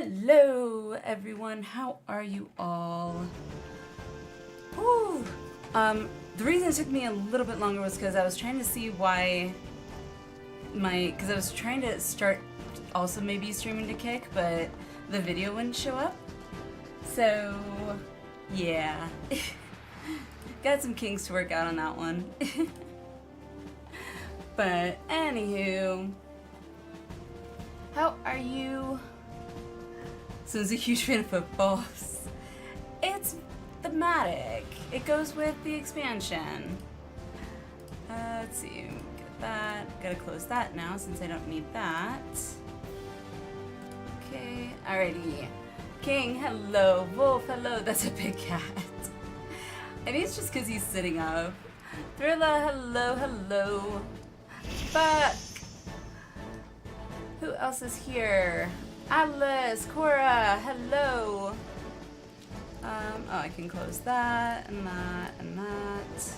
Hello everyone, how are you all? Whew. The reason it took me a little bit longer was because I was trying to see why because I was trying to start also maybe streaming to Kick, but the video wouldn't show up. So, yeah. Got some kinks to work out on that one. But anywho, how are you? Someone's a huge fan of football. It's thematic. It goes with the expansion. Let's see, get that. Gotta close that now since I don't need that. Okay, alrighty. King, hello. Wolf, hello. That's a big cat. I think it's just because he's sitting up. Thrilla, hello, hello. Fuck. Who else is here? Alice, Cora, hello. Oh, I can close that and that and that.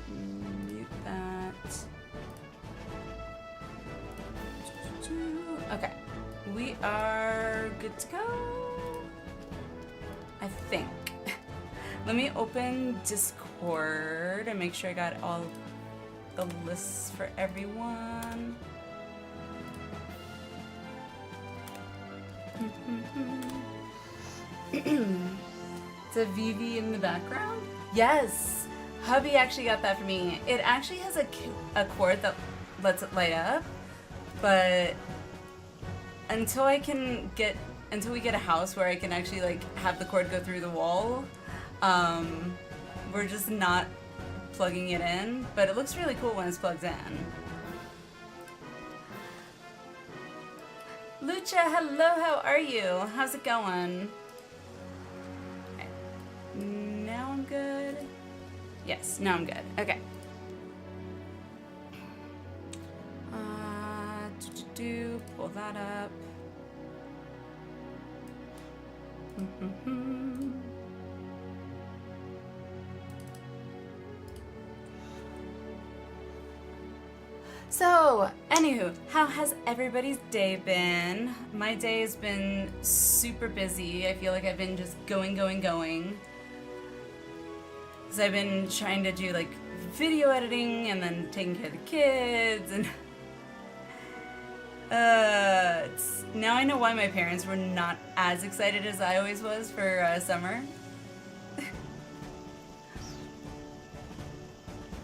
Mute that. Okay, we are good to go. I think. Let me open Discord and make sure I got all the lists for everyone. It's a VV in the background? Yes! Hubby actually got that for me. It actually has a cord that lets it light up, but until we get a house where I can actually like have the cord go through the wall, we're just not plugging it in, but it looks really cool when it's plugged in. Lucha, hello, how are you? How's it going? Okay. Now I'm good. Yes, now I'm good. Okay. Pull that up. So, anywho, how has everybody's day been? My day has been super busy. I feel like I've been just going. Because I've been trying to do like video editing and then taking care of the kids and now I know why my parents were not as excited as I always was for summer.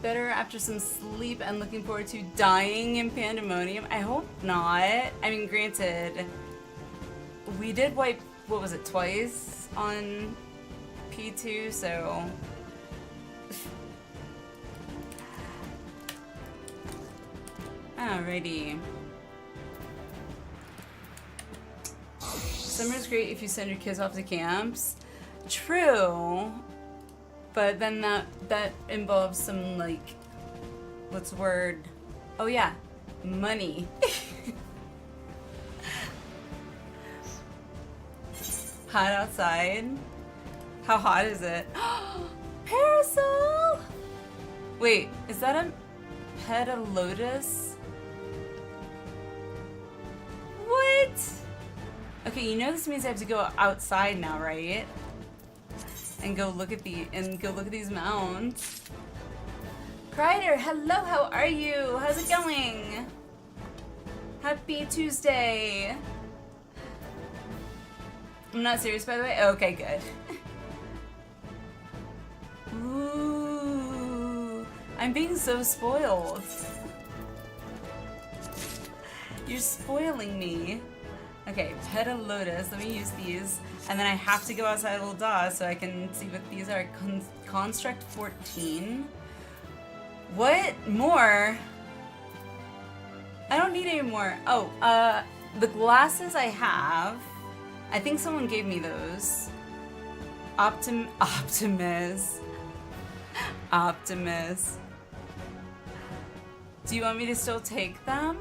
Better after some sleep and looking forward to dying in Pandæmonium. I hope not. I mean, granted, we did wipe, what was it, twice on P2, so... Alrighty. Summer's great if you send your kids off to camps. True. But then that involves some, like, what's the word? Oh yeah, money. Hot outside? How hot is it? Parasol! Wait, is that a Asphodelos? What? Okay, you know this means I have to go outside now, right? And go look at these mounds. Crider, hello, how are you? How's it going? Happy Tuesday. I'm not serious, by the way. Okay, good. Ooh, I'm being so spoiled. You're spoiling me. Okay, Asphodelos, let me use these. And then I have to go outside a little DAW so I can see what these are. Construct 14. What? More? I don't need any more. Oh, the glasses I have. I think someone gave me those. Optimus. Do you want me to still take them?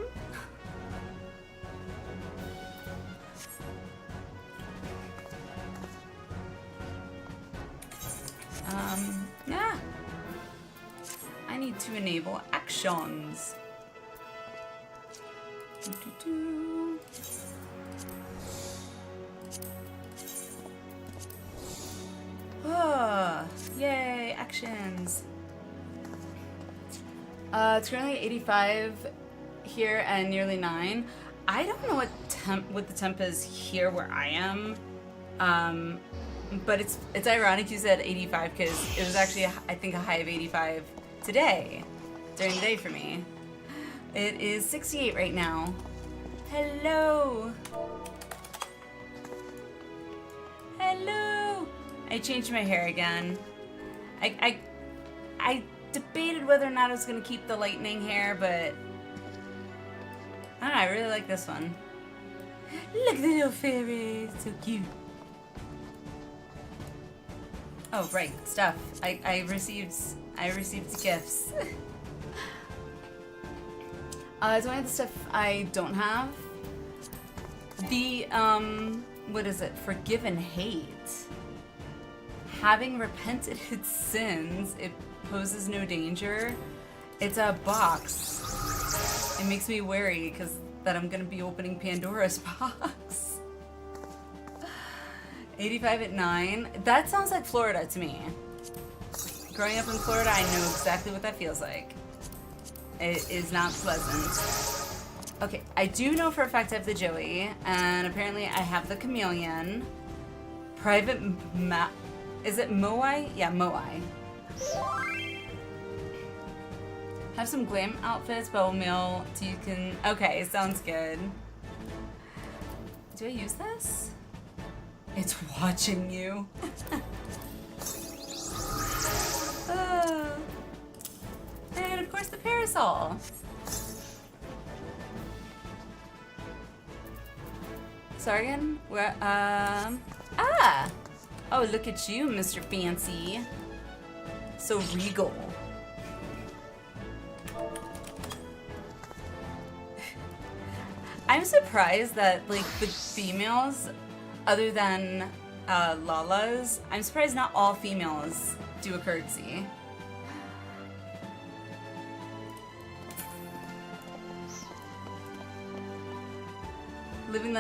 Yeah. I need to enable actions. Doo-doo-doo. Oh, yay, actions. It's currently 85 here and nearly 9. I don't know what the temp is here where I am. But it's ironic you said 85 because it was actually, I think, a high of 85 today, during the day for me. It is 68 right now. Hello. Hello. I changed my hair again. I debated whether or not I was going to keep the lightning hair, but I don't know, I really like this one. Look at the little fairy, so cute. Oh, right, stuff. I received gifts. It's only the stuff I don't have. The, what is it? Forgiven hate. Having repented its sins, it poses no danger. It's a box. It makes me wary because that I'm gonna be opening Pandora's box. 85 at 9. That sounds like Florida to me. Growing up in Florida, I know exactly what that feels like. It is not pleasant. Okay, I do know for a fact I have the Joey, and apparently I have the Chameleon. Private is it Moai? Yeah, Moai. Have some glam outfits, bow mail, so you can... Okay, sounds good. Do I use this? It's watching you. And of course the parasol. Sorry again? Where, Oh, look at you, Mr. Fancy. So regal. I'm surprised that, like, the females, other than Lala's, I'm surprised not all females do a curtsy. Living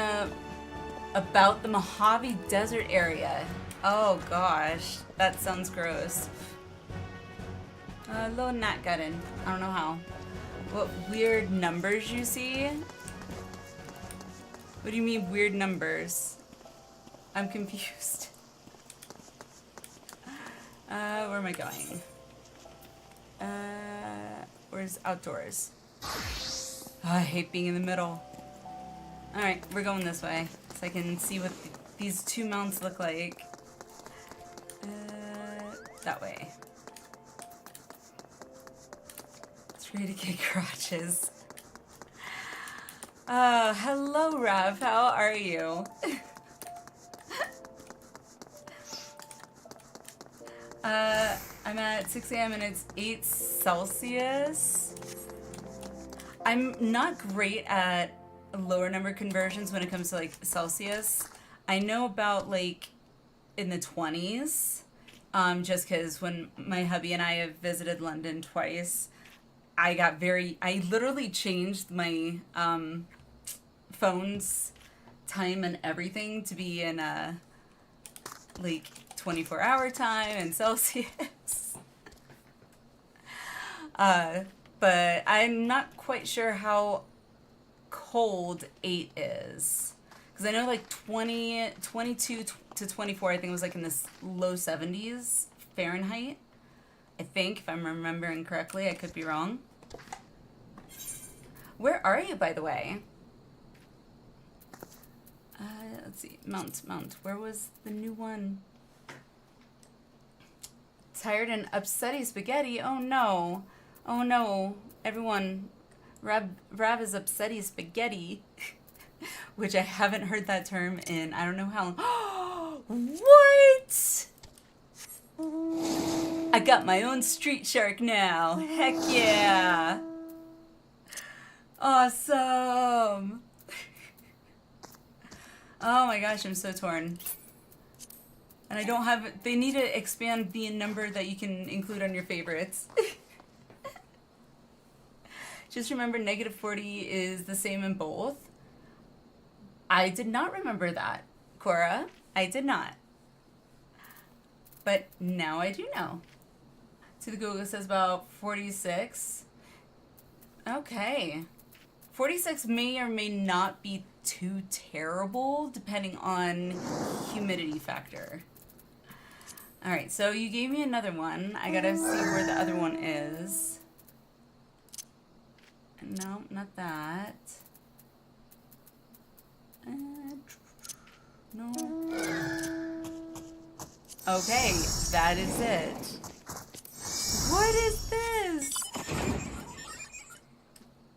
about the Mojave Desert area. Oh gosh, that sounds gross. Little gnat got in. I don't know how. What weird numbers you see? What do you mean weird numbers? I'm confused. Where am I going? Where's outdoors? Oh, I hate being in the middle. Alright, we're going this way, so I can see what these two mounts look like. That way. It's ready to kick crotches. Hello, Rav. How are you? I'm at 6 a.m. and it's 8 Celsius. I'm not great at lower number conversions when it comes to like Celsius. I know about like in the 20s, just because when my hubby and I have visited London twice, I literally changed my phone's time and everything to be in like 24-hour time and Celsius. But I'm not quite sure how cold 8 is. Because I know like 22 to 24, I think it was like in this low 70s Fahrenheit. I think, if I'm remembering correctly. I could be wrong. Where are you, by the way? Let's see. Mount. Where was the new one? Tired and upsetty spaghetti? Oh no. Oh no. Everyone, Rav is upsetty spaghetti. Which I haven't heard that term in I don't know how long. What? I got my own street shark now. Heck yeah. Awesome. Oh my gosh, I'm so torn. And I don't have... They need to expand the number that you can include on your favorites. Just remember -40 is the same in both. I did not remember that, Cora. I did not. But now I do know. To the Google says about 46. Okay. 46 may or may not be too terrible, depending on humidity factor. Alright, so you gave me another one. I gotta see where the other one is. No, not that. No. Okay, that is it. What is this?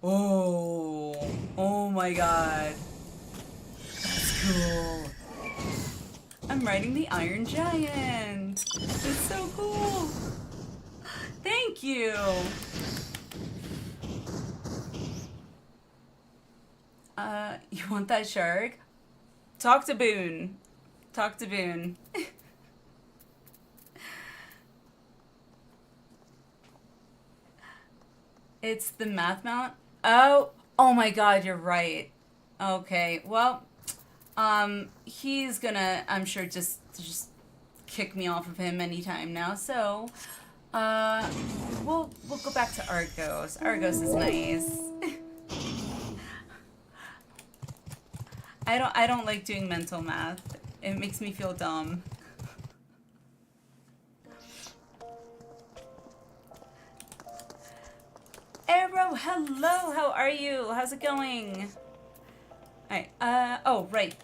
Oh my god. That's cool. I'm riding the Iron Giant. It's so cool. Thank you. You want that shark? Talk to Boone. Talk to Boone. It's the math mount. Oh my god, you're right. Okay, well, he's gonna, I'm sure, just kick me off of him anytime now. So, we'll go back to Argos. Argos is nice. I don't like doing mental math. It makes me feel dumb. Arrow, hello, how are you? How's it going? Alright, oh, right.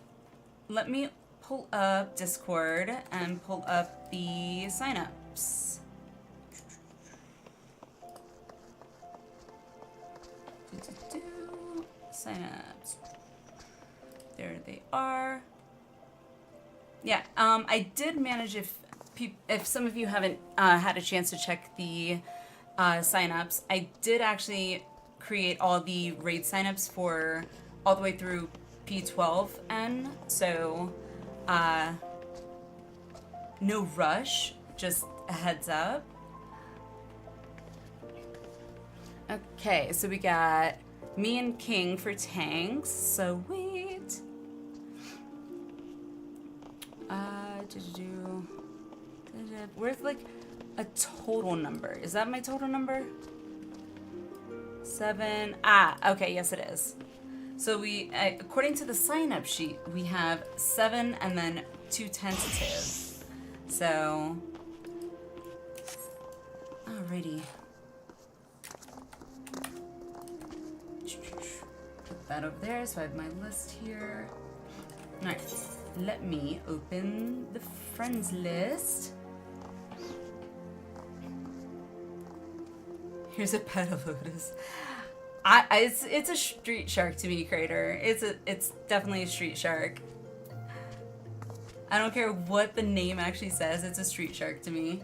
Let me pull up Discord and pull up the signups. Signups. There they are. Yeah, I did manage, if some of you haven't had a chance to check the signups, I did actually create all the raid signups for all the way through P12N, so no rush, just a heads up. Okay, so we got me and King for tanks, sweet. Where's like a total number? Is that my total number? 7. Okay, yes it is. So we, according to the sign-up sheet, we have 7 and then 2 tentative. So, alrighty. Put that over there, so I have my list here. Alright, let me open the friends list. Here's a Pandæmonium. It's a street shark to me, Crater. It's definitely a street shark. I don't care what the name actually says. It's a street shark to me.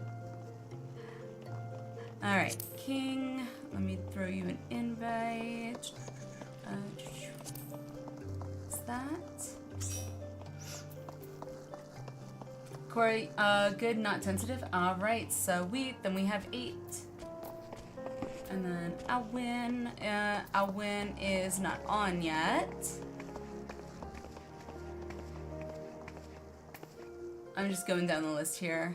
All right, King. Let me throw you an invite. What's that? Corey, good, not tentative. All right, so then we have 8. And then Alwyn is not on yet. I'm just going down the list here.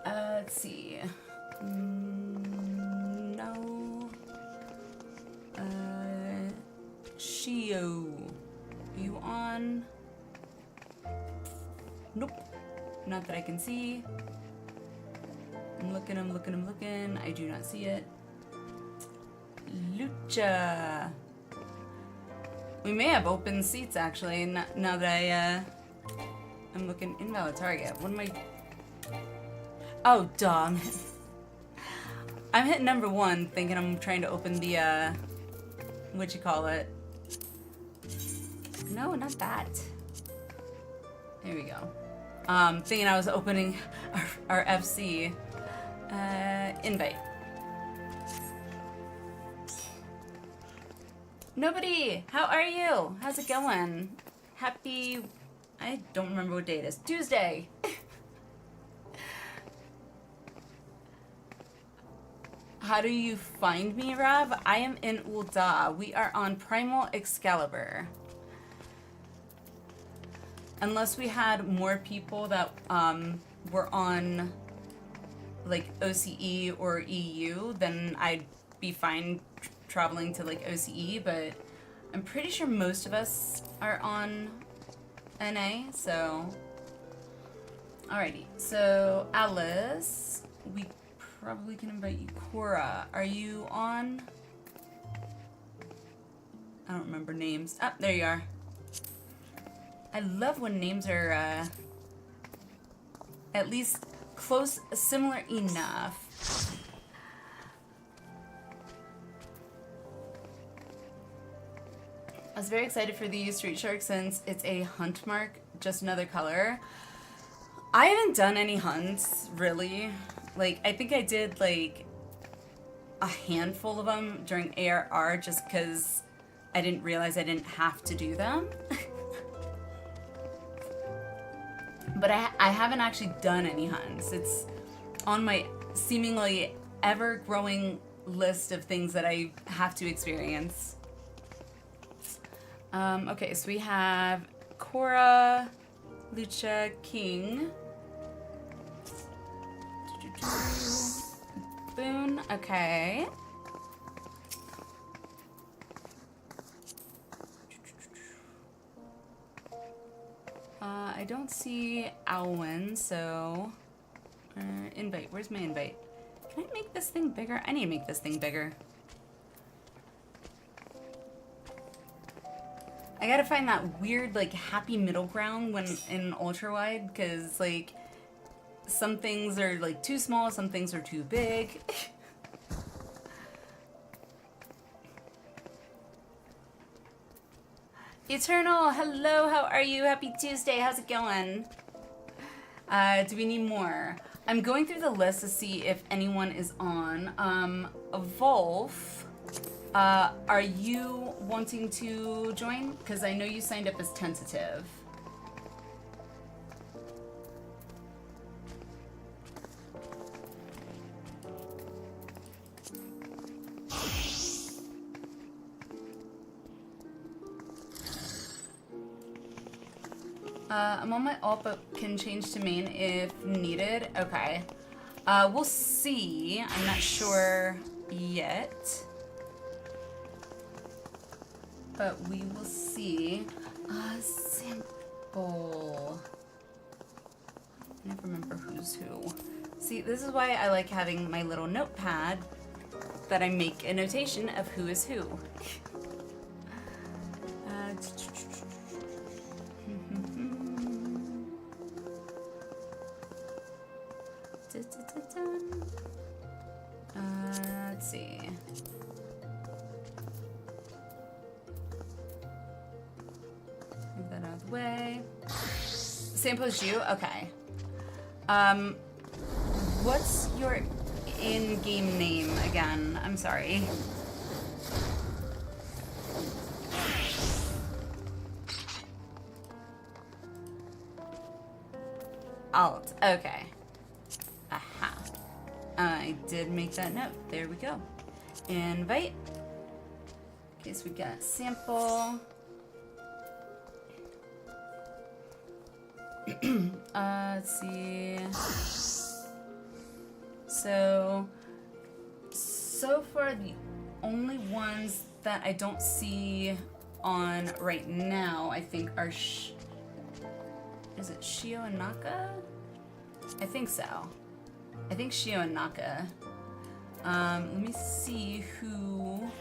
Let's see. No. Shio. Are you on? Nope. Not that I can see. I'm looking. I do not see it. Lucha. We may have open seats actually. Now that I'm looking. Invalid target. What am I? Oh, dog. I'm hitting number 1, thinking I'm trying to open the what you call it? No, not that. There we go. Thinking I was opening our FC. Invite. Nobody! How are you? How's it going? Happy... I don't remember what day it is. Tuesday! how do you find me, Rav? I am in Ul'dah. We are on Primal Excalibur. Unless we had more people that were on like OCE or EU, then I'd be fine traveling to like OCE, but I'm pretty sure most of us are on NA, so... Alrighty, so Alice, we probably can invite you. Cora, are you on? I don't remember names. Ah, there you are. I love when names are at least close, similar enough. I was very excited for the Street Shark since it's a hunt mark, just another color. I haven't done any hunts, really. Like, I think I did, like, a handful of them during ARR just because I didn't realize I didn't have to do them. But I haven't actually done any hunts. It's on my seemingly ever-growing list of things that I have to experience. Okay, so we have Cora, Lucha, King. Boone, okay. I don't see Alwyn, so... invite, where's my invite? Can I make this thing bigger? I need to make this thing bigger. I gotta find that weird, like, happy middle ground when in ultra wide, because, like, some things are, like, too small, some things are too big. Eternal, hello, how are you? Happy Tuesday, how's it going? Do we need more? I'm going through the list to see if anyone is on. Wolf, are you wanting to join? Because I know you signed up as tentative. I'm on my alt, but can change to main if needed. Okay. We'll see. I'm not sure yet. But we will see. Sample. I never remember who's who. See, this is why I like having my little notepad that I make a notation of who is who. Let's see. Move that out of the way. Sample is you? Okay. What's your in-game name again? I'm sorry. Alt. Okay. Aha. I did make that note. There we go. Invite. Okay, so we got sample. Let's see. So far the only ones that I don't see on right now, I think, are is it Shio and Naka? I think so. I think Shio and Naka. Let me see who...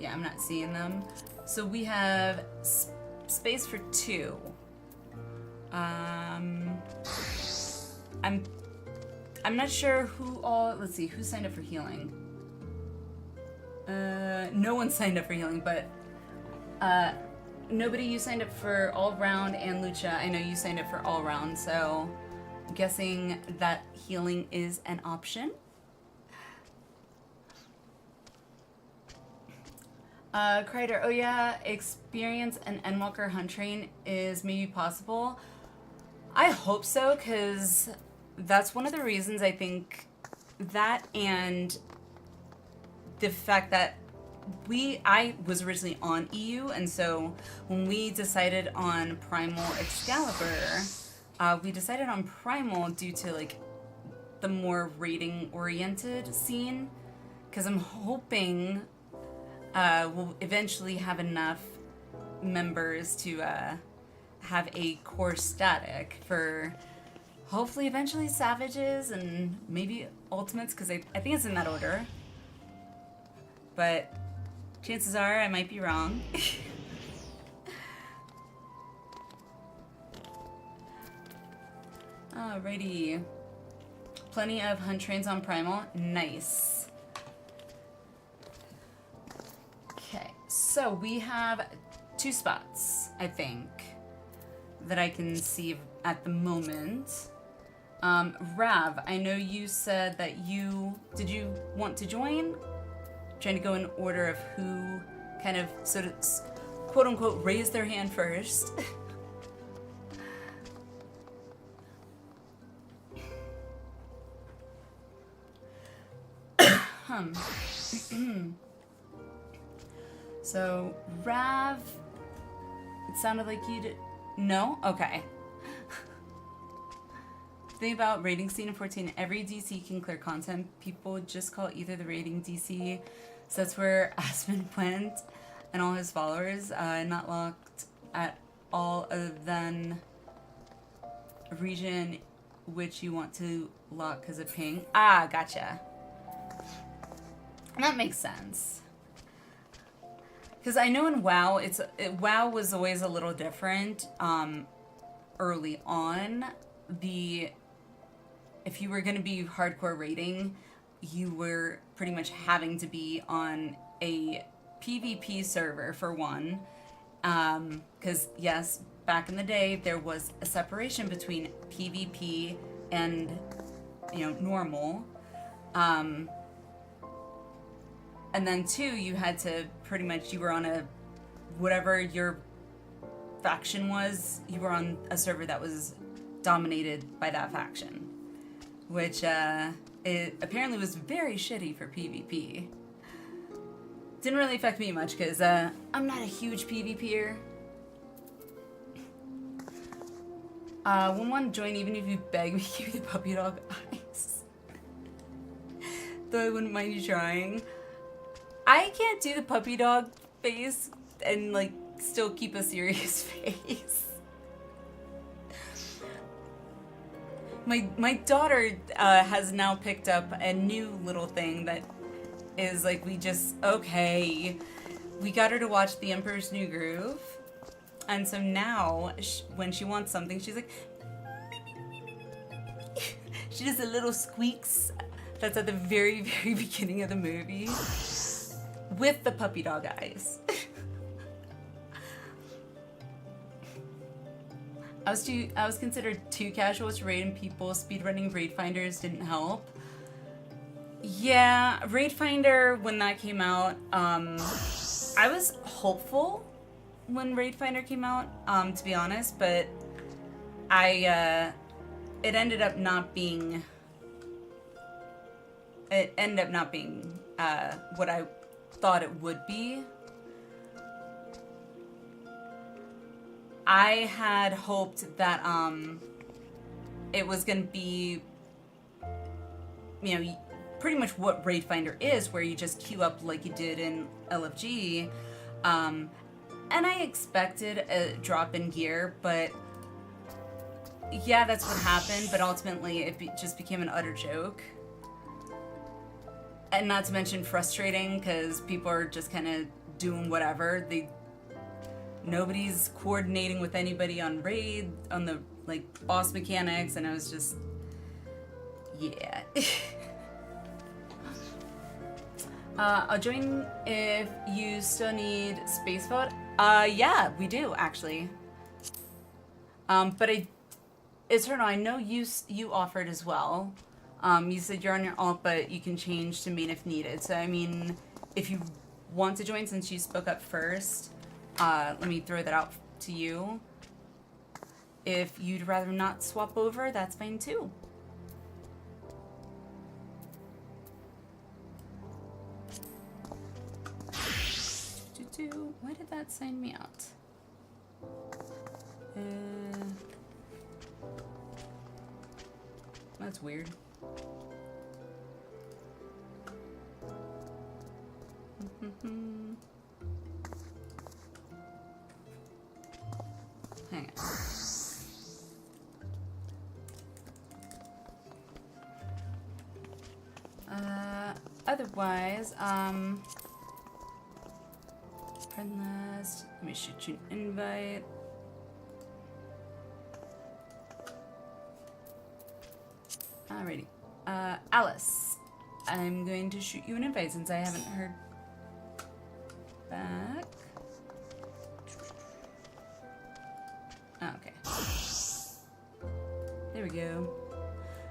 Yeah, I'm not seeing them. So we have space for 2. I'm not sure who all... Let's see, who signed up for healing? No one signed up for healing, but... Nobody, you signed up for all round, and Lucha, I know you signed up for all round, so I'm guessing that healing is an option. Kreider, oh yeah, experience an Endwalker hunt train is maybe possible. I hope so, because that's one of the reasons I think that and the fact that I was originally on EU, and so when we decided on Primal Excalibur, we decided on Primal due to like the more rating oriented scene, because I'm hoping we'll eventually have enough members to have a core static for hopefully eventually Savages and maybe Ultimates, because I think it's in that order. But chances are I might be wrong. Alrighty. Plenty of hunt trains on Primal. Nice. Okay, so we have 2 spots, I think, that I can see at the moment. Rav, I know you said that did you want to join? Trying to go in order of who kind of sort of quote unquote raised their hand first. So Rav, it sounded like you did. No? Okay. Thing about rating scene in 14, every DC can clear content. People just call either the rating DC, so that's where Aspen went and all his followers, not locked at all other than a region which you want to lock because of ping. Ah, gotcha. That makes sense. Because I know in WoW, WoW was always a little different early on. If you were going to be hardcore raiding, you were pretty much having to be on a PvP server for one. Because, yes, back in the day, there was a separation between PvP and, normal. And then, 2, you had to pretty much, you were on whatever your faction was, you were on a server that was dominated by that faction. Which, it apparently was very shitty for PvP. Didn't really affect me much, because I'm not a huge PvPer. Wouldn't want to join even if you beg me to give you the puppy dog eyes. Though I wouldn't mind you trying. I can't do the puppy dog face and, still keep a serious face. My daughter has now picked up a new little thing that is okay. We got her to watch The Emperor's New Groove. And so now, when she wants something, she's like... she does a little squeaks that's at the very, very beginning of the movie. With the puppy dog eyes. I was considered too casual to raid, and people speedrunning raid finders didn't help. Yeah, raid finder, when that came out, I was hopeful when raid finder came out, to be honest, but it ended up not being what I thought it would be. I had hoped that it was going to be, pretty much what Raid Finder is, where you just queue up like you did in LFG. And I expected a drop in gear, but yeah, that's what happened. But ultimately, it just became an utter joke. And not to mention frustrating, because people are just kind of doing whatever. Nobody's coordinating with anybody on raid, on the boss mechanics, and I was just, yeah. I'll join if you still need space vote. Yeah, we do actually. But Eternal, I know you offered as well. You said you're on your alt, but you can change to main if needed. So I mean, if you want to join, since you spoke up first. Let me throw that out to you. If you'd rather not swap over, that's fine too. Why did that sign me out? That's weird. Hang on. Otherwise, friend list. Let me shoot you an invite. Alrighty. Alice, I'm going to shoot you an invite since I haven't heard back. Okay. There we go.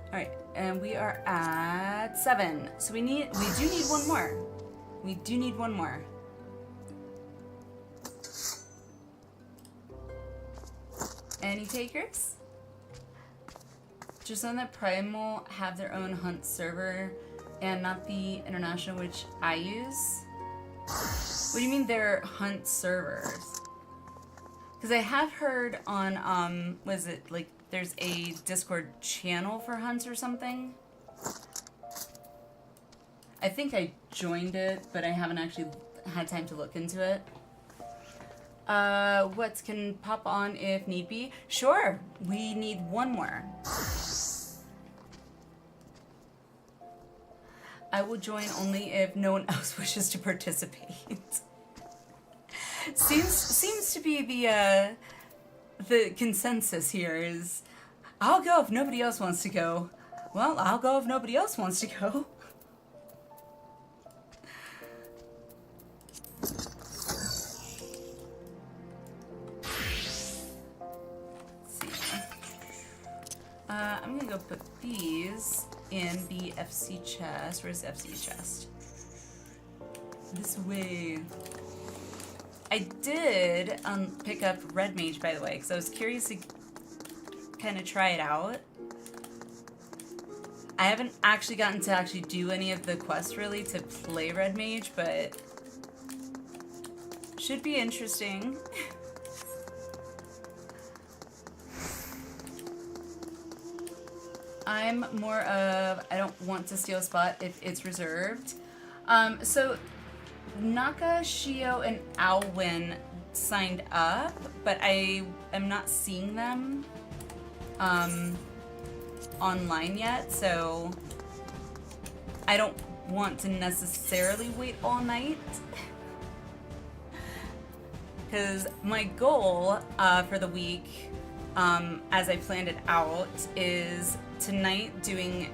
Alright, and we are at 7. So we do need one more. We do need one more. Any takers? Just on that Primal have their own hunt server and not the international which I use. What do you mean they're hunt servers? Because I have heard on was it like there's a Discord channel for hunts or something? I think I joined it, but I haven't actually had time to look into it. What can pop on if need be? Sure, we need one more. I will join only if no one else wishes to participate. Seems to be the consensus here is, I'll go if nobody else wants to go. Well, I'll go if nobody else wants to go. I'm gonna go put these in the FC chest. Where's the FC chest? This way. I did pick up Red Mage, by the way, because I was curious to kind of try it out. I haven't actually gotten to actually do any of the quests really to play Red Mage, but should be interesting. I'm more of, I don't want to steal a spot if it's reserved. So Naka, Shio, and Alwyn signed up, but I am not seeing them online yet, so I don't want to necessarily wait all night. Because my goal for the week, as I planned it out, is tonight doing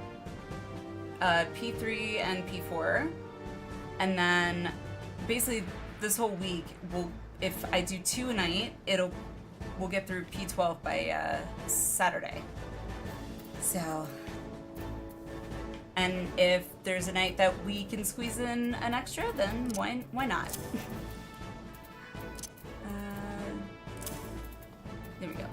P3 and P4, and then basically this whole week, if I do 2 a night, we'll get through P12 by Saturday. So, and if there's a night that we can squeeze in an extra, then why not? There we go.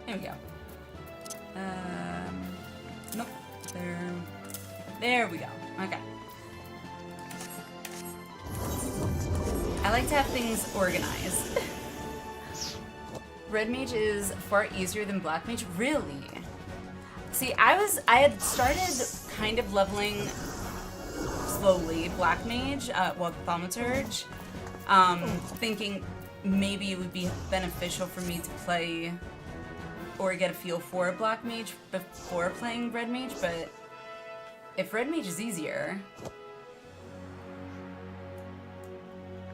There we go. Nope. There we go. Okay. I like to have things organized. Red Mage is far easier than Black Mage? Really? See, I had started kind of leveling slowly Black Mage, Thaumaturge, thinking maybe it would be beneficial for me to play or get a feel for Black Mage before playing Red Mage, but if Red Mage is easier...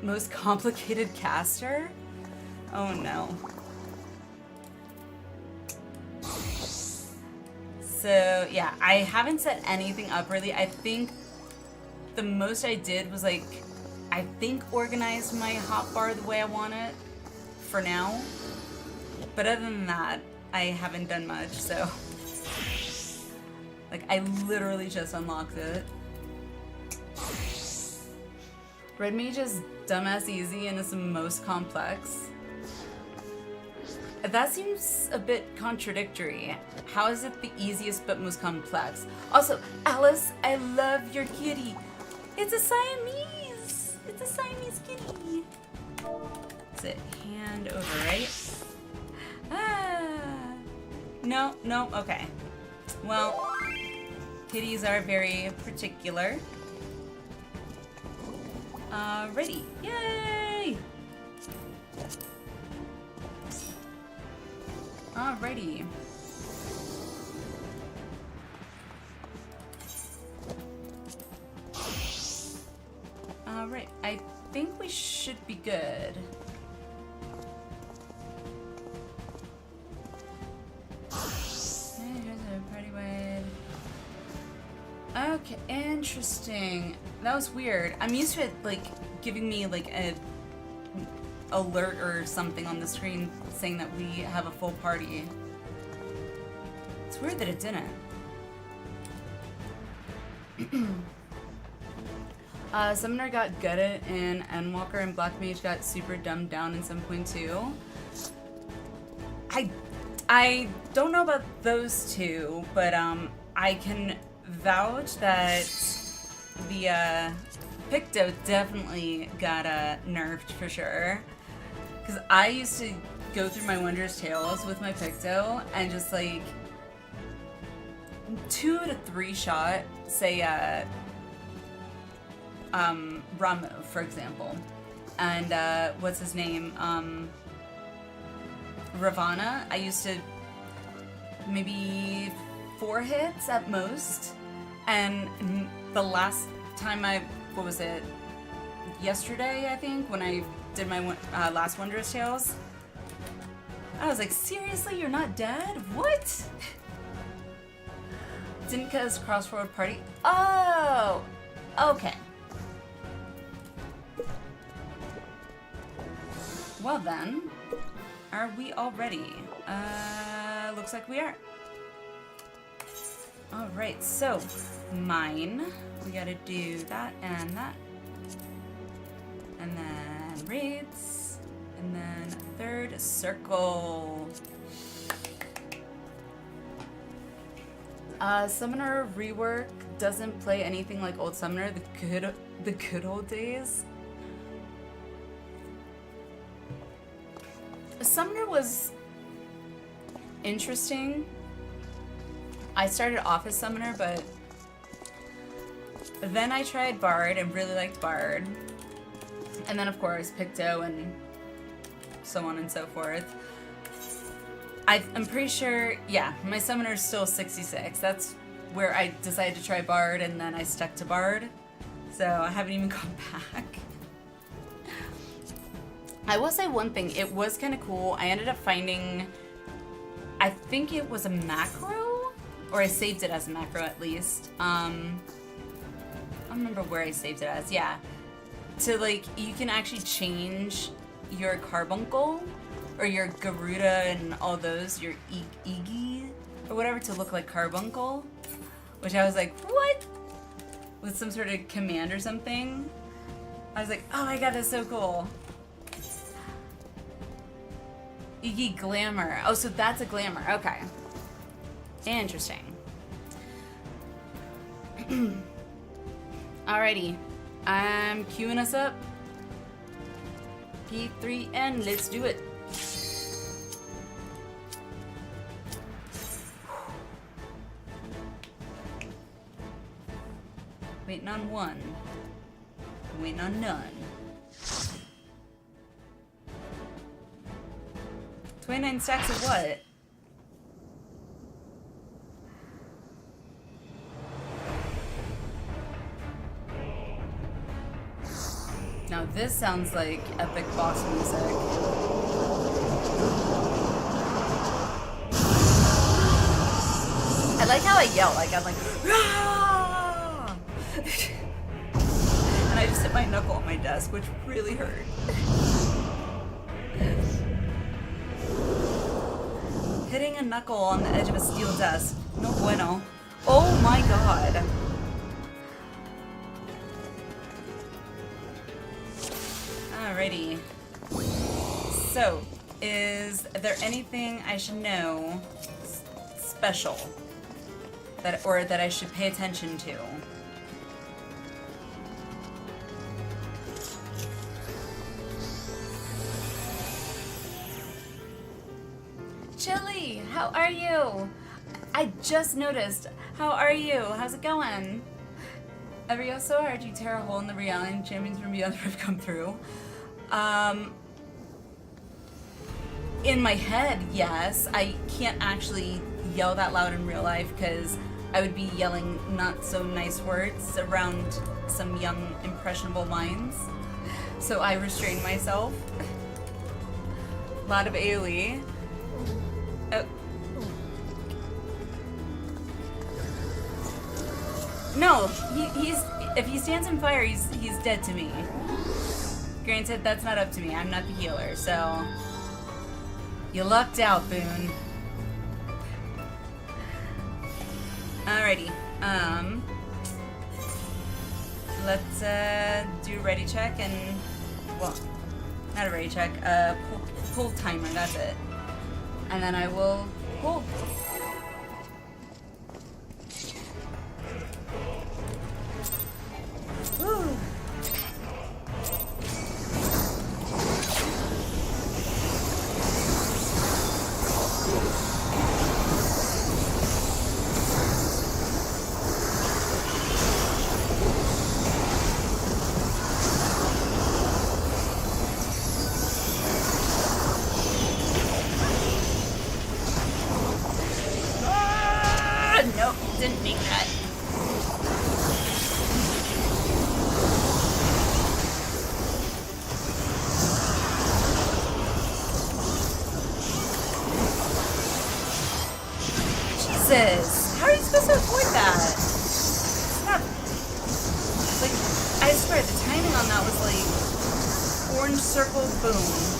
Most complicated caster? Oh no. So yeah, I haven't set anything up really. I think the most I did was like, I think organize my hotbar the way I want it for now. But other than that, I haven't done much, so. Like, I literally just unlocked it. Red Mage is dumbass easy and it's the most complex. That seems a bit contradictory. How is it the easiest but most complex? Also, Alice, I love your kitty. It's a Siamese. It's a Siamese kitty. Is it hand over, right? Ah. No, no, okay. Well, kitties are very particular. Ready. Yay! Alrighty. Alright, I think we should be good. Okay, interesting. That was weird. I'm used to it, like, giving me, like, a alert or something on the screen saying that we have a full party. It's weird that it didn't. Summoner got gutted in Endwalker and Black Mage got super dumbed down in 7.2. I don't know about those two, but I can vouch that the Picto definitely got nerfed for sure. Because I used to go through my Wondrous Tales with my Picto and just like 2 to 3 shot, say Ramu, for example. And what's his name? Ravana. I used to maybe 4 hits at most. And the last time what was it? Yesterday, I think, when I did my last Wondrous Tales, I was like, seriously, you're not dead? What? Dinka's crossroad party? Oh! Okay. Well then, are we all ready? Looks like we are. Alright, so, mine. We gotta do that and that. And then raids. And then third circle. Summoner rework doesn't play anything like old Summoner, the good old days. Summoner was interesting. I started off as Summoner, but then I tried Bard and really liked Bard. And then, of course, Picto and so on and so forth. I'm pretty sure, yeah, my Summoner is still 66. That's where I decided to try Bard, and then I stuck to Bard. So I haven't even gone back. I will say one thing, it was kind of cool. I ended up finding, I think it was a macro, or I saved it as a macro at least. I don't remember where I saved it as, yeah. To like, you can actually change your carbuncle, or your Garuda and all those, your Iggy, or whatever, to look like carbuncle. Which I was like, what? With some sort of command or something. I was like, oh my god, that's so cool. Iggy Glamour. Oh, so that's a glamour. Okay. Interesting. Alrighty. I'm queuing us up. P3N, let's do it. Waiting on one. Waiting on none. 29 stacks of what? Now this sounds like epic boss music. I like how I yell, like I'm like, Rah! And I just hit my knuckle on my desk, which really hurt. Hitting a knuckle on the edge of a steel desk. No bueno. Oh my god. Alrighty. So, is there anything I should know special that I should pay attention to? Chili, how are you? I just noticed. How are you? How's it going? Arioso, I heard you tear a hole in the reality and champions from beyond the rift come through. In my head, yes. I can't actually yell that loud in real life because I would be yelling not so nice words around some young, impressionable minds. So I restrain myself. A lot of AoE. Oh. No, he's if he stands in fire, he's dead to me. Granted, that's not up to me. I'm not the healer, so you lucked out, Boone. Alrighty. Let's do a ready check and well, not a ready check. Pull timer. That's it. And then I will pull. Woo. Nope, didn't make that. Jesus, how are you supposed to avoid that? It's not like, I swear the timing on that was like orange circle boom.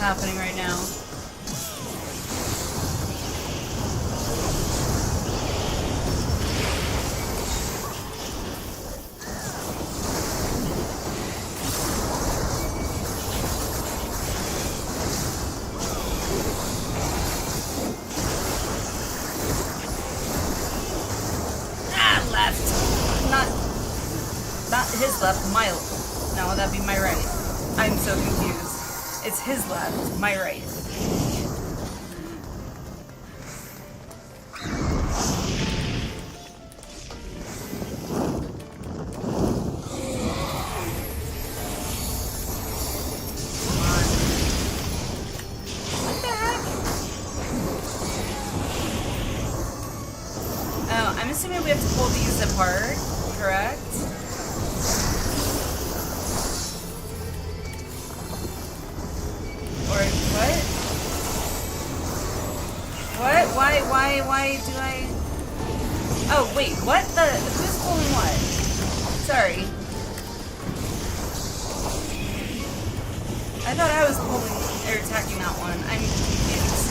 Happening right now. Left. Not his left, my left. No, that'd be my right. I'm so confused. It's his left, my right. What the heck? Oh, I'm assuming we have to pull these apart, correct? Why do I... Oh, wait, what? Who's pulling what? Sorry. I thought I was pulling, or attacking that one. I'm confused.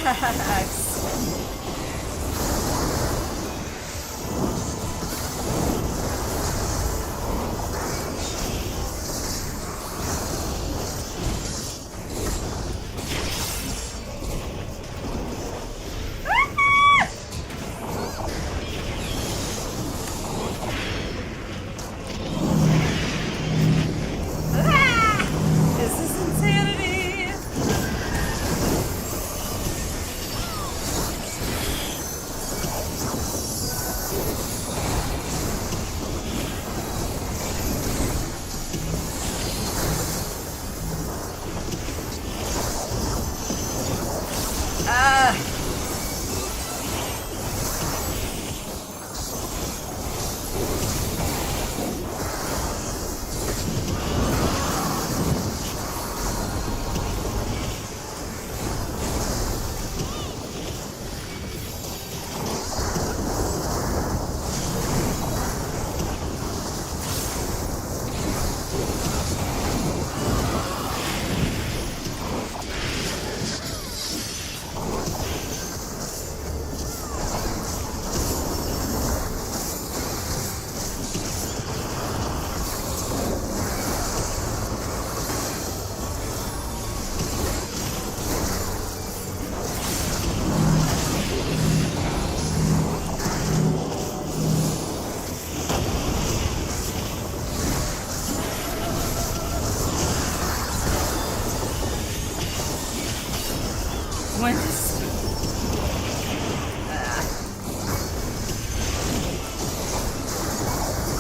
Relax.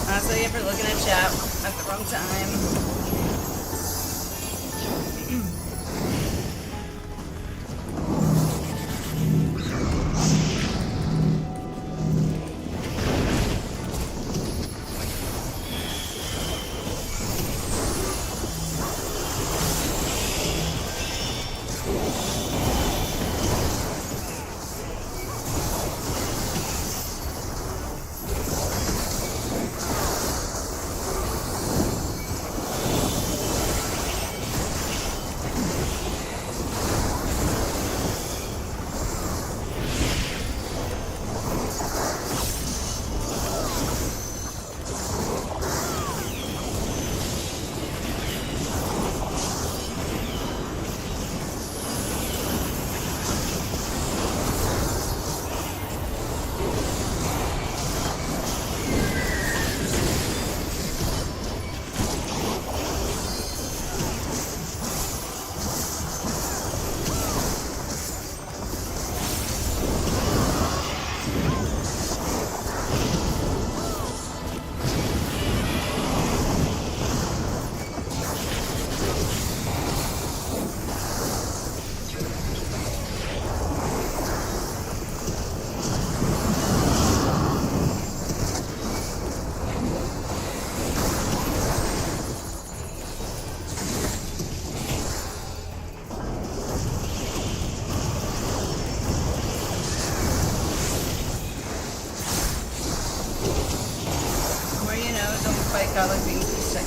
Honestly, for looking at chat at the wrong time.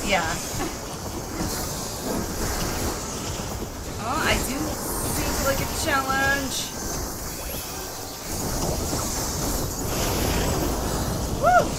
Yeah. Oh, I do seem like a challenge. Woo!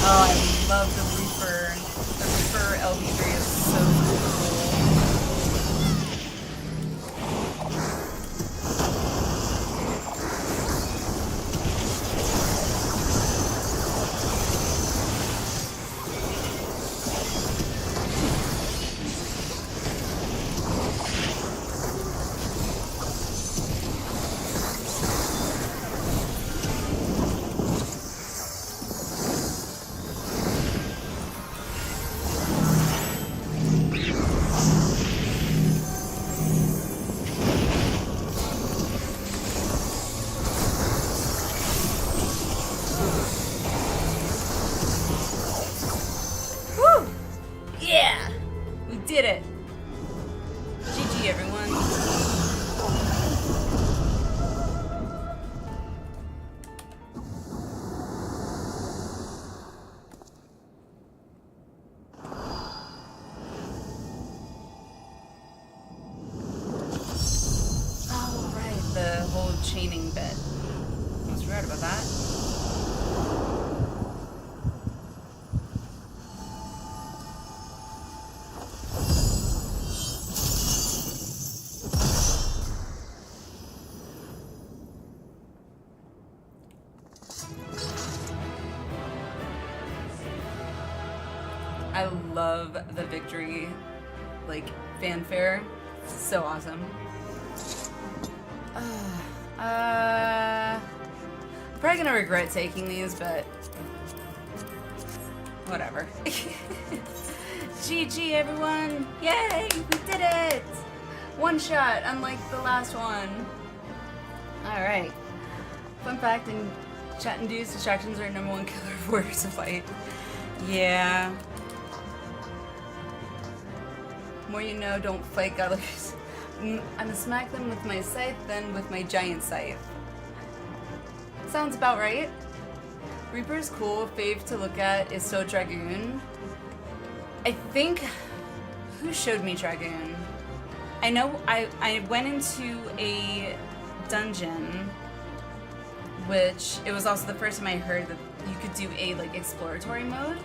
Oh, I love the Reaper. The Reaper LB3 is so cool. Did it! GG, everyone. Oh, right, the whole chaining bit. I was right about that. I love the victory, like, fanfare. So awesome. I'm probably gonna regret taking these, but whatever. GG, everyone! Yay! We did it! One shot, unlike the last one. Alright. Fun fact, in chat-induced distractions are #1 killer of Warriors of Light. Yeah. More you know, don't fight godless. I'm gonna smack them with my scythe, then with my giant scythe. Sounds about right. Reaper's cool. Fave to look at is so Dragoon. I think... Who showed me Dragoon? I know I went into a dungeon, which it was also the first time I heard that you could do a like exploratory mode.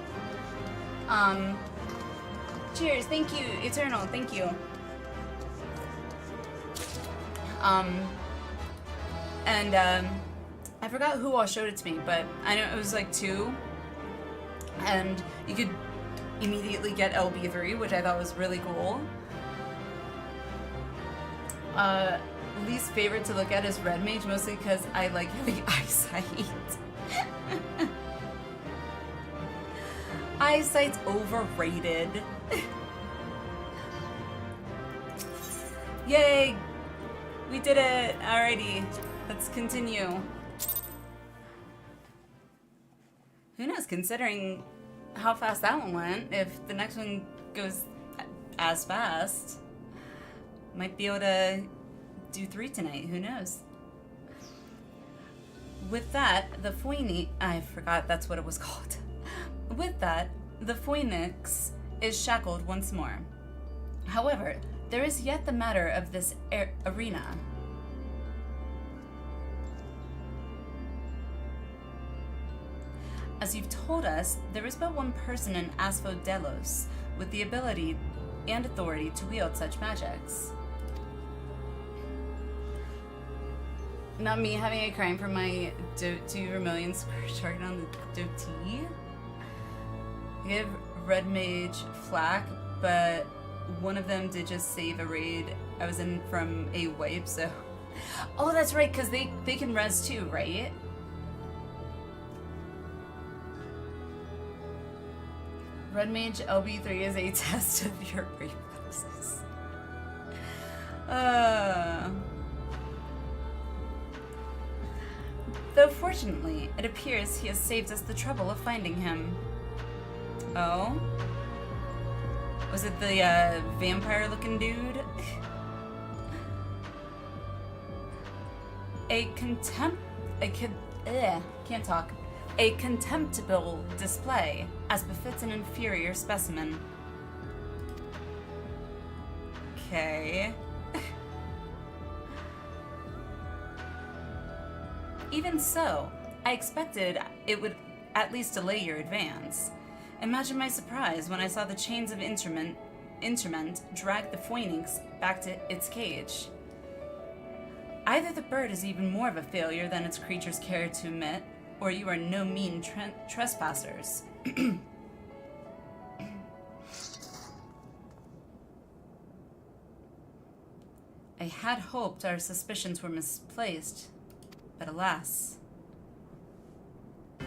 Cheers, thank you, Eternal, thank you. I forgot who all showed it to me, but I know it was like 2, and you could immediately get LB3, which I thought was really cool. Least favorite to look at is Red Mage, mostly because I like having eyesight. Eyesight's overrated. Yay! We did it! Alrighty, let's continue. Who knows, considering how fast that one went, if the next one goes as fast, might be able to do 3 tonight, who knows? With that, the Phoenix, I forgot that's what it was called. With that, the Phoenix is shackled once more. However, there is yet the matter of this arena. As you've told us, there is but one person in Asphodelos with the ability and authority to wield such magics. Not me having a crime for my 2 Vermilion square target on the goatee. Give Red Mage flack, but one of them did just save a raid I was in from a wipe, so... Oh, that's right, because they can res too, right? Red Mage LB3 is a test of your reflexes. Though fortunately, it appears he has saved us the trouble of finding him. Oh? Was it the vampire-looking dude? Can't talk. A contemptible display, as befits an inferior specimen. Okay. Even so, I expected it would at least delay your advance. Imagine my surprise when I saw the chains of instrument drag the phoenix back to its cage. Either the bird is even more of a failure than its creatures care to admit, or you are no mean trespassers. I had hoped our suspicions were misplaced, but alas. The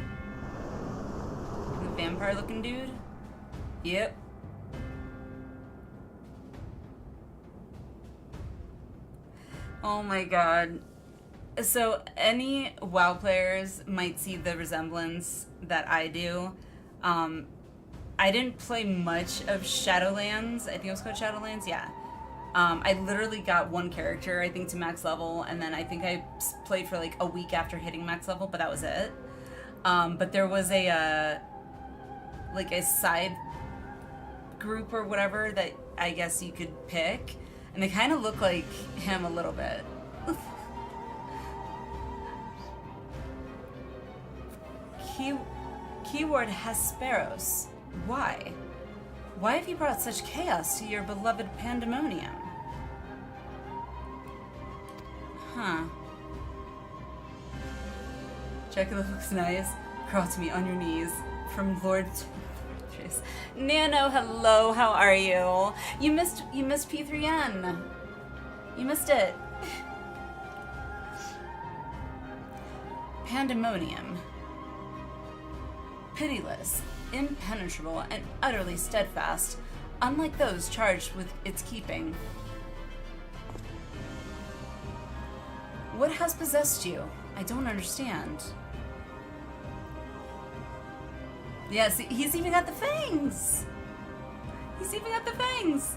vampire-looking dude? Yep. Oh my god. So any WoW players might see the resemblance that I do. I didn't play much of Shadowlands. I think it was called Shadowlands, yeah. I literally got one character, I think, to max level, and then I think I played for like a week after hitting max level, but that was it. But there was a side group or whatever that I guess you could pick, and they kind of look like him a little bit. Keyword Hesperos. Why? Why have you brought such chaos to your beloved Pandæmonium? Huh. Check, it looks nice. Crawl to me on your knees. From Lord... Nano, hello, how are you? You missed P3N. You missed it. Pandæmonium. Pitiless, impenetrable, and utterly steadfast, unlike those charged with its keeping. What has possessed you? I don't understand. Yes, he's even got the fangs! He's even got the fangs!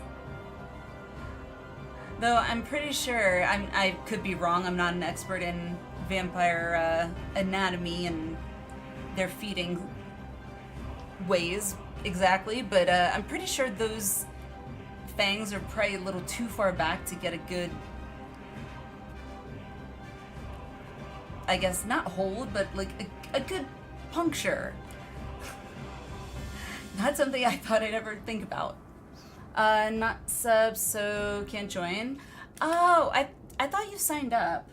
Though I'm pretty sure, I could be wrong, I'm not an expert in vampire anatomy and their feeding ways exactly, but I'm pretty sure those fangs are probably a little too far back to get a good, I guess, not hold, but like a good puncture. Not something I thought I'd ever think about. Not sub, so can't join. Oh, I thought you signed up.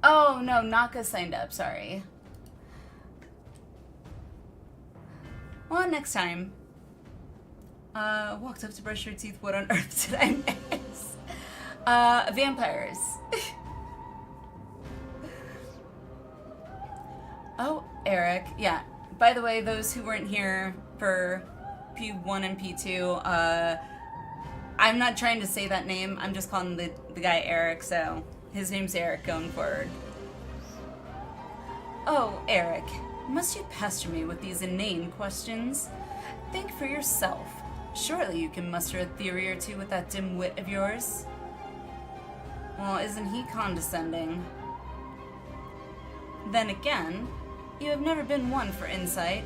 Oh no, Naka signed up, sorry. Well, next time. Walked up to brush your teeth. What on earth did I miss? Vampires. Oh, Eric. Yeah. By the way, those who weren't here for P1 and P2, I'm not trying to say that name. I'm just calling the guy Eric, so his name's Eric going forward. Oh, Eric. Must you pester me with these inane questions? Think for yourself. Surely you can muster a theory or two with that dim wit of yours. Well, isn't he condescending? Then again, you have never been one for insight.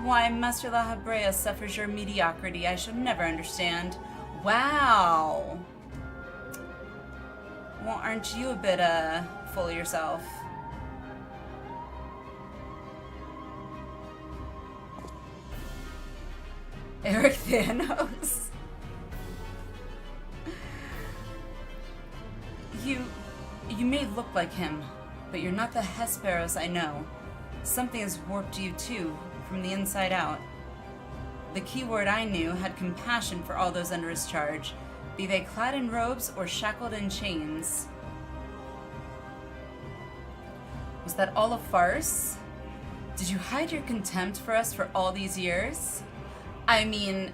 Why Master La Habrea suffers your mediocrity, I shall never understand. Wow! Well, aren't you a bit, full of yourself? Eric Thanos. You may look like him, but you're not the Hesperos I know. Something has warped you too, from the inside out. The keyword I knew had compassion for all those under his charge, be they clad in robes or shackled in chains. Was that all a farce? Did you hide your contempt for us for all these years? I mean,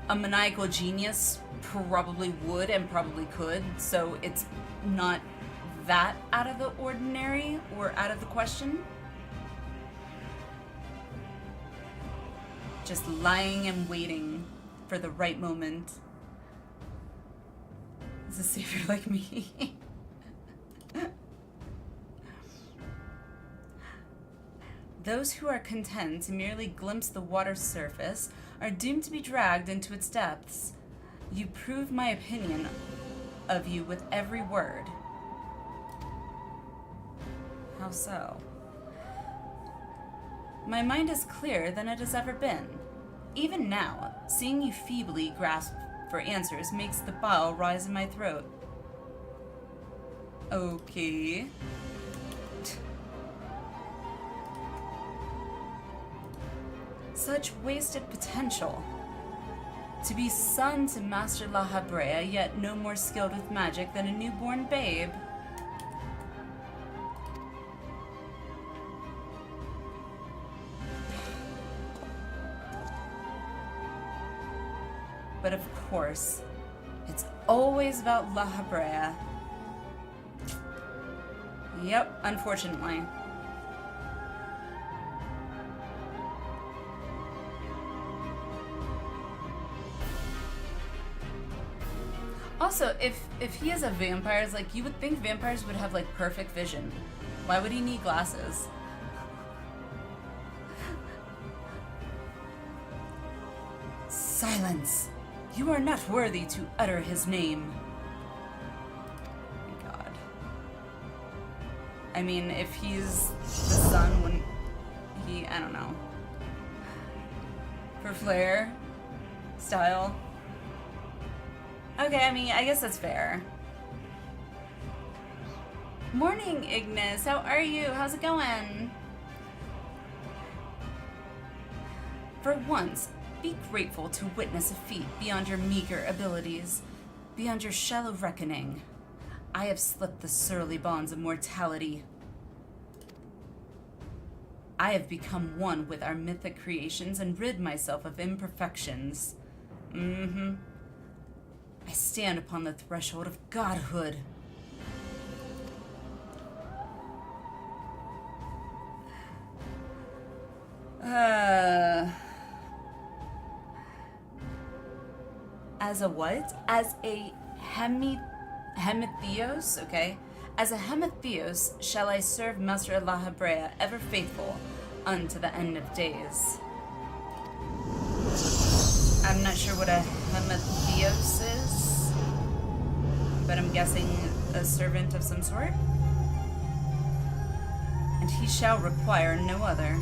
a maniacal genius probably would and probably could, so it's not that out of the ordinary or out of the question. Just lying and waiting for the right moment. Is a savior like me? Those who are content to merely glimpse the water's surface are doomed to be dragged into its depths. You prove my opinion of you with every word. How so? My mind is clearer than it has ever been. Even now, seeing you feebly grasp for answers makes the bile rise in my throat. Okay. Such wasted potential. To be son to Master La Habrea, yet no more skilled with magic than a newborn babe. But of course, it's always about La Habrea. Yep, unfortunately. Also, if he is a vampire, it's like, you would think vampires would have, like, perfect vision. Why would he need glasses? Silence! You are not worthy to utter his name. Oh my god. I mean, if he's the son, wouldn't he, I don't know. For flair? Style? Okay, I mean, I guess that's fair. Morning, Ignis. How are you? How's it going? For once, be grateful to witness a feat beyond your meager abilities, beyond your shallow reckoning. I have slipped the surly bonds of mortality. I have become one with our mythic creations and rid myself of imperfections. I stand upon the threshold of godhood. As a what? As a Hemitheos, okay? As a Hemitheos shall I serve Master La Habrea, ever faithful unto the end of days. I'm not sure what a Hemitheos is, but I'm guessing a servant of some sort. And he shall require no other.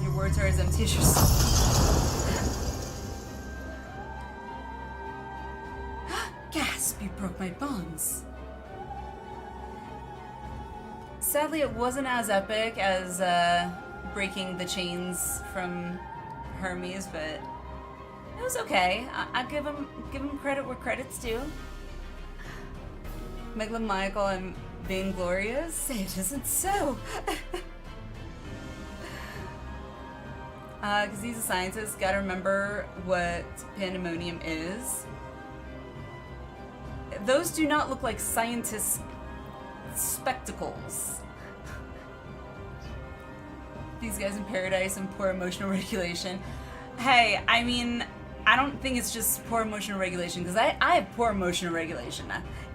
Your words are as empty as your soul. Gasp, you broke my bonds. Sadly, it wasn't as epic as breaking the chains from Hermes, but it was okay. I give him credit where credit's due. Megalomaniacal and vainglorious? Say it isn't so. Because he's a scientist, gotta remember what Pandæmonium is. Those do not look like scientist spectacles. These guys in paradise and poor emotional regulation. Hey, I mean, I don't think it's just poor emotional regulation, because I have poor emotional regulation.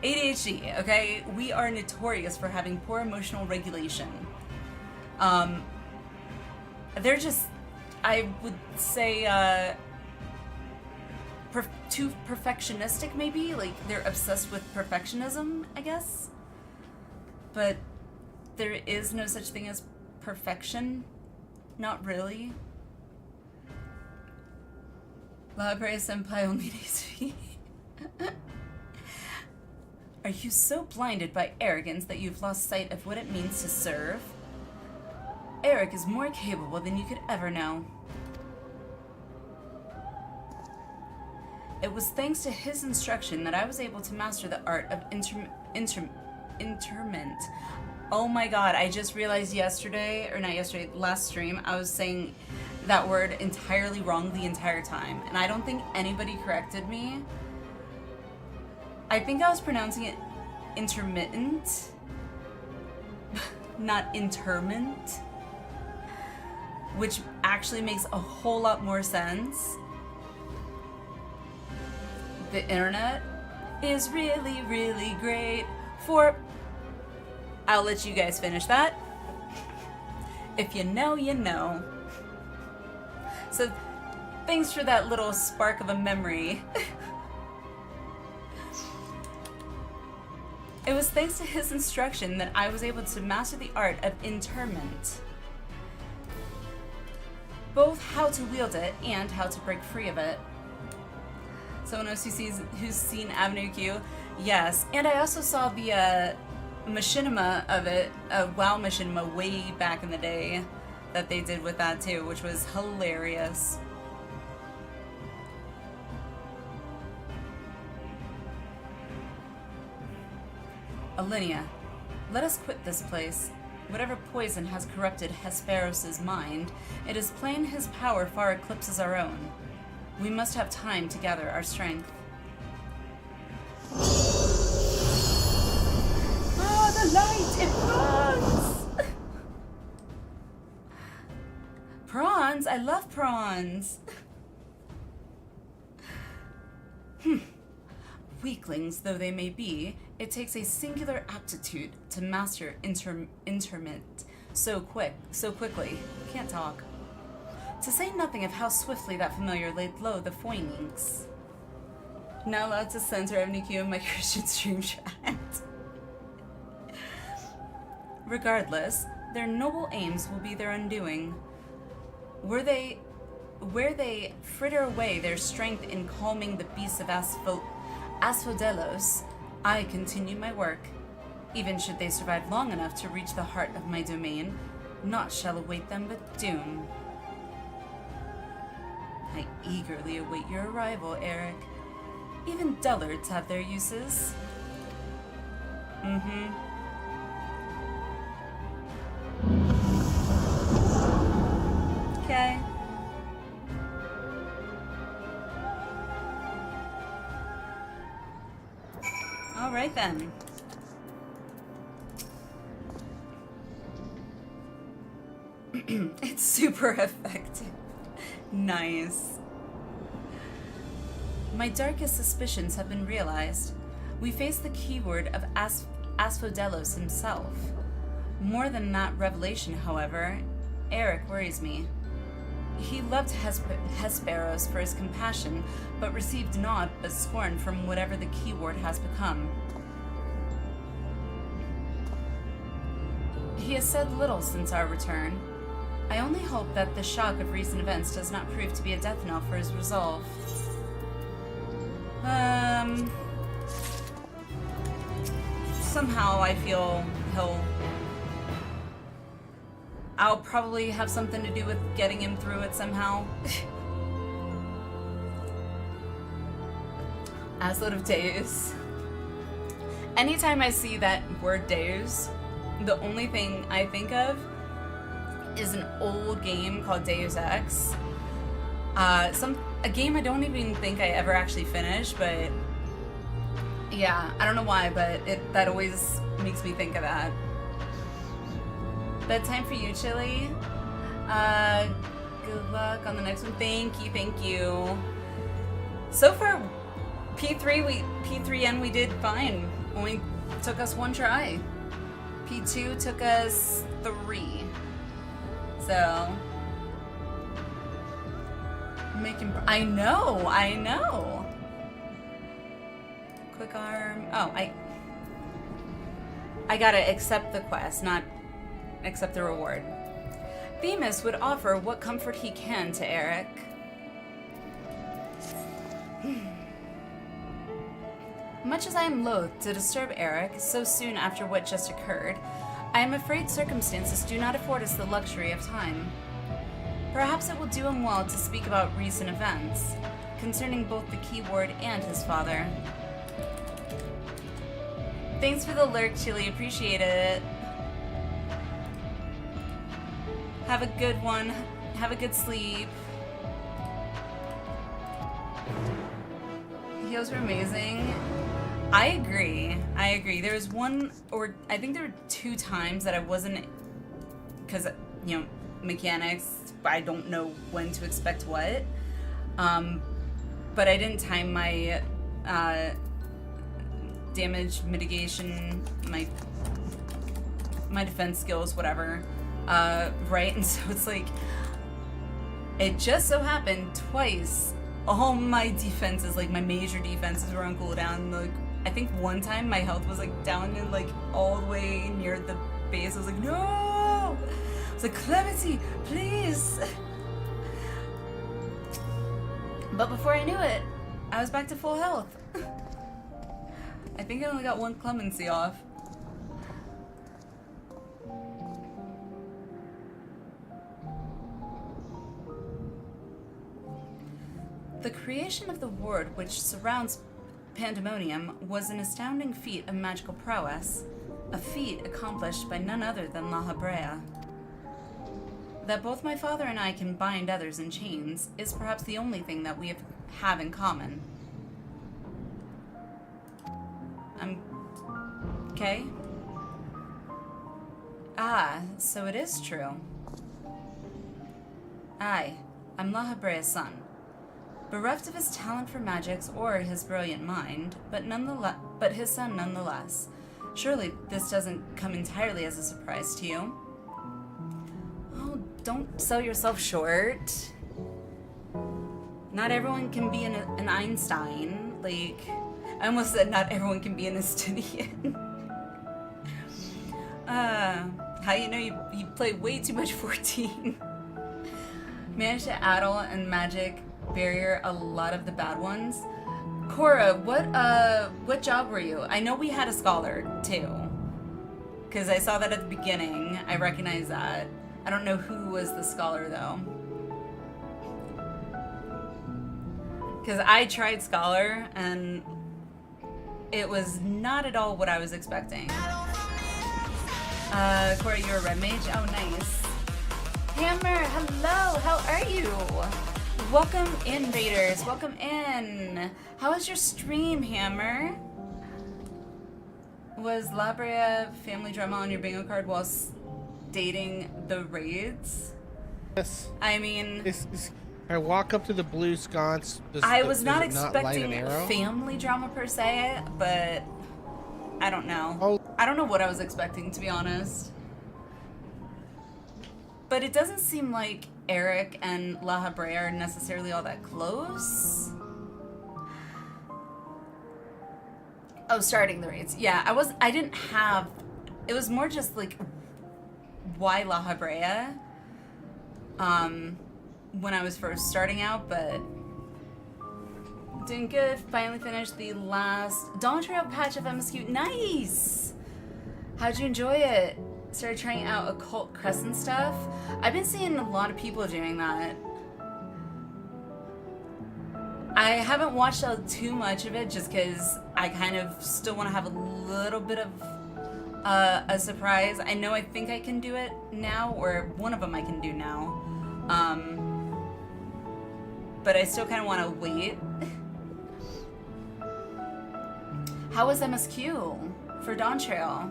ADHD, okay? We are notorious for having poor emotional regulation. They're just, I would say, too perfectionistic, maybe? Like, they're obsessed with perfectionism, I guess? But there is no such thing as perfection. Not really. Library Senpai only needs to be. Are you so blinded by arrogance that you've lost sight of what it means to serve? Eric is more capable than you could ever know. It was thanks to his instruction that I was able to master the art of interment. Oh my god, I just realized yesterday, or not yesterday, last stream, I was saying that word entirely wrong the entire time. And I don't think anybody corrected me. I think I was pronouncing it intermittent, not interment, which actually makes a whole lot more sense. The internet is really, really great for... I'll let you guys finish that. If you know, you know. So, thanks for that little spark of a memory. It was thanks to his instruction that I was able to master the art of interment. both how to wield it and how to break free of it. Someone else who's seen Avenue Q? Yes. And I also saw the machinima of it, WoW machinima way back in the day that they did with that too, which was hilarious. Alinea, let us quit this place. Whatever poison has corrupted Hesperos' mind, it is plain his power far eclipses our own. We must have time to gather our strength. Oh, the light! It prawns! Prawns? I love prawns! Weaklings though they may be, it takes a singular aptitude to master interment so quickly. Can't talk. To say nothing of how swiftly that familiar laid low the Phoenix. Not allowed to censor Avenue Q in my Christian stream chat. Regardless, their noble aims will be their undoing. Where they fritter away their strength in calming the beasts of Asphodelos, I continue my work. Even should they survive long enough to reach the heart of my domain, naught shall await them but doom. I eagerly await your arrival, Eric. Even dullards have their uses. Okay. Alright then. It's super effective. Nice. My darkest suspicions have been realized. We face the keyword of Asphodelos himself. More than that revelation, however, Eric worries me. He loved Hesperos for his compassion, but received naught but scorn from whatever the keyword has become. He has said little since our return. I only hope that the shock of recent events does not prove to be a death knell for his resolve. Somehow I feel I'll probably have something to do with getting him through it somehow. Aslet of Deus. Anytime I see that word Deus, the only thing I think of is an old game called Deus Ex. A game I don't even think I ever actually finished, but yeah, I don't know why, but that always makes me think of that. Bedtime for you, Chili. Good luck on the next one. Thank you. So far, P3N we did fine. Only took us one try. P2 took us 3. So making. I know. Quick arm. Oh, I gotta accept the quest, not accept the reward. Themis would offer what comfort he can to Eric. Much as I am loath to disturb Eric so soon after what just occurred, I am afraid circumstances do not afford us the luxury of time. Perhaps it will do him well to speak about recent events, concerning both the keyword and his father. Thanks for the lurk, Chili. Appreciate it. Have a good one. Have a good sleep. Heals were amazing. I agree. There was one, or I think there were 2 times that I wasn't, because, you know, mechanics, I don't know when to expect what. But I didn't time my damage mitigation, my defense skills, whatever, right? And so it's like, it just so happened twice all my defenses, like my major defenses, were on cooldown. Like, I think one time my health was like down in like all the way near the base. I was like, no! I was like, Clemency, please! But before I knew it, I was back to full health. I think I only got one clemency off. The creation of the ward which surrounds Pandæmonium was an astounding feat of magical prowess, a feat accomplished by none other than La Habrea. That both my father and I can bind others in chains is perhaps the only thing that we have in common. Okay? Ah, so it is true. Aye, I'm La Habrea's son. Bereft of his talent for magics or his brilliant mind, but his son nonetheless. Surely this doesn't come entirely as a surprise to you. Oh, don't sell yourself short. Not everyone can be an Einstein. Like, I almost said not everyone can be an Asphodelos. How you know you play way too much 14? Managed to addle and magic barrier a lot of the bad ones. Cora, what job were you? I know we had a scholar too, because I saw that at the beginning. I recognize that. I don't know who was the scholar though, because I tried scholar and it was not at all what I was expecting. Cora, you're a red mage? Oh, nice. Hammer, hello, how are you? Welcome in, Raiders. Welcome in. How was your stream, Hammer? Was La Habrea family drama on your bingo card while dating the raids? Yes. I mean, I walk up to the blue sconce. I was not expecting family drama per se, but I don't know. Oh. I don't know what I was expecting, to be honest. But it doesn't seem like Eric and La Habrea are necessarily all that close. Oh, starting the raids. Yeah, I didn't have, it was more just like, why La Habrea? When I was first starting out, but doing good. Finally finished the last Dawn Trail patch of MSQ. Nice! How'd you enjoy it? Started trying out occult crescent stuff. I've been seeing a lot of people doing that. I haven't watched too much of it just because I kind of still want to have a little bit of a surprise. I know I think I can do it now, or one of them I can do now. But I still kind of want to wait. How was MSQ for Dawn Trail?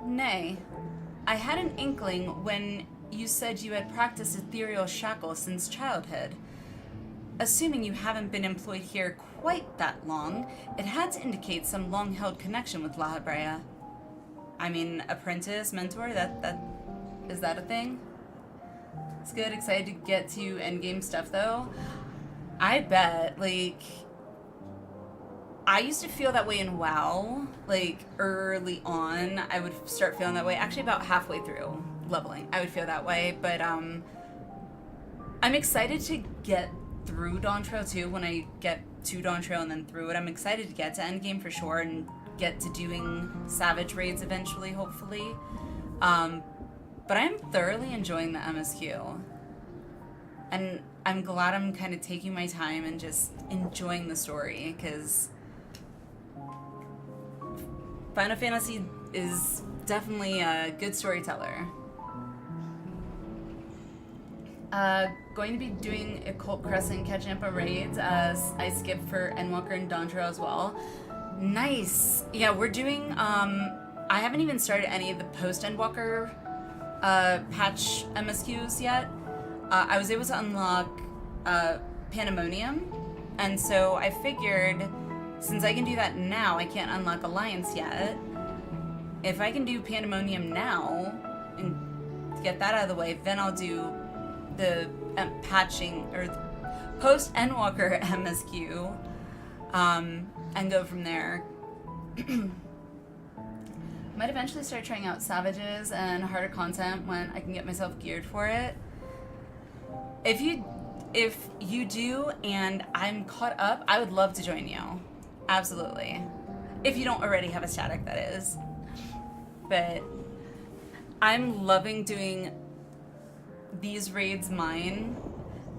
Nay, I had an inkling when you said you had practiced ethereal shackle since childhood. Assuming you haven't been employed here quite that long, it had to indicate some long-held connection with La Habrea. I mean, apprentice, mentor, is that a thing? It's good, excited to get to endgame stuff though. I bet, like, I used to feel that way in WoW, like, early on. I would start feeling that way, actually about halfway through leveling. I would feel that way, but, I'm excited to get through Dawn Trail too, when I get to Dawn Trail and then through it. I'm excited to get to endgame for sure and get to doing Savage raids eventually, hopefully. But I'm thoroughly enjoying the MSQ. And I'm glad I'm kind of taking my time and just enjoying the story, because Final Fantasy is definitely a good storyteller. Going to be doing Occult Crescent, catching up on raids. I skipped for Endwalker and Dawn Trail as well. Nice. Yeah, we're doing, I haven't even started any of the Post-Endwalker patch MSQs yet. I was able to unlock Pandæmonium, and so I figured, since I can do that now, I can't unlock Alliance yet. If I can do Pandæmonium now and get that out of the way, then I'll do the patching or Post-Endwalker MSQ, and go from there. Might eventually start trying out Savages and harder content when I can get myself geared for it. If you do and I'm caught up, I would love to join you. Absolutely. If you don't already have a static, that is. But I'm loving doing these raids mine,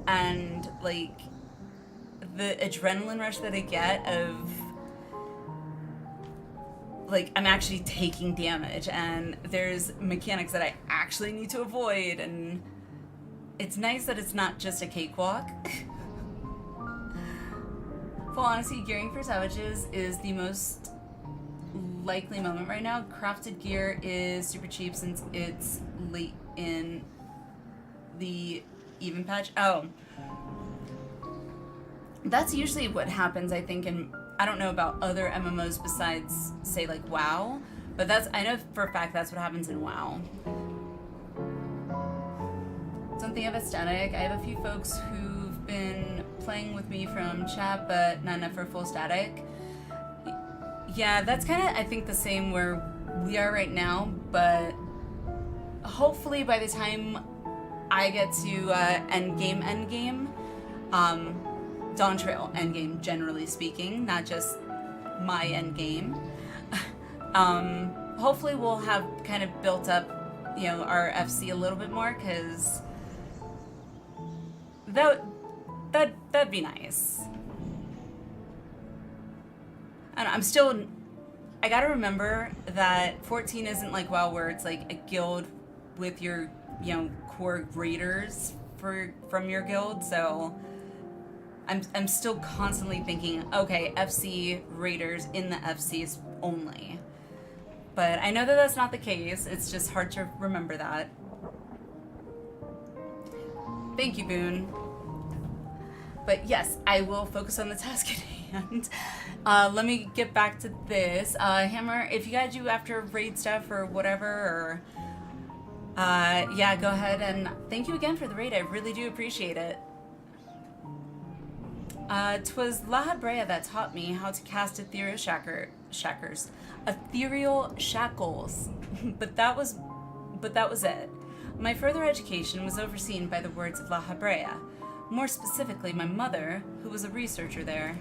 and like the adrenaline rush that I get of like I'm actually taking damage, and there's mechanics that I actually need to avoid, and it's nice that it's not just a cakewalk. Full honesty, gearing for Savages is the most likely moment right now. Crafted gear is super cheap since it's late in the even patch. Oh. That's usually what happens, I think, and I don't know about other MMOs besides, say, like WoW, but I know for a fact that's what happens in WoW. Something of a static. I have a few folks who've been playing with me from chat, but not enough for full static. Yeah, that's kind of, I think, the same where we are right now, but hopefully by the time I get to endgame, Dawn Trail endgame, generally speaking, not just my endgame. Hopefully we'll have kind of built up, you know, our FC a little bit more, because that'd be nice. And I gotta remember that 14 isn't like WoW where it's like a guild with your, you know, core raiders from your guild, so I'm still constantly thinking, okay, FC raiders in the FCs only. But I know that that's not the case, it's just hard to remember that. Thank you, Boone. But yes, I will focus on the task at hand. Let me get back to this. Hammer, if you gotta do after raid stuff or whatever, or yeah, go ahead, and thank you again for the raid. I really do appreciate it. 'Twas La Habrea that taught me how to cast ethereal ethereal shackles. but that was it. My further education was overseen by the words of La Habrea. More specifically, my mother, who was a researcher there.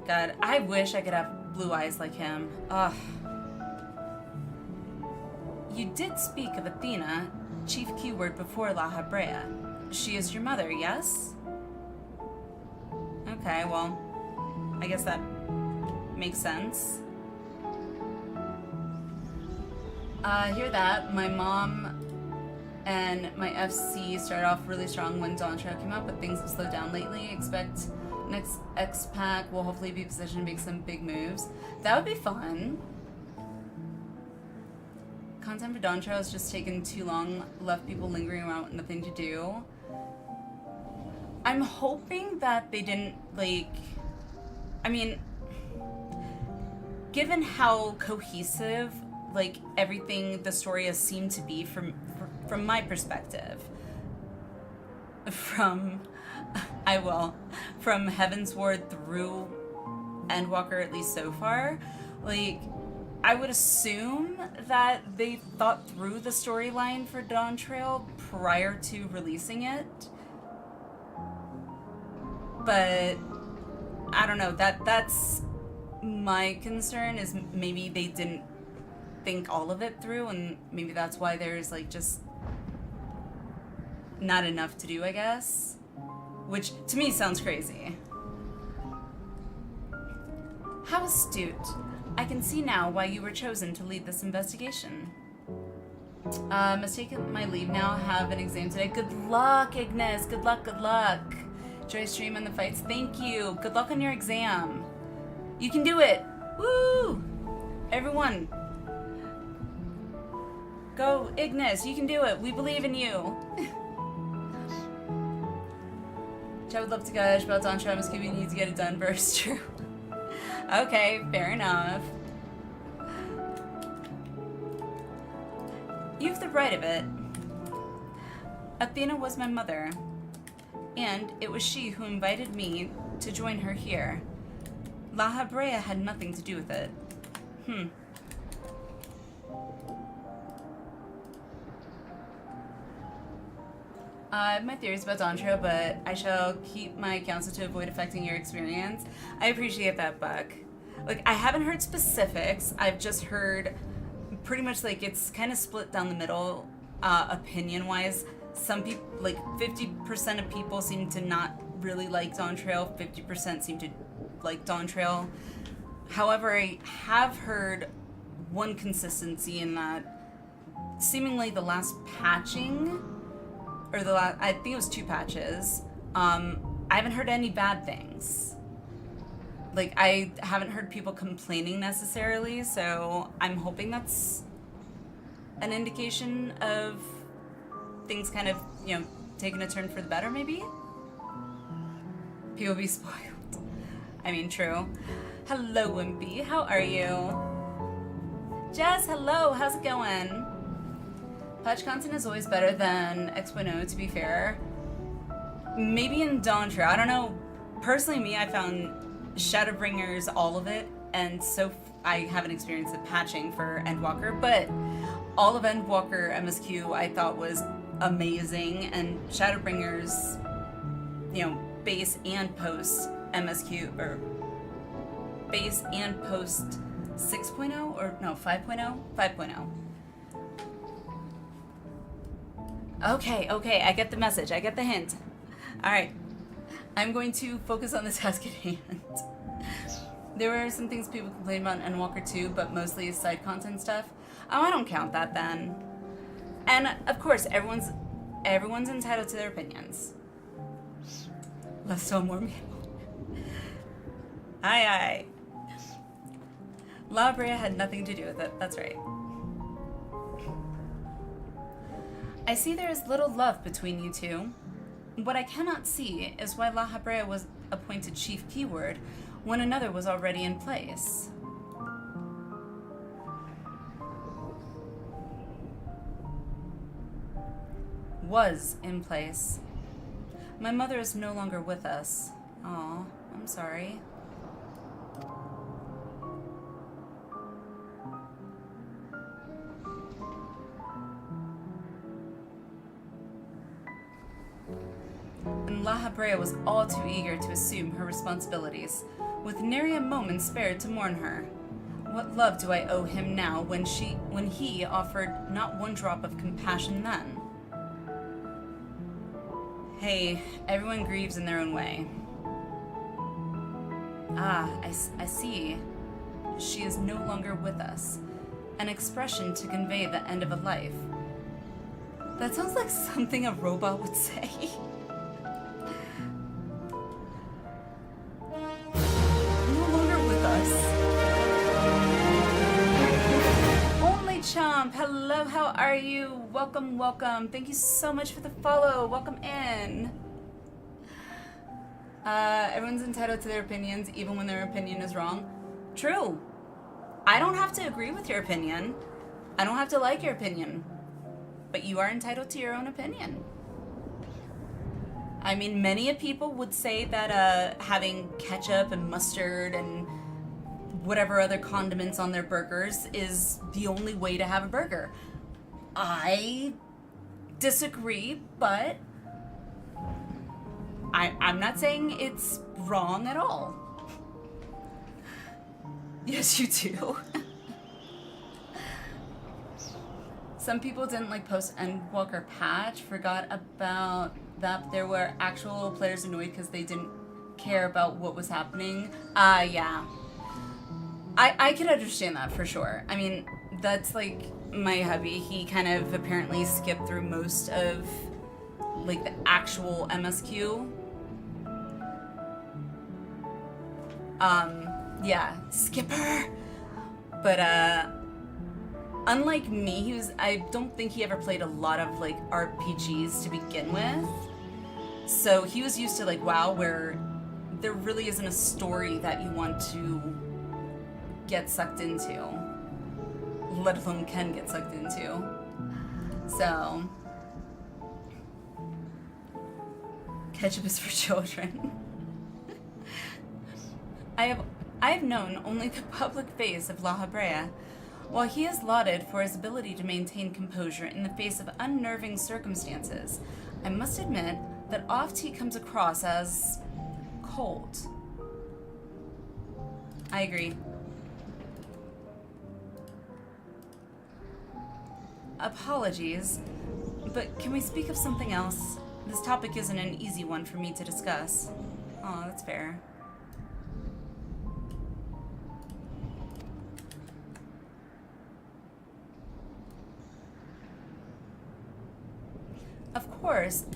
God, I wish I could have blue eyes like him. Ugh. You did speak of Athena, chief keyword before La Habrea. She is your mother, yes? Okay, well, I guess that makes sense. Hear that. My mom and my FC started off really strong when Dawn Trail came out, but things have slowed down lately. Expect next X-Pack will hopefully be positioned to make some big moves. That would be fun. Content for Dawn Trail has just taken too long, left people lingering around with nothing to do. I'm hoping that they didn't, like, I mean, given how cohesive, like, everything, the story has seemed to be from my perspective, from Heavensward through Endwalker, at least so far, like, I would assume that they thought through the storyline for Dawn Trail prior to releasing it. But I don't know, that's my concern, is maybe they didn't think all of it through, and maybe that's why there's like just not enough to do, I guess. Which to me sounds crazy. How astute. I can see now why you were chosen to lead this investigation. Must take my leave now. Have an exam today. Good luck, Ignis. Good luck, good luck. Enjoy stream and the fights. Thank you. Good luck on your exam. You can do it. Woo! Everyone. Go, Ignis. You can do it. We believe in you. I would love to gush about Dawn Trail. I'm just giving you to get it done first. True. Okay, fair enough. You've the right of it. Athena was my mother, and it was she who invited me to join her here. La Habrea had nothing to do with it. I have my theories about Dawntrail, but I shall keep my counsel to avoid affecting your experience. I appreciate that, Buck. Like, I haven't heard specifics. I've just heard pretty much, like, it's kind of split down the middle, opinion-wise. Some people, like, 50% of people seem to not really like Dawntrail. 50% seem to like Dawntrail. However, I have heard one consistency in that seemingly the last patching, or the last, I think it was 2 patches, I haven't heard any bad things. Like, I haven't heard people complaining necessarily, so I'm hoping that's an indication of things kind of, you know, taking a turn for the better, maybe? People be spoiled. I mean, true. Hello, Wimpy. How are you? Jess, hello. How's it going? Patch content is always better than X.0, to be fair. Maybe in Dawntrail. I don't know. Personally, me, I found Shadowbringers, all of it, and so I haven't experienced the patching for Endwalker, but all of Endwalker MSQ I thought was amazing, and Shadowbringers, you know, base and post MSQ, or base and post 6.0, or no, 5.0? 5.0. Okay, I get the message, I get the hint. Alright, I'm going to focus on the task at hand. There were some things people complained about in Endwalker 2, but mostly side content stuff. Oh, I don't count that then. And of course, everyone's entitled to their opinions. Let's still more me. Aye. La Brea had nothing to do with it, that's right. I see there is little love between you two. What I cannot see is why La Habrea was appointed chief keyword when another was already in place. Was in place. My mother is no longer with us. Aw, I'm sorry. And La Habrea was all too eager to assume her responsibilities, with nary a moment spared to mourn her. What love do I owe him now when he offered not one drop of compassion then? Hey, everyone grieves in their own way. Ah, I see. She is no longer with us. An expression to convey the end of a life. That sounds like something a robot would say. No longer with us. Only Chomp, hello, how are you? Welcome, welcome. Thank you so much for the follow. Welcome in. Everyone's entitled to their opinions, even when their opinion is wrong. True. I don't have to agree with your opinion. I don't have to like your opinion. But you are entitled to your own opinion. I mean, many people would say that having ketchup and mustard and whatever other condiments on their burgers is the only way to have a burger. I disagree, but I'm not saying it's wrong at all. Yes, you do. Some people didn't like Post-Endwalker patch, forgot about that there were actual players annoyed because they didn't care about what was happening. Yeah. I can understand that for sure. I mean, that's like my hubby. He kind of apparently skipped through most of like the actual MSQ. Yeah, skipper. But unlike me, I don't think he ever played a lot of like RPGs to begin with. So he was used to like WoW, where there really isn't a story that you want to get sucked into, let alone can get sucked into. So ketchup is for children. I have I have known only the public face of La Habrea. While he is lauded for his ability to maintain composure in the face of unnerving circumstances, I must admit that oft he comes across as cold. I agree. Apologies, but can we speak of something else? This topic isn't an easy one for me to discuss. Oh, that's fair. Of course,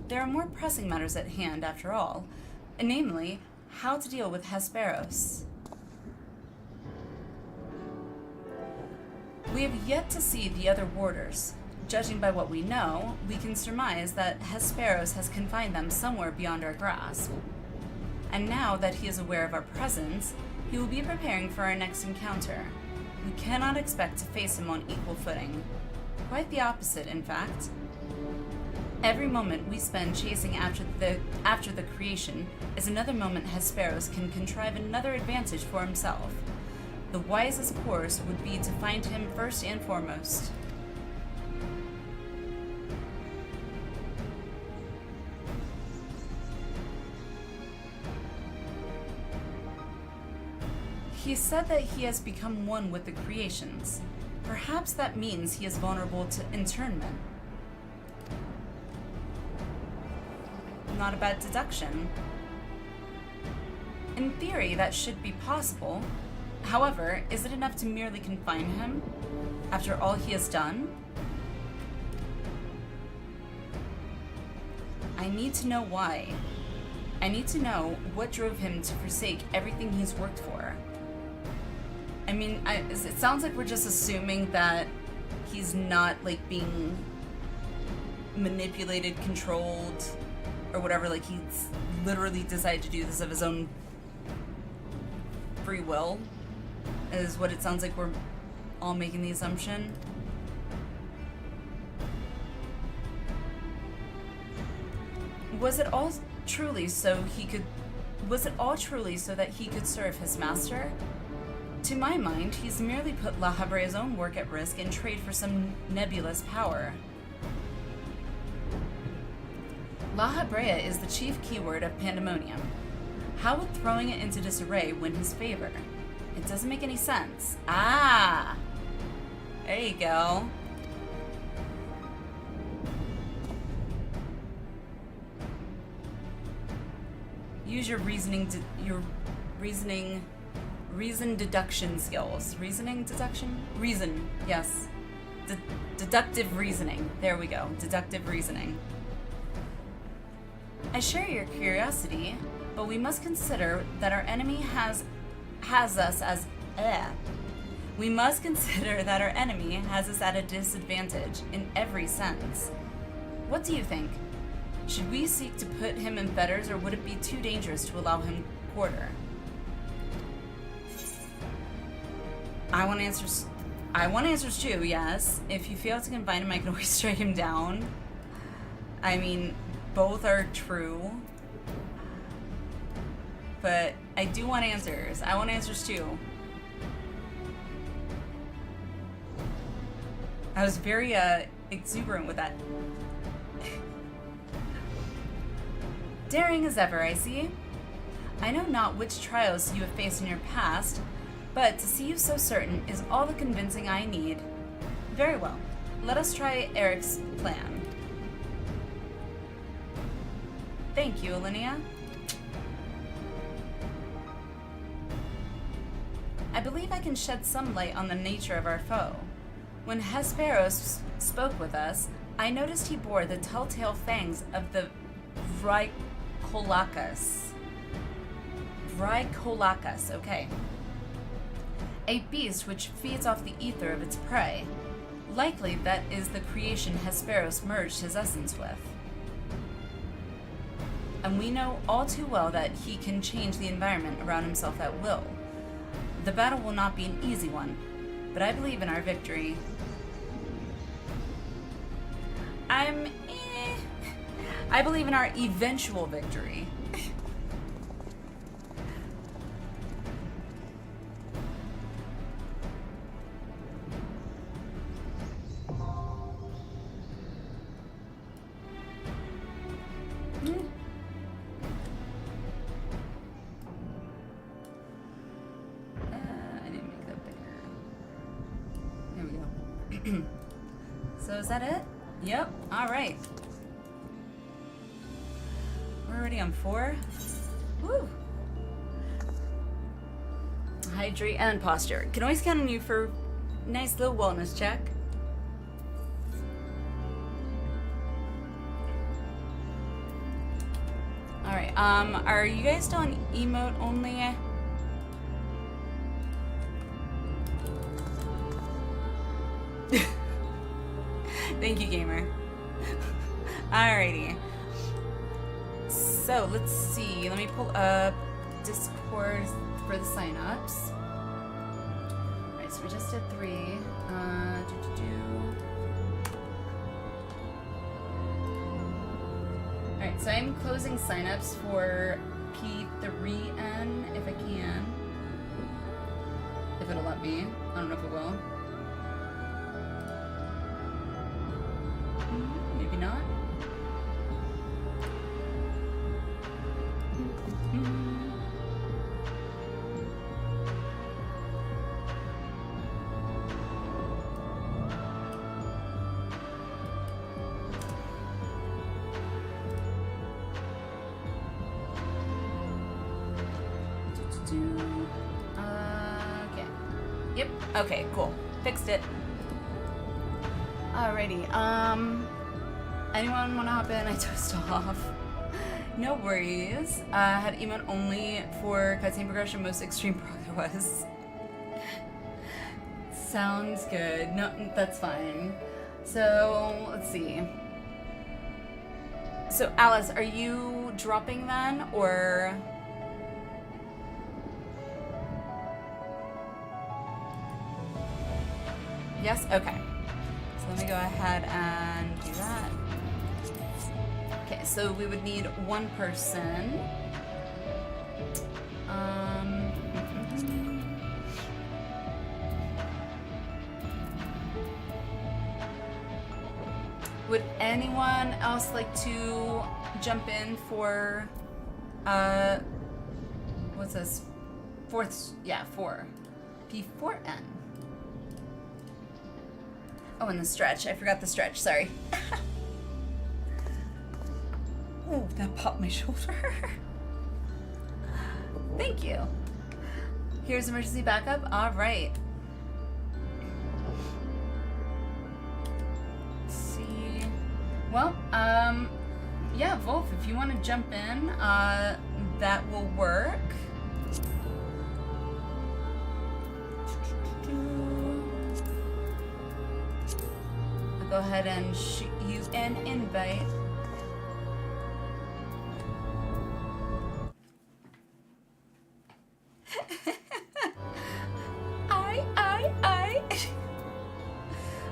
there are more pressing matters at hand after all, namely, how to deal with Hesperos. We have yet to see the other warders. Judging by what we know, we can surmise that Hesperos has confined them somewhere beyond our grasp. And now that he is aware of our presence, he will be preparing for our next encounter. We cannot expect to face him on equal footing. Quite the opposite, in fact. Every moment we spend chasing after the creation is another moment Hesperos can contrive another advantage for himself. The wisest course would be to find him first and foremost. He said that he has become one with the creations. Perhaps that means he is vulnerable to internment. Not a bad deduction. In theory, that should be possible. However, is it enough to merely confine him after all he has done? I need to know why. I need to know what drove him to forsake everything he's worked for. I mean, it sounds like we're just assuming that he's not, like, being manipulated, controlled, or whatever. Like, he's literally decided to do this of his own free will, is what it sounds like we're all making the assumption. Was it all truly so that he could serve his master? To my mind, he's merely put La Habrea's own work at risk in trade for some nebulous power. La Habrea is the chief keyword of Pandæmonium. How would throwing it into disarray win his favor? It doesn't make any sense. Ah! There you go. Use your reason deduction skills. Reasoning deduction? Reason, yes. Deductive reasoning. There we go. Deductive reasoning. I share your curiosity, but we must consider that our enemy has us as We must consider that our enemy has us at a disadvantage in every sense. What do you think? Should we seek to put him in fetters, or would it be too dangerous to allow him quarter? I want answers too, yes. If you fail to confine him, I can always strike him down. I mean, both are true. But I do want answers. I want answers too. I was very exuberant with that. Daring as ever, I see. I know not which trials you have faced in your past, but to see you so certain is all the convincing I need. Very well. Let us try Eric's plan. Thank you, Alinea. I believe I can shed some light on the nature of our foe. When Hesperos spoke with us, I noticed he bore the telltale fangs of the Vrykolakas. Vrykolakas, okay. A beast which feeds off the ether of its prey. Likely that is the creation Hesperos merged his essence with. And we know all too well that he can change the environment around himself at will. The battle will not be an easy one, but I believe in our victory. I believe in our eventual victory. So is that it? Yep. All right. We're already on 4. Woo. Hydrate and posture. Can always count on you for a nice little wellness check. All right. Are you guys still on emote only? Thank you, gamer. Alrighty. So let's see. Let me pull up Discord for the signups. Alright, so we just did 3. Alright, so I'm closing signups for P3N if I can. If it'll let me. I don't know if it will. Maybe not. Okay. Yep. Okay, cool. Fixed it. Alrighty. Anyone want to hop in? I dozed off. No worries. Had emote only for cutscene progression, most extreme progress. Sounds good. No, that's fine. So, let's see. So, Alice, are you dropping then, or... Yes? Okay. So let me go ahead and do that. Okay, so we would need 1 person. Would anyone else like to jump in for, what's this? 4. P4N. Oh, and the stretch. I forgot the stretch, sorry. Ooh, that popped my shoulder. Thank you. Here's emergency backup. All right. Let's see. Well, yeah, Wolf, if you want to jump in, that will work. I'll go ahead and shoot you an invite.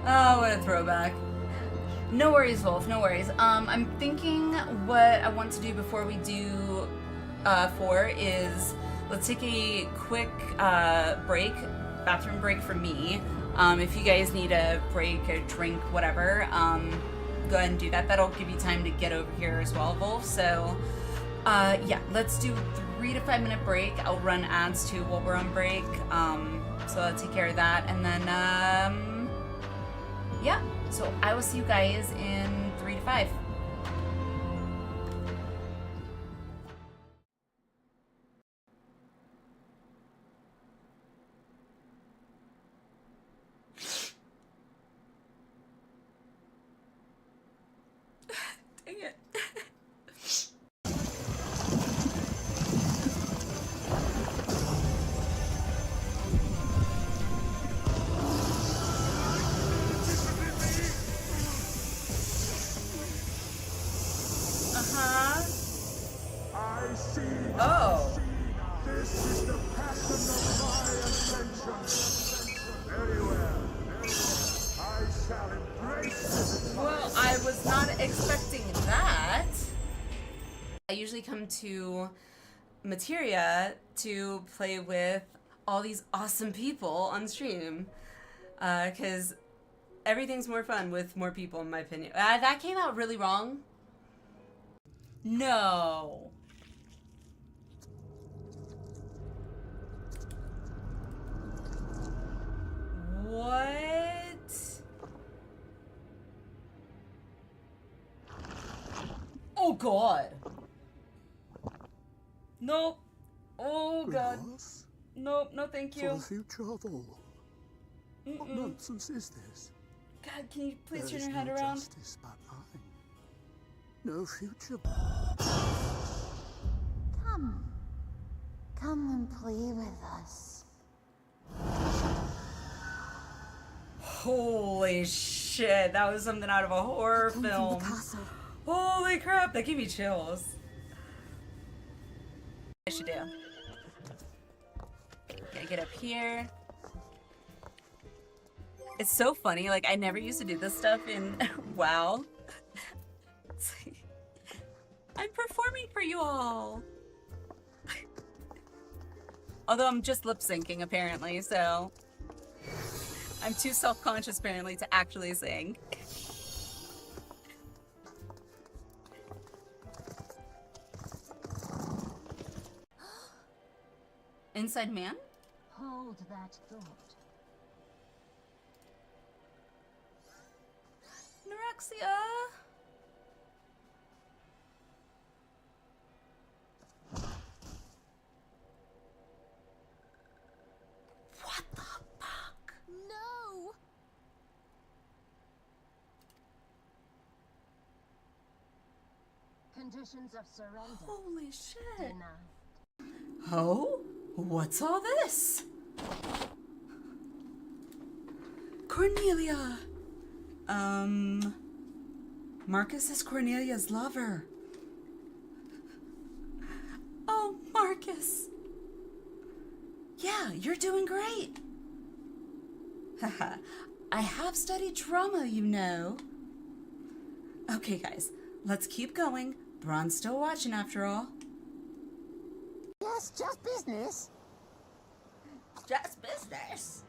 Oh, what a throwback. No worries, Wolf, no worries. I'm thinking what I want to do before we do 4 is let's take a quick break, bathroom break for me. If you guys need a break, a drink, whatever, go ahead and do that. That'll give you time to get over here as well, Wolf. So, yeah, let's do 3 to 5 minute break. I'll run ads too while we're on break. So I'll take care of that. And then, yeah, so I will see you guys in 3 to 5. Dang it. I see. Oh. This is the passion of my ascension. Very well. I shall embrace it. Well, I was not expecting that. I usually come to Materia to play with all these awesome people on stream. Because everything's more fun with more people, in my opinion. That came out really wrong. No. What? god. Nope. Oh god. Glass? Nope, no thank For you. the future of all. What nonsense is this? God, can you please turn There's your head no around? justice but mine. No future. Come. Come and play with us. Holy shit, that was something out of a horror Come from film. the castle. Holy crap, that gave me chills. I should do. Gotta get up here. It's so funny, like I never used to do this stuff in WoW. It's like, I'm performing for you all. Although I'm just lip syncing apparently, so I'm too self-conscious apparently to actually sing. Inside man? Hold that thought. Norexia? What the fuck? No! Conditions of surrender Holy shit. denied. Oh? What's all this? Cornelia! Marcus is Cornelia's lover. Oh, Marcus! Yeah, you're doing great. Haha, I have studied drama, you know. Okay, guys, let's keep going. Braun's still watching after all. Yes, just business. Just business.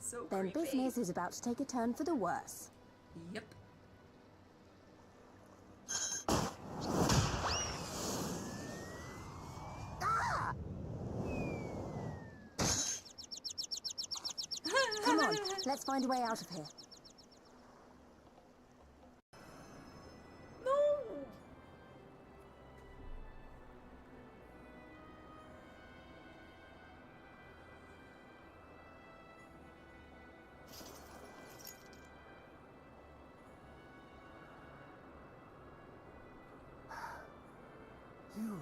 So Then creepy. business is about to take a turn for the worse. Yep. Come on, let's find a way out of here. No.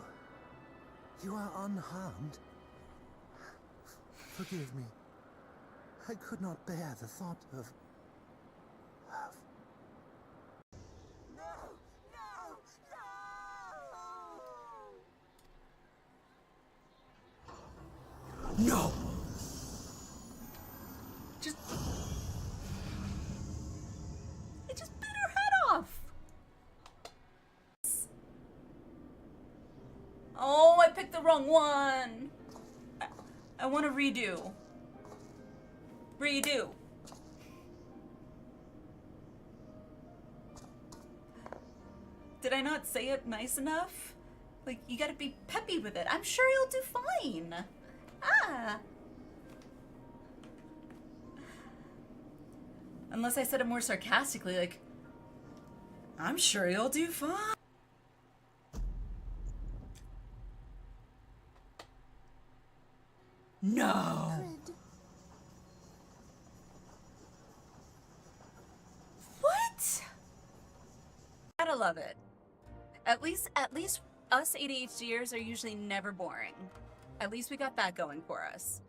You are unharmed. Forgive me. I could not bear the thought of... No. Just. It just bit her head off. Oh, I picked the wrong one. I want to redo. Redo. Did I not say it nice enough? Like, you gotta be peppy with it. I'm sure you'll do fine. Ah. Unless I said it more sarcastically, like, I'm sure you'll do fine. No. What? Gotta love it. At least us ADHDers are usually never boring. At least we got that going for us.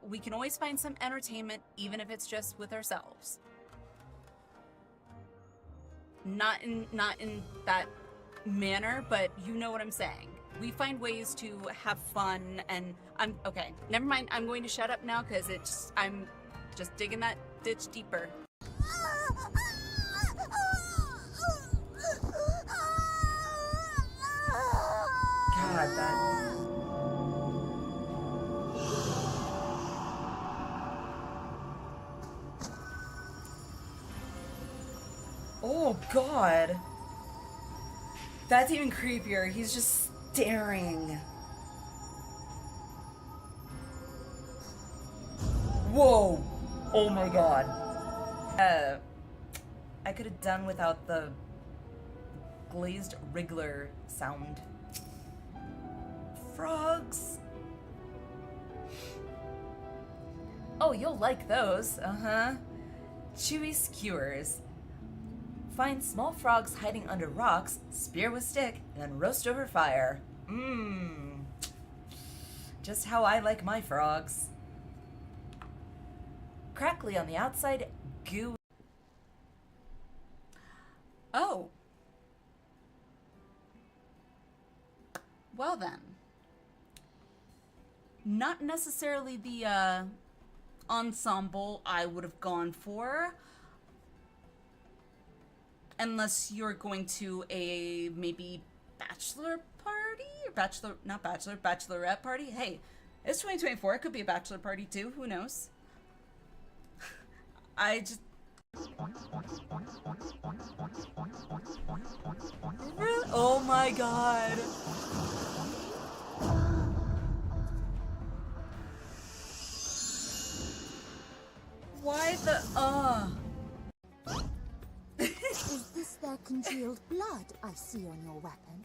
We can always find some entertainment, even if it's just with ourselves. Not in that manner, but you know what I'm saying. We find ways to have fun, and okay. Never mind. I'm going to shut up now because I'm just digging that ditch deeper. God, that. Oh God. That's even creepier. He's just staring. Whoa. Oh my God. I could have done without the glazed wriggler sound. Frogs! Oh, you'll like those. Uh-huh. Chewy skewers. Find small frogs hiding under rocks, spear with stick, and then roast over fire. Mmm. Just how I like my frogs. Crackly on the outside, goo. Oh. Well then. Not necessarily the ensemble I would have gone for. Unless you're going to a maybe bachelor party? Or bachelorette party? Hey, it's 2024. It could be a bachelor party too. Who knows? I just... Really? Oh my god. Why the... Is this their congealed blood I see on your weapon?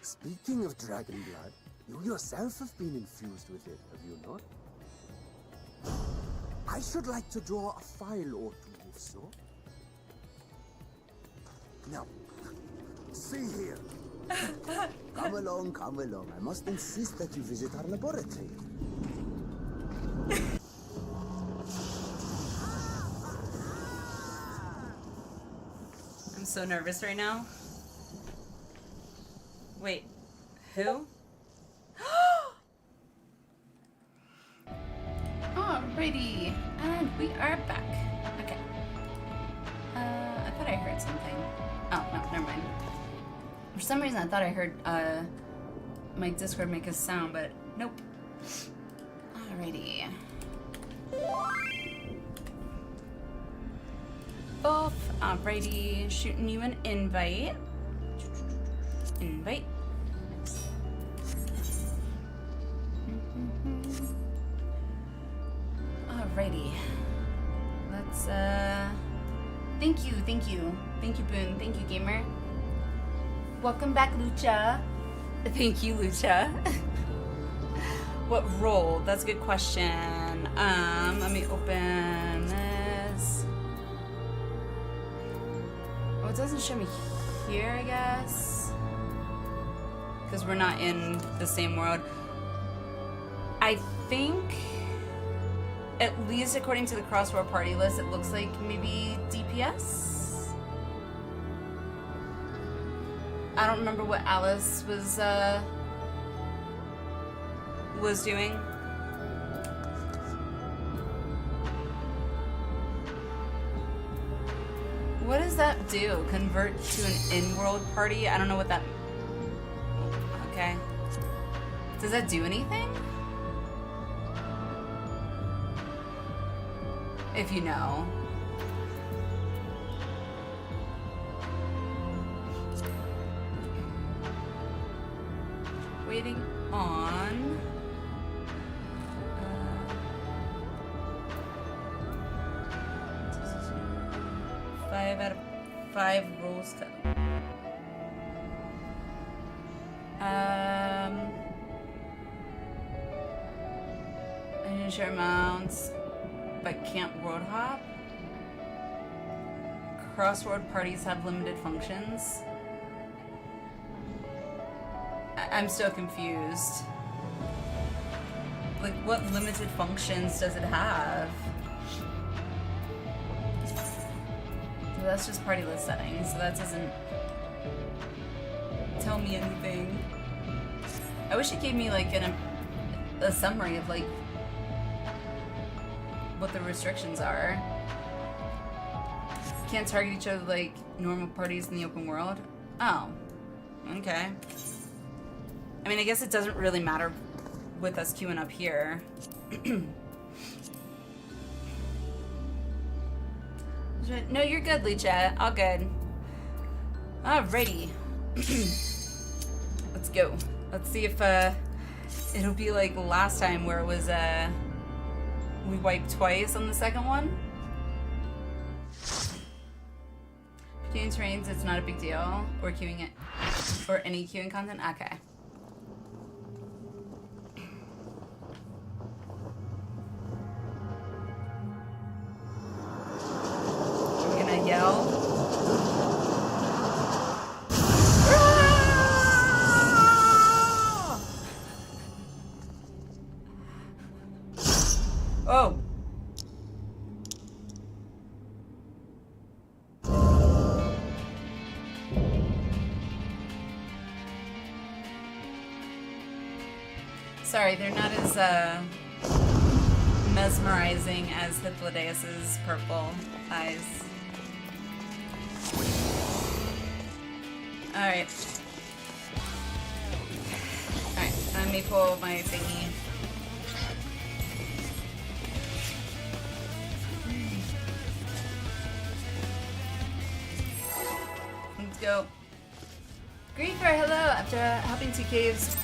Speaking of dragon blood, you yourself have been infused with it, have you not? I should like to draw a file or two, if so. Now, see here. Come along, come along. I must insist that you visit our laboratory. I'm so nervous right now. Wait, who? Alrighty, and we are back. Okay. I thought I heard something. Oh, no, never mind. For some reason I thought I heard my Discord make a sound, but nope. Alrighty. Both. Alrighty, shooting you an invite. Invite. Alrighty. Let's thank you, Boone, thank you, gamer. Welcome back, Lucha. Thank you, Lucha. What role? That's a good question. Let me open this. Oh, it doesn't show me here, I guess. Because we're not in the same world. I think, at least according to the crossword party list, it looks like maybe DPS? I don't remember what Alice was doing. What does that do? Convert to an in-world party? I don't know what that... Okay. Does that do anything? If you know. Waiting on... 5 out of 5 rolls to... I didn't share mounts, but can't world hop. Crossword parties have limited functions. I'm still confused. Like, what limited functions does it have? Well, that's just party list settings, so that doesn't tell me anything. I wish it gave me like a summary of like what the restrictions are. Can't target each other like normal parties in the open world. Oh, okay. I mean, I guess it doesn't really matter with us queuing up here. No, you're good, Lucha. All good. Alrighty. Let's go. Let's see if it'll be like last time where it was we wiped twice on the second one. queuing terrains, it's not a big deal. Or queuing it, or any queuing content. Okay. We're gonna yell. Oh. Sorry, they're not as mesmerizing as Hythlodaeus' purple eyes. Alright. Alright, let me pull my thingy. Let's go. Griefer, hello! After hopping to caves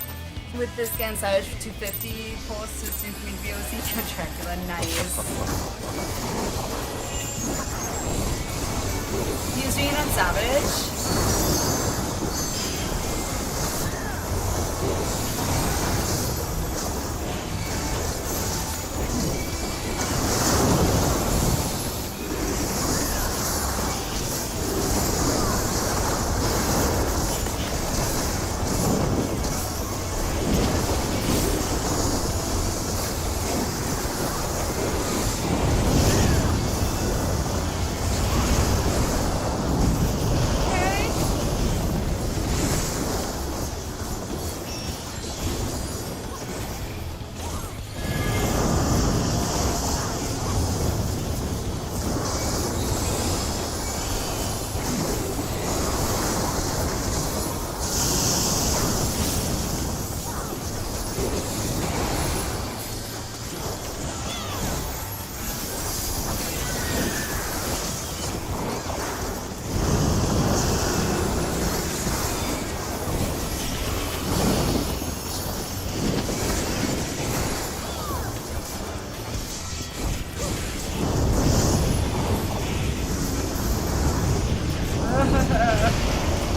with this Gan Savage for 250, pulls to super VOC to Dracula. Nice. He was doing it on Savage.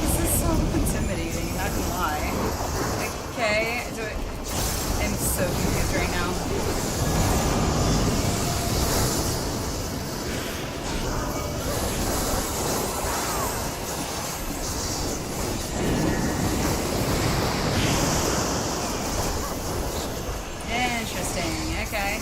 This is so intimidating, not gonna lie. Okay, I'm so confused right now. Interesting, okay.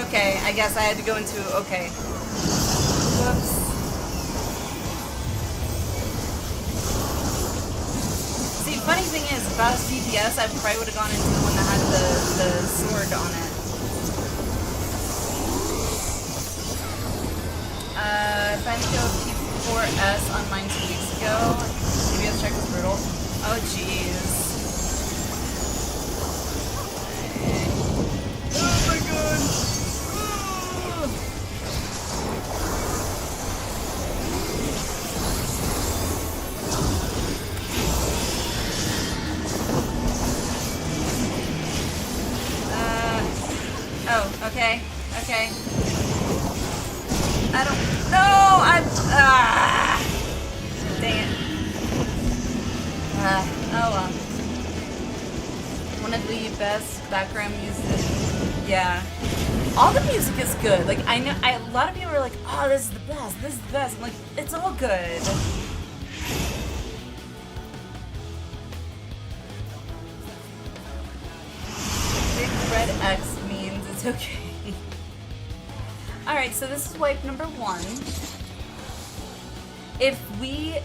Okay, I guess I had to go into, okay. Whoops. See, funny thing is, if I was DPS, I probably would have gone into the one that had the sword on it. If I had to go P4S on mine 2 weeks ago, DPS check was brutal. Oh, jeez. Oh my god! Oh, okay, okay. I don't know. Dang it. Oh well. One of the best background music. Yeah. All the music is good. Like I know, a lot of people are like, "Oh, this is the best. This is the best." I'm like, it's all good. Big red X means it's okay. Alright, so this is wipe number 1. If we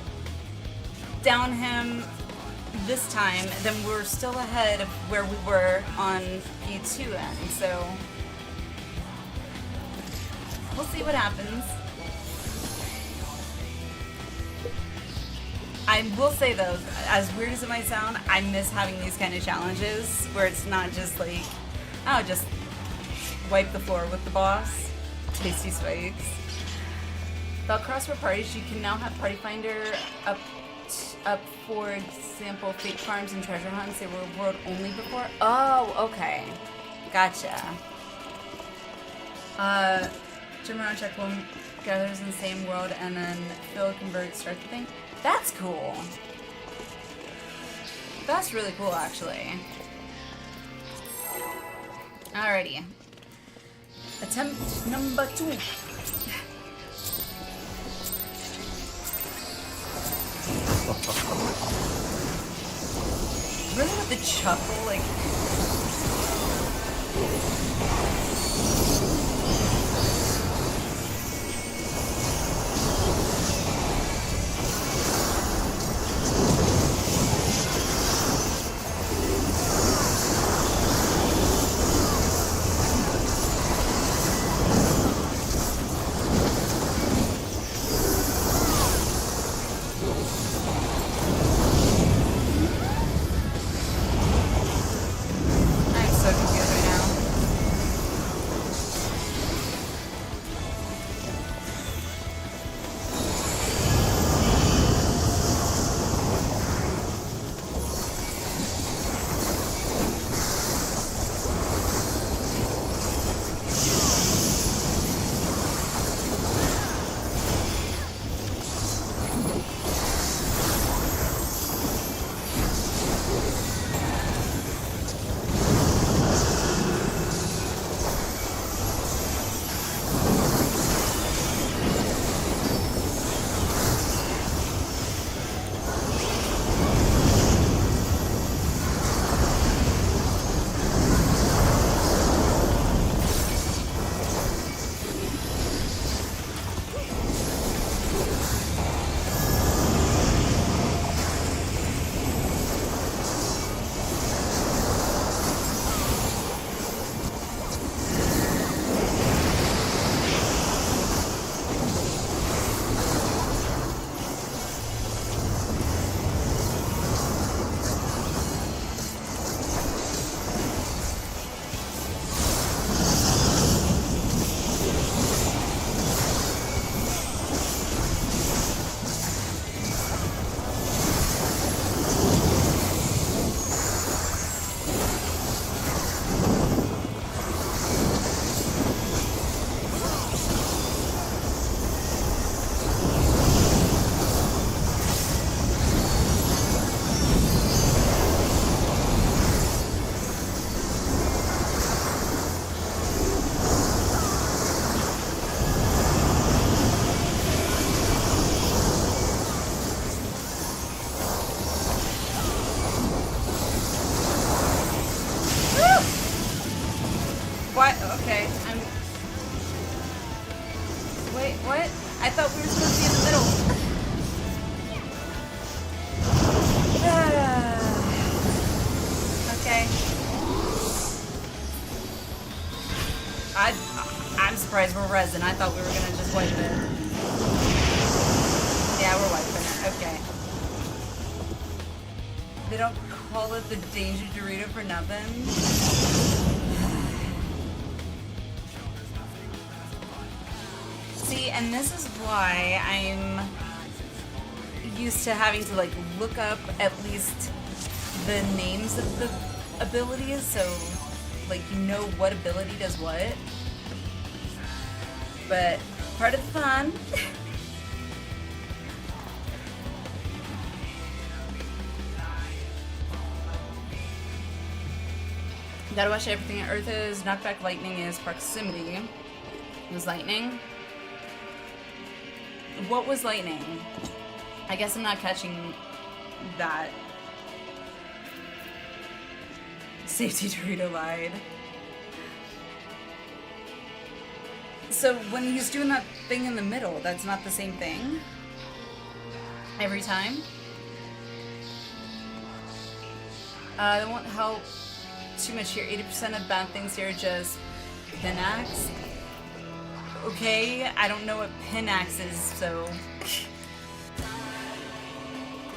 down him this time, then we're still ahead of where we were on P2N, so we'll see what happens. I will say though, as weird as it might sound, I miss having these kind of challenges where it's not just like, oh, just wipe the floor with the boss. Tasty spikes. About crossword parties, you can now have Party Finder up, for example, fake farms and treasure hunts. They were world only before. Oh, okay. Gotcha. Jump around, check one gathers in the same world, and then fill, convert, start the thing. That's cool. That's really cool, actually. Alrighty. Attempt number 2. Really with the chuckle, like... What? Okay, Wait, what? I thought we were supposed to be in the middle. Okay. I'm surprised we're resin. I thought we were gonna just wipe it. Yeah, we're wiping it. Okay. They don't call it the Danger Dorito for nothing. See, and this is why I'm used to having to like look up at least the names of the abilities, so like you know what ability does what. But part of the fun. You gotta watch everything. Earth is knockback, lightning is proximity. It was lightning. What was lightning? I guess I'm not catching that. Safety Dorito lied. So when he's doing that thing in the middle, that's not the same thing? Every time? That won't help too much here. 80% of bad things here are just pinaxe. Okay, I don't know what pinaxe is, so...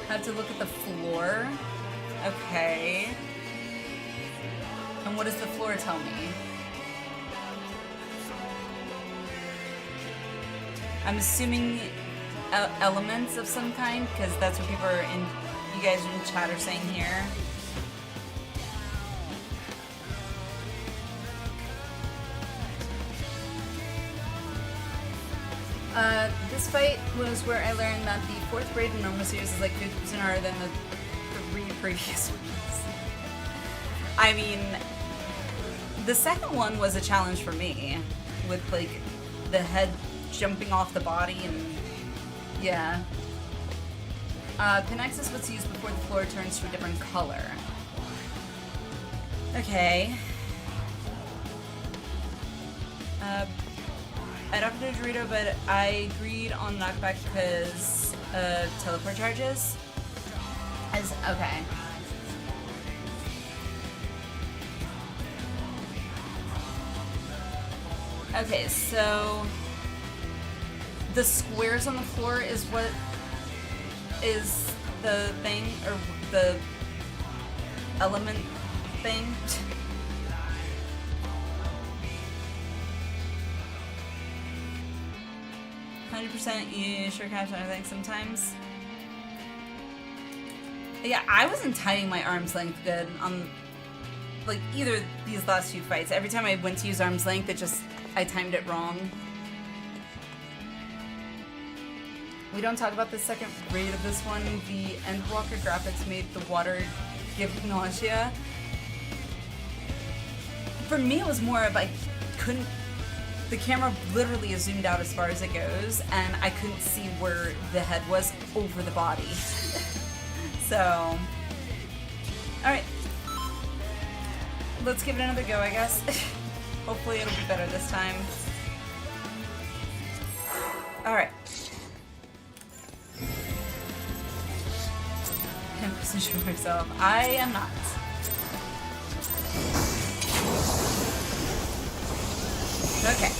I have to look at the floor. Okay. And what does the floor tell me? I'm assuming elements of some kind, because that's what people are in. You guys in chat are saying here. This fight was where I learned that the 4th grade in normal series is like 50% harder than the 3 previous ones. I mean, the second one was a challenge for me, with like the head jumping off the body and yeah. Pinax is what's used before the floor turns to a different color. Okay. I'd offer to Dorito, but I agreed on knockback because teleport charges. Okay. Okay, so the squares on the floor is what is the thing, or the element thing. 100% you sure catch anything sometimes. Yeah, I wasn't timing my arm's length good on like either of these last two fights. Every time I went to use arm's length, I timed it wrong. We don't talk about the second raid of this one. The Endwalker graphics made the water give nausea. For me, it was more of the camera literally is zoomed out as far as it goes, and I couldn't see where the head was over the body. So, alright. Let's give it another go, I guess. Hopefully it'll be better this time. Alright. I'm sure myself. I am not. Okay.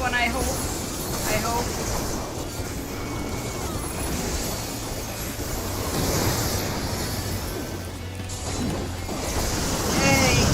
one, I hope. I hope. Hey.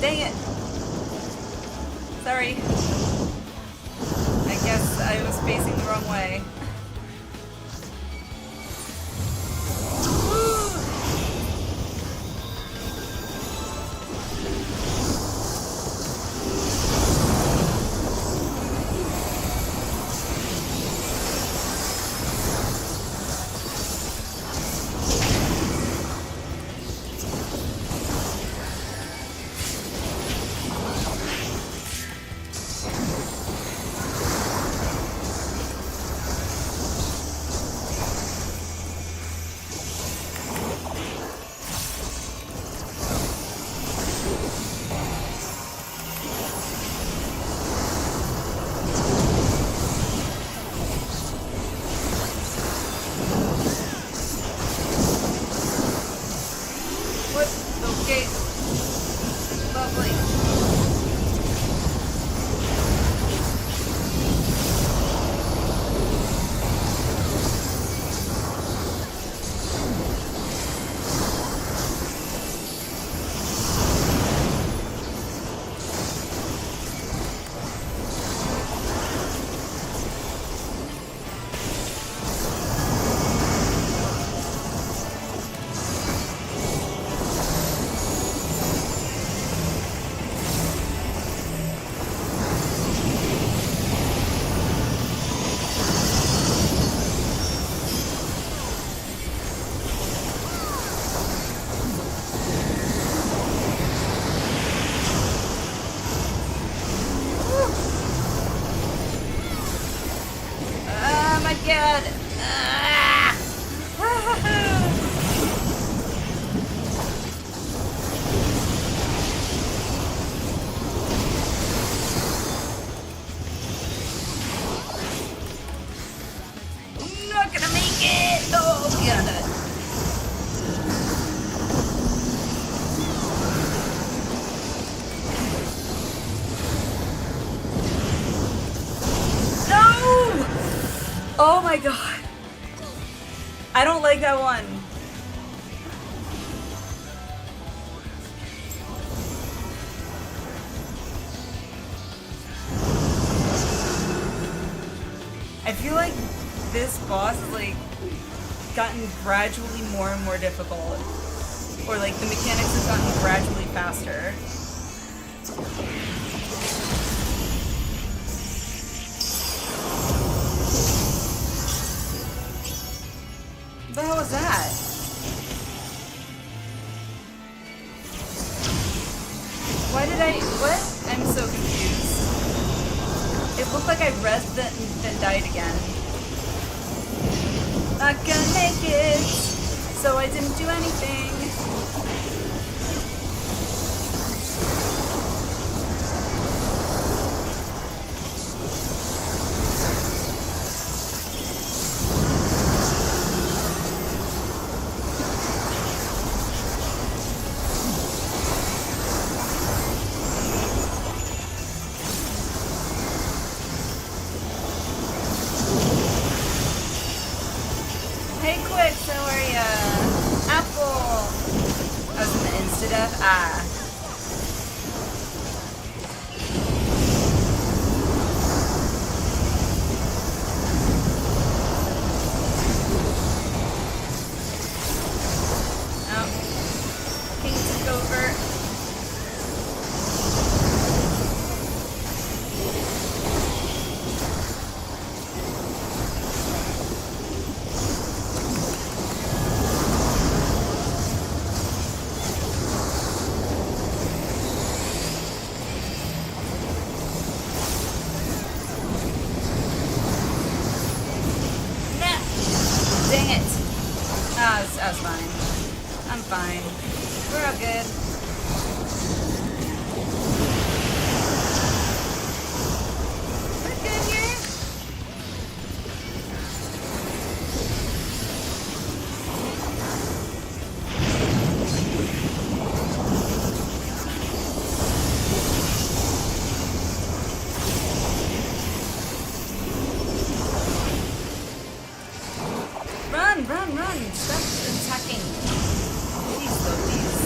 Dang it. Sorry. I guess I was facing the wrong way. Okay. Lovely. God. Not gonna make it. Oh God. Oh my God. I don't like that one. I feel like this boss has like gotten gradually more and more difficult. Or like the mechanics have gotten gradually faster. What the hell was that? Why did I... What? I'm so confused. It looked like I rested and then died again. Not gonna make it, so I didn't do anything. over. Dang it. I was fine. I'm fine. We're all good. We're good here. Run! Stop attacking. Please, though, please.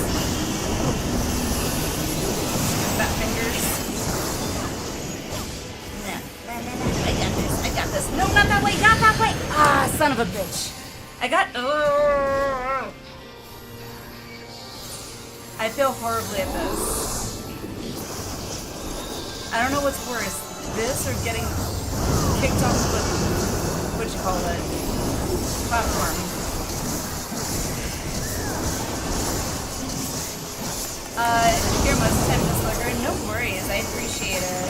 Fat fingers. No. I got this. No, not that way, not that way! Ah, son of a bitch. I feel horribly at this. I don't know what's worse, this or getting kicked off the, platform. Here most of the time, this lurker. No worries, I appreciate it.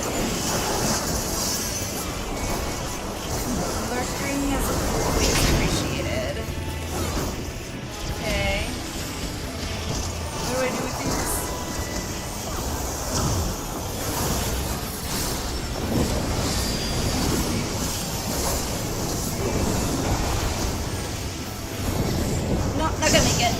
Lurking is always appreciated. Okay. What do I do with these? No, not gonna make it.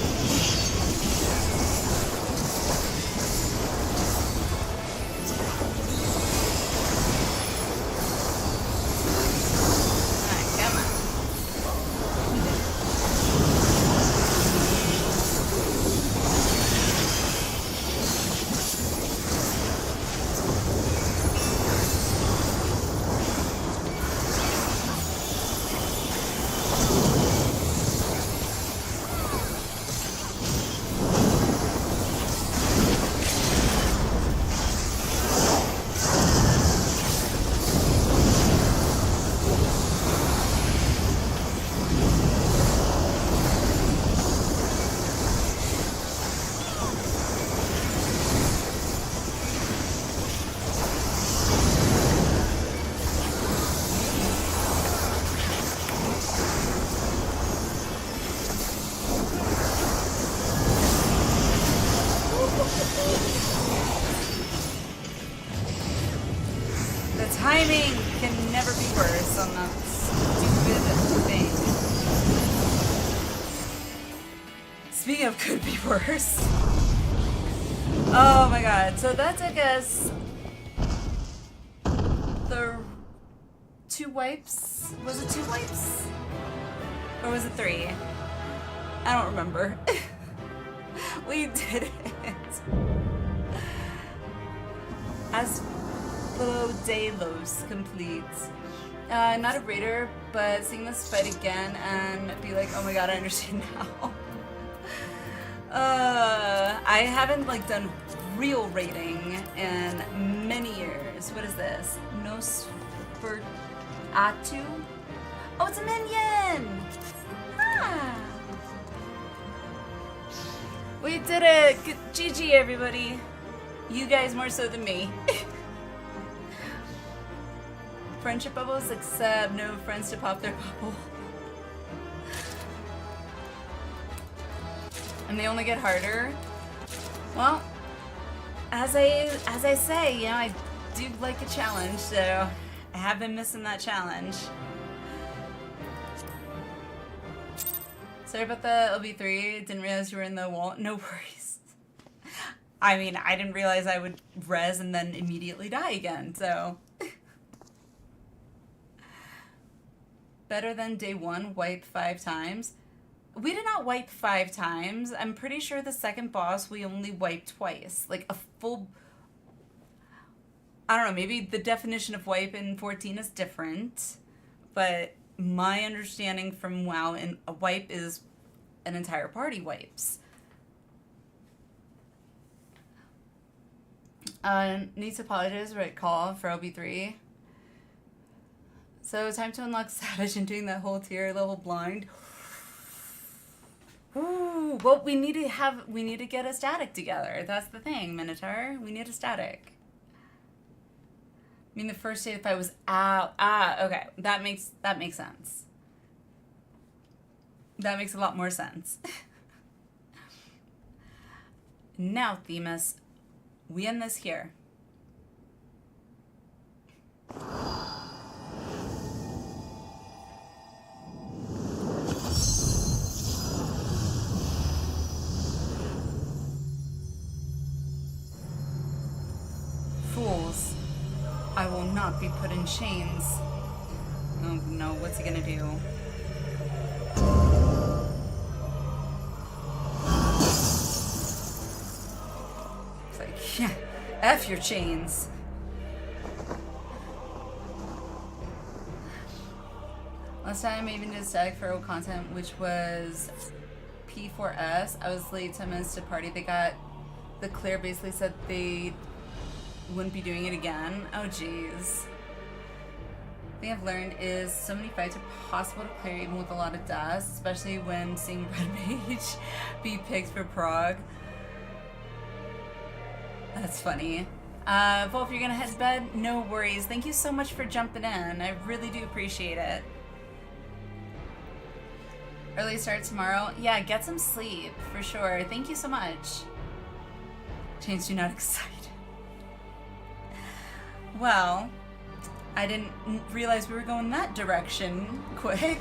The timing can never be worse on that stupid thing. Speaking of could be worse. Oh my god, so that took us the 2 wipes? Was it 2 wipes? Or was it 3? I don't remember. We did it. Asphodelos complete. Not a raider, but seeing this fight again and be like, oh my god, I understand now. I haven't like done real raiding in many years. What is this? Nosferatu? Oh, it's a minion! Ah. We did it! GG, everybody. You guys more so than me. Friendship bubbles, except no friends to pop their bubble. And they only get harder. Well, as I say, you know, I do like a challenge, so I have been missing that challenge. Sorry about the LB3. Didn't realize you were in the wall. No worries. I mean, I didn't realize I would res and then immediately die again, so. Better than day 1, wipe 5 times. We did not wipe 5 times. I'm pretty sure the second boss we only wiped twice. Like a full... I don't know, maybe the definition of wipe in 14 is different, but my understanding from WoW, a wipe is an entire party wipes. Need to apologize right call for LB3. So time to unlock Savage and doing that whole tier level blind. Ooh, well, we need to get a static together. That's the thing, Minotaur. We need a static. I mean, the first day the fight was out. Okay. That makes sense. That makes a lot more sense. Now, Themis, we end this here. Fools, I will not be put in chains. Oh no, what's he gonna do? It's like, yeah, F your chains. Last time I even did static for content, which was P4S. I was late 10 minutes to party. They got the clear, basically said they wouldn't be doing it again. Oh jeez. The thing I've learned is so many fights are possible to clear even with a lot of dust, especially when seeing Red Mage be picked for prog. That's funny. Wolf, you're gonna head to bed? No worries. Thank you so much for jumping in. I really do appreciate it. Early start tomorrow? Yeah, get some sleep, for sure. Thank you so much. Chains do not excite. Well, I didn't realize we were going that direction quick.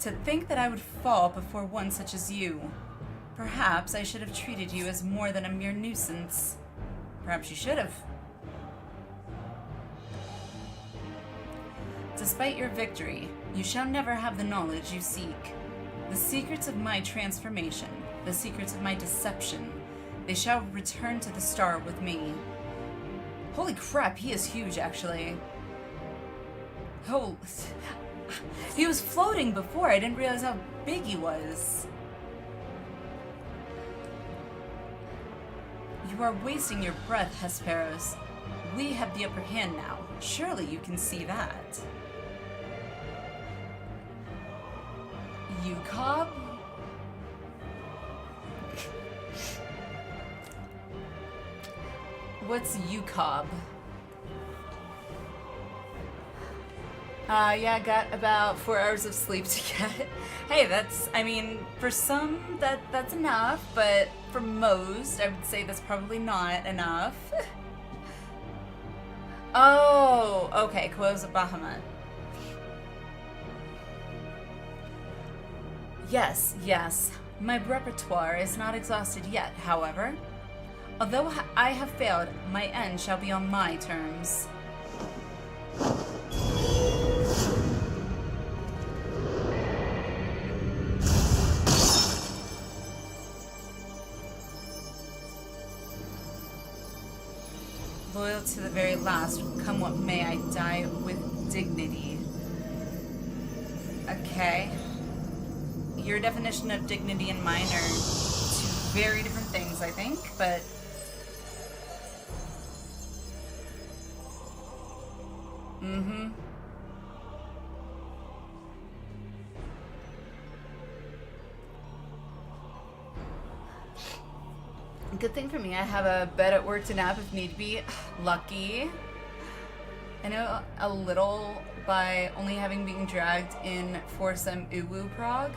To think that I would fall before one such as you. Perhaps I should have treated you as more than a mere nuisance. Perhaps you should have. Despite your victory, you shall never have the knowledge you seek. The secrets of my transformation, the secrets of my deception, they shall return to the star with me. Holy crap, he is huge, actually. Oh, he was floating before. I didn't realize how big he was. You are wasting your breath, Hesperos. We have the upper hand now. Surely you can see that. You cob? What's UCOB? Yeah, I got about 4 hours of sleep to get. Hey, that's, I mean, for some, that's enough, but for most, I would say that's probably not enough. Oh, okay, Quo's of Bahamut. Yes, yes, my repertoire is not exhausted yet, however. Although I have failed, my end shall be on my terms. Loyal to the very last, come what may, I die with dignity. Okay. Your definition of dignity and mine are two very different things, I think, but... Mm-hmm. Good thing for me, I have a bed at work to nap if need be. Lucky. I know a little by only having been dragged in for some uwu prog.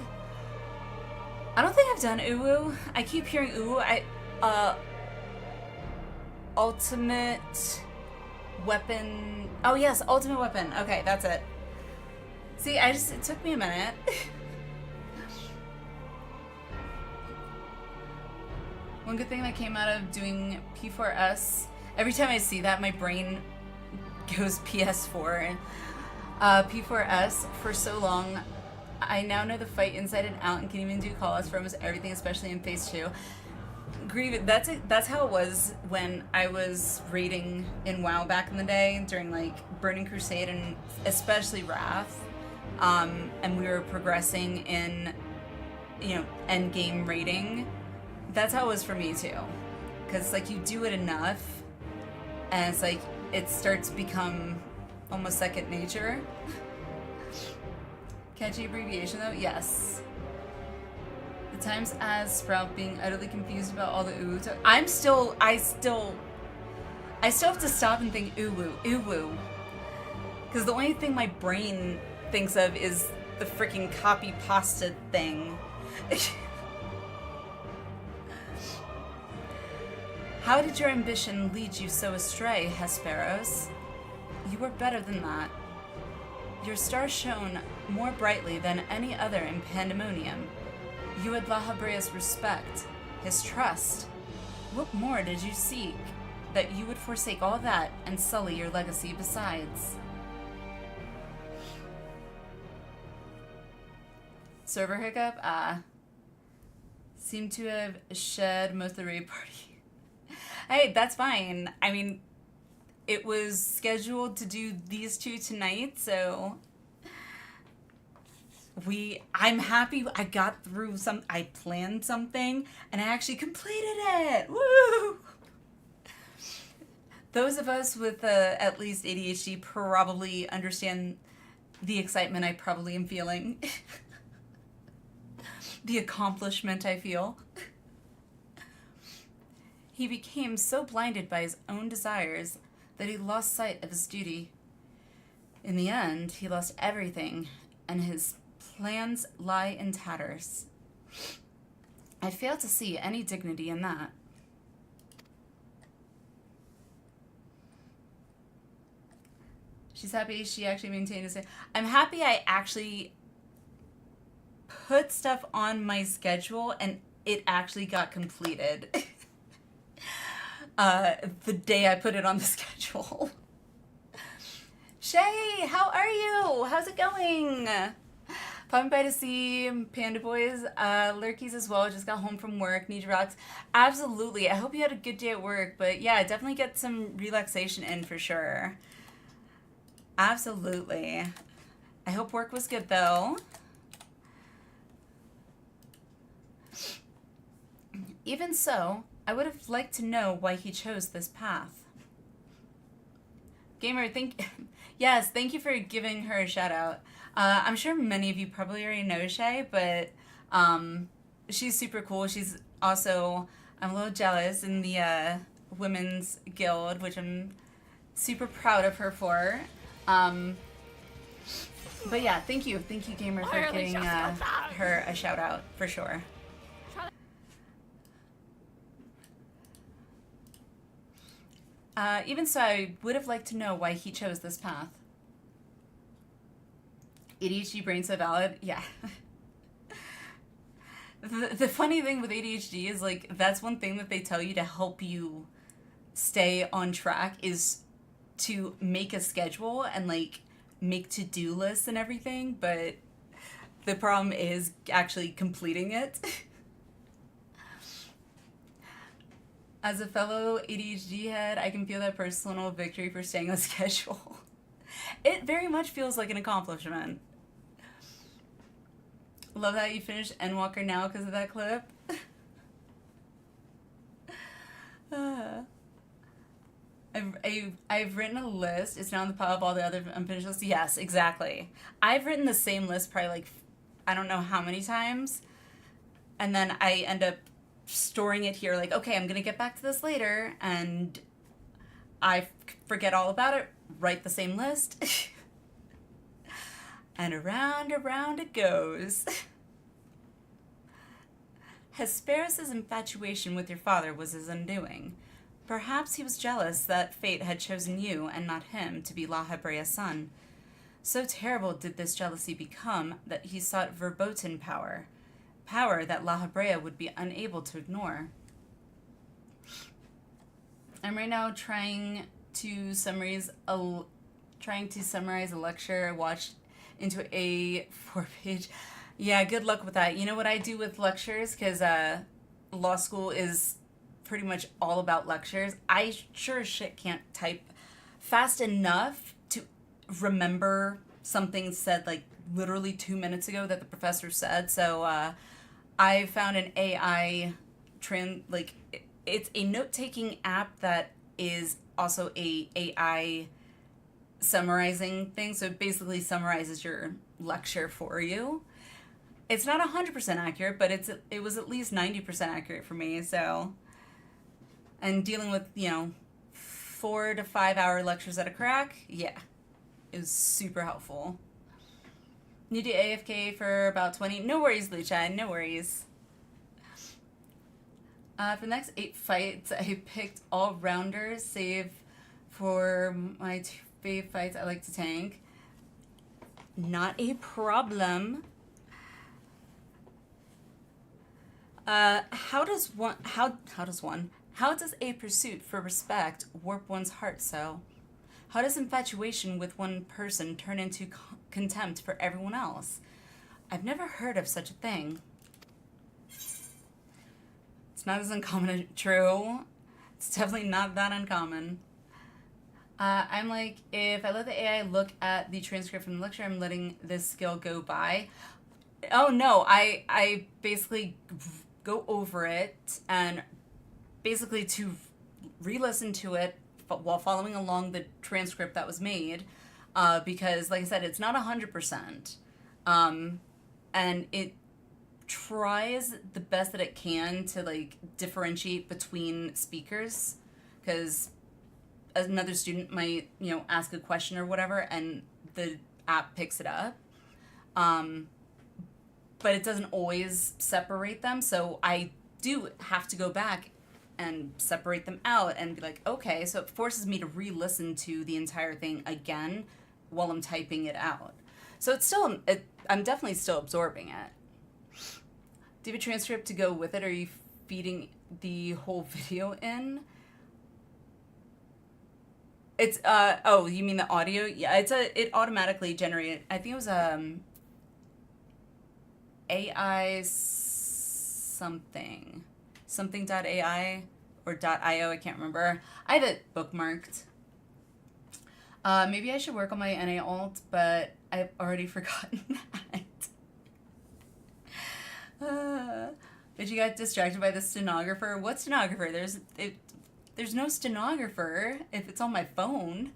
I don't think I've done uwu. I keep hearing uwu. Ultimate weapon. Oh yes, ultimate weapon. Okay, that's it. See, it took me a minute. One good thing that came out of doing P4S, every time I see that, my brain goes PS4. P4S, for so long, I now know the fight inside and out and can even do call-outs for almost everything, especially in Phase 2. That's how it was when I was raiding in WoW back in the day, during like Burning Crusade and especially Wrath. And we were progressing in, you know, endgame raiding. That's how it was for me too. because like you do it enough, and it's like it starts to become almost second nature. Catchy abbreviation though, yes. The times as Sprout being utterly confused about all the ooh. I still have to stop and think ooh woo. Because the only thing my brain thinks of is the freaking copy pasta thing. How did your ambition lead you so astray, Hesperos? You were better than that. Your star shone more brightly than any other in Pandæmonium. You had La Habrea's respect, his trust. What more did you seek that you would forsake all that and sully your legacy besides? Server hiccup? Seem to have shed most of the raid party. Hey, that's fine. I mean, it was scheduled to do these two tonight, so I'm happy I got through I planned something and I actually completed it. Woo! Those of us with at least ADHD probably understand the excitement I probably am feeling. The accomplishment I feel. He became so blinded by his own desires that he lost sight of his duty. In the end, he lost everything, and his plans lie in tatters. I fail to see any dignity in that. She's happy she actually maintained his... I'm happy I actually put stuff on my schedule and it actually got completed. The day I put it on the schedule. Shay, how are you? How's it going? Popping by to see Panda Boys, Lurkies as well. Just got home from work. Need your rocks. Absolutely. I hope you had a good day at work. But yeah, definitely get some relaxation in for sure. Absolutely. I hope work was good though. Even so, I would have liked to know why he chose this path. Gamer, yes, thank you for giving her a shout out. I'm sure many of you probably already know Shay, but she's super cool. She's also, I'm a little jealous in the women's guild, which I'm super proud of her for. But yeah, thank you, Gamer, for giving her a shout out for sure. Even so, I would have liked to know why he chose this path. ADHD brain so valid? Yeah. The funny thing with ADHD is, like, that's one thing that they tell you to help you stay on track is to make a schedule and, like, make to-do lists and everything, but the problem is actually completing it. As a fellow ADHD head, I can feel that personal victory for staying on schedule. It very much feels like an accomplishment. Love that you finished Endwalker now because of that clip. I've written a list. It's now in the pile of all the other unfinished lists. Yes, exactly. I've written the same list probably like, I don't know how many times. And then I end up storing it here like, okay, I'm going to get back to this later. And I forget all about it. Write the same list. And around it goes. Hesperus' infatuation with your father was his undoing. Perhaps he was jealous that fate had chosen you and not him to be La Habrea's son. So terrible did this jealousy become that he sought verboten power. Power that La Habrea would be unable to ignore. I'm right now trying to summarize a lecture I watched into a 4-page. Yeah, good luck with that. You know what I do with lectures? Because law school is pretty much all about lectures. I sure as shit can't type fast enough to remember something said like literally 2 minutes ago that the professor said. So I found an AI it's a note-taking app that is also a AI summarizing thing. So it basically summarizes your lecture for you. It's not 100% accurate, but it was at least 90% accurate for me. So, and dealing with, 4 to 5 hour lectures at a crack, yeah, it was super helpful. Need to AFK for about 20. No worries, Lucha, no worries. For the next 8 fights, I picked all rounders, save for my 2 fave fights I like to tank. Not a problem. How does a pursuit for respect warp one's heart so? How does infatuation with one person turn into contempt for everyone else? I've never heard of such a thing. It's not as uncommon as true. It's definitely not that uncommon. I'm like, if I let the AI look at the transcript from the lecture, I'm letting this skill go by. Oh no, I basically go over it and basically to re-listen to it while following along the transcript that was made, because like I said, it's not 100%, and it tries the best that it can to like differentiate between speakers, because another student might ask a question or whatever and the app picks it up, but it doesn't always separate them, so I do have to go back and separate them out and be like, okay, so it forces me to re-listen to the entire thing again while I'm typing it out. So it's still, I'm definitely still absorbing it. Do you have a transcript to go with it, or are you feeding the whole video in? It's, oh, you mean the audio? Yeah, it automatically generated, I think it was, AI something.ai or .io, I can't remember. I have it bookmarked. Maybe I should work on my NA alt, but I've already forgotten that. But you got distracted by the stenographer. What stenographer? There's no stenographer if it's on my phone.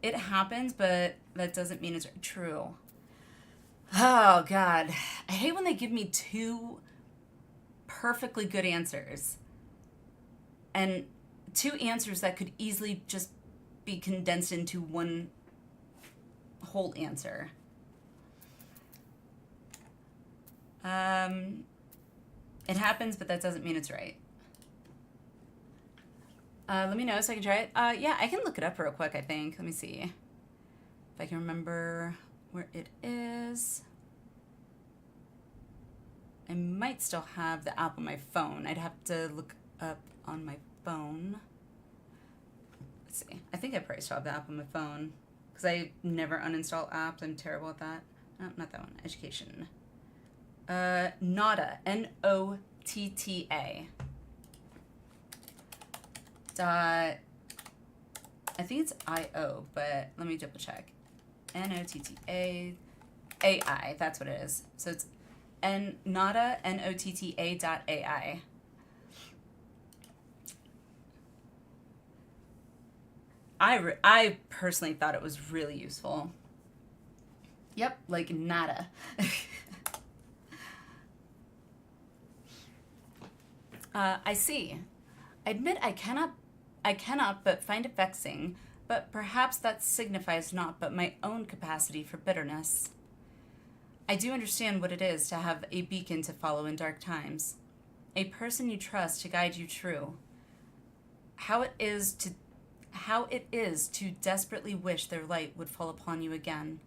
It happens, but that doesn't mean it's true. Oh, God. I hate when they give me 2 perfectly good answers. And 2 answers that could easily just be condensed into one whole answer. It happens, but that doesn't mean it's right. Let me know so I can try it. Yeah, I can look it up real quick, I think. Let me see if I can remember where it is. I might still have the app on my phone. I'd have to look up on my phone. Let's see. I think I probably still have the app on my phone because I never uninstall apps. I'm terrible at that. No, not that one. Education. Notta. N-O-T-T-A. I think it's I-O, but let me double check. N-O-T-T-A A-I, that's what it is. So it's Notta, N-O-T-T-A .ai. I personally thought it was really useful. Yep, like nada. I see. I admit I cannot but find it vexing, but perhaps that signifies not but my own capacity for bitterness. I do understand what it is to have a beacon to follow in dark times, a person you trust to guide you true. How it is to desperately wish their light would fall upon you again.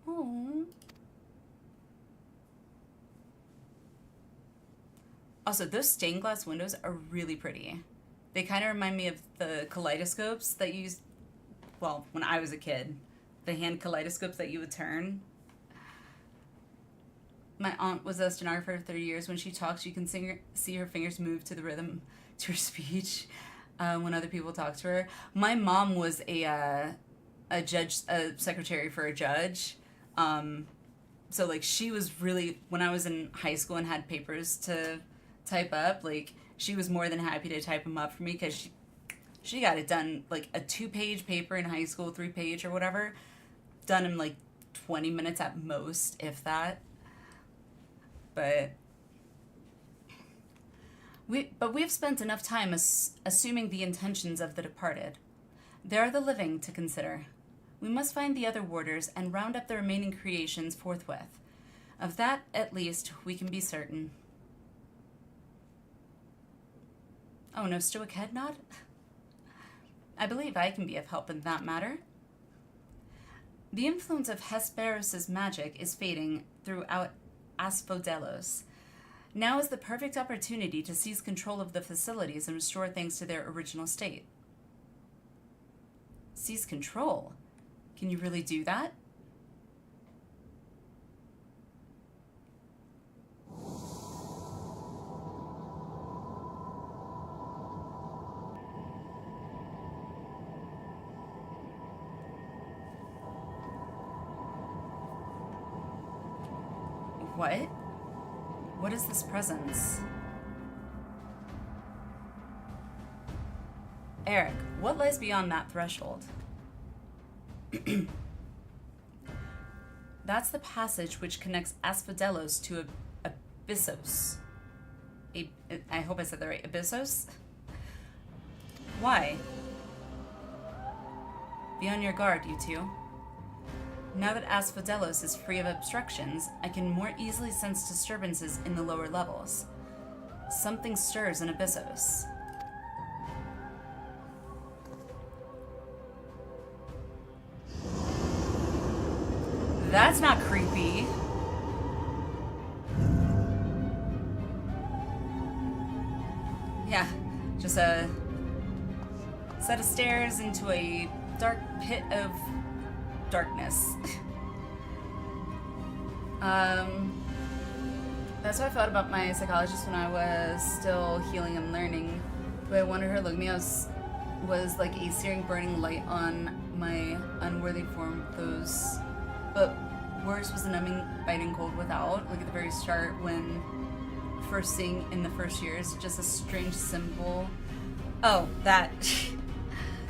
Aww. Also, those stained glass windows are really pretty. They kind of remind me of the kaleidoscopes that you used, well, when I was a kid. The hand kaleidoscopes that you would turn. My aunt was a stenographer for 30 years. When she talks, you can see her fingers move to the rhythm to her speech when other people talk to her. My mom was a secretary for a judge. So, like, she was really, when I was in high school and had papers to type up, like, she was more than happy to type them up for me because she got it done, like, a 2-page paper in high school, 3-page or whatever, done in, like, 20 minutes at most, if that. But we've spent enough time assuming the intentions of the departed. There are the living to consider. We must find the other warders and round up the remaining creations forthwith. Of that, at least, we can be certain. Oh, no stoic head nod? I believe I can be of help in that matter. The influence of Hesperos' magic is fading throughout Asphodelos. Now is the perfect opportunity to seize control of the facilities and restore things to their original state. Seize control? Can you really do that? What? What is this presence? Eric, what lies beyond that threshold? That's the passage which connects Asphodelos to Abyssos. I hope I said that right. Abyssos? Why? Be on your guard, you two. Now that Asphodelos is free of obstructions, I can more easily sense disturbances in the lower levels. Something stirs in Abyssos. That's not creepy. Yeah, just a set of stairs into a dark pit of darkness. That's what I thought about my psychologist when I was still healing and learning. But I wanted her to look at me. I was like a searing, burning light on my unworthy form clothes. But worse was the numbing, biting cold without. Like at the very start when first seeing in the first years, just a strange symbol. Oh, that.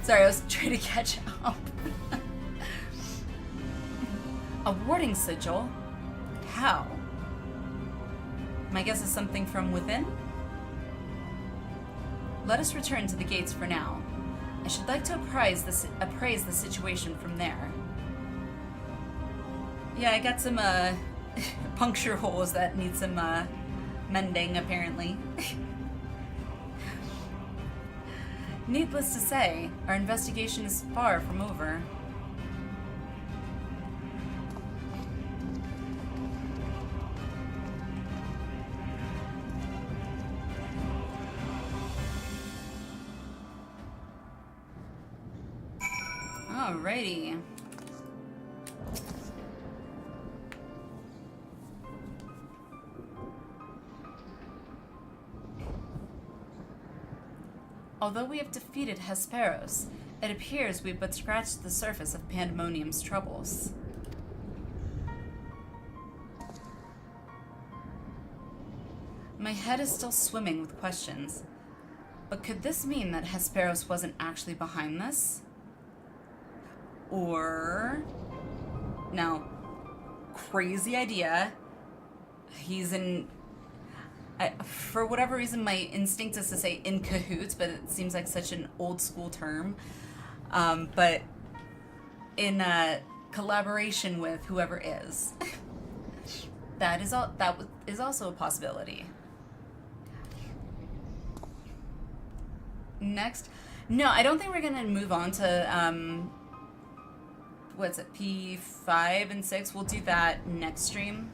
Sorry, I was trying to catch up. A warding sigil? How? My guess is something from within? Let us return to the gates for now. I should like to appraise the situation from there. Yeah, I got some puncture holes that need some mending, apparently. Needless to say, our investigation is far from over. Alrighty. Although we have defeated Hesperos, it appears we've but scratched the surface of Pandæmonium's troubles. My head is still swimming with questions. But could this mean that Hesperos wasn't actually behind this? Or... Now, crazy idea. He's in... for whatever reason, my instinct is to say in cahoots, but it seems like such an old school term. But in collaboration with whoever is. That is also a possibility. Next. No, I don't think we're going to move on to... what's it, P5 and 6? We'll do that next stream.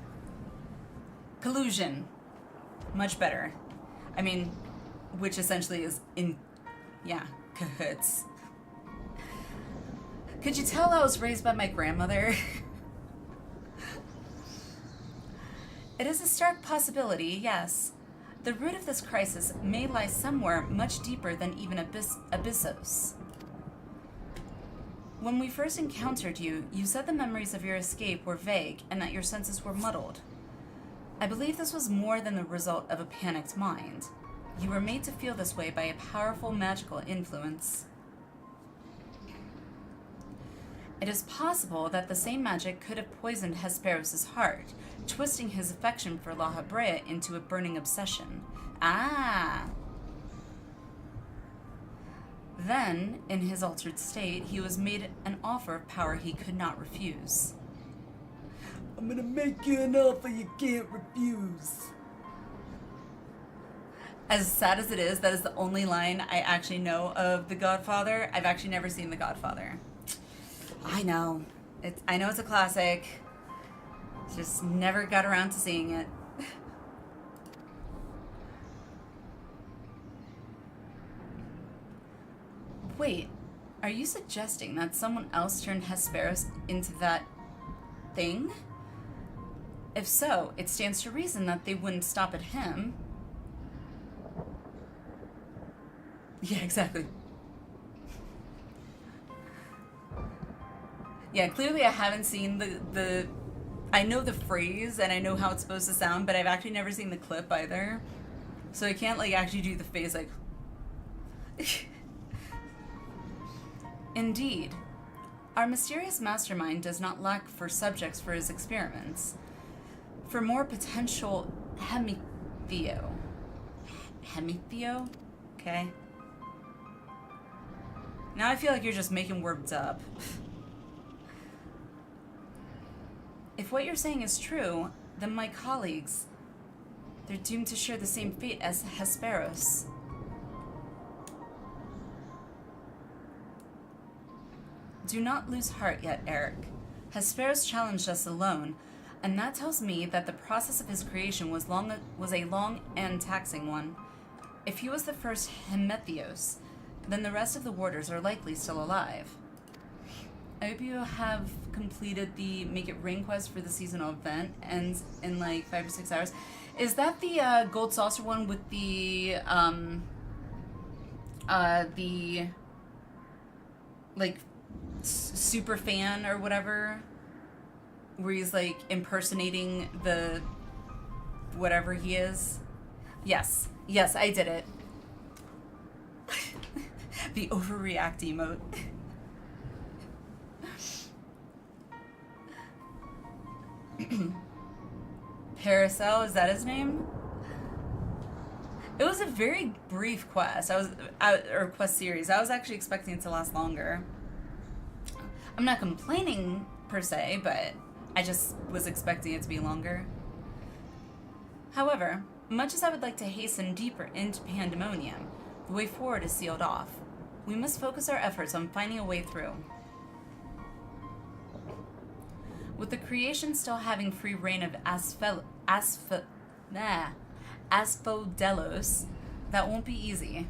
Collusion. Much better. I mean, which essentially is in, yeah, cahoots. Could you tell I was raised by my grandmother? It is a stark possibility, yes. The root of this crisis may lie somewhere much deeper than even Abyssos. When we first encountered you, you said the memories of your escape were vague and that your senses were muddled. I believe this was more than the result of a panicked mind. You were made to feel this way by a powerful magical influence. It is possible that the same magic could have poisoned Hesperos' heart, twisting his affection for La Habrea into a burning obsession. Ah! Then, in his altered state, he was made an offer of power he could not refuse. I'm gonna make you an offer you can't refuse. As sad as it is, that is the only line I actually know of The Godfather. I've actually never seen The Godfather. I know. I know it's a classic. Just never got around to seeing it. Wait, are you suggesting that someone else turned Hesperos into that thing? If so, it stands to reason that they wouldn't stop at him. Yeah, exactly. Yeah, clearly I haven't seen the I know the phrase and I know how it's supposed to sound, but I've actually never seen the clip either. So I can't like actually do the face like Indeed, our mysterious mastermind does not lack for subjects for his experiments. For more potential hemitheo. Hemitheo? Okay. Now I feel like you're just making words up. If what you're saying is true, then my colleagues, they're doomed to share the same fate as Hesperos. Do not lose heart yet, Eric. Hesperos challenged us alone, and that tells me that the process of his creation was a long and taxing one. If he was the first Hemethios, then the rest of the warders are likely still alive. I hope you have completed the Make It Rain quest for the seasonal event, ends in like 5 or 6 hours. Is that the gold saucer one with the like super fan or whatever, where he's like impersonating the whatever he is? Yes, I did it. The overreact emote. Paracel, is that his name? It was a very brief quest. Or quest series. I was actually expecting it to last longer. I'm not complaining per se, but I just was expecting it to be longer. However, much as I would like to hasten deeper into Pandæmonium, the way forward is sealed off. We must focus our efforts on finding a way through. With the creation still having free reign of Asphodelos, that won't be easy.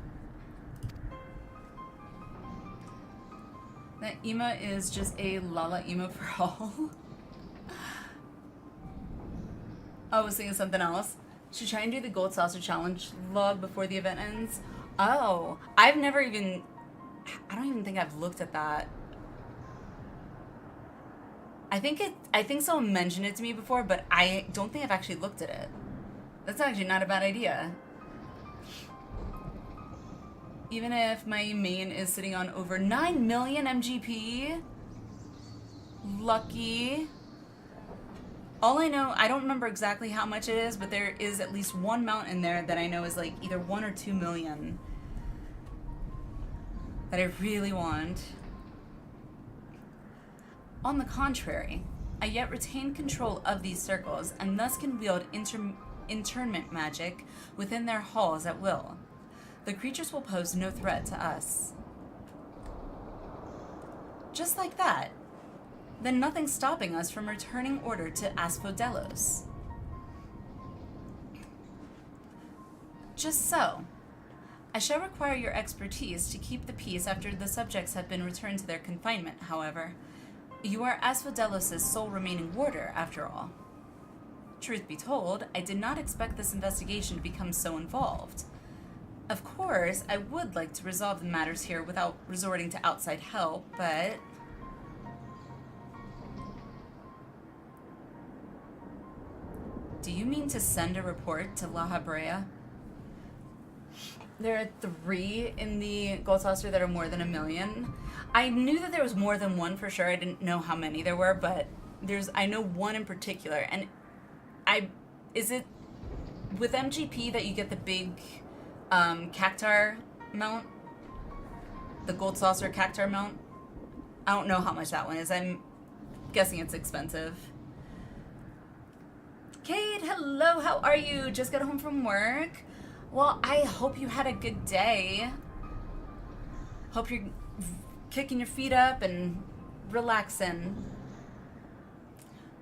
That Ema is just a Lala Ema for all. I was thinking something else. Should try and do the Gold Saucer Challenge log before the event ends. Oh, I don't even think I've looked at that. I think someone mentioned it to me before, but I don't think I've actually looked at it. That's actually not a bad idea. Even if my main is sitting on over 9 million MGP. Lucky. All I know, I don't remember exactly how much it is, but there is at least one mount in there that I know is like either 1 or 2 million. That I really want. On the contrary, I yet retain control of these circles and thus can wield internment magic within their halls at will. The creatures will pose no threat to us. Just like that. Then nothing's stopping us from returning order to Asphodelos. Just so. I shall require your expertise to keep the peace after the subjects have been returned to their confinement, however. You are Asphodelos' sole remaining warder, after all. Truth be told, I did not expect this investigation to become so involved. Of course, I would like to resolve the matters here without resorting to outside help, but Do you mean to send a report to La Habrea? There are 3 in the Gold Saucer that are more than 1 million. I knew that there was more than one for sure. I didn't know how many there were, but I know one in particular. And is it with MGP that you get the big cactar mount? The Gold Saucer cactar mount? I don't know how much that one is. I'm guessing it's expensive. Kate, hello, how are you? Just got home from work. Well, I hope you had a good day. Hope you're kicking your feet up and relaxing.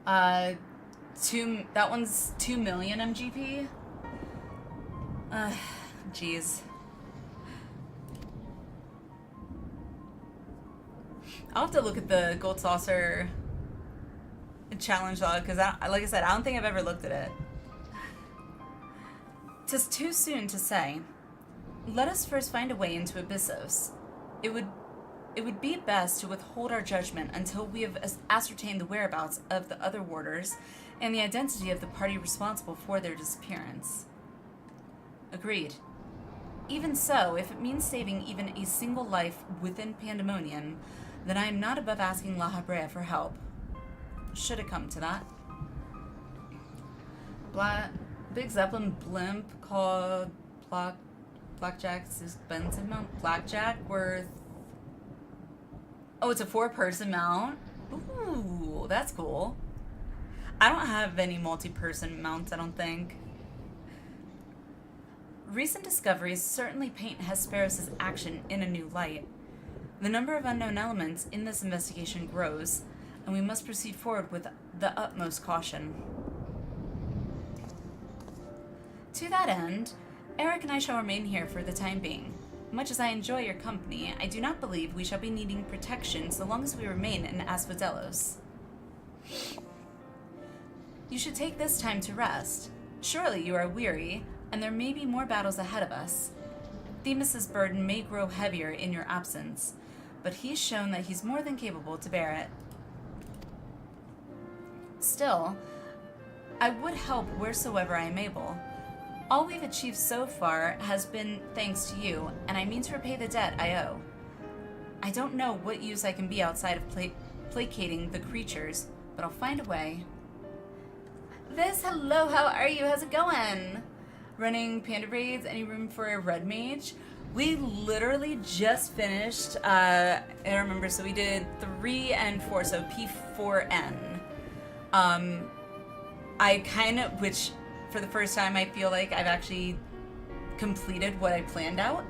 That one's 2 million MGP. Jeez. I'll have to look at the Gold Saucer challenge log because, like I said, I don't think I've ever looked at it. 'Tis too soon to say. Let us first find a way into Abyssos. It would be best to withhold our judgment until we have ascertained the whereabouts of the other warders and the identity of the party responsible for their disappearance. Agreed. Even so, if it means saving even a single life within Pandæmonium, then I am not above asking La Habrea for help. Should it come to that. Big Zeppelin blimp called Blackjack's expensive mount. Blackjack worth... Oh, it's a 4-person mount? Ooh, that's cool. I don't have any multi-person mounts, I don't think. Recent discoveries certainly paint Hesperos' action in a new light. The number of unknown elements in this investigation grows, and we must proceed forward with the utmost caution. To that end, Eric and I shall remain here for the time being. Much as I enjoy your company, I do not believe we shall be needing protection so long as we remain in Asphodelos. You should take this time to rest. Surely you are weary, and there may be more battles ahead of us. Themis' burden may grow heavier in your absence, but he's shown that he's more than capable to bear it. Still, I would help wheresoever I am able. All we've achieved so far has been thanks to you, and I mean to repay the debt I owe. I don't know what use I can be outside of placating the creatures, but I'll find a way. Viz, hello, how are you? How's it going? Running panda raids, any room for a red mage? We literally just finished, I remember, so we did 3 and 4, so P4N. Which for the first time I feel like I've actually completed what I planned out.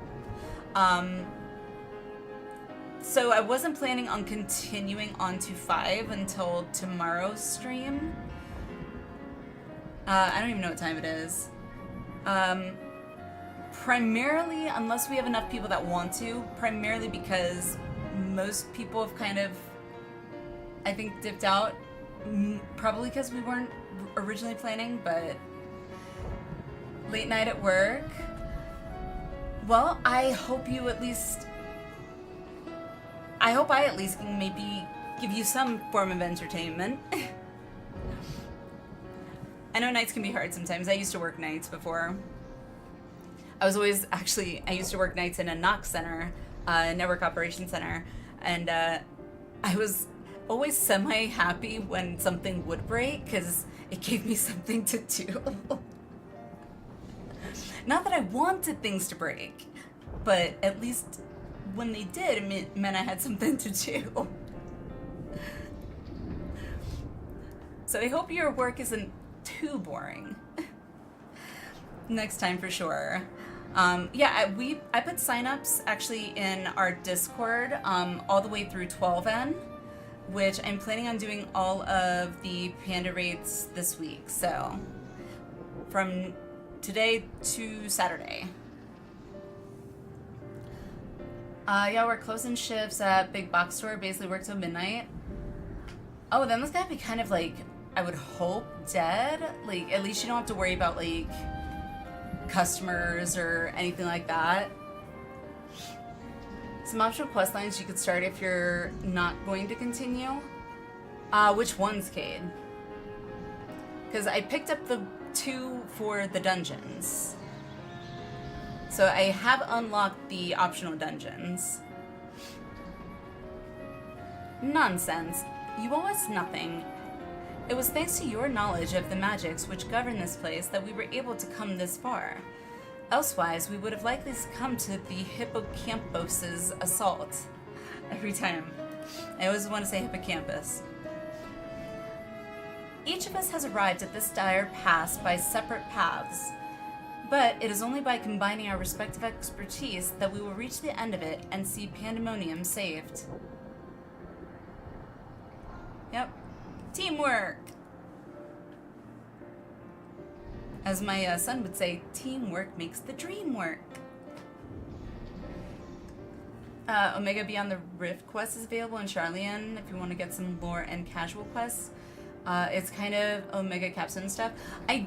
So I wasn't planning on continuing on to 5 until tomorrow's stream. I don't even know what time it is. Primarily, unless we have enough people that want to, primarily because most people have kind of, I think, dipped out. Probably because we weren't originally planning, but late night at work. Well, I hope I at least can maybe give you some form of entertainment. I know nights can be hard sometimes. I used to work nights before. I used to work nights in a NOC center, network operations center, and I was always semi-happy when something would break because it gave me something to do. Not that I wanted things to break, but at least when they did, it meant I had something to do. So I hope your work isn't too boring. Next time for sure. I put signups actually in our Discord all the way through 12N, which I'm planning on doing all of the panda raids this week. So from today to Saturday. We're closing shifts at Big Box Store. Basically work till midnight. Oh, then that's gotta be kind of like, I would hope, dead. Like, at least you don't have to worry about like customers or anything like that. Some optional quest lines you could start if you're not going to continue. Which ones, Cade? Because I picked up the 2 for the dungeons. So I have unlocked the optional dungeons. Nonsense. You owe us nothing. It was thanks to your knowledge of the magics which govern this place that we were able to come this far. Elsewise, we would have likely succumbed to the hippocampus's assault. Every time. I always want to say hippocampus. Each of us has arrived at this dire pass by separate paths, but it is only by combining our respective expertise that we will reach the end of it and see Pandæmonium saved. Yep. Teamwork! As my son would say, teamwork makes the dream work. Omega Beyond the Rift quest is available in Charlian if you want to get some lore and casual quests. It's kind of Omega Capstone stuff. I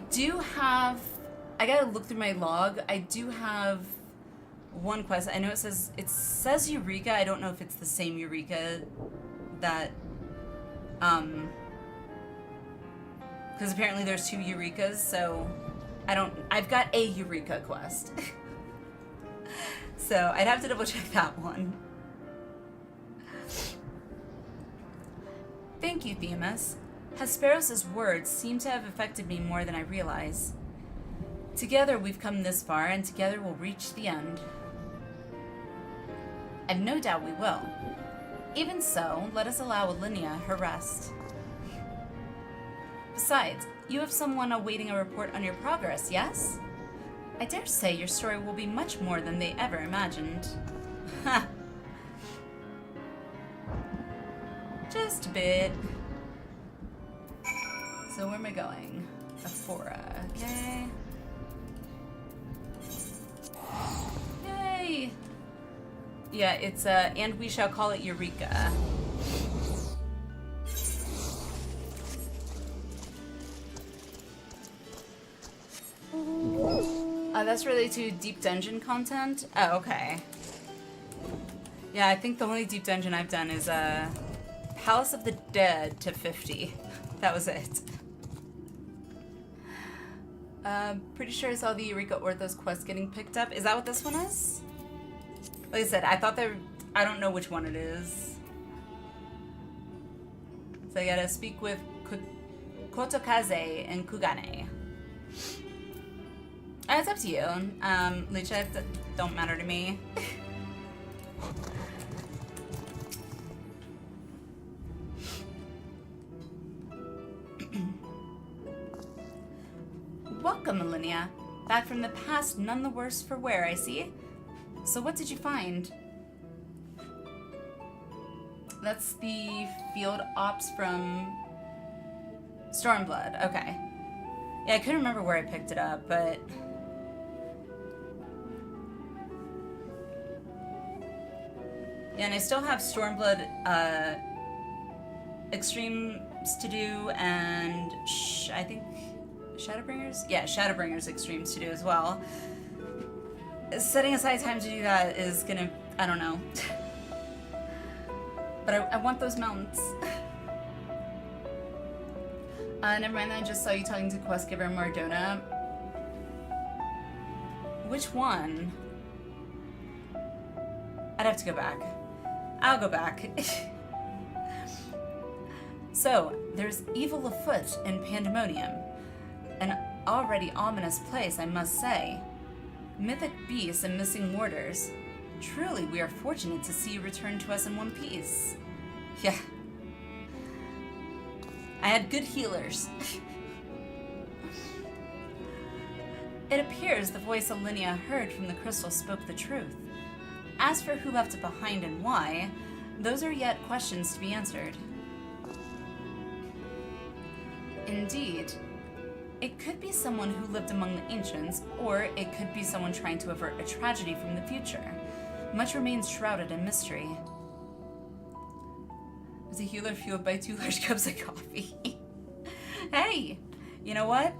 gotta look through my log. I do have one quest. I know it says Eureka. I don't know if it's the same Eureka that, because apparently there's 2 Eurekas, so I've got a Eureka quest. So I'd have to double check that one. Thank you, Themis. Hesperos' words seem to have affected me more than I realize. Together we've come this far, and together we'll reach the end. I've no doubt we will. Even so, let us allow Alinea her rest. Besides, you have someone awaiting a report on your progress, yes? I dare say your story will be much more than they ever imagined. Ha! Just a bit. So where am I going? Aphora, okay. Yay! Yeah, it's and we shall call it Eureka. That's related to deep dungeon content? Oh, okay. Yeah, I think the only deep dungeon I've done is Palace of the Dead to 50. That was it. Pretty sure I saw the Eureka Orthos quest getting picked up. Is that what this one is? Like I said, I don't know which one it is. So I gotta speak with Kotokaze and Kugane. It's up to you. Lucha, it don't matter to me. Welcome, Alinea. Back from the past, none the worse for wear, I see. So what did you find? That's the field ops from Stormblood. Okay. Yeah, I couldn't remember where I picked it up, but... Yeah, and I still have Stormblood Extremes to do, and I think Shadowbringers? Yeah, Shadowbringers Extremes to do as well. Setting aside time to do that is gonna... I don't know. But I want those mounts. Never mind, I just saw you talking to quest giver Mardona. Which one? I'd have to go back. I'll go back. So, there's evil afoot in Pandæmonium. An already ominous place, I must say. Mythic beasts and missing warders. Truly, we are fortunate to see you return to us in one piece. Yeah. I had good healers. It appears the voice Alinea heard from the crystal spoke the truth. As for who left it behind and why, those are yet questions to be answered. Indeed. It could be someone who lived among the ancients, or it could be someone trying to avert a tragedy from the future. Much remains shrouded in mystery. Was a healer fueled by 2 large cups of coffee? Hey, you know what?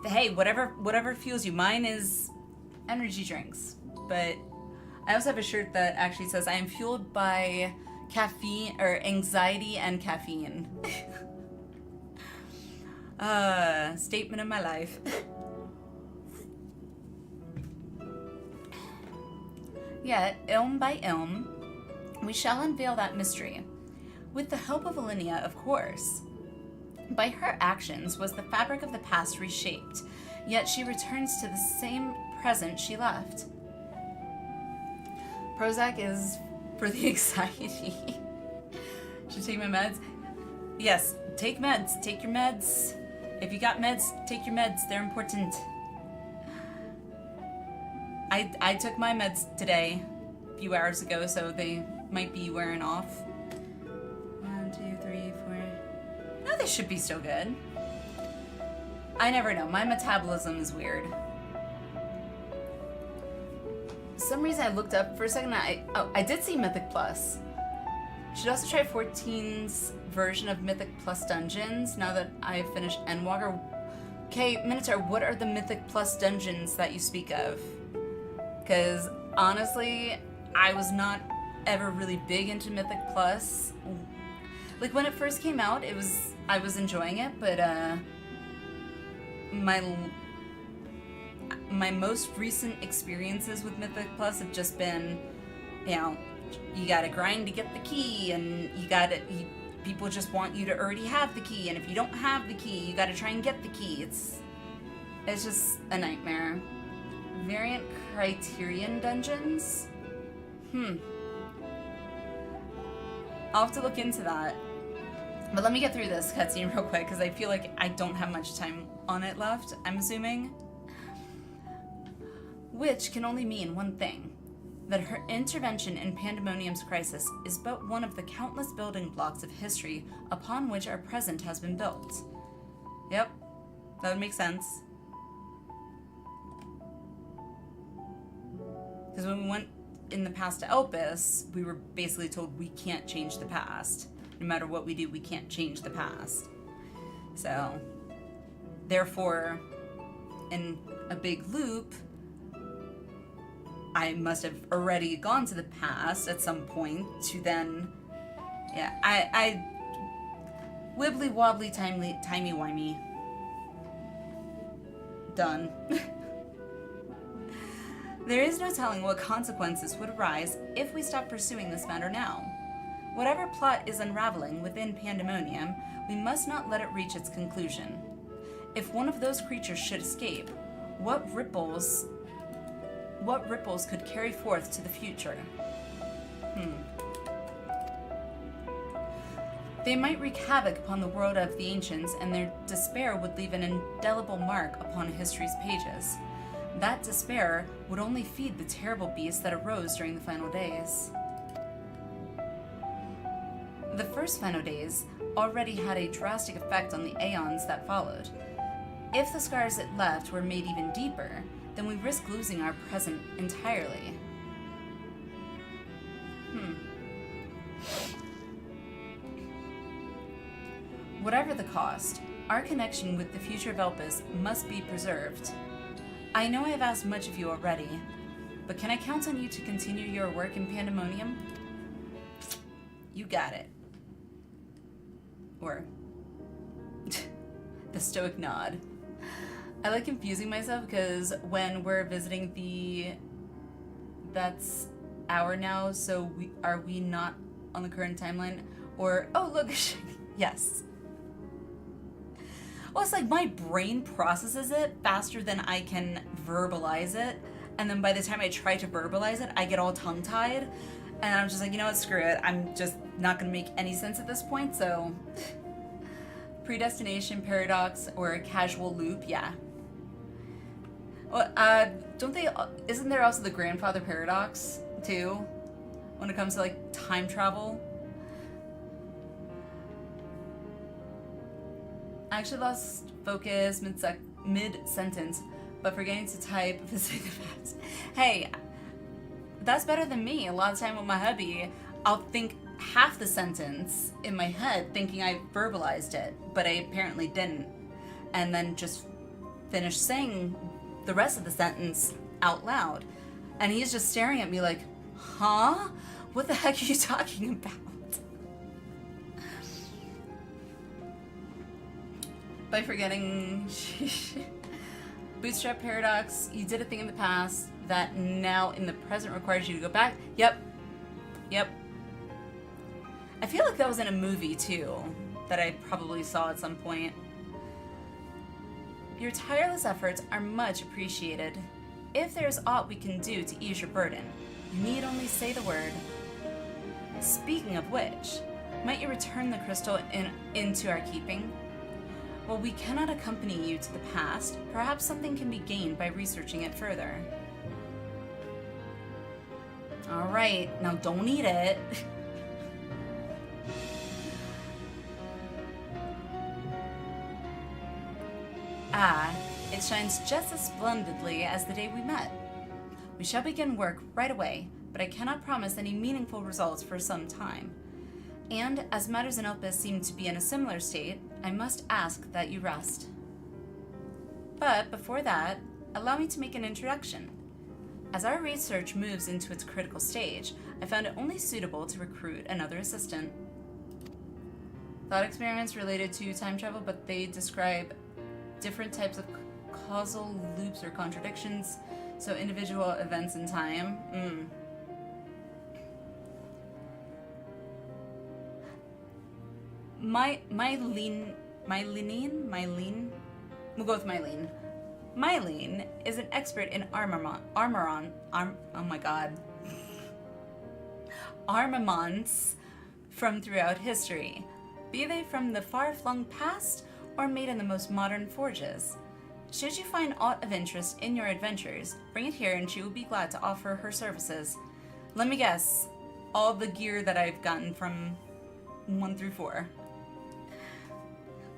Hey, whatever fuels you. Mine is energy drinks, but I also have a shirt that actually says I am fueled by caffeine or anxiety and caffeine. Statement of my life. Yet, ilm by ilm, we shall unveil that mystery. With the help of Alinea, of course. By her actions was the fabric of the past reshaped, yet she returns to the same present she left. Prozac is for the anxiety. Should take my meds? Yes, take meds. Take your meds. If you got meds, take your meds. They're important. I took my meds today, a few hours ago, so they might be wearing off. 1, 2, 3, 4. No, they should be still good. I never know. My metabolism is weird. For some reason I looked up for a second. I did see Mythic Plus. Should also try 14's version of Mythic Plus dungeons now that I finished Endwalker. Okay, Minotaur, what are the Mythic Plus dungeons that you speak of? Because honestly, I was not ever really big into Mythic Plus. Like when it first came out, I was enjoying it, but my most recent experiences with Mythic Plus have just been, you know, you gotta grind to get the key, and people just want you to already have the key, and if you don't have the key, you gotta try and get the key. It's just a nightmare. Variant Criterion dungeons? I'll have to look into that. But let me get through this cutscene real quick, because I feel like I don't have much time on it left, I'm assuming. Which can only mean one thing. That her intervention in Pandæmonium's crisis is but one of the countless building blocks of history upon which our present has been built. Yep, that would make sense. Because when we went in the past to Elpis, we were basically told we can't change the past. No matter what we do, we can't change the past. So, therefore, in a big loop, I must have already gone to the past at some point to then, yeah, I wibbly wobbly timey wimey. Done. There is no telling what consequences would arise if we stop pursuing this matter now. Whatever plot is unraveling within Pandæmonium, we must not let it reach its conclusion. If one of those creatures should escape, what ripples could carry forth to the future? They might wreak havoc upon the world of the ancients, and their despair would leave an indelible mark upon history's pages. That despair would only feed the terrible beast that arose during the final days. The first final days already had a drastic effect on the aeons that followed. If the scars it left were made even deeper, then we risk losing our present entirely. Whatever the cost, our connection with the future of Elpis must be preserved. I know I have asked much of you already, but can I count on you to continue your work in Pandæmonium? You got it. Or the stoic nod. I like confusing myself because when we're visiting that's our now, so are we not on the current timeline? Or, oh look, yes. Well, it's like my brain processes it faster than I can verbalize it, and then by the time I try to verbalize it, I get all tongue-tied, and I'm just like, you know what, screw it. I'm just not gonna make any sense at this point, so predestination, paradox, or a casual loop, yeah. Well, isn't there also the grandfather paradox, too, when it comes to, like, time travel? I actually lost focus mid-sentence, but forgetting to type the fast. Hey, that's better than me. A lot of time with my hubby, I'll think half the sentence in my head thinking I verbalized it, but I apparently didn't. And then just finish saying the rest of the sentence out loud. And he's just staring at me like, huh? What the heck are you talking about? by forgetting Bootstrap Paradox. You did a thing in the past that now in the present requires you to go back. Yep. I feel like that was in a movie too, that I probably saw at some point. Your tireless efforts are much appreciated. If there is aught we can do to ease your burden, you need only say the word. Speaking of which, might you return the crystal into our keeping? While we cannot accompany you to the past, perhaps something can be gained by researching it further. Alright, now don't eat it. It shines just as splendidly as the day we met. We shall begin work right away, but I cannot promise any meaningful results for some time. And, as matters in Opus seem to be in a similar state, I must ask that you rest. But, before that, allow me to make an introduction. As our research moves into its critical stage, I found it only suitable to recruit another assistant. Thought experiments related to time travel, but they describe different types of causal loops or contradictions, so individual events in time. Mylene? We'll go with Mylene. Mylene is an expert in armaments from throughout history, be they from the far-flung past or made in the most modern forges. Should you find aught of interest in your adventures, bring it here and she will be glad to offer her services. Let me guess, all the gear that I've gotten from 1 through 4.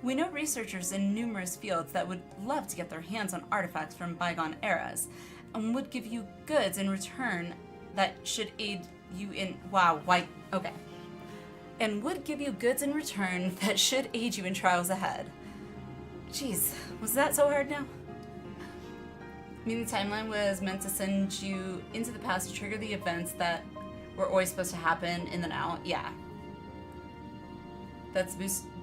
We know researchers in numerous fields that would love to get their hands on artifacts from bygone eras, and would give you goods in return that should aid you in... And would give you goods in return that should aid you in trials ahead. Jeez, was that so hard now? I mean, the timeline was meant to send you into the past to trigger the events that were always supposed to happen in the now. Yeah. That's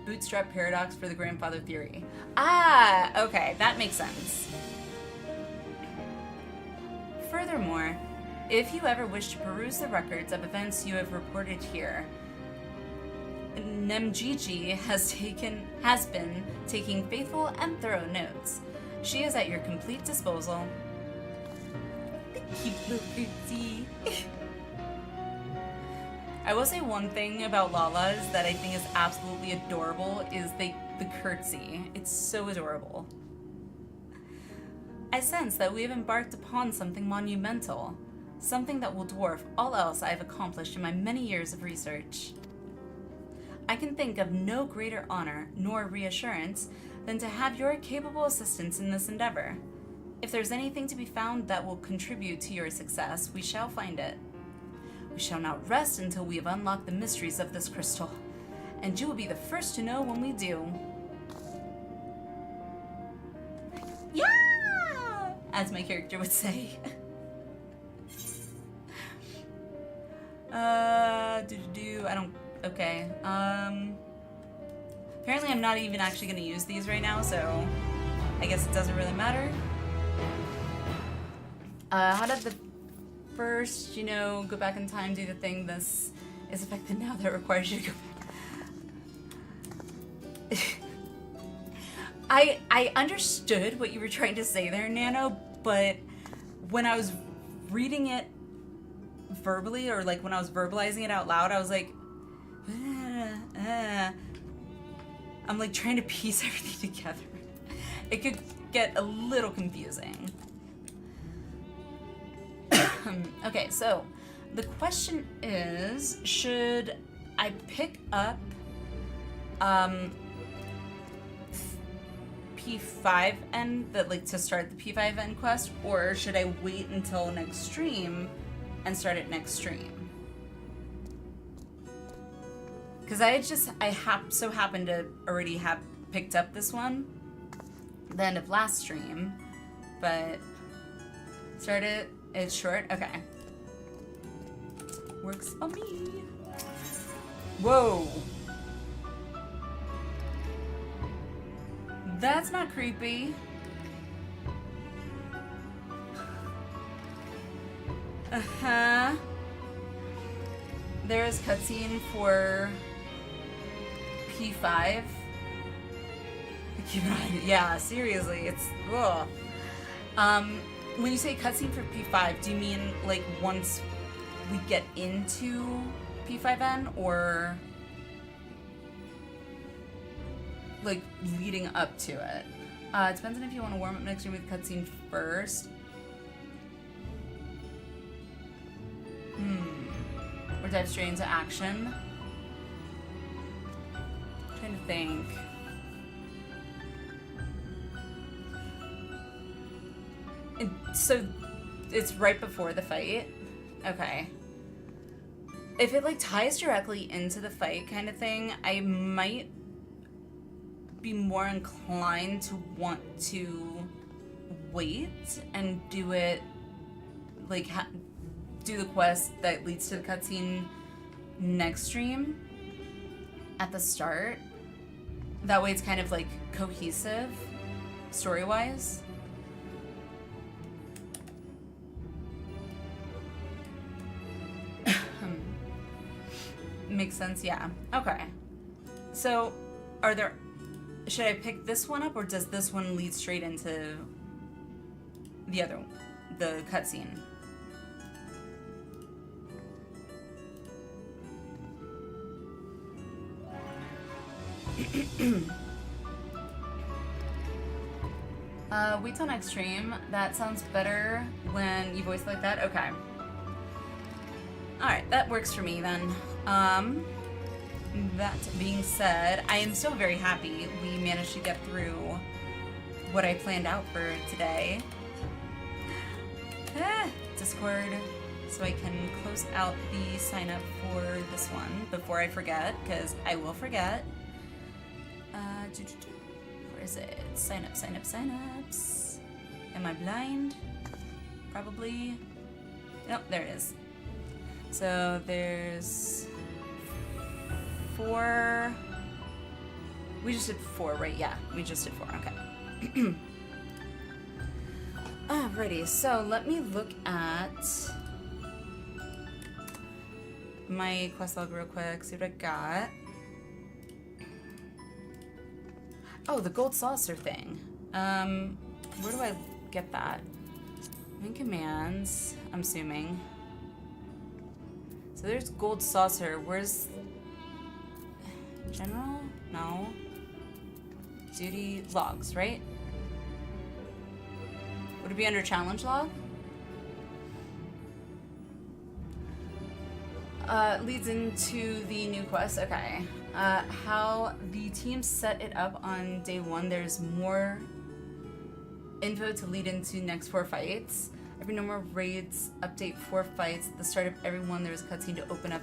Bootstrap Paradox for the grandfather theory. Okay, that makes sense. Furthermore, if you ever wish to peruse the records of events you have reported here, Nemgigi has been taking faithful and thorough notes. She is at your complete disposal. The cute little Bootsy. I will say one thing about Lala's that I think is absolutely adorable is the curtsy. It's so adorable. I sense that we have embarked upon something monumental, something that will dwarf all else I have accomplished in my many years of research. I can think of no greater honor nor reassurance than to have your capable assistance in this endeavor. If there's anything to be found that will contribute to your success, we shall find it. We shall not rest until we have unlocked the mysteries of this crystal, and you will be the first to know when we do. Yeah! As my character would say. I don't... Okay, apparently I'm not even actually going to use these right now, so I guess it doesn't really matter. How did the first, go back in time, do the thing? This is effective now that requires you to go back. I understood what you were trying to say there, Nano, but when I was reading it verbally, or like when I was verbalizing it out loud, I was like, I'm like trying to piece everything together. It could get a little confusing. Okay, so the question is, should I pick up P5N, to start the P5N quest, or should I wait until next stream and start it next stream? Because I so happened to already have picked up this one the end of last stream, but start it, it's short, okay. Works for me. Whoa. That's not creepy. Uh-huh. There is cutscene for P5. Keep an eye. Yeah, seriously, it's ugh. When you say cutscene for P5, do you mean like once we get into P5N, or like leading up to it? It depends on if you want to warm up next year with cutscene first. Or dive straight into action. I'm trying to think. So it's right before the fight? Okay. If it like ties directly into the fight kind of thing, I might be more inclined to want to wait and do it like do the quest that leads to the cutscene next stream at the start. That way it's kind of like cohesive story-wise. Makes sense, yeah. Okay. So, should I pick this one up, or does this one lead straight into the other one, the cutscene? Wait till next stream. That sounds better when you voice like that. Okay. Alright, that works for me then. That being said, I am so very happy we managed to get through what I planned out for today. Discord, so I can close out the sign up for this one before I forget, because I will forget. Where is it? Sign up, sign up, sign ups. Am I blind? Probably. Nope, there it is. So there's 4. We just did 4, right? Yeah, we just did 4. Okay. Alrighty, so let me look at my quest log real quick, see what I got. Oh, the gold saucer thing. Where do I get that? In commands, I'm assuming. So there's gold saucer. Where's general? No. Duty logs, right? Would it be under challenge log? Leads into the new quest. Okay. How the team set it up on day 1. There's more info to lead into next 4 fights. Every number of raids update 4 fights. At the start of every one, there's a cutscene to open up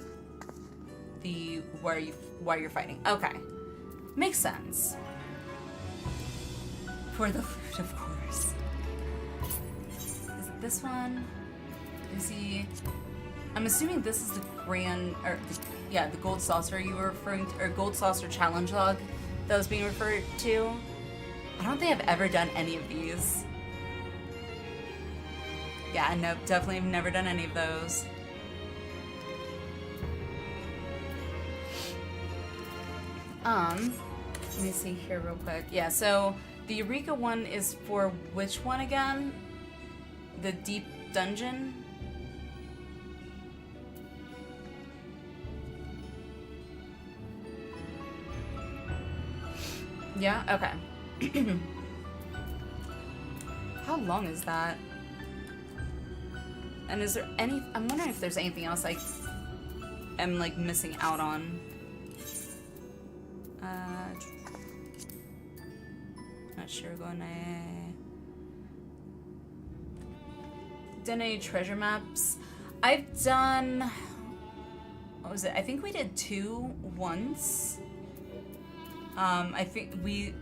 the why you're fighting. Okay, makes sense. For the loot, of course. Is it this one? Is he? I'm assuming this is the the gold saucer you were referring to, or gold saucer challenge log that was being referred to. I don't think I've ever done any of these. Yeah, nope, definitely have never done any of those. Let me see here real quick. Yeah, so the Eureka one is for which one again? The deep dungeon? Yeah, okay. How long is that? And is there any... I'm wondering if there's anything else I am, like, missing out on. Not sure. Going done any treasure maps? I've done... What was it? I think we did 2 once. I think it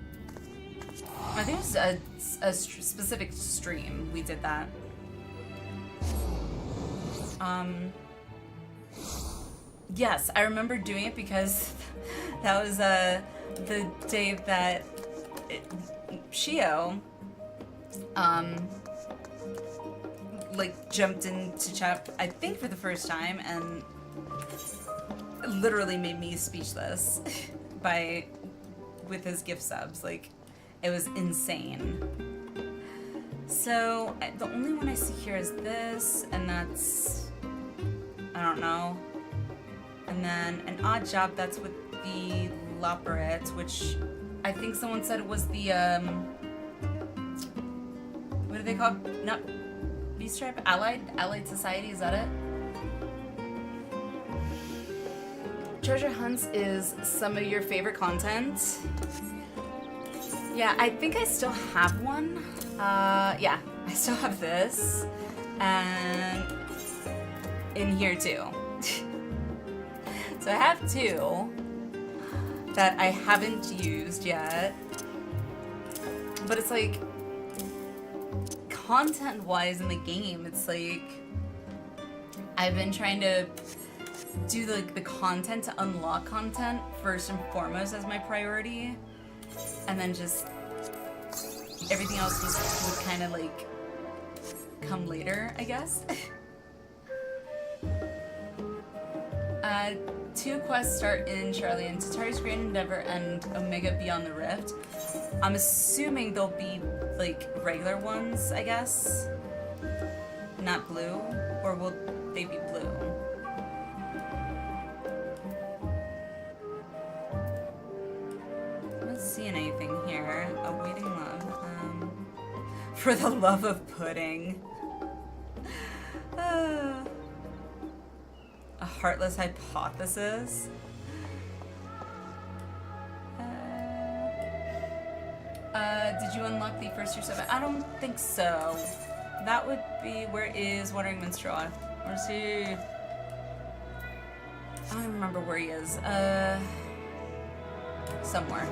was a specific stream we did that. Yes, I remember doing it because that was the day that Shio, like jumped into chat, I think for the first time, and literally made me speechless with his gift subs. Like, it was insane. So the only one I see here is this, and that's, I don't know. And then an odd job, that's with the Loperette, which I think someone said it was the what are they called? Not Beast Tribe? Allied Society, is that it? Treasure hunts is some of your favorite content. Yeah, I think I still have one. Yeah, I still have this. And in here too. So I have two that I haven't used yet. But it's like, content-wise in the game, it's like, I've been trying to do the content to unlock content first and foremost as my priority. And then just everything else would kind of like come later, I guess. 2 quests start in Charlie and Tatari's Great Endeavor and Omega Beyond the Rift. I'm assuming they'll be like regular ones, I guess. Not blue, or will they be blue? I'm not seeing anything here. Awaiting love. For the love of pudding. A heartless hypothesis. Did you unlock the first year 7? I don't think so. That would be, where is Wandering Minstrel? Where's he? I don't even remember where he is. Somewhere.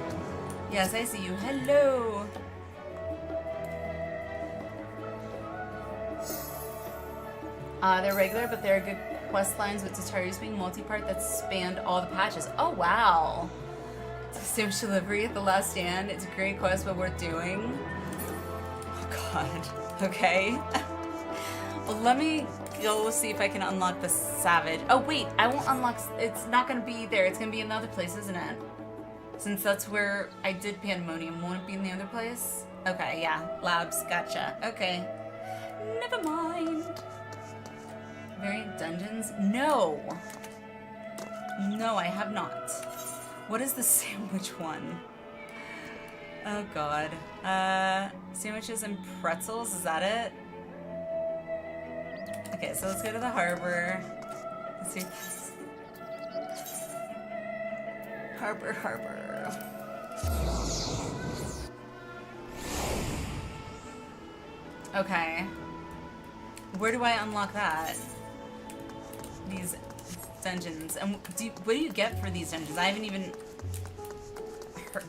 Yes, I see you. Hello. They're regular, but they're good quest lines with Tatari's being multi-part that spanned all the patches. Oh, wow. Sandwich delivery at the last stand. It's a great quest, but worth doing. Oh, God. Okay. Well, let me go see if I can unlock the Savage. Oh, wait. I won't unlock... It's not going to be there. It's going to be in another place, isn't it? Since that's where I did Pandæmonium. Won't it be in the other place? Okay, yeah. Labs. Gotcha. Okay. Never mind. Variant dungeons? No. No, I have not. What is the sandwich one? Oh god. Sandwiches and pretzels, is that it? Okay, so let's go to the harbor. Let's see. Harbor. Okay. Where do I unlock that? These dungeons. And what do you get for these dungeons? I haven't even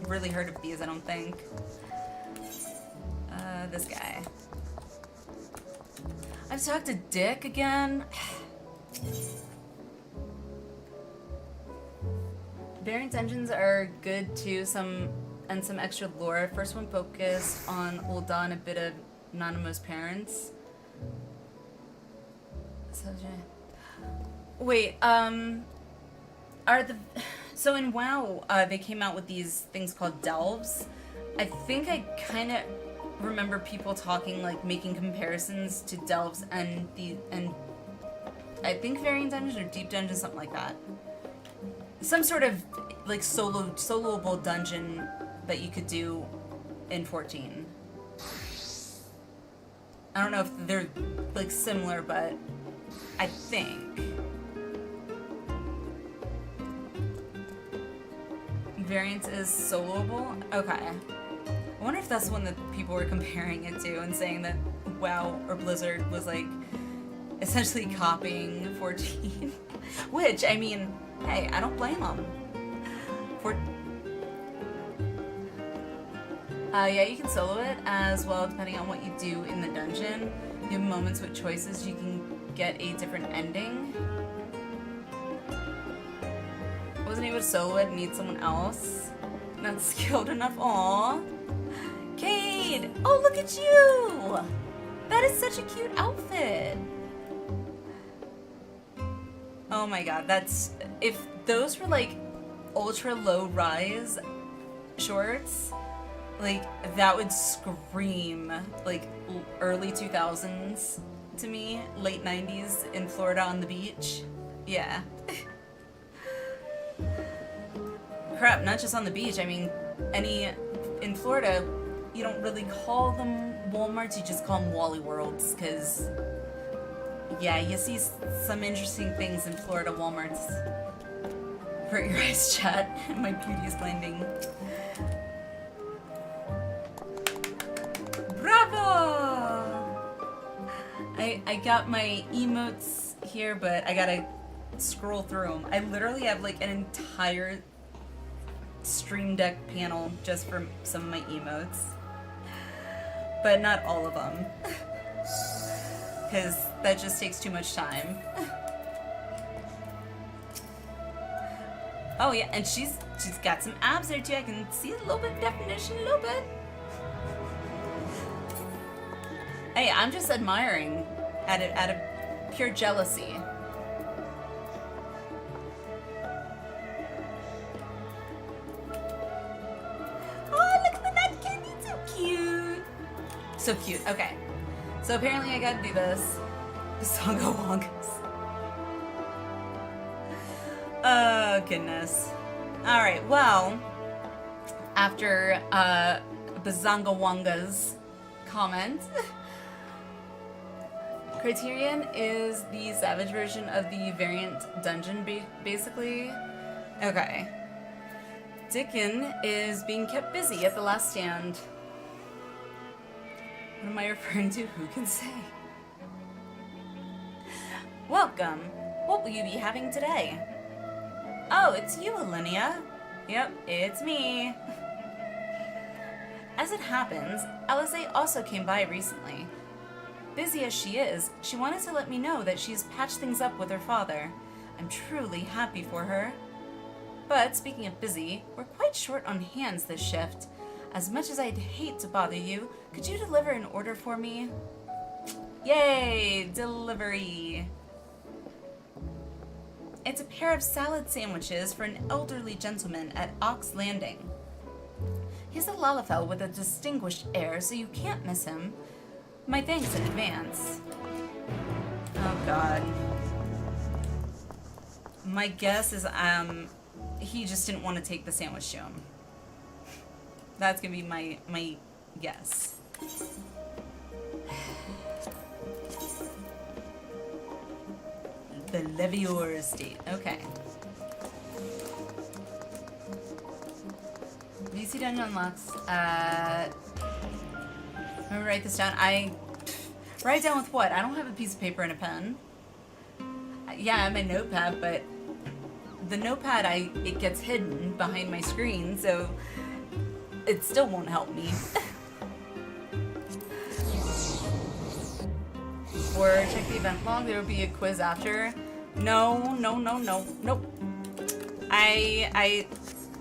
really heard of these, I don't think. This guy. I've talked to Dick again. Variant dungeons are good too, some extra lore. First one focused on Ul'dah and a bit of Nanamo's parents. Wait, so in WoW, they came out with these things called delves. I think I kind of remember people talking, like, making comparisons to delves and I think variant dungeons or deep dungeons, something like that. Some sort of, like, soloable dungeon that you could do in 14. I don't know if they're, like, similar, but I think. Variant is soloable? Okay. I wonder if that's one that people were comparing it to and saying that WoW or Blizzard was, like, essentially copying 14. Which, I mean, hey, I don't blame them. Yeah, you can solo it as well, depending on what you do in the dungeon. You have moments with choices, you can get a different ending. Wasn't able to solo it, need someone else. Not skilled enough. Aww. Cade! Oh, look at you! That is such a cute outfit. Oh my god, that's... If those were like ultra low rise shorts, like that would scream like early 2000s to me, late 90s in Florida on the beach. Yeah. Crap, not just on the beach, I mean, in Florida, you don't really call them Walmarts, you just call them Wally Worlds, because, yeah, you see some interesting things in Florida Walmarts. Hurt your eyes, chat. My beauty is blinding. Bravo! I got my emotes here, but I gotta scroll through them. I literally have like an entire Stream Deck panel just for some of my emotes. But not all of them. Because that just takes too much time. Oh yeah, and she's got some abs there too. I can see a little bit of definition, a little bit. Hey, I'm just admiring out of pure jealousy. Oh, look at that candy, so cute. So cute. Okay, so apparently I gotta do this. The Songo Wongas. Oh, goodness. Alright, well, after Bazanga Wanga's comment, Criterion is the Savage version of the variant dungeon, basically. Okay. Dickon is being kept busy at the last stand. What am I referring to? Who can say? Welcome. What will you be having today? Oh, it's you, Alinea. Yep, it's me. As it happens, Alize also came by recently. Busy as she is, she wanted to let me know that she's patched things up with her father. I'm truly happy for her. But speaking of busy, we're quite short on hands this shift. As much as I'd hate to bother you, could you deliver an order for me? Yay, delivery. It's a pair of salad sandwiches for an elderly gentleman at Ox Landing. He's a Lalafell with a distinguished air, so you can't miss him. My thanks in advance. Oh god. My guess is he just didn't want to take the sandwich to him. That's gonna be my guess. The Levior Estate. Okay. VC Dungeon unlocks. I'm gonna write this down. Write down with what? I don't have a piece of paper and a pen. Yeah, I have my notepad, but the notepad, it gets hidden behind my screen, so it still won't help me. Or check the event log, there will be a quiz after. No. Nope. I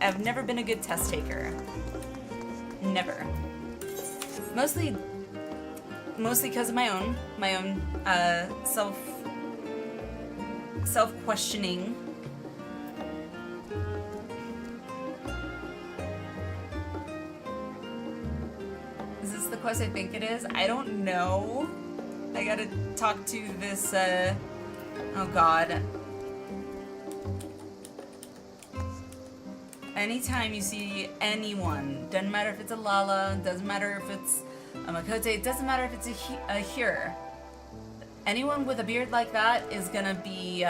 have never been a good test taker. Never. Mostly because of my own self-questioning. Is this the quest I think it is? I don't know. I gotta talk to this, oh god. Anytime you see anyone, doesn't matter if it's a Lala, doesn't matter if it's a Makote, doesn't matter if it's a Hyur. Anyone with a beard like that is gonna be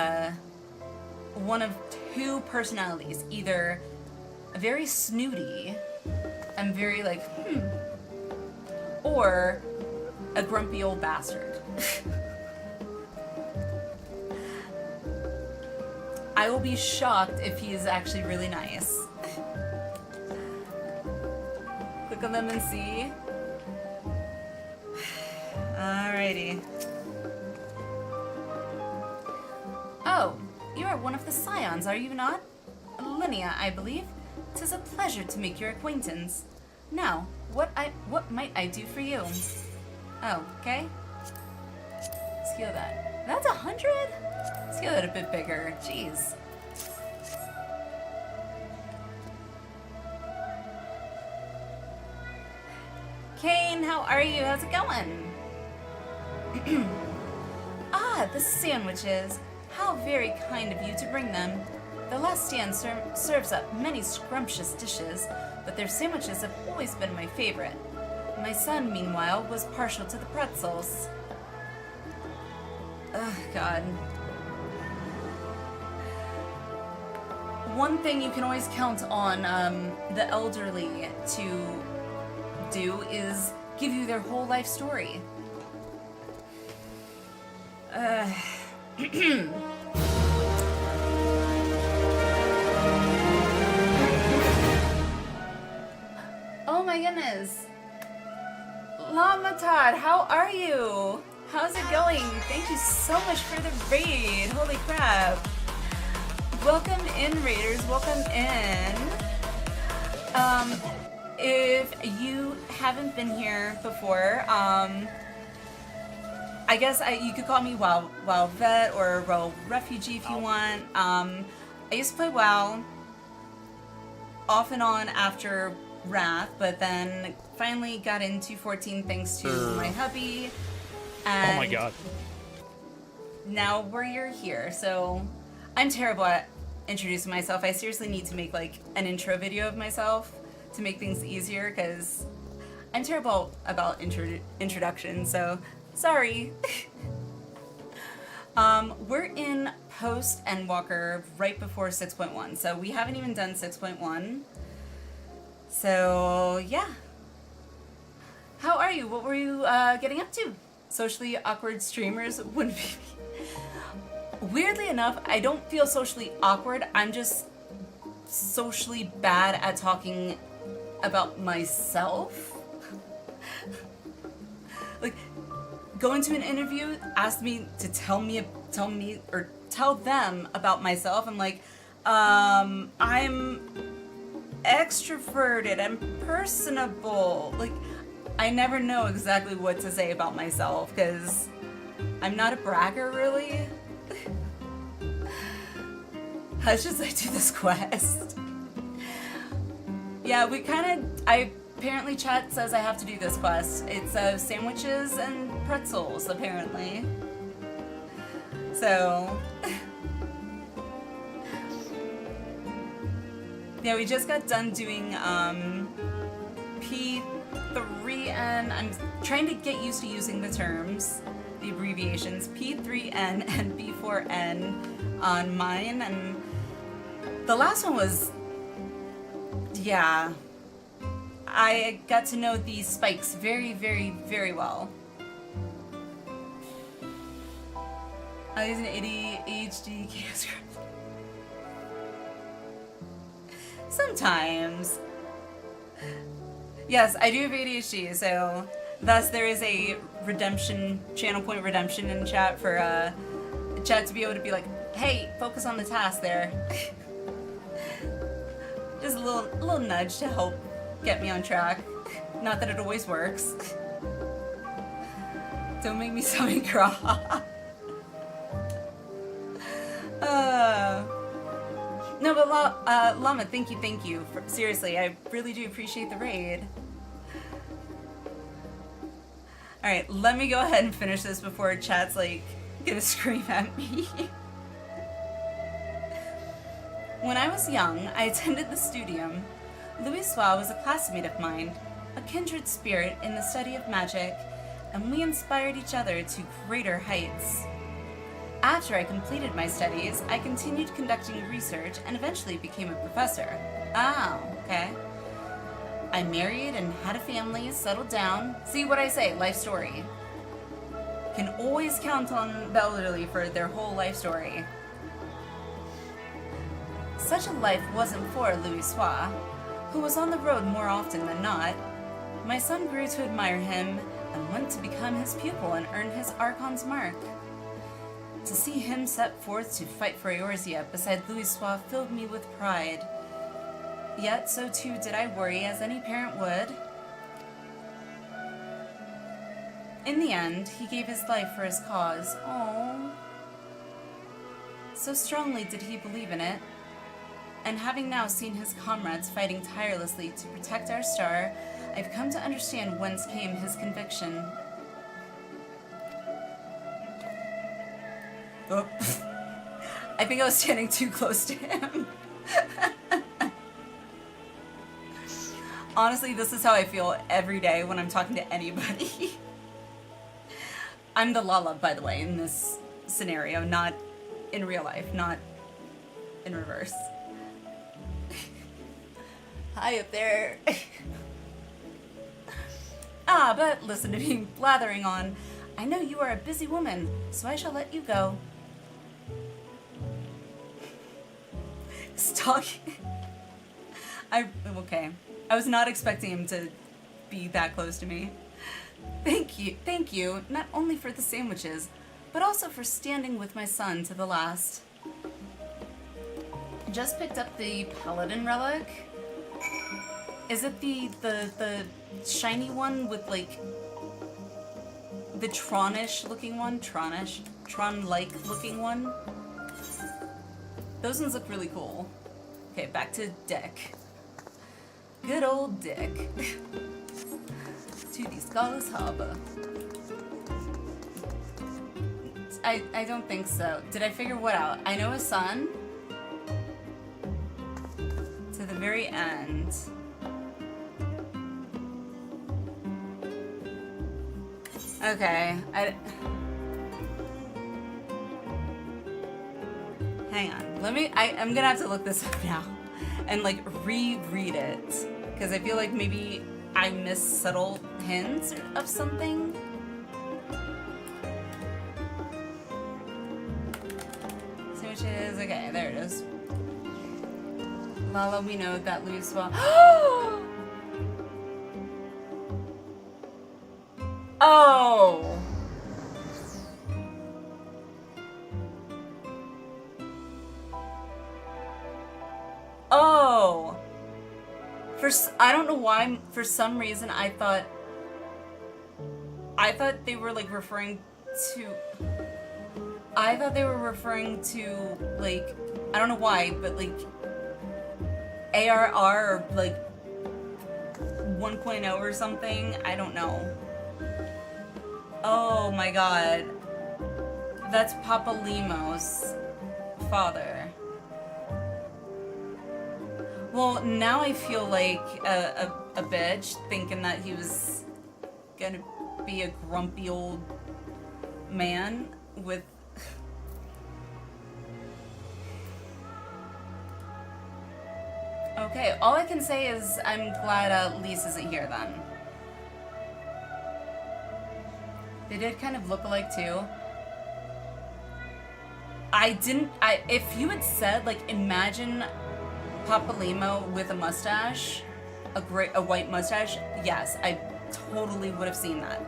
one of two personalities. Either very snooty and very like, or a grumpy old bastard. I will be shocked if he is actually really nice. Click on them and see. Alrighty. Oh, you are one of the Scions, are you not? Linnea, I believe. 'Tis a pleasure to make your acquaintance. Now, What might I do for you? Oh, okay. Scale that. That's 100? Scale that a bit bigger. Jeez. Kane, how are you? How's it going? Ah, the sandwiches. How very kind of you to bring them. The last stand serves up many scrumptious dishes, but their sandwiches have always been my favorite. My son, meanwhile, was partial to the pretzels. Ugh, God. One thing you can always count on the elderly to do is give you their whole life story. Oh my goodness. Llama Todd, how are you? How's it going? Thank you so much for the raid. Holy crap. Welcome in, raiders. Welcome in. If you haven't been here before, I guess you could call me WoW Vet or WoW Refugee if you want. I used to play WoW off and on after Wrath, but then finally got into 14 thanks to my hubby. And oh my god. now you're here. So I'm terrible at introducing myself. I seriously need to make like an intro video of myself to make things easier because I'm terrible about introductions. So sorry. We're in Post-Endwalker right before 6.1. So we haven't even done 6.1. So yeah. How are you? What were you getting up to? Socially awkward streamers wouldn't be. Weirdly enough, I don't feel socially awkward. I'm just socially bad at talking about myself. Like, go into an interview, ask me to tell them about myself. I'm like, I'm extroverted, I'm personable. Like, I never know exactly what to say about myself because I'm not a bragger, really. Hush as I do this quest. Yeah, apparently chat says I have to do this quest. It's sandwiches and pretzels, apparently. So, yeah, we just got done doing P3N. I'm trying to get used to using the terms, the abbreviations, P3N and P4N on mine, and the last one was, yeah, I got to know these spikes very, very, very well. I was an ADHD chaos group. Sometimes. Yes, I do have ADHD, so thus there is a redemption, channel point redemption in chat for chat to be able to be like, hey, focus on the task there. Just a little nudge to help get me on track. Not that it always works. Don't make me so cry. No, but Llama, thank you. Seriously, I really do appreciate the raid. Alright, let me go ahead and finish this before chat's like gonna scream at me. When I was young, I attended the Studium. Louisoix was a classmate of mine, a kindred spirit in the study of magic, and we inspired each other to greater heights. After I completed my studies, I continued conducting research and eventually became a professor. Oh, okay. I married and had a family, settled down. See what I say, life story. Can always count on the elderly for their whole life story. Such a life wasn't for Louisoix, who was on the road more often than not. My son grew to admire him and went to become his pupil and earn his Archon's mark. To see him set forth to fight for Eorzea beside Louisoix filled me with pride. Yet so too did I worry, as any parent would. In the end, he gave his life for his cause. Oh, so strongly did he believe in it. And having now seen his comrades fighting tirelessly to protect our star, I've come to understand whence came his conviction. Oh. I think I was standing too close to him. Honestly, this is how I feel every day when I'm talking to anybody. I'm the Lala, by the way, in this scenario, not in real life, not in reverse. Hi up there. But listen to me blathering on. I know you are a busy woman, so I shall let you go. Stalking. Okay. I was not expecting him to be that close to me. Thank you, not only for the sandwiches, but also for standing with my son to the last. Just picked up the Paladin relic. Is it the shiny one with like the Tronish looking one? Tron-like looking one? Those ones look really cool. Okay, back to Dick. Good old Dick. To the Scarlet Harbor. I don't think so. Did I figure what out? I know his son. To the very end. Okay, hang on. I'm gonna have to look this up now and like reread it because I feel like maybe I missed subtle hints of something. Sandwiches, okay, there it is. Lala, we know that Louis well. Oh! Oh! I don't know why, for some reason I thought they were like referring to, like, I don't know why, but like ARR or like 1.0 or something, I don't know. Oh my god. That's Papa Limo's father. Well, now I feel like a bitch thinking that he was gonna be a grumpy old man with... Okay, all I can say is I'm glad Lise isn't here then. They did kind of look alike too. If you had said, like, imagine Papa Limo with a mustache, a white mustache, yes, I totally would have seen that.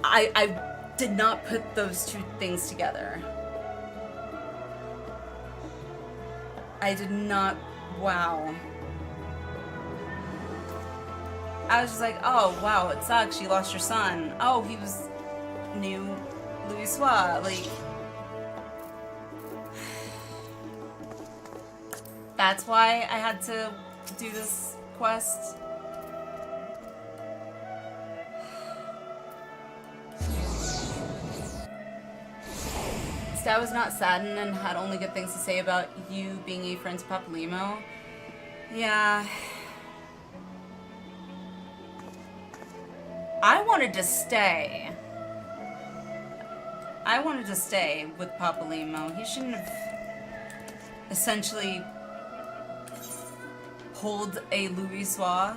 I did not put those two things together. I did not, wow. I was just like, oh, wow, it sucks, you lost your son. Oh, he was new Louis Soir, like... That's why I had to do this quest. Stat was not saddened and had only good things to say about you being a friend to Papa Limo. Yeah. I wanted to stay. I wanted to stay with Papa Limo. He shouldn't have essentially pulled a Louis Soir.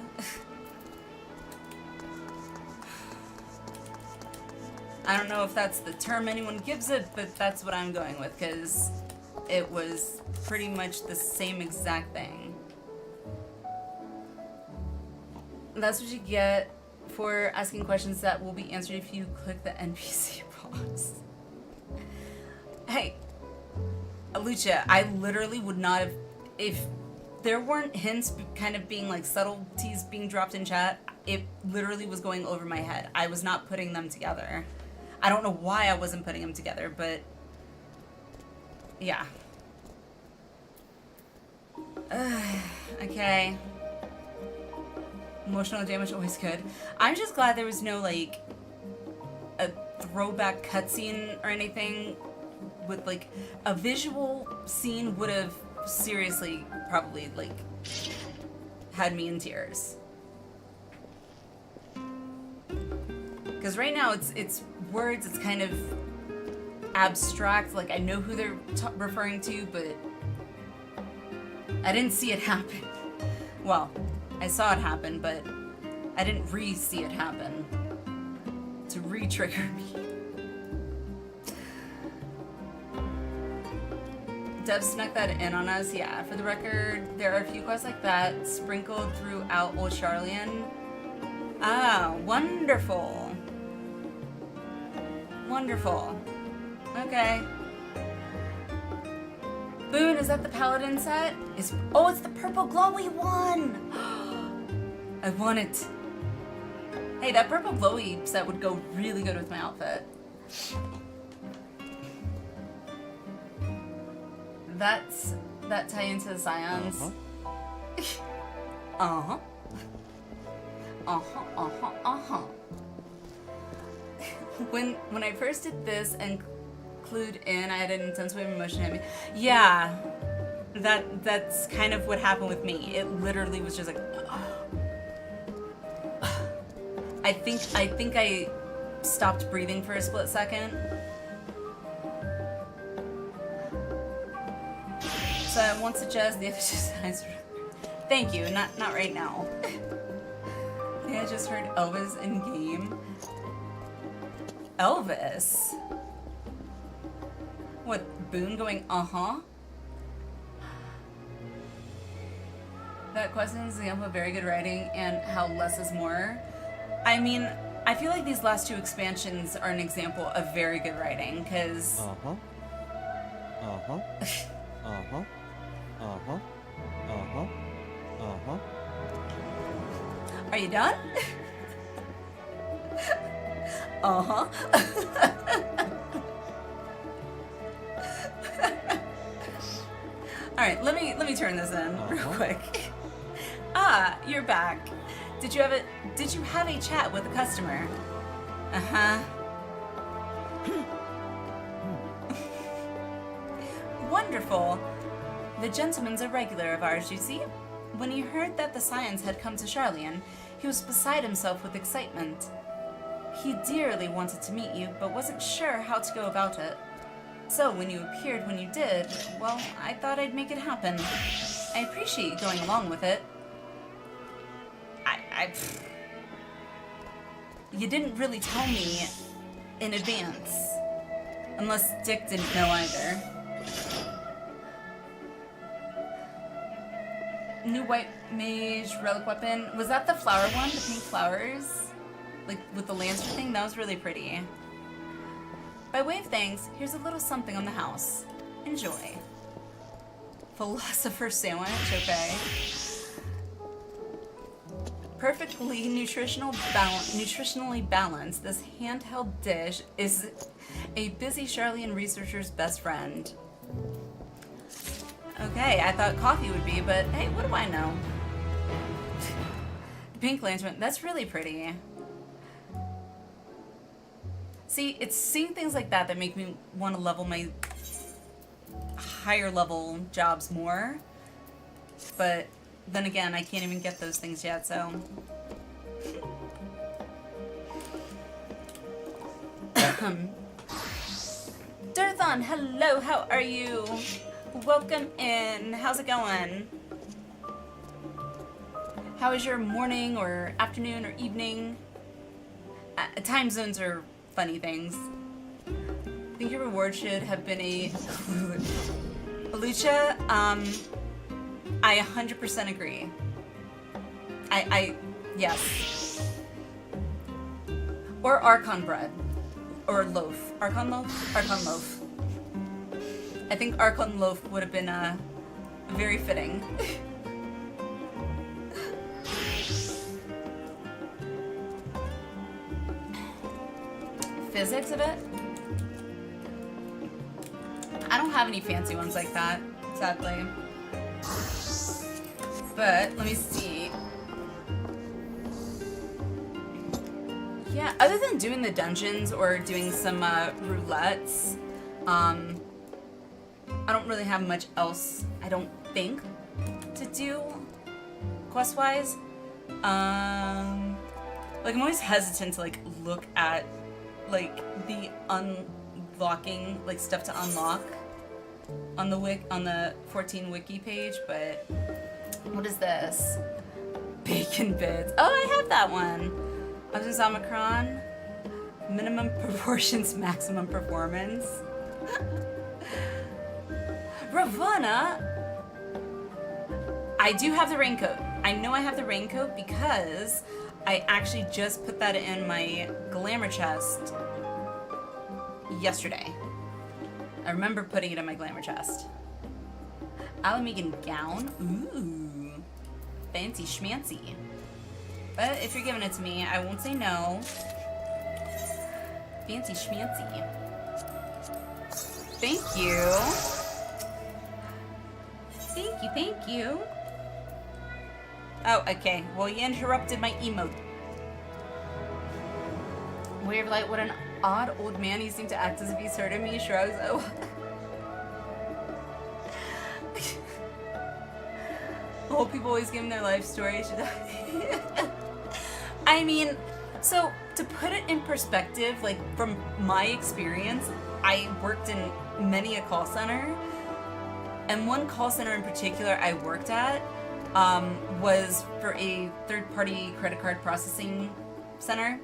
I don't know if that's the term anyone gives it, but that's what I'm going with, because it was pretty much the same exact thing. That's what you get for asking questions that will be answered if you click the NPC box. Hey, Lucia, I literally would not have, if there weren't hints kind of being like subtleties being dropped in chat, it literally was going over my head. I was not putting them together. I don't know why I wasn't putting them together, but yeah. Okay. Emotional damage, always good. I'm just glad there was no, like, a throwback cutscene or anything with, like, a visual scene would have seriously probably, like, had me in tears. Because right now it's words, it's kind of abstract, like I know who they're referring to, but I didn't see it happen. Well, I saw it happen, but I didn't re-see it happen to re-trigger me. Dev snuck that in on us, yeah. For the record, there are a few quests like that sprinkled throughout Old Charlian. Ah, wonderful. Wonderful. Okay. Boone, is that the Paladin set? Oh, it's the purple glowy one! I want it. Hey, that purple glowy set would go really good with my outfit. That tie into the Scions. Uh-huh. When I first did this and clued in, I had an intense wave of emotion hit me. Yeah, that's kind of what happened with me. It literally was just like, I think I stopped breathing for a split second. So I won't suggest the exercise. Thank you, not right now. I just heard Elvis in game. Elvis? What, Boone going, uh-huh? That question is an example of very good writing and how less is more. I mean, I feel like these last two expansions are an example of very good writing, because... Uh-huh. Uh-huh. Uh-huh. Uh-huh. Uh-huh. Uh-huh. Are you done? Uh-huh. Alright, let me turn this in real quick. Ah, you're back. Did you have a chat with a customer? Uh-huh. Wonderful. The gentleman's a regular of ours, you see. When he heard that the Scions had come to Charlian, he was beside himself with excitement. He dearly wanted to meet you, but wasn't sure how to go about it. So when you appeared when you did, well, I thought I'd make it happen. I appreciate you going along with it. You didn't really tell me in advance. Unless Dick didn't know either. New white mage relic weapon. Was that the flower one? The pink flowers? Like with the lantern thing? That was really pretty. By way of thanks, here's a little something on the house. Enjoy. Philosopher's sandwich, okay. Perfectly nutritionally balanced, this handheld dish is a busy Charlian researcher's best friend. Okay, I thought coffee would be, but hey, what do I know? The pink lantern, that's really pretty. See, it's seeing things like that that make me want to level my higher level jobs more. But then again, I can't even get those things yet, so... Durthon, hello, how are you? Welcome in. How's it going? How is your morning or afternoon or evening? Time zones are funny things. I think your reward should have been a Lucha. I 100% agree. Yes. Or Archon bread. Or loaf. Archon loaf? Archon loaf. I think Archon loaf would have been very fitting. physics of it. I don't have any fancy ones like that, sadly. But let me see. Yeah, other than doing the dungeons or doing some roulettes, I don't really have much else, I don't think, to do quest-wise. Like, I'm always hesitant to, like, look at, like, the unlocking, like, stuff to unlock on the 14 wiki page, but what is this? Bacon bits. Oh, I have that one. Optimus Omicron. Minimum proportions, maximum performance. Ravana. I do have the raincoat. I know I have the raincoat because I actually just put that in my glamour chest yesterday. I remember putting it in my glamour chest. Alamegan gown. Ooh. Fancy schmancy. But if you're giving it to me, I won't say no. Fancy schmancy. Thank you. Thank you, thank you. Oh, okay. Well, you interrupted my emote. Weird light, what an odd old man. He seemed to act as if he's heard of me. Shrugs. Oh. Old people always give him their life story. Should I mean, so to put it in perspective, like from my experience, I worked in many a call center, and one call center in particular I worked at was for a third-party credit card processing center,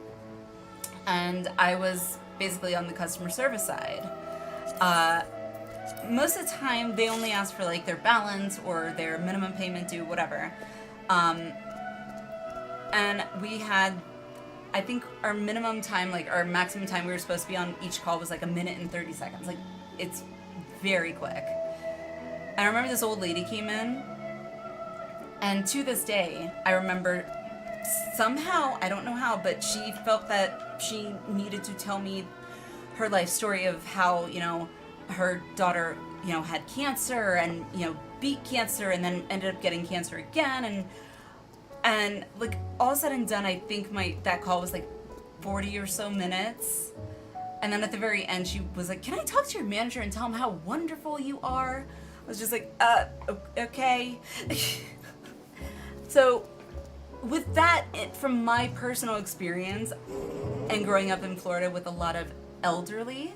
and I was basically on the customer service side. Most of the time, they only ask for like their balance or their minimum payment due, whatever. And we had, I think our minimum time, like our maximum time we were supposed to be on each call was like 1 minute and 30 seconds. Like, it's very quick. And I remember this old lady came in, and to this day, I remember somehow, I don't know how, but she felt that she needed to tell me her life story of how, you know, her daughter, you know, had cancer and, you know, beat cancer and then ended up getting cancer again, and like all said and done, I think that call was like 40 or so minutes. And then at the very end, she was like, "Can I talk to your manager and tell him how wonderful you are?" I was just like, okay. So with that, from my personal experience and growing up in Florida with a lot of elderly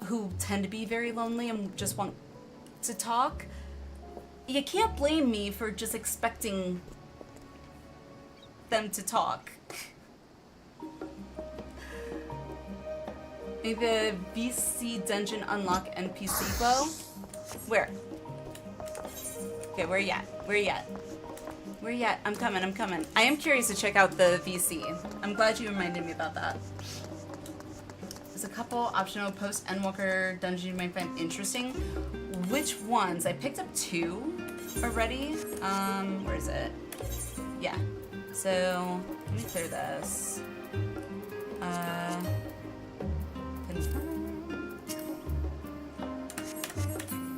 who tend to be very lonely and just want to talk, you can't blame me for just expecting them to talk. Maybe the VC dungeon unlock NPC bow? Where? Okay, where you at? Where you at? Where you at? I'm coming. I am curious to check out the VC. I'm glad you reminded me about that. There's a couple optional Post-Endwalker dungeons you might find interesting. Which ones? I picked up 2 already. Where is it? Yeah. So, let me clear this. Confirm.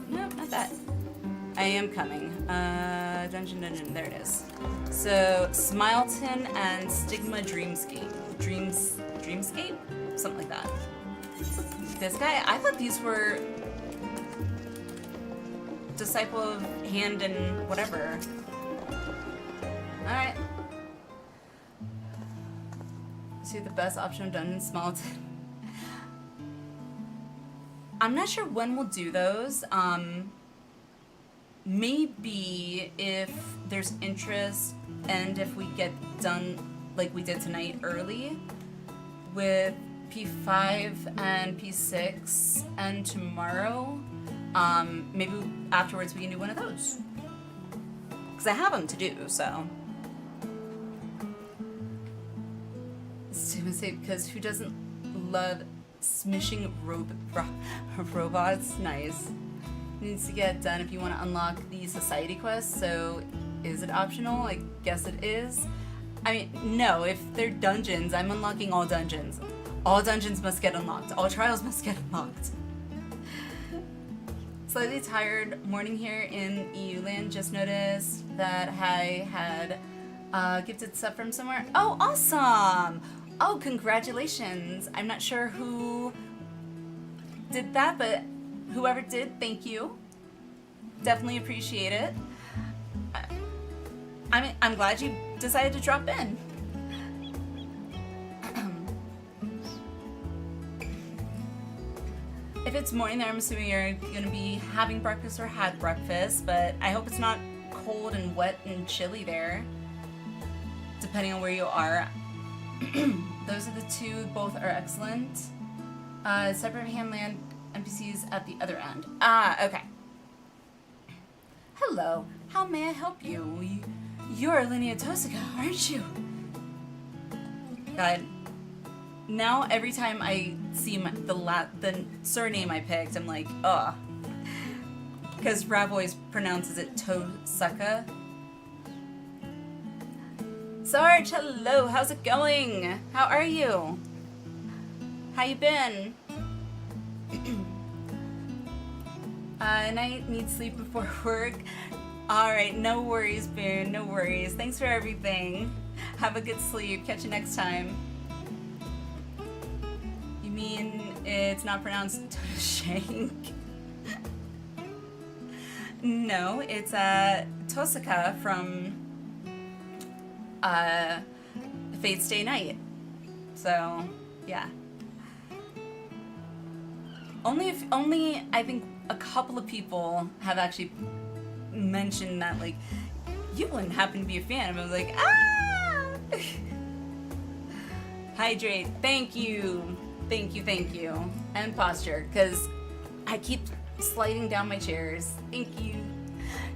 Nope, not that. I am coming. Dungeon, there it is. So, Smileton and Stigma Dreamscape. Dreamscape? Something like that. This guy, I thought these were Disciple of Hand and whatever. Alright. See the best option of dungeon, Smileton. I'm not sure when we'll do those. Maybe if there's interest and if we get done like we did tonight early with P5 and P6 and tomorrow, maybe afterwards we can do one of those. Because I have them to do, so. Because who doesn't love smishing robots? Nice. Needs to get done if you want to unlock the society quest, so is it optional? I guess it is. I mean, no, if they're dungeons, I'm unlocking all dungeons. All dungeons must get unlocked. All trials must get unlocked. Slightly tired morning here in EU land. Just noticed that I had gifted stuff from somewhere. Oh, awesome! Oh, congratulations. I'm not sure who did that, but whoever did, thank you. Definitely appreciate it. I'm glad you decided to drop in. If it's morning there, I'm assuming you're gonna be having breakfast or had breakfast, but I hope it's not cold and wet and chilly there, depending on where you are. Those are the two, both are excellent. Separate handland NPCs at the other end. Ah, okay. Hello, how may I help you? You're Linnea Tosaka, aren't you? God. Now every time I see the surname I picked, I'm like, ugh. Because Rav always pronounces it Tosaka. Sarge, hello, how's it going? How are you? How you been? And I need sleep before work. Alright, no worries, Boone, no worries. Thanks for everything. Have a good sleep. Catch you next time. You mean it's not pronounced Shank? No, it's Tosaka from Fate's Day Night. So, yeah. Only I think a couple of people have actually mentioned that, like, you wouldn't happen to be a fan. And I was like, ah! Hydrate. Thank you. Thank you, thank you. And posture, because I keep sliding down my chairs. Thank you.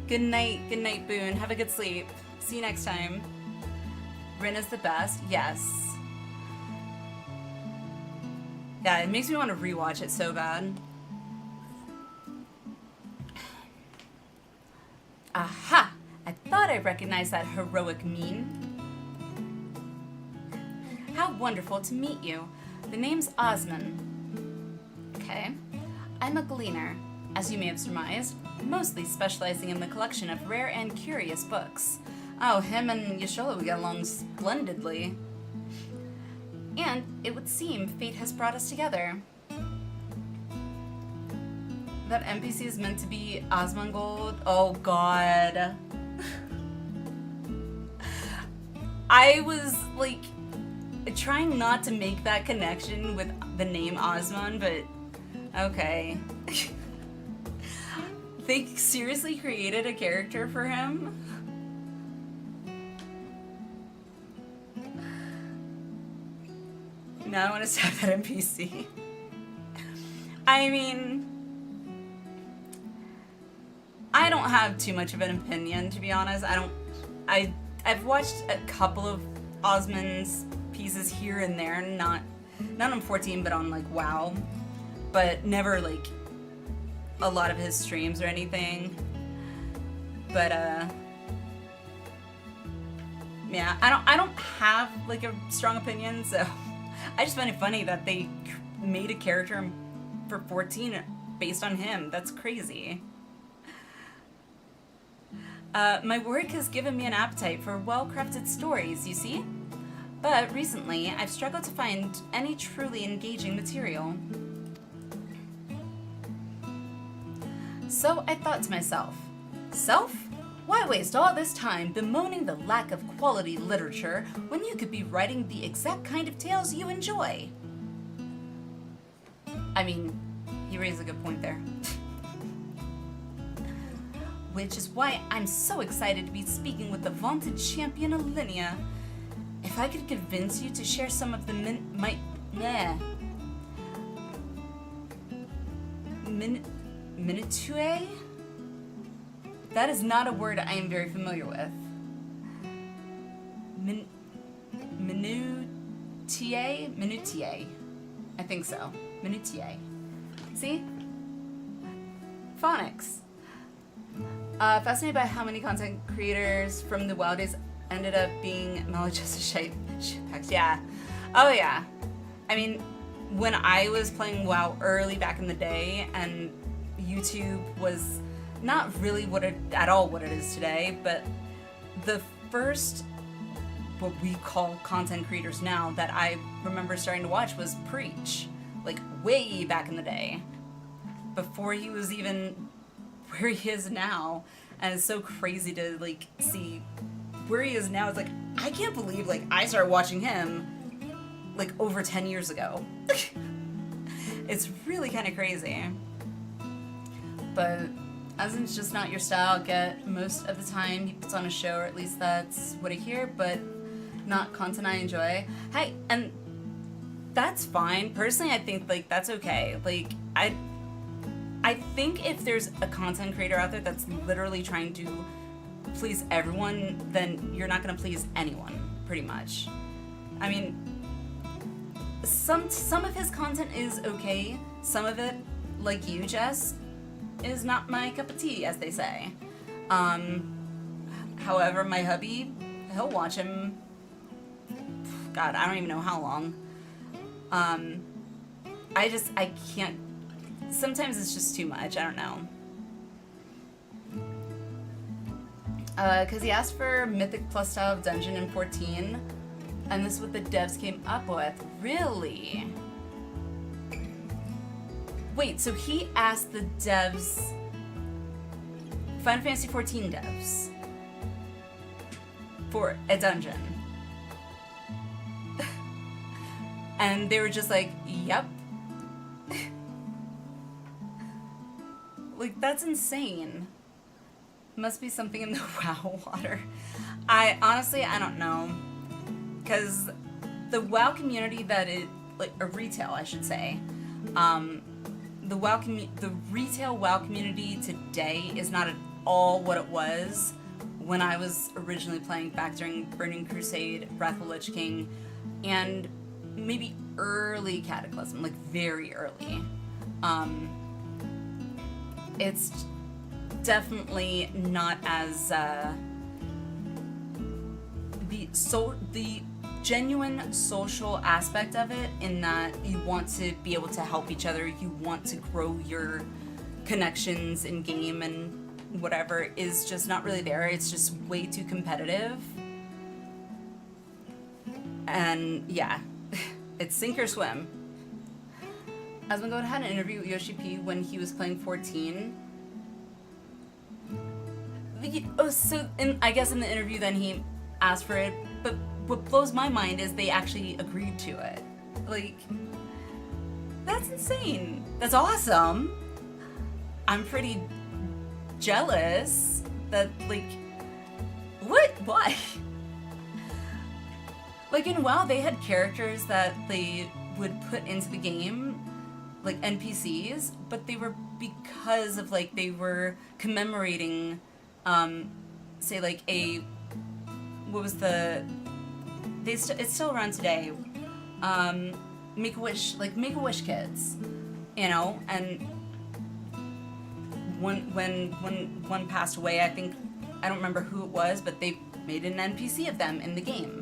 Good night, Boone. Have a good sleep. See you next time. Rin is the best. Yes. Yeah, it makes me want to rewatch it so bad. Aha! I thought I recognized that heroic mien. How wonderful to meet you. The name's Osman. Okay. I'm a gleaner, as you may have surmised, mostly specializing in the collection of rare and curious books. Oh, him and Yashola would get along splendidly. And it would seem fate has brought us together. That NPC is meant to be Osmongold. Oh god. I was like trying not to make that connection with the name Osmond, but okay. They seriously created a character for him? Now I want to stab that NPC. I mean, I don't have too much of an opinion, to be honest. I've watched a couple of Osmond's pieces here and there, not on 14, but on like WoW, but never like a lot of his streams or anything. But yeah, I don't have like a strong opinion, so I just find it funny that they made a character for 14 based on him. That's crazy. My work has given me an appetite for well-crafted stories, you see? But recently, I've struggled to find any truly engaging material. So I thought to myself, self? Why waste all this time bemoaning the lack of quality literature when you could be writing the exact kind of tales you enjoy? I mean, he raised a good point there. Which is why I'm so excited to be speaking with the vaunted champion of Linnea. If I could convince you to share some of the minutiae? That is not a word I am very familiar with. Minutiae? Minutiae. I think so. Minutiae. See? Phonics. Fascinated by how many content creators from the WoW days ended up being maladjusted shitbags. Yeah. Oh yeah. I mean, when I was playing WoW early back in the day, and YouTube was not really what it is today, but the first what we call content creators now that I remember starting to watch was Preach, like way back in the day, before he was even where he is now. And it's so crazy to like see where he is now. It's like, I can't believe like I started watching him like over 10 years ago. It's really kind of crazy. But as it's just not your style, get most of the time he puts on a show, or at least that's what I hear, but not content I enjoy. Hey, and that's fine. Personally, I think like that's okay. Like I think if there's a content creator out there that's literally trying to please everyone, then you're not gonna please anyone, pretty much. I mean, some of his content is okay. Some of it, like you, Jess, is not my cup of tea, as they say. However, my hubby, he'll watch him. God, I don't even know how long. I can't. Sometimes it's just too much. I don't know. Because he asked for Mythic Plus style of dungeon in 14, and this is what the devs came up with. Really? Wait, so he asked the devs, Final Fantasy XIV devs, for a dungeon. And they were just like, yep. Like, that's insane. Must be something in the WoW water. I don't know. Because the WoW community that it, like, a retail, I should say, the retail WoW community today is not at all what it was when I was originally playing back during Burning Crusade, Wrath of the Lich King, and maybe early Cataclysm, like very early. It's definitely not as the genuine social aspect of it, in that you want to be able to help each other, you want to grow your connections in game and whatever, is just not really there. It's just way too competitive. And yeah, it's sink or swim. Asmongold had an interview with Yoshi P when he was playing 14. I guess in the interview then he asked for it, but what blows my mind is they actually agreed to it. Like, that's insane. That's awesome. I'm pretty jealous that, like, what? Why? Like, in WoW, they had characters that they would put into the game, like NPCs, but they were because of, like, they were commemorating, say, like, it's still around today, Make-A-Wish, like, Make-A-Wish kids, you know, and when one passed away, I don't remember who it was, but they made an NPC of them in the game.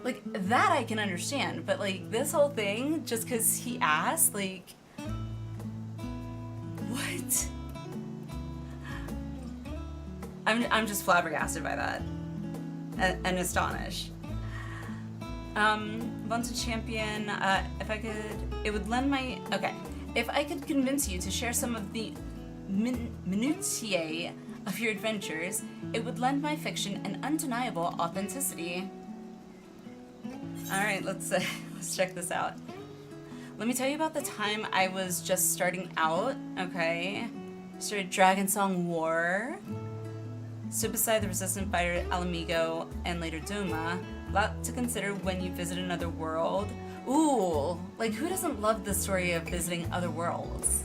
Like, that I can understand, but, like, this whole thing, just because he asked, like, what? I'm just flabbergasted by that, and astonished. Bunsen Champion, if I could convince you to share some of the minutiae of your adventures, it would lend my fiction an undeniable authenticity. Alright, let's check this out. Let me tell you about the time I was just starting out, okay? Started Dragon Song War, stood beside the resistant fighter Alamigo, and later Duma. A lot to consider when you visit another world. Ooh, like, who doesn't love the story of visiting other worlds?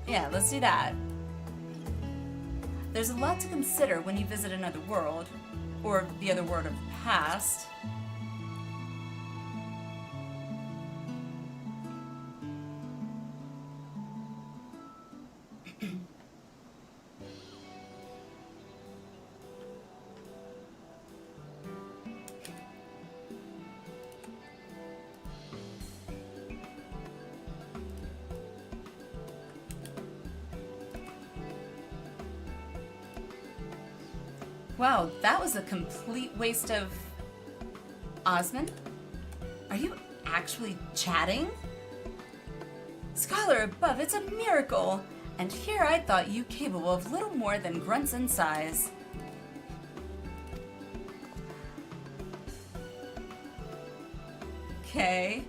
Yeah, let's do that. There's a lot to consider when you visit another world, or the other world of the past. Wow, that was a complete waste of... Osmond? Are you actually chatting? Scholar above, it's a miracle! And here I thought you capable of little more than grunts and sighs. Okay.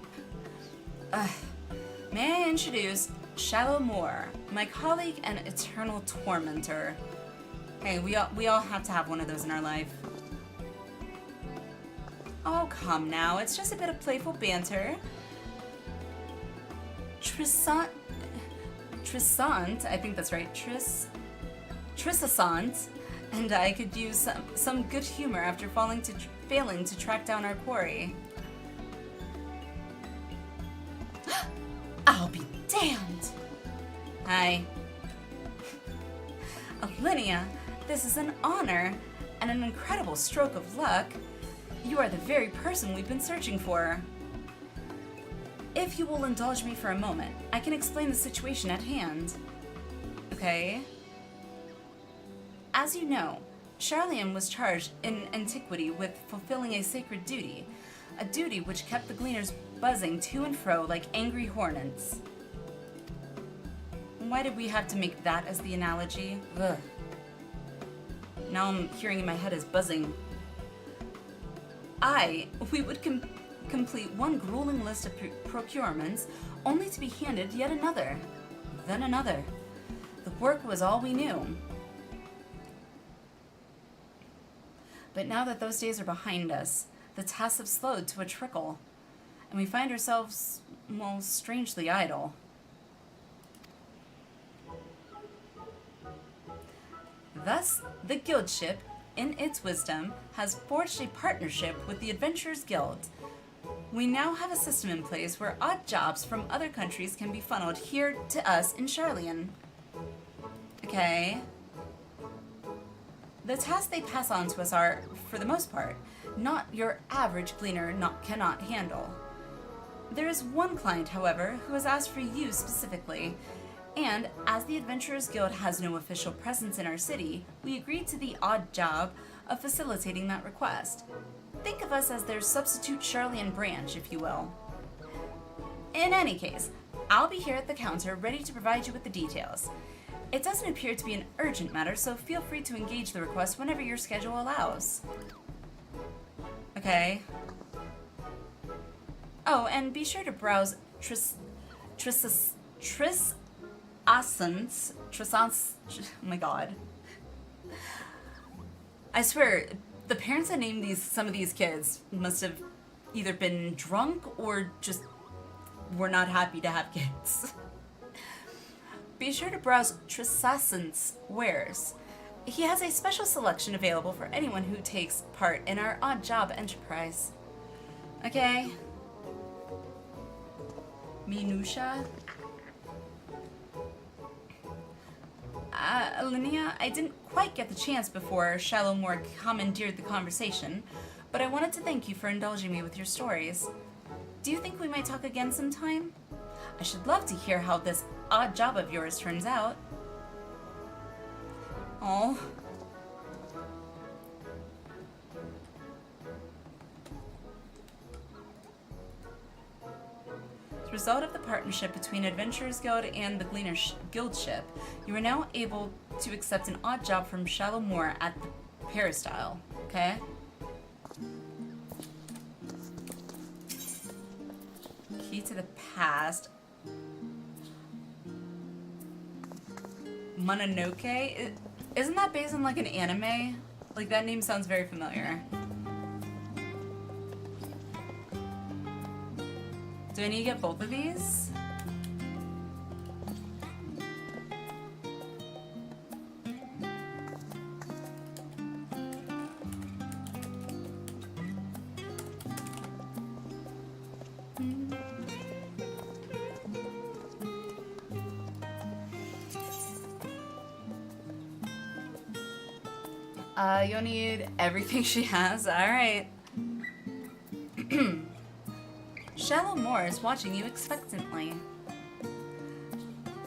May I introduce Shallow Moore, my colleague and eternal tormentor. Hey, we all have to have one of those in our life. Oh, come now. It's just a bit of playful banter. Trissant, I think that's right. Trissant, and I could use some good humor after failing to track down our quarry. I'll be damned! Hi. Alinea, this is an honor and an incredible stroke of luck. You are the very person we've been searching for. If you will indulge me for a moment, I can explain the situation at hand. Okay? As you know, Charlian was charged in antiquity with fulfilling a sacred duty, a duty which kept the gleaners buzzing to and fro like angry hornets. Why did we have to make that as the analogy? Ugh. Now I'm hearing in my head as buzzing. We would complete one grueling list of procurements, only to be handed yet another, then another. The work was all we knew. But now that those days are behind us, the tasks have slowed to a trickle, and we find ourselves, well, strangely idle. Thus, the guild ship, in its wisdom, has forged a partnership with the Adventurers Guild. We now have a system in place where odd jobs from other countries can be funneled here to us in Charlian. Okay. The tasks they pass on to us are, for the most part, not your average gleaner cannot handle. There is one client, however, who has asked for you specifically, and as the Adventurers Guild has no official presence in our city, we agreed to the odd job of facilitating that request. Think of us as their substitute Charlian branch, if you will. In any case, I'll be here at the counter ready to provide you with the details. It doesn't appear to be an urgent matter, so feel free to engage the request whenever your schedule allows. Okay. Oh, and be sure to browse oh my god. I swear, the parents that named some of these kids must have either been drunk or just were not happy to have kids. Be sure to browse Trisasant's wares. He has a special selection available for anyone who takes part in our odd job enterprise. Okay. Minutia. Alinea, I didn't quite get the chance before Shallowmore commandeered the conversation, but I wanted to thank you for indulging me with your stories. Do you think we might talk again sometime? I should love to hear how this odd job of yours turns out. Oh. As a result of the partnership between Adventurers Guild and the Gleaner Guild ship, you are now able to accept an odd job from Shallow Moore at the Peristyle. Okay? Key to the past. Mononoke? Isn't that based on like an anime? Like that name sounds very familiar. Do I need to get both of these? You'll need everything she has. Alright. Shallow Moore is watching you expectantly.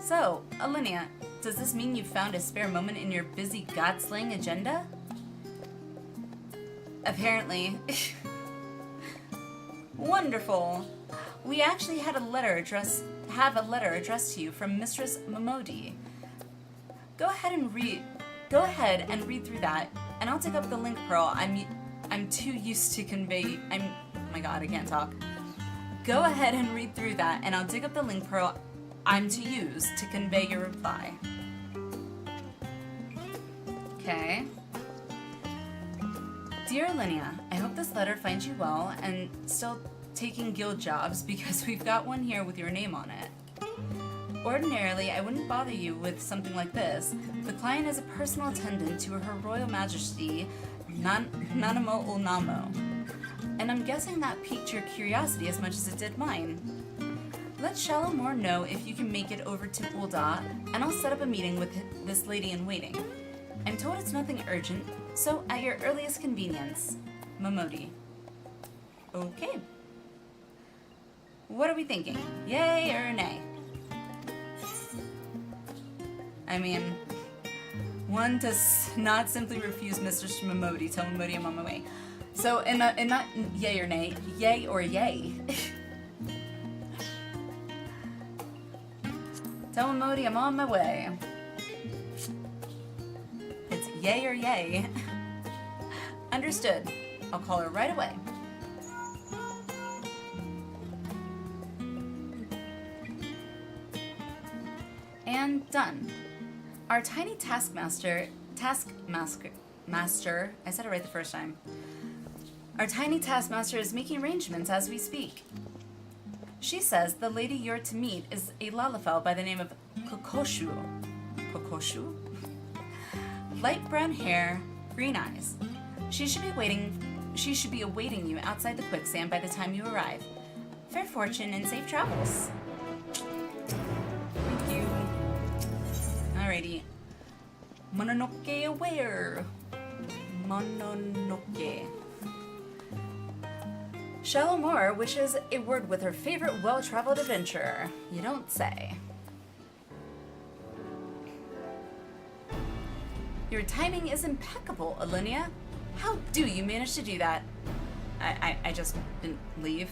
So, Alinea, does this mean you found a spare moment in your busy god-slaying agenda? Apparently. Wonderful. We actually have a letter addressed to you from Mistress Momodi. Go ahead and read through that, and I'll take up the link pearl. I'm too used to convey. Oh my god, I can't talk. Go ahead and read through that, and I'll dig up the link pearl I'm to use to convey your reply. Okay. Dear Linnea, I hope this letter finds you well and still taking guild jobs because we've got one here with your name on it. Ordinarily, I wouldn't bother you with something like this. The client is a personal attendant to Her Royal Majesty Nanamo Ulnamo, and I'm guessing that piqued your curiosity as much as it did mine. Let Shalomore know if you can make it over to Ul'dah, and I'll set up a meeting with this lady in waiting. I'm told it's nothing urgent, so at your earliest convenience, Momodi. Okay. What are we thinking? Yay or nay? I mean, one to not simply refuse Mistress Momodi. Tell Momodi I'm on my way. So, and not yay or nay, yay or yay. Tell Momodi I'm on my way. It's yay or yay. Understood. I'll call her right away. And done. Our tiny taskmaster, I said it right the first time. Our tiny taskmaster is making arrangements as we speak. She says the lady you're to meet is a Lalafell by the name of Kokoshu. Kokoshu? Light brown hair, green eyes. She should be awaiting you outside the quicksand by the time you arrive. Fair fortune and safe travels. Thank you. Alrighty. Mononoke aware. Mononoke. Shalomore wishes a word with her favorite well-traveled adventurer. You don't say. Your timing is impeccable, Alinea. How do you manage to do that? I just didn't leave.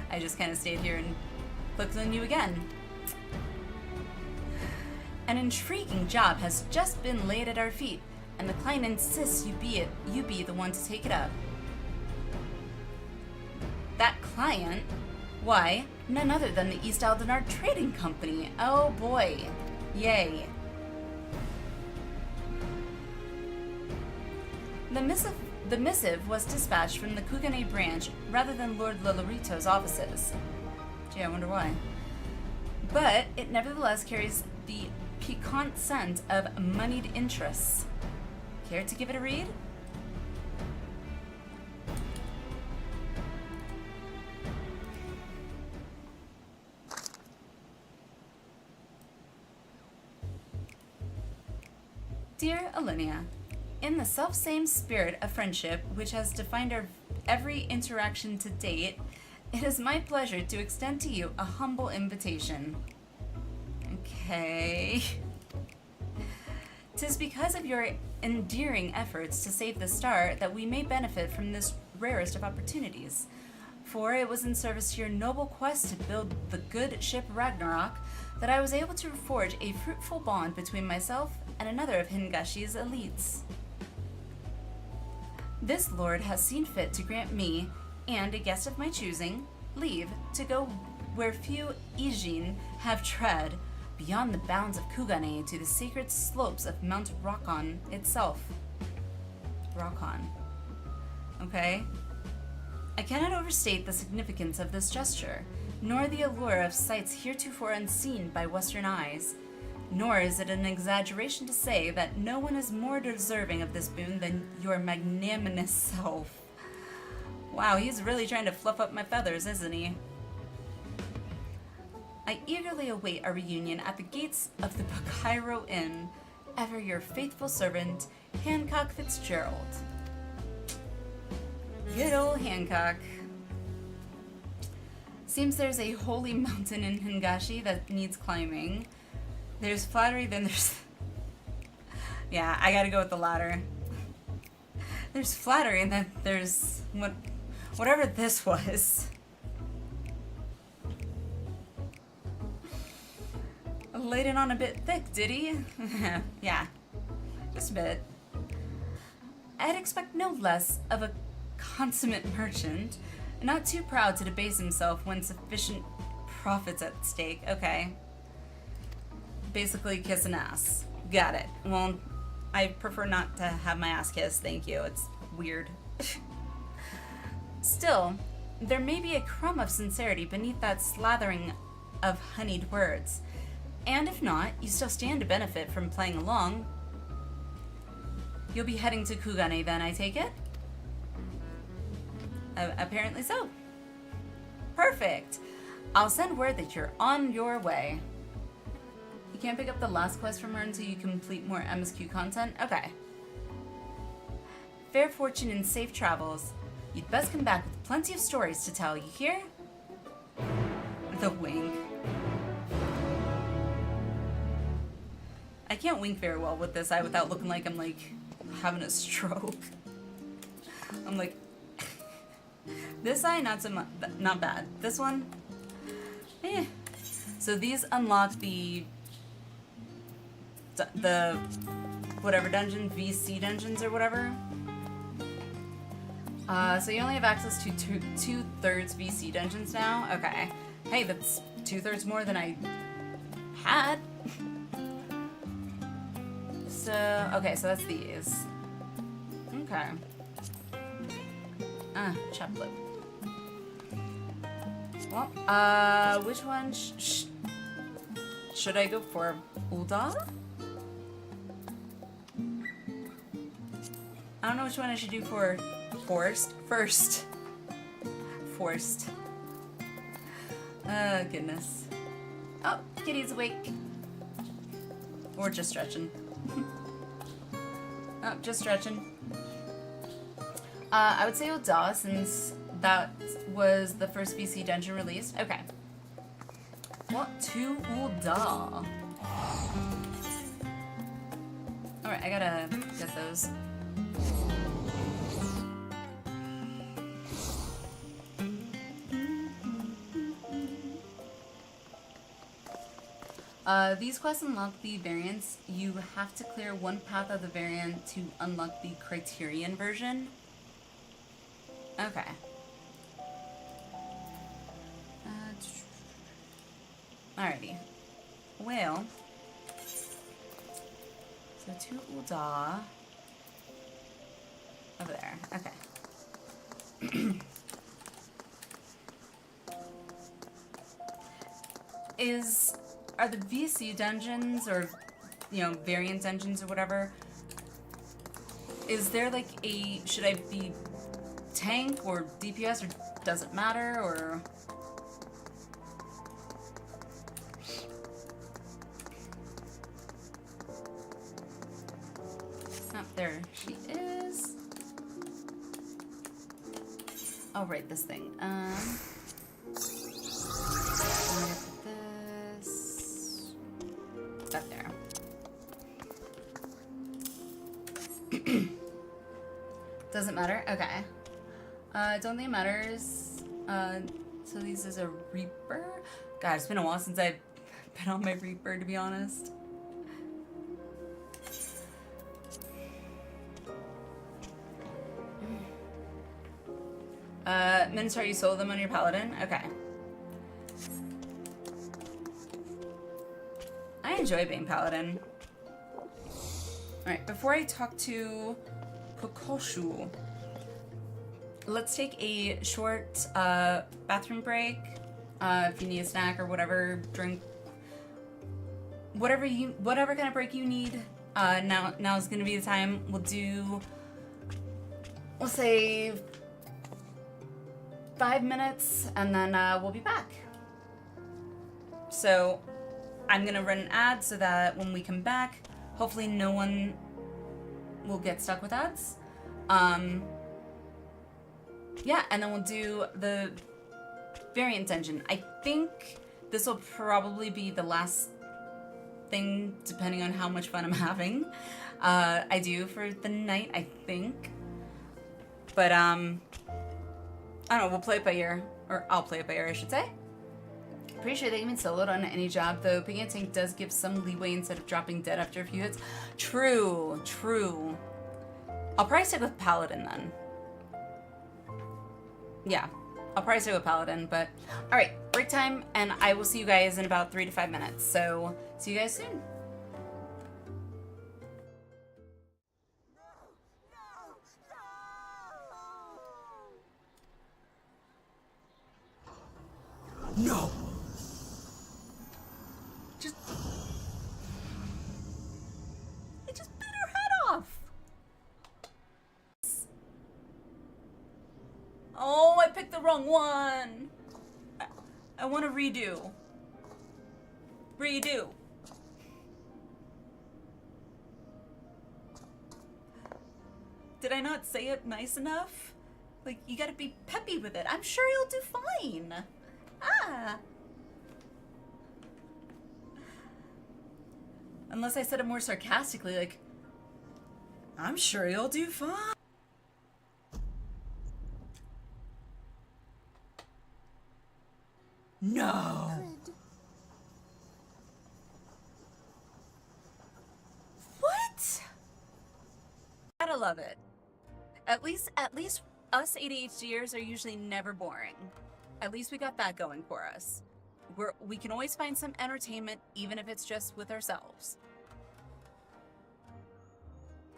I just kind of stayed here and clicked on you again. An intriguing job has just been laid at our feet, and the client insists you be the one to take it up. That client? Why, none other than the East Aldenar Trading Company. Oh boy. Yay. The missive was dispatched from the Kugane branch rather than Lord Lolorito's offices. Gee, I wonder why. But it nevertheless carries the piquant scent of moneyed interests. Care to give it a read? Dear Alinea, in the self-same spirit of friendship which has defined our every interaction to date, it is my pleasure to extend to you a humble invitation. Okay. 'Tis because of your endearing efforts to save the star that we may benefit from this rarest of opportunities. For it was in service to your noble quest to build the good ship Ragnarok that I was able to forge a fruitful bond between myself and another of Hingashi's elites. This lord has seen fit to grant me, and a guest of my choosing, leave to go where few Ijin have tread, beyond the bounds of Kugane to the sacred slopes of Mount Rockon itself. Rockon. Okay. I cannot overstate the significance of this gesture, nor the allure of sights heretofore unseen by Western eyes. Nor is it an exaggeration to say that no one is more deserving of this boon than your magnanimous self. Wow, he's really trying to fluff up my feathers, isn't he? I eagerly await our reunion at the gates of the Cairo Inn. Ever your faithful servant, Hancock Fitzgerald. Good old Hancock. Seems there's a holy mountain in Hingashi that needs climbing. There's flattery, then there's... Yeah, I gotta go with the latter. There's flattery and then there's whatever this was. Laid it on a bit thick, did he? Yeah, just a bit. I'd expect no less of a consummate merchant, not too proud to debase himself when sufficient profits at stake. Okay. Basically kiss an ass. Got it. Well, I prefer not to have my ass kissed, thank you. It's weird. Still, there may be a crumb of sincerity beneath that slathering of honeyed words. And if not, you still stand to benefit from playing along. You'll be heading to Kugane then, I take it? Apparently so. Perfect. I'll send word that you're on your way. You can't pick up the last quest from her until you complete more MSQ content? Okay. Fair fortune and safe travels. You'd best come back with plenty of stories to tell, you hear? The wink. I can't wink very well with this eye without looking like I'm like having a stroke. I'm like, this eye not so much, not bad. This one, eh. So these unlock the whatever dungeon, VC dungeons or whatever. So you only have access to two-thirds VC dungeons now. Okay. Hey, that's 2/3 more than I had. So, okay, so that's these. Okay. Chaplet. Well, which one should I go for? Ulda? I don't know which one I should do for Forest. First. Forced. Goodness. Oh, kitty's awake. Or just stretching. Oh, just stretching. I would say Ulda, since that was the first VC dungeon released. Okay. What to Ulda? Alright, I gotta get those. These quests unlock the variants. You have to clear one path of the variant to unlock the Criterion version. Okay. Alrighty. Well. So to Ulda. Over there. Okay. Are the VC dungeons, or, you know, variant dungeons or whatever, is there like should I be tank or DPS, or does it matter, or? Oh, there she is. I'll write this thing. Up there. Doesn't matter? Okay. Don't think it matters. So this is a Reaper? God, it's been a while since I've been on my Reaper, to be honest. Minotaur, you sold them on your Paladin? Okay. I enjoy being Paladin. Alright, before I talk to Kokoshu, let's take a short bathroom break. If you need a snack or whatever, drink, whatever kind of break you need. Now is gonna be the time. We'll say 5 minutes, and then we'll be back. So I'm gonna run an ad so that when we come back, hopefully no one will get stuck with ads. Yeah, and then we'll do the variant dungeon. I think this will probably be the last thing, depending on how much fun I'm having. I do for the night, I think. But, I don't know, we'll play it by ear. Or I'll play it by ear, I should say. Pretty sure they can be soloed on any job, though. Being a tank does give some leeway instead of dropping dead after a few hits. True, true. I'll probably stick with Paladin, then. Yeah, I'll probably stick with Paladin, but... Alright, break time, and I will see you guys in about 3 to 5 minutes. So, see you guys soon. No! It just bit her head off! Oh, I picked the wrong one! I want to redo. Redo. Did I not say it nice enough? Like, you gotta be peppy with it. I'm sure you'll do fine. Ah. Unless I said it more sarcastically, like, I'm sure you'll do fine. No. What? Gotta love it. At least us ADHDers are usually never boring. At least we got that going for us. We can always find some entertainment, even if it's just with ourselves.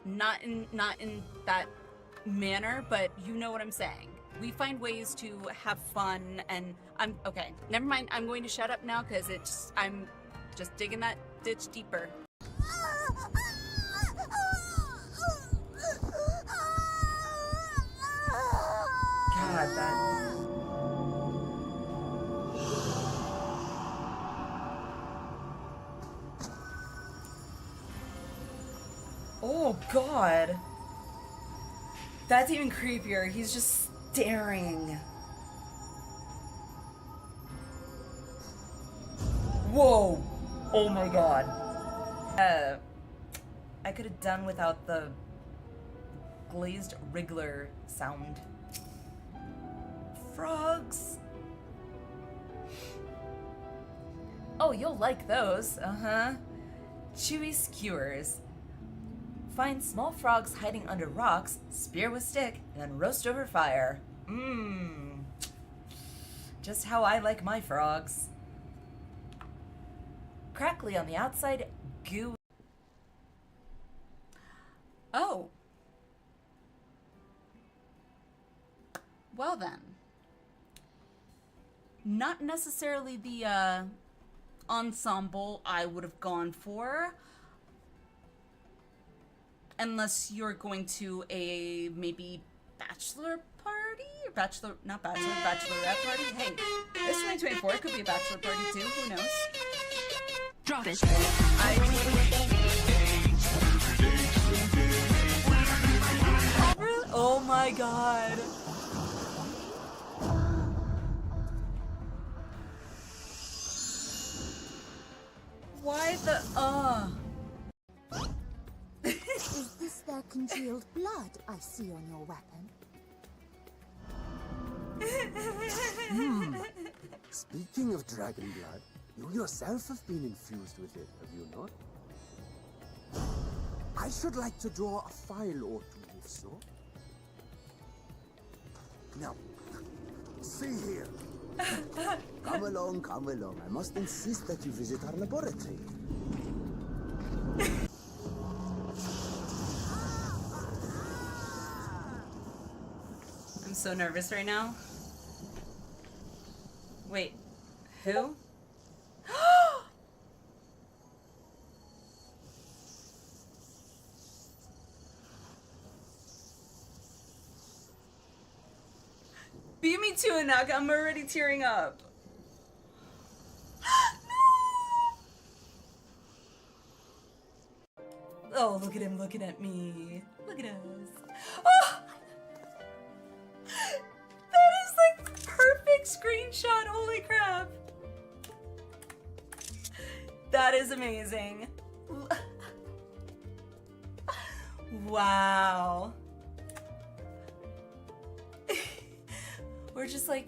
Not in that manner, but you know what I'm saying. We find ways to have fun, and I'm okay. Never mind. I'm going to shut up now because I'm just digging that ditch deeper. God, that. Oh God. That's even creepier. He's just staring. Whoa. Oh my God. I could have done without the glazed wriggler sound. Frogs. Oh, you'll like those. Uh-huh. Chewy skewers. Find small frogs hiding under rocks, spear with stick, and then roast over fire. Mmm. Just how I like my frogs. Crackly on the outside, goo. Oh. Well then. Not necessarily the ensemble I would have gone for. Unless you're going to a maybe bachelor party or bachelorette party. Hey, it's 2024. It could be a bachelor party too. Who knows? Drop it. Oh my God. Why the Is this their congealed blood I see on your weapon? Speaking of dragon blood, you yourself have been infused with it, have you not? I should like to draw a file or two, if so. Now, see here. Come along, come along. I must insist that you visit our laboratory. I'm so nervous right now. Wait, who? Beat me to it, Naka. I'm already tearing up. No! Oh, look at him looking at me. Look at us. Oh! That is like perfect screenshot. Holy crap. That is amazing. Wow. We're just like,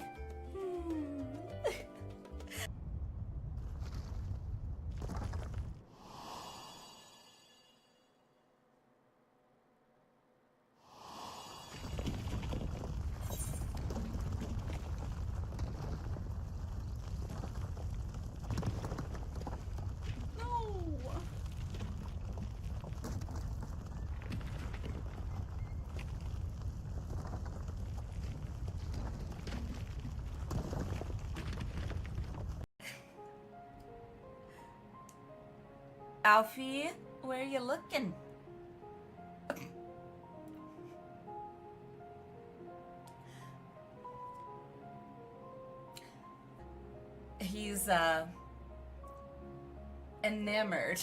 no. Alfie, where are you looking? He's enamored.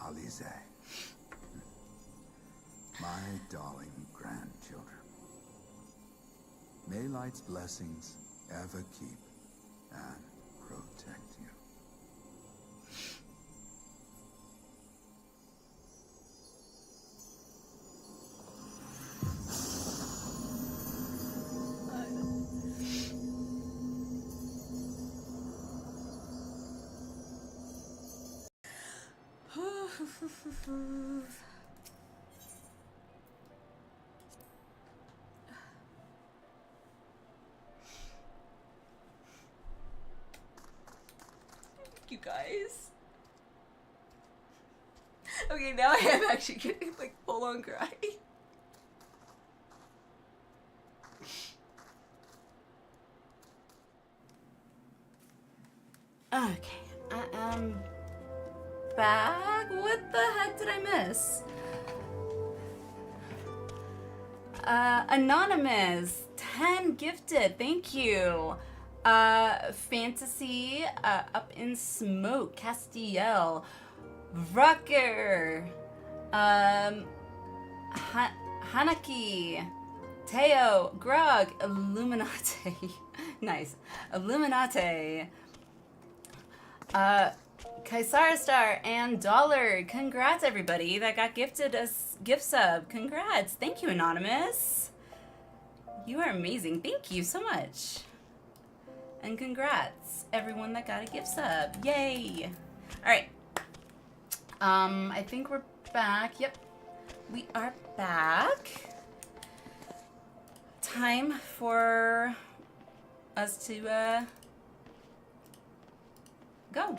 Alize, my darling grandchildren. May light's blessings ever keep and protect you. You guys. Okay, now I am actually getting like full on cry. Okay, I am back. What the heck did I miss? Anonymous, 10 gifted, thank you. Fantasy, Up in Smoke, Castiel, Rucker, Hanaki, Teo, Grug, Illuminati, nice, Illuminati, Kaisara Star, and Dollar. Congrats, everybody that got gifted a gift sub. Congrats. Thank you, Anonymous. You are amazing. Thank you so much. And congrats, everyone that got a gift sub. Yay. All right. I think we're back. Yep. We are back. Time for us to, go.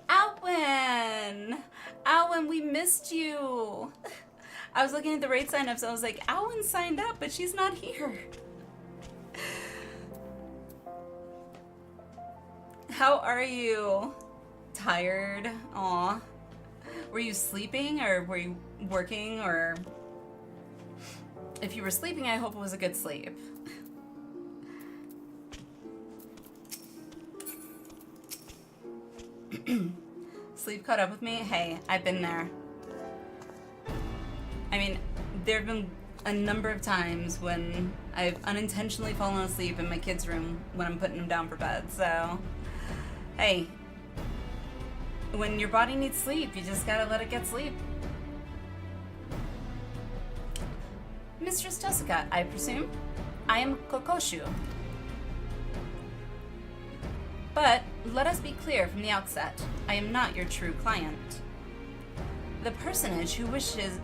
Alwyn! Alwyn, we missed you. I was looking at the raid sign-ups, so I was like, Alwyn signed up, but she's not here. How are you? Tired? Aw. Were you sleeping, or were you working, or... If you were sleeping, I hope it was a good sleep. Sleep caught up with me? Hey, I've been there. I mean, there have been a number of times when I've unintentionally fallen asleep in my kid's room when I'm putting them down for bed, so... Hey, when your body needs sleep, you just gotta let it get sleep. Mistress Jessica, I presume? I am Kokoshu. But let us be clear from the outset, I am not your true client. The personage who wishes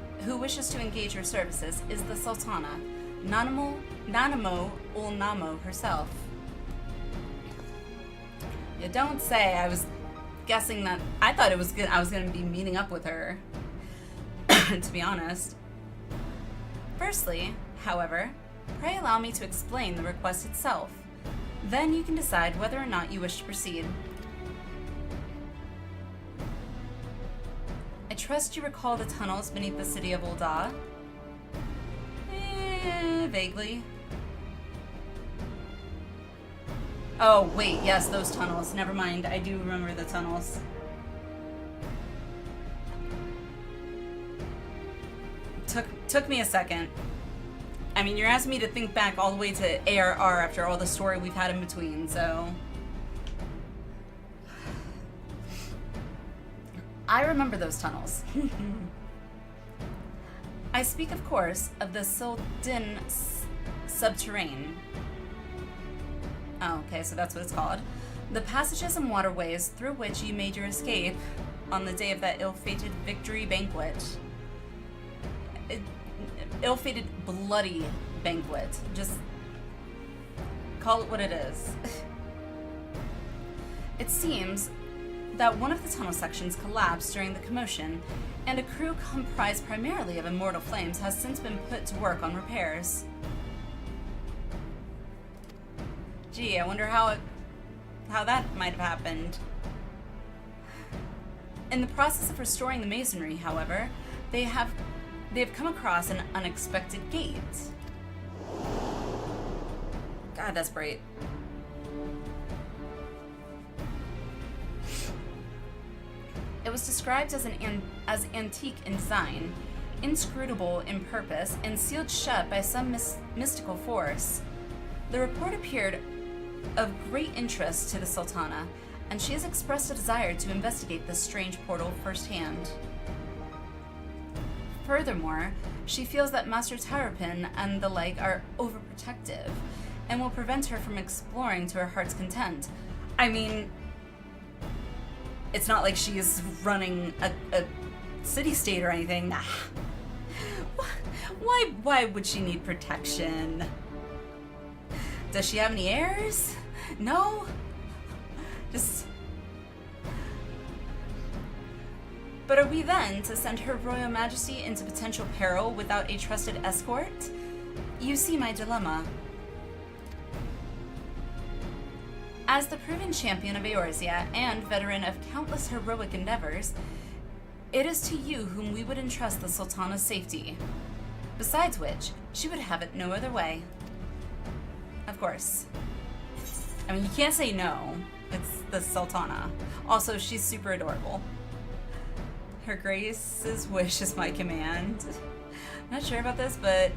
to engage your services is the Sultana, Nanamo ul Namo herself. You don't say. I was guessing that. I thought it was good. I was going to be meeting up with her, to be honest. Firstly, however, pray allow me to explain the request itself. Then you can decide whether or not you wish to proceed. I trust you recall the tunnels beneath the city of Ul'dah? Vaguely. Oh, wait, yes, those tunnels. Never mind, I do remember the tunnels. Took me a second. I mean, you're asking me to think back all the way to ARR after all the story we've had in between, so... I remember those tunnels. I speak, of course, of the Sildin subterrane. Oh, okay, so that's what it's called. The passages and waterways through which you made your escape on the day of that ill-fated victory banquet. Ill-fated bloody banquet. Just call it what it is. It seems that one of the tunnel sections collapsed during the commotion, and a crew comprised primarily of immortal flames has since been put to work on repairs. Gee, I wonder how that might have happened. In the process of restoring the masonry, however, they have come across an unexpected gate. God, that's bright. It was described as as antique in design, inscrutable in purpose, and sealed shut by some mystical force. The report appeared of great interest to the Sultana, and she has expressed a desire to investigate this strange portal firsthand. Furthermore, she feels that Master Terrapin and the like are overprotective, and will prevent her from exploring to her heart's content. I mean, it's not like she's running a city-state or anything. Nah. Why would she need protection? Does she have any heirs? No? Just... But are we then to send Her Royal Majesty into potential peril without a trusted escort? You see my dilemma. As the proven champion of Eorzea and veteran of countless heroic endeavors, it is to you whom we would entrust the Sultana's safety. Besides which, she would have it no other way. Of course. I mean, you can't say no. It's the Sultana. Also, she's super adorable. Her Grace's wish is my command. I'm not sure about this, but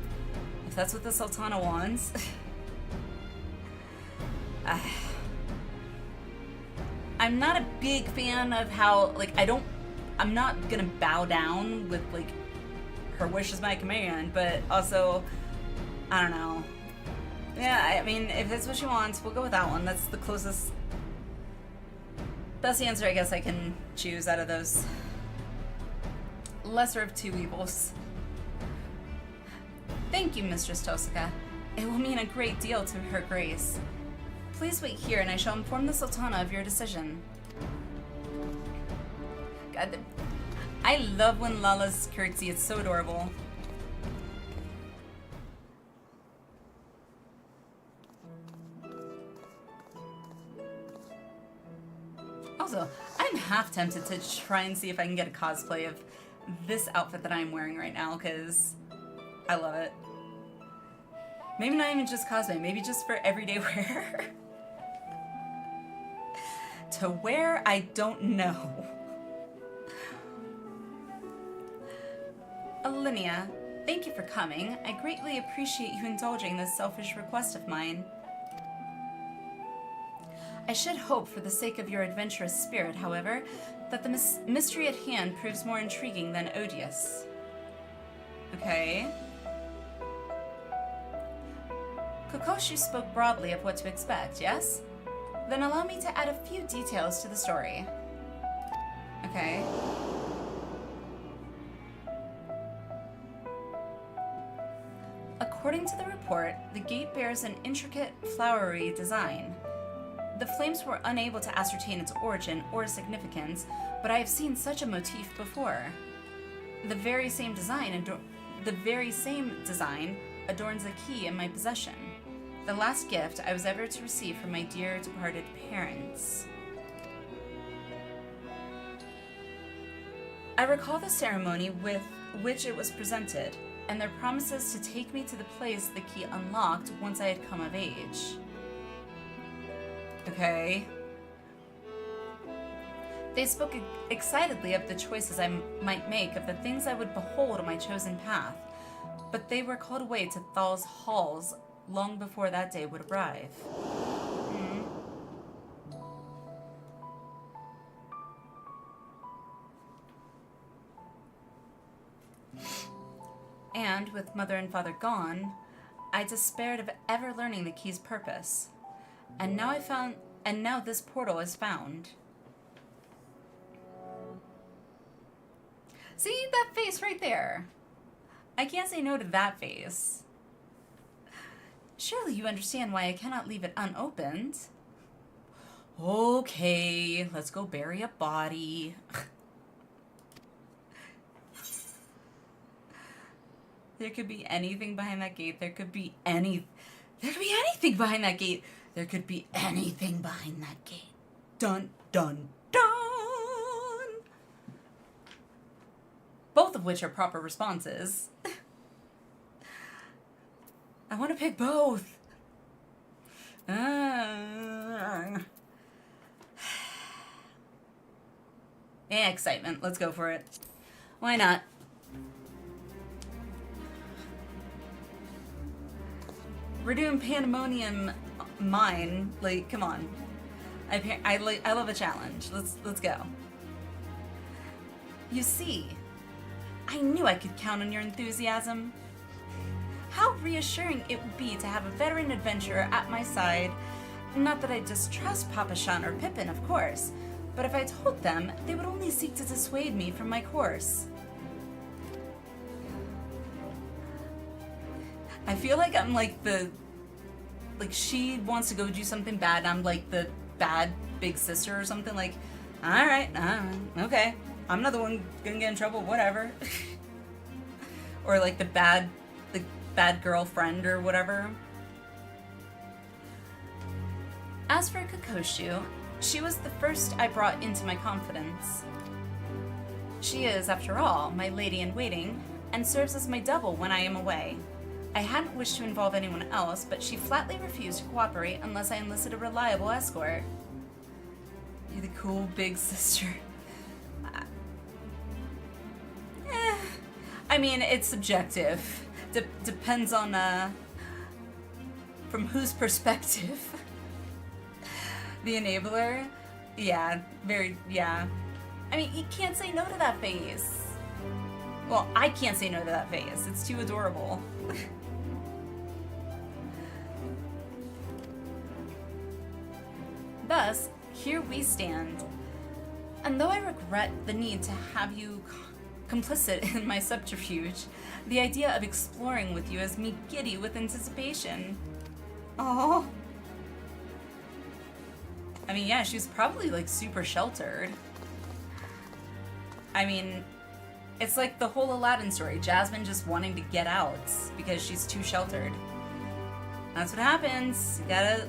if that's what the Sultana wants... I'm not a big fan of how, like, I'm not gonna bow down with, like, her wish is my command, but also, I don't know. Yeah, I mean, if it's what she wants, we'll go with that one. That's the closest, best answer I guess I can choose out of those lesser of two evils. Thank you, Mistress Tosaka. It will mean a great deal to Her Grace. Please wait here and I shall inform the Sultana of your decision. God, I love when Lala's curtsy, it's so adorable. Also, I'm half tempted to try and see if I can get a cosplay of this outfit that I'm wearing right now, because I love it. Maybe not even just cosplay, maybe just for everyday wear. To wear, I don't know. Alinea, thank you for coming. I greatly appreciate you indulging this selfish request of mine. I should hope, for the sake of your adventurous spirit, however, that the mystery at hand proves more intriguing than odious. Okay. Kokoshu spoke broadly of what to expect, yes? Then allow me to add a few details to the story. Okay. According to the report, the gate bears an intricate, flowery design. The flames were unable to ascertain its origin or significance, but I have seen such a motif before. The very same design adorns the key in my possession. The last gift I was ever to receive from my dear departed parents. I recall the ceremony with which it was presented, and their promises to take me to the place the key unlocked once I had come of age. Okay. They spoke excitedly of the choices I might make, of the things I would behold on my chosen path, but they were called away to Thal's halls long before that day would arrive. with mother and father gone, I despaired of ever learning the key's purpose. And now this portal is found. See that face right there? I can't say no to that face. Surely you understand why I cannot leave it unopened. Okay, let's go bury a body. There could be anything behind that gate. There could be anything behind that gate. There could be anything behind that gate. Dun, dun, dun! Both of which are proper responses. I want to pick both. Yeah, excitement. Let's go for it. Why not? We're doing Pandæmonium mine. Like, come on. I love a challenge. Let's go. You see, I knew I could count on your enthusiasm. How reassuring it would be to have a veteran adventurer at my side. Not that I distrust Papa Shan or Pippin, of course, but if I told them, they would only seek to dissuade me from my course. I feel like I'm like she wants to go do something bad, and I'm like the bad big sister or something, like, alright, okay, I'm not the one gonna get in trouble, whatever. Or like the bad girlfriend or whatever. As for Kokoshu, she was the first I brought into my confidence. She is, after all, my lady-in-waiting, and serves as my double when I am away. I hadn't wished to involve anyone else, but she flatly refused to cooperate unless I enlisted a reliable escort. You're the cool big sister. I mean, it's subjective. Depends on, from whose perspective. The enabler? Yeah, yeah. I mean, you can't say no to that face. Well, I can't say no to that face. It's too adorable. Thus, here we stand. And though I regret the need to have you complicit in my subterfuge, the idea of exploring with you has me giddy with anticipation. Oh. I mean, yeah, she was probably like super sheltered. I mean, it's like the whole Aladdin story. Jasmine just wanting to get out because she's too sheltered. That's what happens. You gotta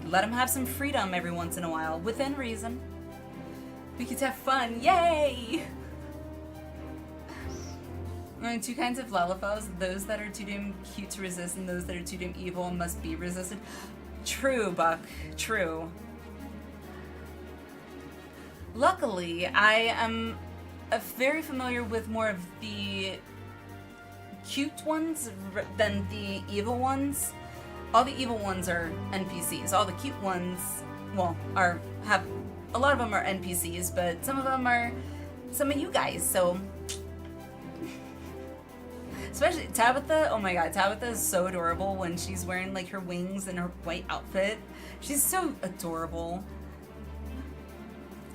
let them have some freedom every once in a while, within reason. We get to have fun, yay! Two kinds of Lalafels, those that are too damn cute to resist and those that are too damn evil and must be resisted. True, Buck, true. Luckily, I am very familiar with more of the cute ones than the evil ones. All the evil ones are NPCs. All the cute ones, well, have a lot of them are NPCs, but some of them are some of you guys. So, especially Tabitha. Oh my God, Tabitha is so adorable when she's wearing like her wings and her white outfit. She's so adorable.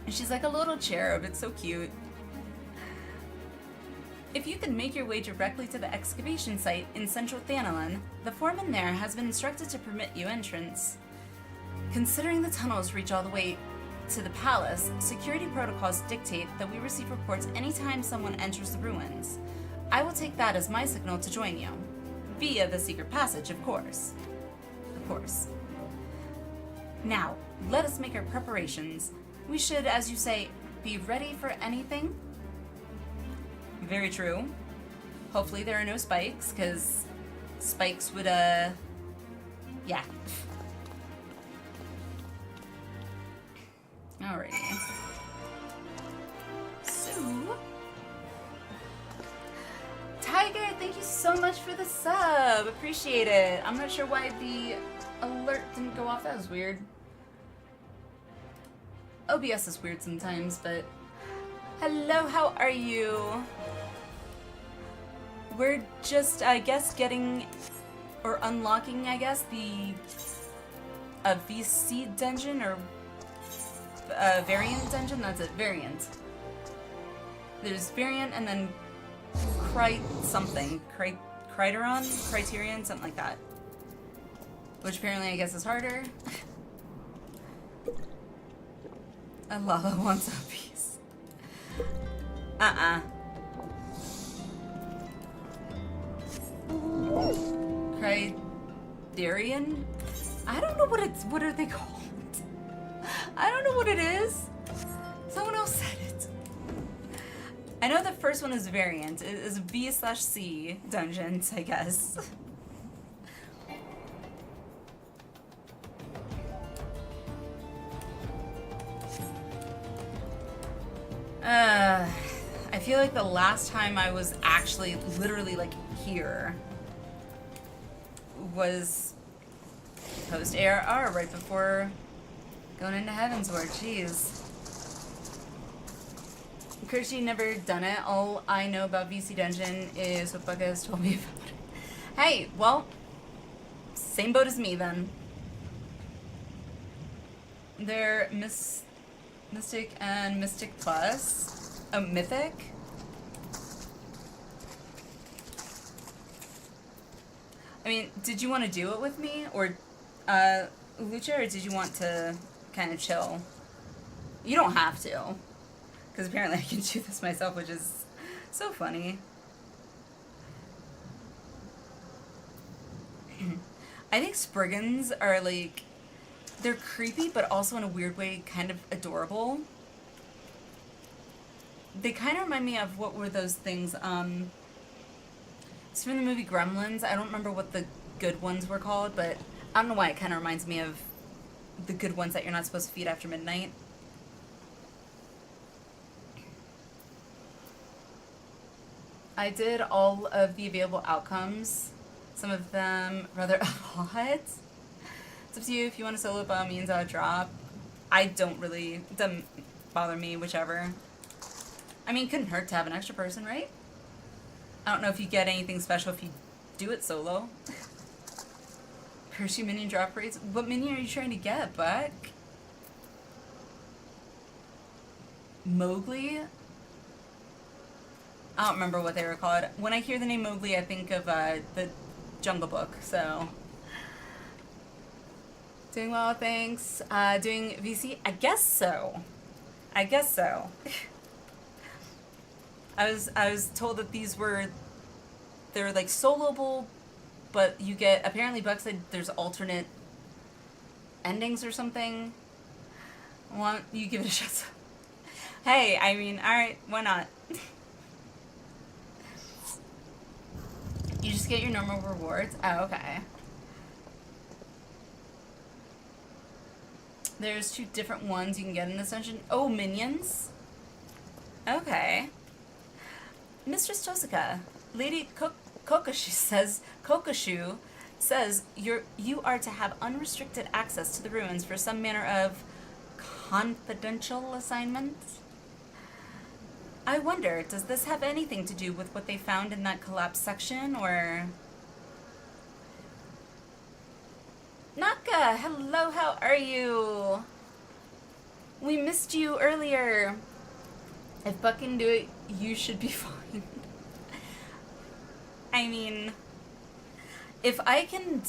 And she's like a little cherub. It's so cute. If you can make your way directly to the excavation site in central Thanalan, the foreman there has been instructed to permit you entrance. Considering the tunnels reach all the way to the palace, security protocols dictate that we receive reports anytime someone enters the ruins. I will take that as my signal to join you. Via the secret passage, of course. Of course. Now, let us make our preparations. We should, as you say, be ready for anything. Very true. Hopefully there are no spikes, because spikes would, yeah. Alrighty. So... Tiger, thank you so much for the sub. Appreciate it. I'm not sure why the alert didn't go off. That was weird. OBS is weird sometimes, but... Hello, how are you? we're just, I guess, getting or unlocking, I guess, a VC dungeon or variant dungeon. That's it, variant. There's variant and then something. Criterion, something like that. Which apparently I guess is harder. And Lala wants a piece. Criterion? I don't know what are they called? I don't know what it is. Someone else said it. I know the first one is variant. It is V/C dungeons, I guess. I feel like the last time I was actually literally like here was post-ARR, right before going into Heavensward. Jeez. Kirsty never done it. All I know about VC Dungeon is what Becca has told me about it. Hey, well, same boat as me then. They're Mystic and Mystic Plus. Oh, Mythic? I mean, did you want to do it with me? Or, Lucha, or did you want to kind of chill? You don't have to. Because apparently I can do this myself, which is so funny. I think Spriggans are like, they're creepy, but also in a weird way kind of adorable. They kind of remind me of, what were those things? It's from the movie Gremlins. I don't remember what the good ones were called, but I don't know why it kind of reminds me of the good ones that you're not supposed to feed after midnight. I did all of the available outcomes. Some of them rather a lot. It's up to you if you want to solo by all means. I'll drop. I don't really, it doesn't bother me, whichever. I mean, it couldn't hurt to have an extra person, right? I don't know if you get anything special if you do it solo. Hershey minion drop rates. What minion are you trying to get, Buck? Mowgli? I don't remember what they were called. When I hear the name Mowgli, I think of the Jungle Book, so. Doing well, thanks. Doing VC? I guess so. I guess so. I was told that they're like soloable, but you get, apparently Buck said there's alternate endings or something. Want you give it a shot? Hey, I mean, alright, why not? You just get your normal rewards? Oh, okay. There's 2 different ones you can get in this dungeon. Oh, minions? Okay. Mistress Tosika, Lady Kokoshu says you are to have unrestricted access to the ruins for some manner of confidential assignment. I wonder, does this have anything to do with what they found in that collapsed section, or... Naka, hello, how are you? We missed you earlier. If Buck can do it, you should be fine. I mean, if I can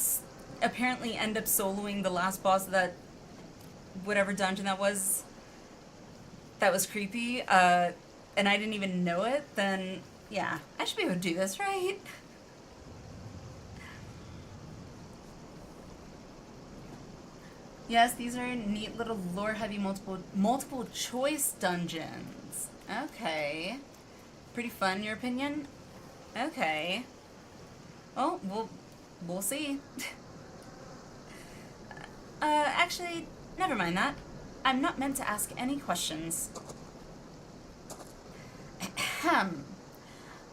apparently end up soloing the last boss of that whatever dungeon that was creepy, and I didn't even know it, then yeah, I should be able to do this, right? Yes, these are neat little lore-heavy multiple choice dungeons. Okay. Pretty fun, your opinion? Okay. Well, we'll see. Actually, never mind that. I'm not meant to ask any questions. Ahem.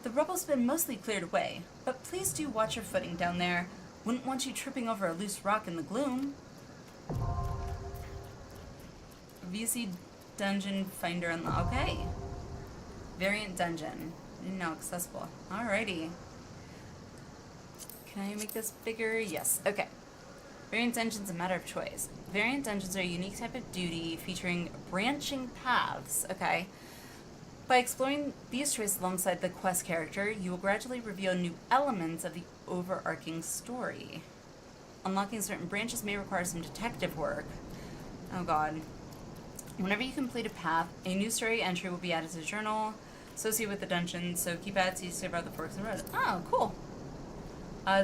The rubble's been mostly cleared away, but please do watch your footing down there. Wouldn't want you tripping over a loose rock in the gloom. VC dungeon finder unlocked. Okay. Variant dungeon. Now accessible. Alrighty. Can I make this bigger? Yes. Okay. Variant dungeons, a matter of choice. Variant dungeons are a unique type of duty featuring branching paths. Okay. By exploring these choices alongside the quest character, you will gradually reveal new elements of the overarching story. Unlocking certain branches may require some detective work. Oh god. Whenever you complete a path, a new story entry will be added to the journal associated with the dungeon, so keep at it to discover about the forks in the road. Oh, cool.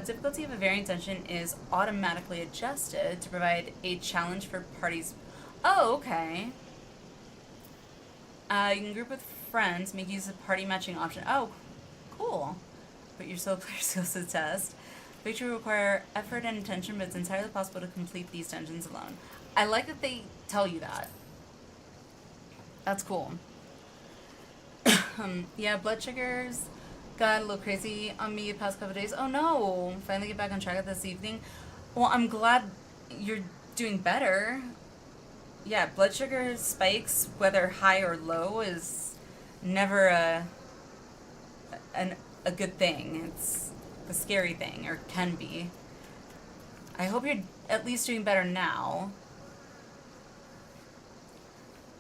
Difficulty of a variant dungeon is automatically adjusted to provide a challenge for parties. Oh, okay. You can group with friends, make use of party matching option. Oh, cool. Put your solo player skills to the test. Victory will require effort and attention, but it's entirely possible to complete these dungeons alone. I like that they tell you that. That's cool. Yeah, blood sugars got a little crazy on me the past couple of days. Oh no! Finally get back on track this evening. Well, I'm glad you're doing better. Yeah, blood sugar spikes, whether high or low, is never a good thing. It's a scary thing, or can be. I hope you're at least doing better now.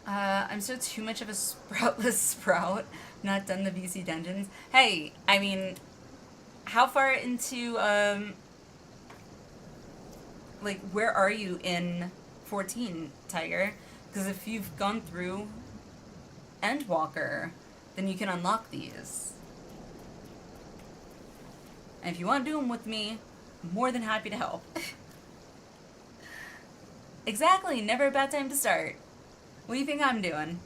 I'm still too much of a sproutless sprout. Not done the VC dungeons. Hey, I mean, how far into, like, where are you in 14, Tiger? Because if you've gone through Endwalker, then you can unlock these. And if you want to do them with me, I'm more than happy to help. Exactly, never a bad time to start. What do you think I'm doing?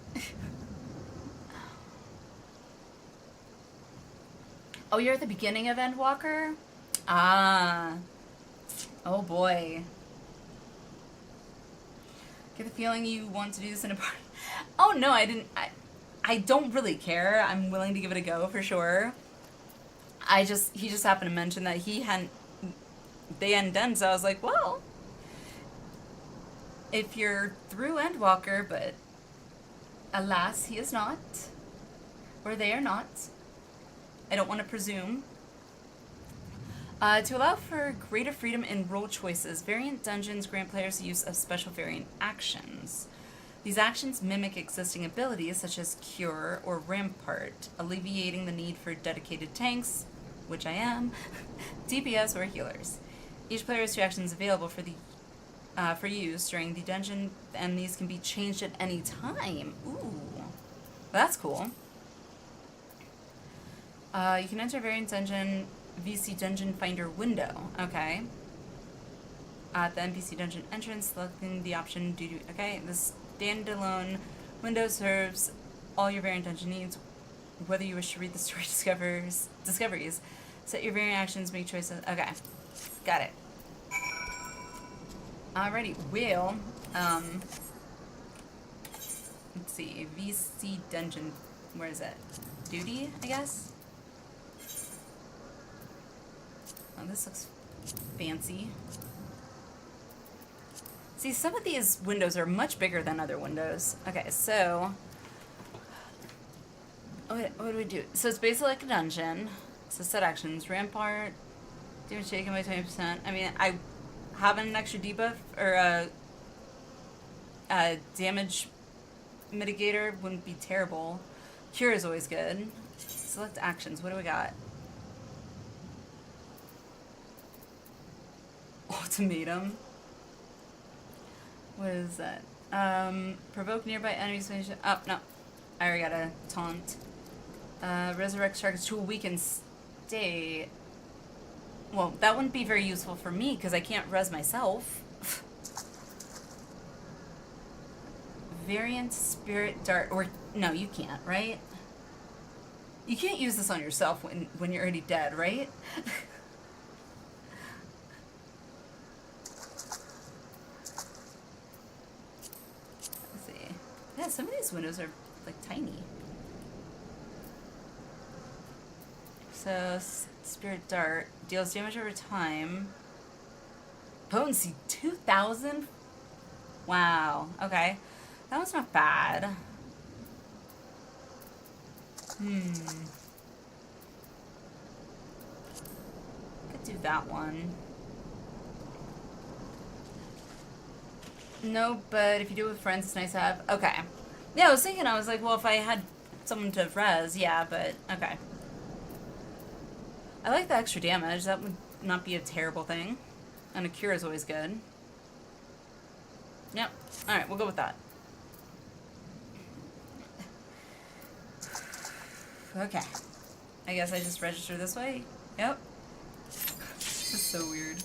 Oh, you're at the beginning of Endwalker? Ah. Oh boy. Get the feeling you want to do this in a party. Oh no, I didn't. I don't really care. I'm willing to give it a go for sure. He just happened to mention that they hadn't done, so I was like, well, if you're through Endwalker, but alas, he is not, or they are not. I don't want to presume. To allow for greater freedom in role choices, variant dungeons grant players the use of special variant actions. These actions mimic existing abilities such as Cure or Rampart, alleviating the need for dedicated tanks, which I am, DPS, or healers. Each player has 2 actions available for use during the dungeon, and these can be changed at any time. Ooh, that's cool. You can enter variant dungeon VC Dungeon Finder window. Okay. At the NPC dungeon entrance, selecting the option due to... Okay, this standalone window serves all your variant dungeon needs, whether you wish to read the story discoveries. Set your variant actions, make choices. Okay, got it. Alrighty, well, let's see, VC Dungeon, where is it? Duty, I guess? Oh, this looks fancy. See, some of these windows are much bigger than other windows. Okay, so... What do we do? So it's basically like a dungeon. So set actions. Rampart. Damage taken by 20%. I mean, having an extra debuff or a damage mitigator wouldn't be terrible. Cure is always good. Select actions. What do we got? Ultimatum. What is that? Provoke nearby enemies. Oh, no. I already got a taunt. Resurrect targets to a weakened state. Well, that wouldn't be very useful for me because I can't res myself. Variant Spirit Dart. Or, no, you can't, right? You can't use this on yourself when you're already dead, right? Let's see. Yeah, some of these windows are, like, tiny. So, Spirit Dart deals damage over time. Potency 2,000? Wow. Okay. That was not bad. Good do that one. No, but if you do it with friends, it's nice to have. Okay. Yeah, I was thinking, I was like, well, if I had someone to res, yeah, but okay. I like the extra damage. That would not be a terrible thing. And a cure is always good. Yep. Alright, we'll go with that. Okay. I guess I just register this way. Yep. This is so weird.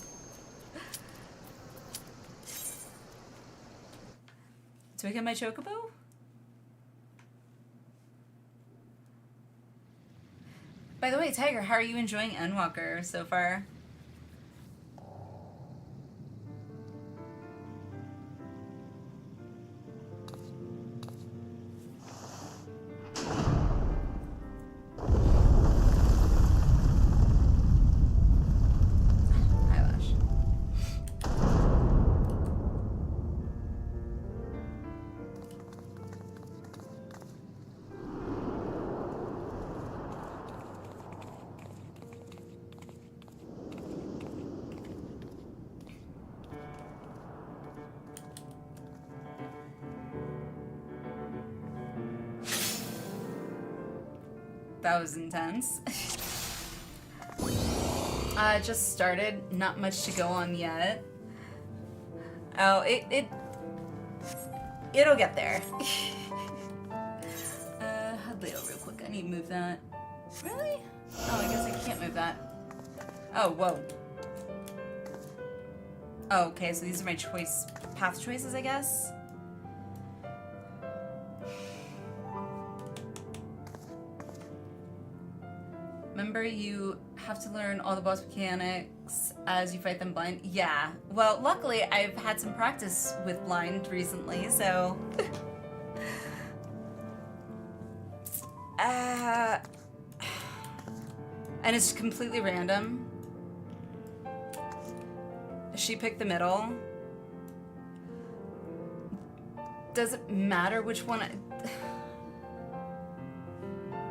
Do I get my chocobo? By the way, Tiger, how are you enjoying Endwalker so far? Eyelash. That was intense. Just started. Not much to go on yet. Oh, it'll get there. Hadleo real quick. I need to move that. Really? Oh, I guess I can't move that. Oh, whoa. Oh, okay, so these are my path choices, I guess. Remember, you have to learn all the boss mechanics as you fight them blind? Yeah. Well, luckily, I've had some practice with blind recently, so... and it's completely random. She picked the middle. Does it matter which one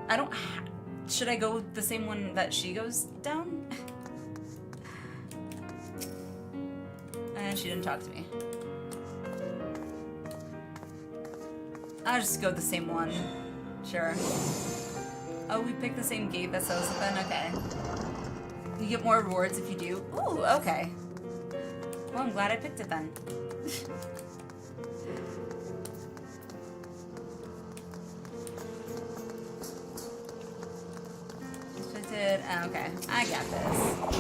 I don't should I go with the same one that she goes down? And she didn't talk to me. I'll just go with the same one. Sure. Oh, we picked the same gate that sells it then? Okay. You get more rewards if you do. Ooh, okay. Well, I'm glad I picked it then. Okay, I got this.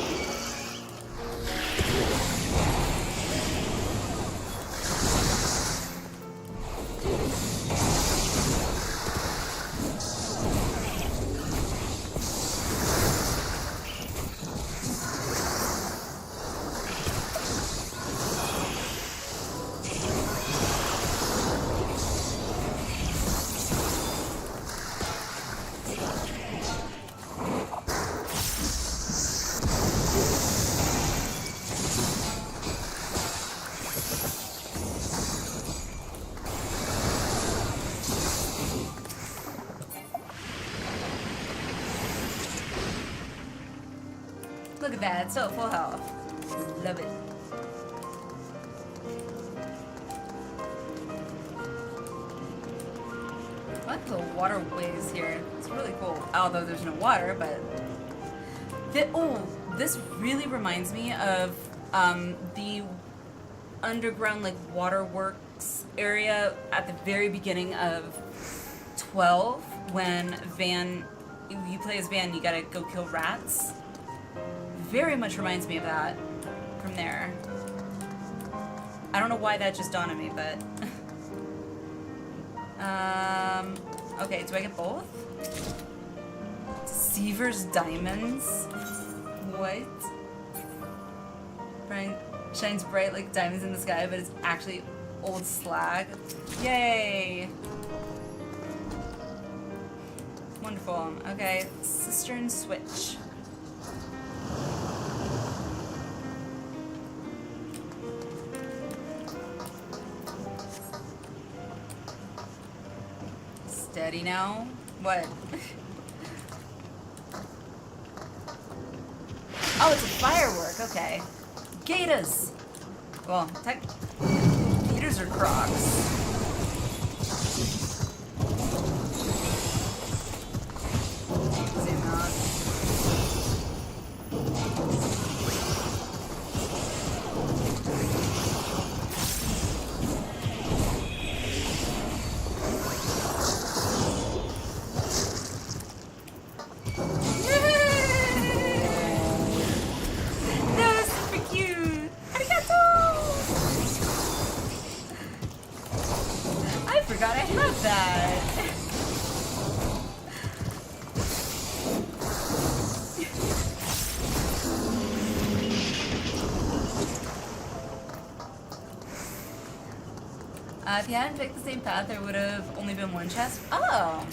Look at that, it's so full health. Love it. I like the waterways here. It's really cool. Although there's no water, but... this really reminds me of the underground like waterworks area at the very beginning of 12 when you play as Van, you gotta go kill rats. Very much reminds me of that from there. I don't know why that just dawned on me, but... okay, do I get both? Deceiver's Diamonds? What? Shines bright like diamonds in the sky, but it's actually old slag. Yay! Wonderful. Okay, Cistern Switch. Steady now? What? Oh, it's a firework. Okay. Gators. Well, gators are Crocs. Zoom out. That was super cute. Arigato! I forgot I had that. If you hadn't picked the same path, there would have only been one chest. Oh!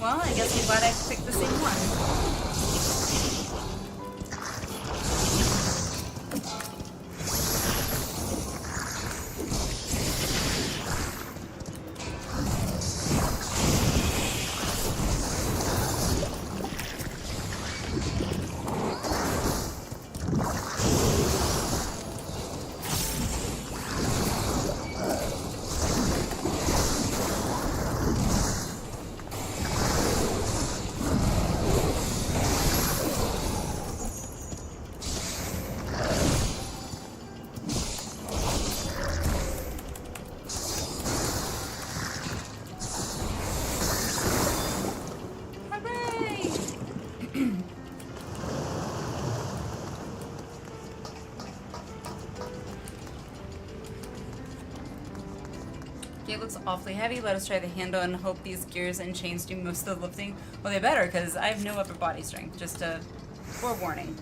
Well, I guess I'm glad I picked the same one. It looks awfully heavy. Let us try the handle and hope these gears and chains do most of the lifting. Well, they better, because I have no upper body strength. Just a forewarning.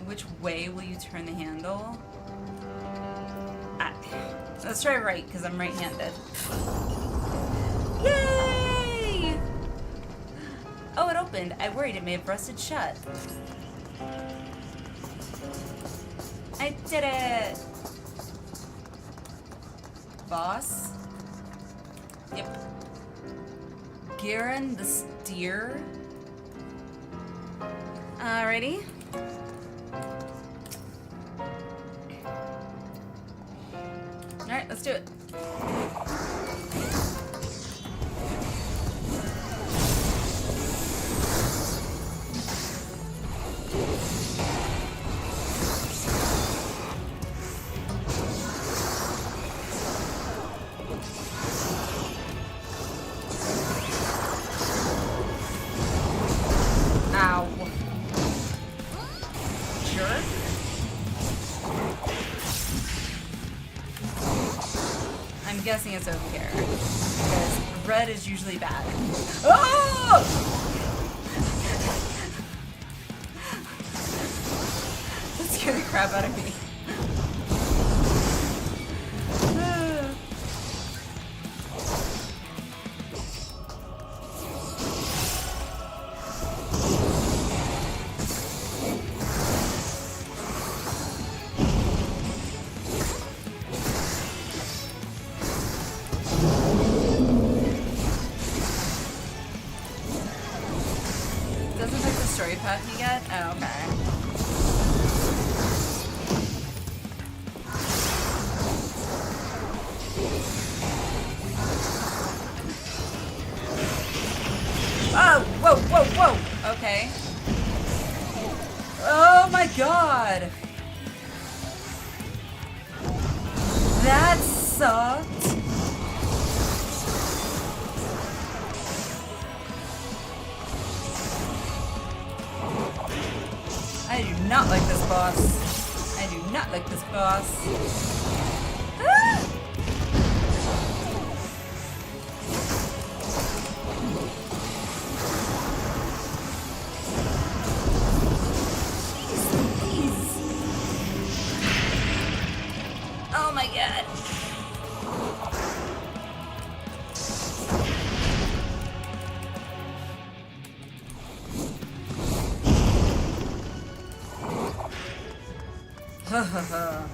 Which way will you turn the handle? Let's try right, because I'm right-handed. Yay! Oh, it opened. I worried it may have rusted shut. I did it! Boss? Yep. Garen the Steer? Alrighty. Alright, let's do it. I'm guessing it's over here. Because red is usually bad. Oh! That scared the crap out of me. Path you get? Oh, okay. Oh, whoa, whoa, whoa. Okay. Oh my god. That sucked. I do not like this boss. I do not like this boss. Ah! Jeez. Oh my god. Ha ha ha.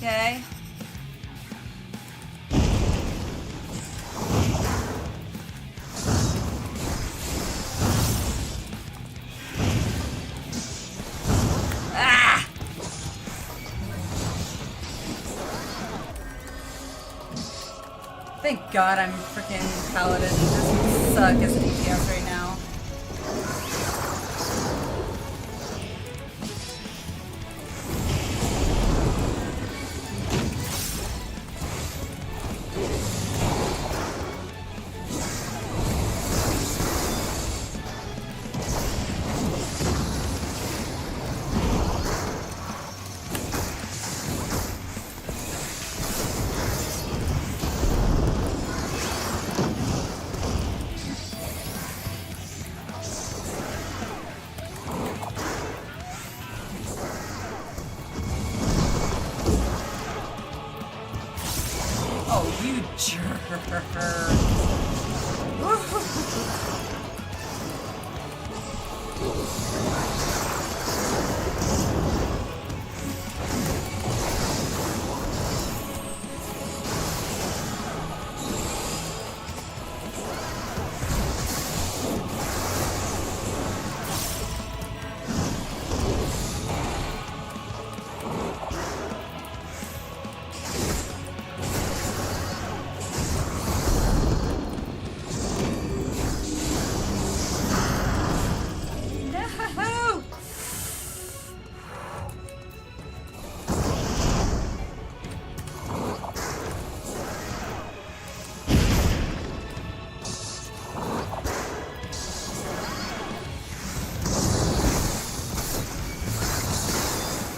Okay. Ah! Thank God I'm freaking Paladin. This suck as an DPS right now. Oh, you jerk. No!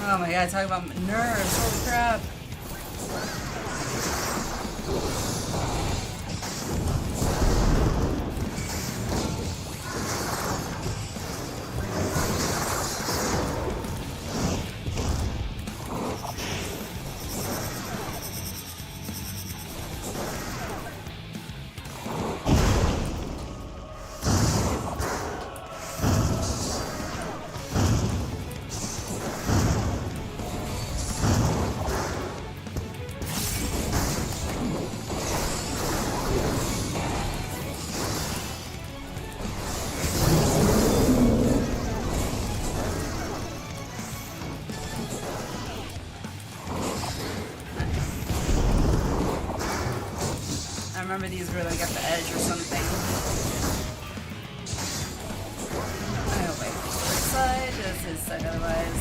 Oh my God, talk about nerves, holy crap. I remember these were like at the edge or something. I hope I this side. This is side otherwise.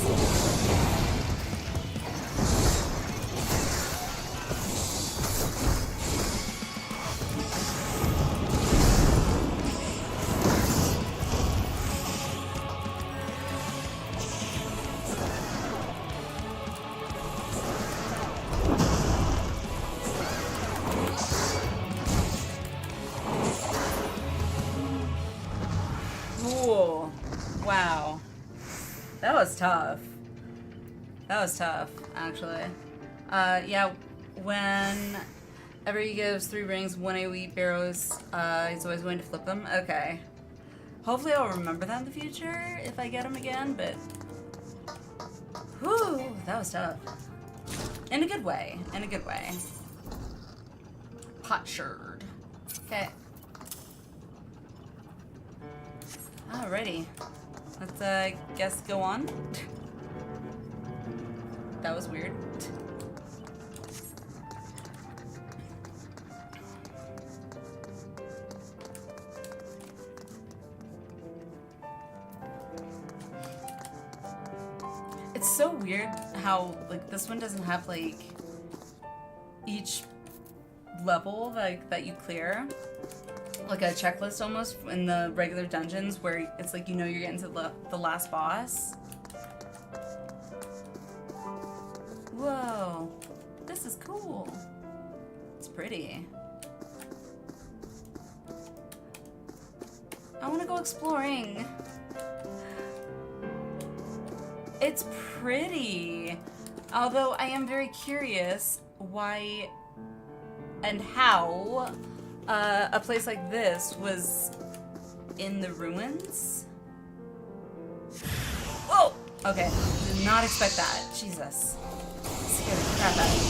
Cool. Wow. That was tough. That was tough, actually. Yeah, whenever he gives 3 rings, 1 AoE barrows, he's always going to flip them. Okay. Hopefully I'll remember that in the future if I get him again, but... Whew, that was tough. In a good way. In a good way. Potsherd. Okay. Alrighty. Let's, guess go on. That was weird. It's so weird how, like, this one doesn't have, like, each level, like, that you clear. Like a checklist almost in the regular dungeons where it's like, you know, you're getting to the last boss. Whoa, this is cool. It's pretty. I want to go exploring. It's pretty. Although I am very curious why and how a place like this was in the ruins. Whoa! Okay, did not expect that. Jesus. Scared the crap crap out of me.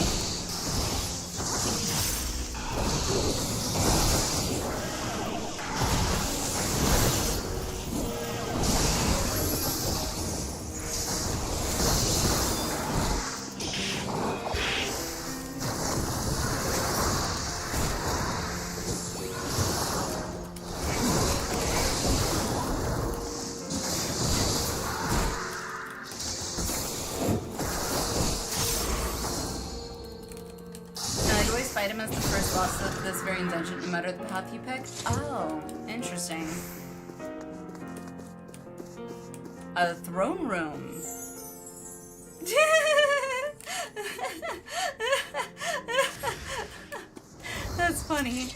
Fight him as the first boss of this very dungeon, no matter the path you pick. Oh, interesting. A throne room. That's funny.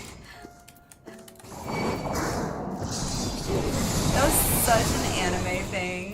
That was such an anime thing.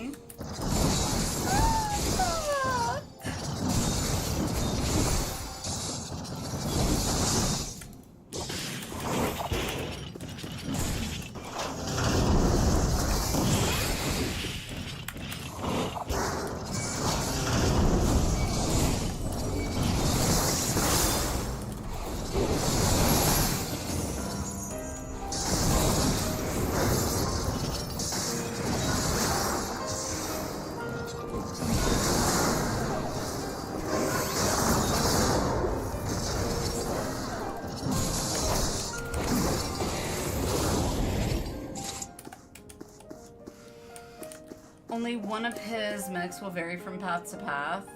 Only one of his mechs will vary from path to path.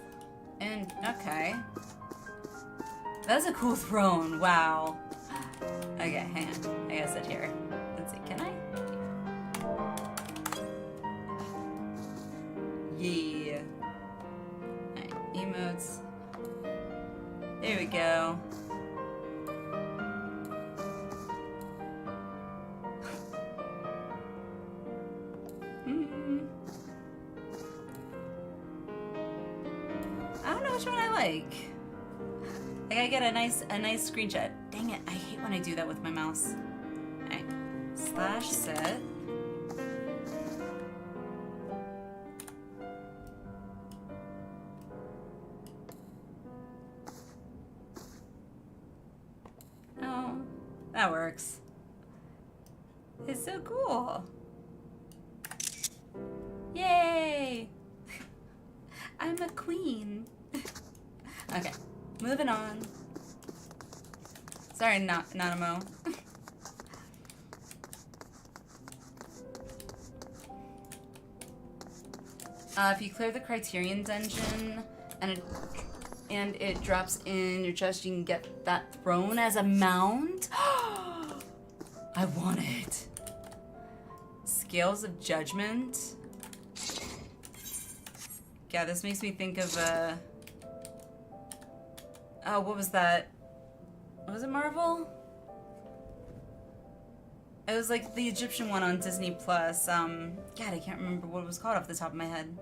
And, okay. That's a cool throne, wow. Okay, hang on. I gotta sit here. Let's see, can I? Yeah. Alright, emotes. There we go. I don't know which one I like. I gotta get a nice screenshot. Dang it, I hate when I do that with my mouse. Alright. Slash set. Oh, that works. It's so cool. Yay! I'm a queen. Okay, moving on. Sorry, Nanamo. If you clear the Criterion dungeon and it drops in your chest, you can get that throne as a mount. I want it. Scales of Judgment. Yeah, this makes me think of oh, what was that? Was it Marvel? It was like the Egyptian one on Disney Plus. God, I can't remember what it was called off the top of my head.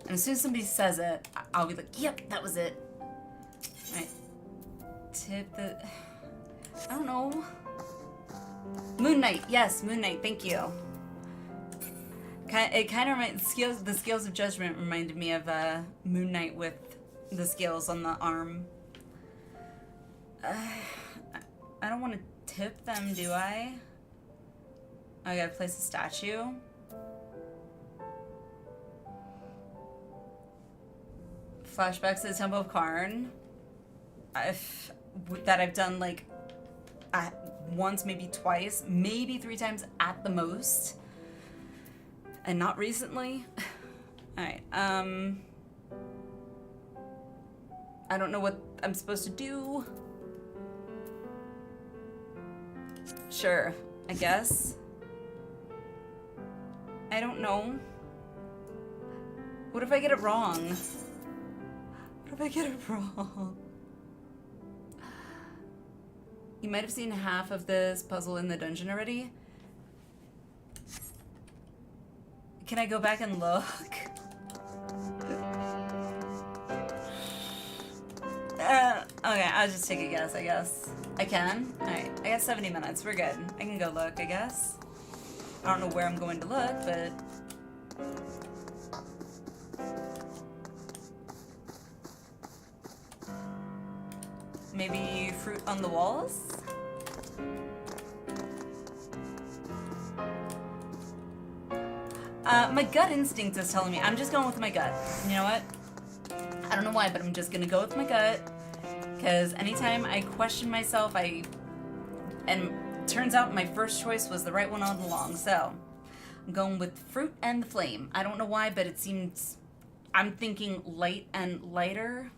And as soon as somebody says it, I'll be like, yep, that was it. Alright. Tip the... I don't know. Moon Knight. Yes, Moon Knight. Thank you. It kind of reminds... The Scales of Judgment reminded me of Moon Knight with the scales on the arm. I don't want to tip them, do I? I gotta place a statue. Flashbacks to the Temple of Karn. That I've done like once, maybe twice, maybe 3 times at the most. And not recently. Alright, I don't know what I'm supposed to do. Sure, I guess. I don't know. What if I get it wrong? What if I get it wrong? You might have seen half of this puzzle in the dungeon already. Can I go back and look? Okay, I'll just take a guess, I guess. I can? Alright, I got 70 minutes. We're good. I can go look, I guess. I don't know where I'm going to look, but... Maybe fruit on the walls? My gut instinct is telling me. I'm just going with my gut. You know what? I don't know why, but I'm just gonna go with my gut. Because anytime I question myself, and turns out my first choice was the right one all along. So I'm going with fruit and the flame. I don't know why, but it seems I'm thinking light and lighter.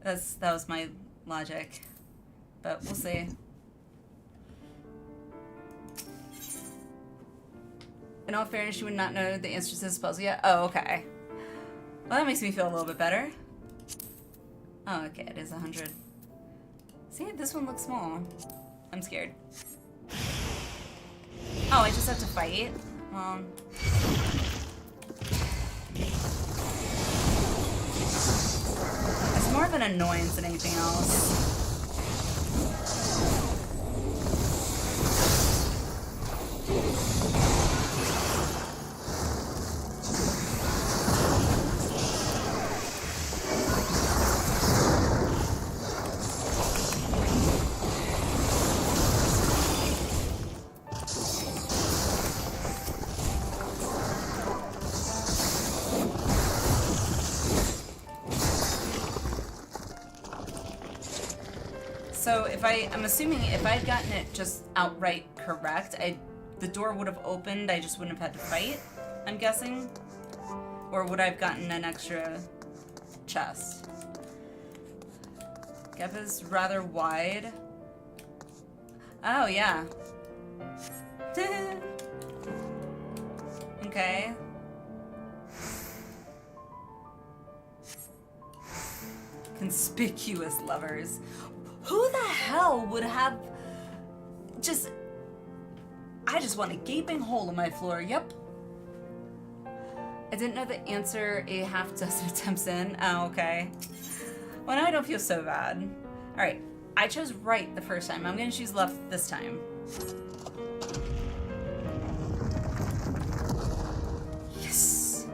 That was my logic, but we'll see. In all fairness, you would not know the answer to this puzzle yet. Oh, okay. Well, that makes me feel a little bit better. Oh, okay, it is 100. See, this one looks small. I'm scared. Oh, I just have to fight? Well... It's more of an annoyance than anything else. So I'm assuming if I'd gotten it just outright correct, the door would have opened, I just wouldn't have had to fight, I'm guessing? Or would I have gotten an extra chest? Gap is rather wide. Oh, yeah. Okay. Conspicuous lovers. Who the hell would have just... I just want a gaping hole in my floor, yep. I didn't know the answer a half dozen attempts in. Oh, okay. Well, now I don't feel so bad. Alright, I chose right the first time. I'm gonna choose left this time. Yes!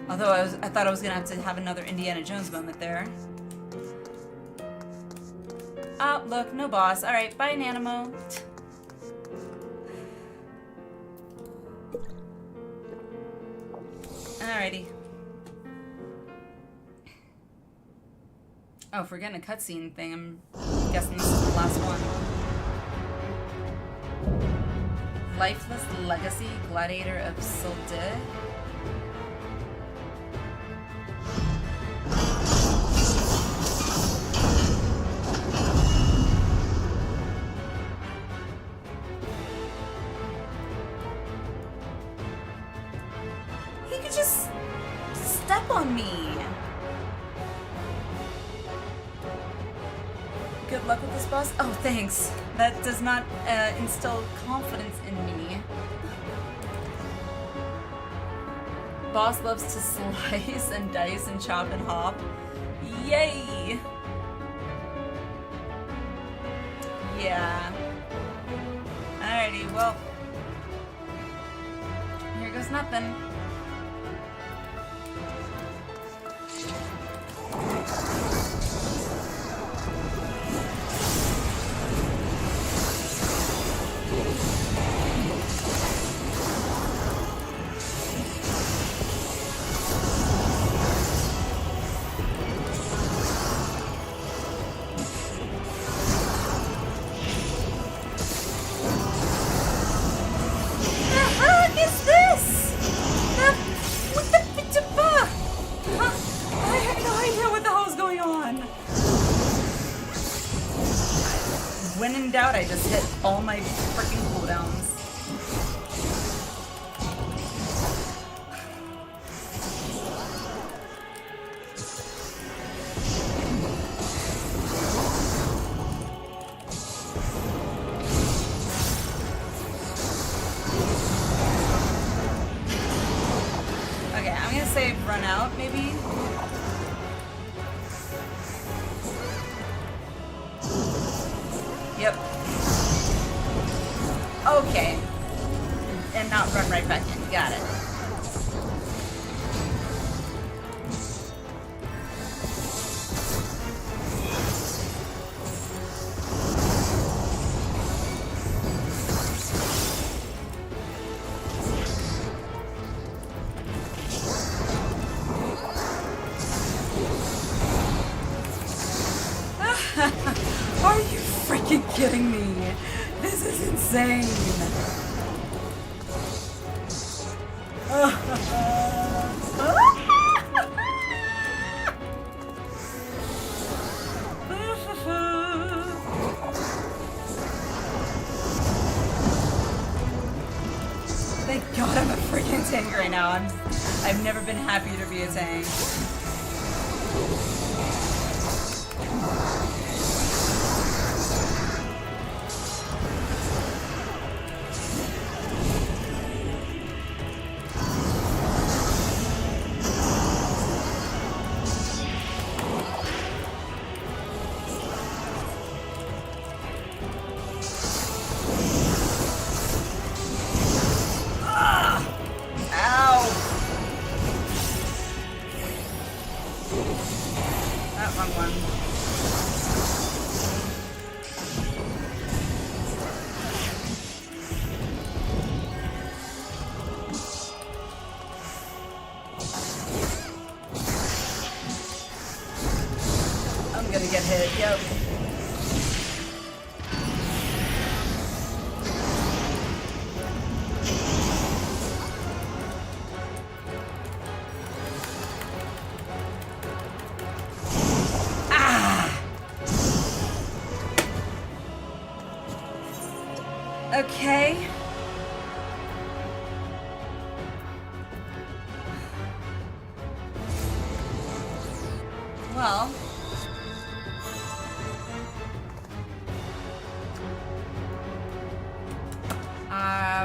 Although I thought I was gonna have to have another Indiana Jones moment there. Oh, look, no boss. Alright, bye, Nanimo. Alrighty. Oh, if we're getting a cutscene thing, I'm guessing this is the last one. Lifeless Legacy, Gladiator of Solde. He could just step on me. Good luck with this boss. Oh, thanks. That does not instill confidence in me. Boss loves to slice and dice and chop and hop. Yay! Yeah. Alrighty, well. Here goes nothing. When in doubt, I just hit all my freaking cooldowns. Okay, I'm gonna say run out, maybe? Yep. Okay. And not run right back in. Got it. kidding me? This is insane. Thank God I'm a freaking tank right now. I've never been happier to be a tank. Gonna get hit, yep. Ah! Okay. Well.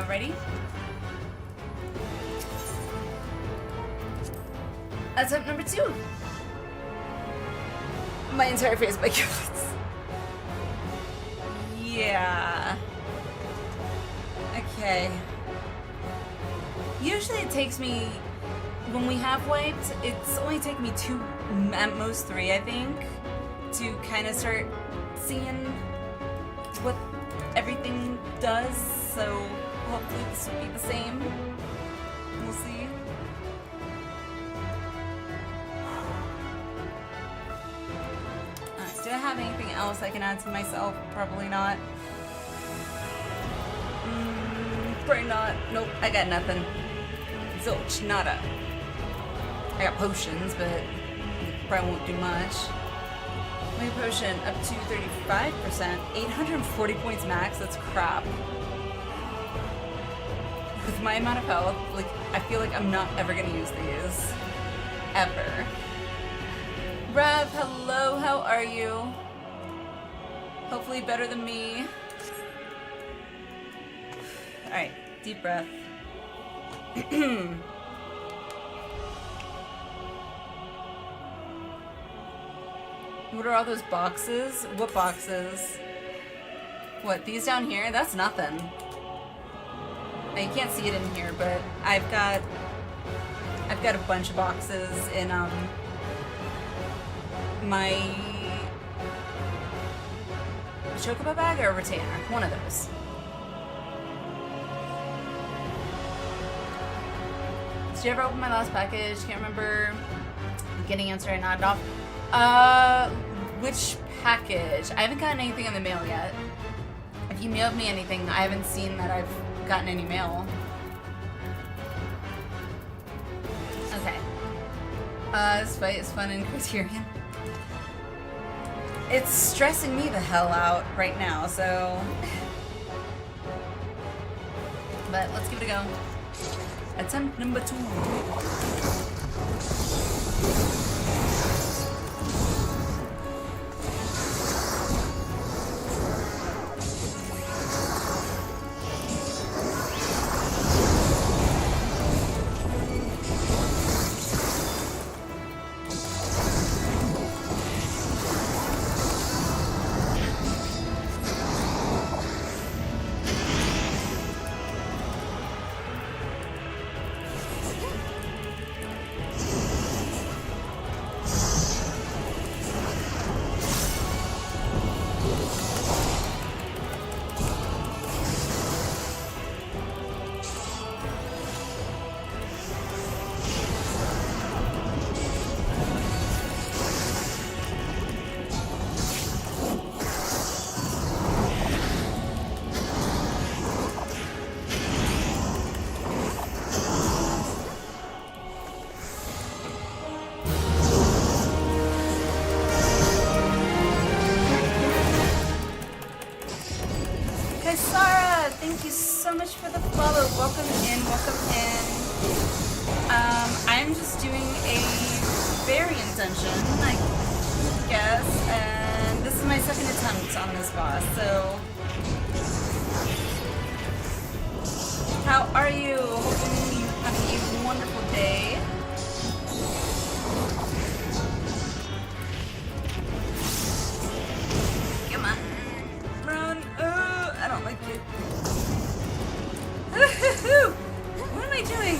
Ready? Attempt number 2. My entire face by kills. Yeah. Okay. Usually it takes me, when we have wiped, it's only taken me 2, at most 3, I think, to kind of start seeing what everything does, so hopefully this will be the same. We'll see. Alright, do I have anything else I can add to myself? Probably not. Probably not. Nope, I got nothing. Zilch, nada. I got potions, but probably won't do much. My potion up to 35%, 840 points max, that's crap. With my amount of health, like, I feel like I'm not ever gonna use these. Ever. Rev, hello, how are you? Hopefully better than me. Alright, deep breath. What are all those boxes? What boxes? What, these down here? That's nothing. Now, you can't see it in here, but I've got a bunch of boxes in my chocobo bag or a retainer. One of those. Did you ever open my last package? Can't remember getting answer. I nodded off. Which package? I haven't gotten anything in the mail yet. If you mailed me anything, I haven't seen that I've gotten any mail. Okay. This fight is fun in Criterion. It's stressing me the hell out right now, so... But let's give it a go. Attempt number 2. thank you so much for the follow. Welcome in, welcome in. I'm just doing a variant dungeon, I guess, and this is my second attempt on this boss, so... How are you? Hoping you have a wonderful day. Come on. Run. I don't like it. What am I doing?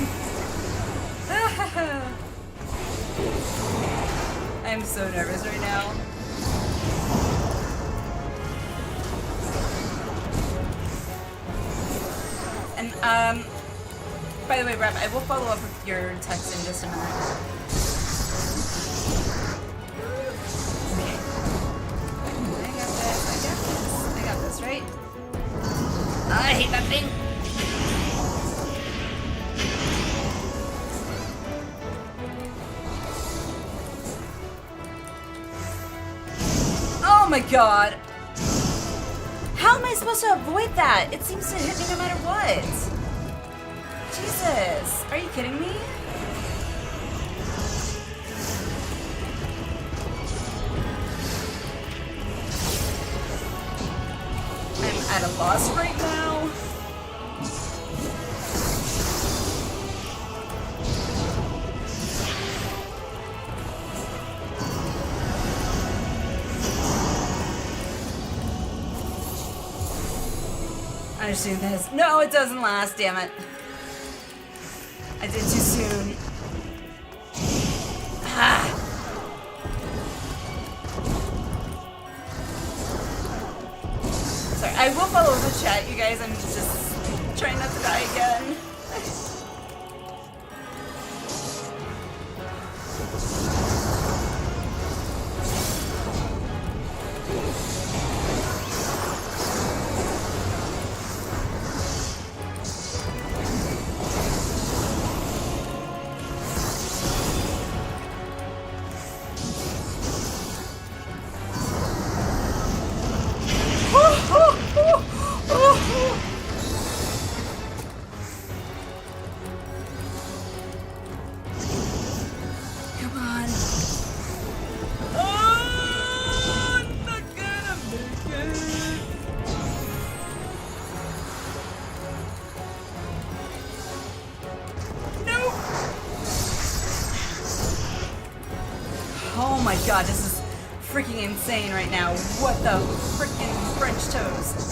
I'm so nervous right now. And, by the way, Rep, I will follow up with your text in just a minute. Okay. I got this, right? I hate that thing! Oh my god! How am I supposed to avoid that? It seems to hit me no matter what. Jesus, are you kidding me? I'm at a loss right now. I just do this. No, it doesn't last, damn it. I did too soon. Ah. Sorry, I will follow the chat, you guys. I'm just trying not to die again. Oh my god, this is freaking insane right now. What the freaking French toast?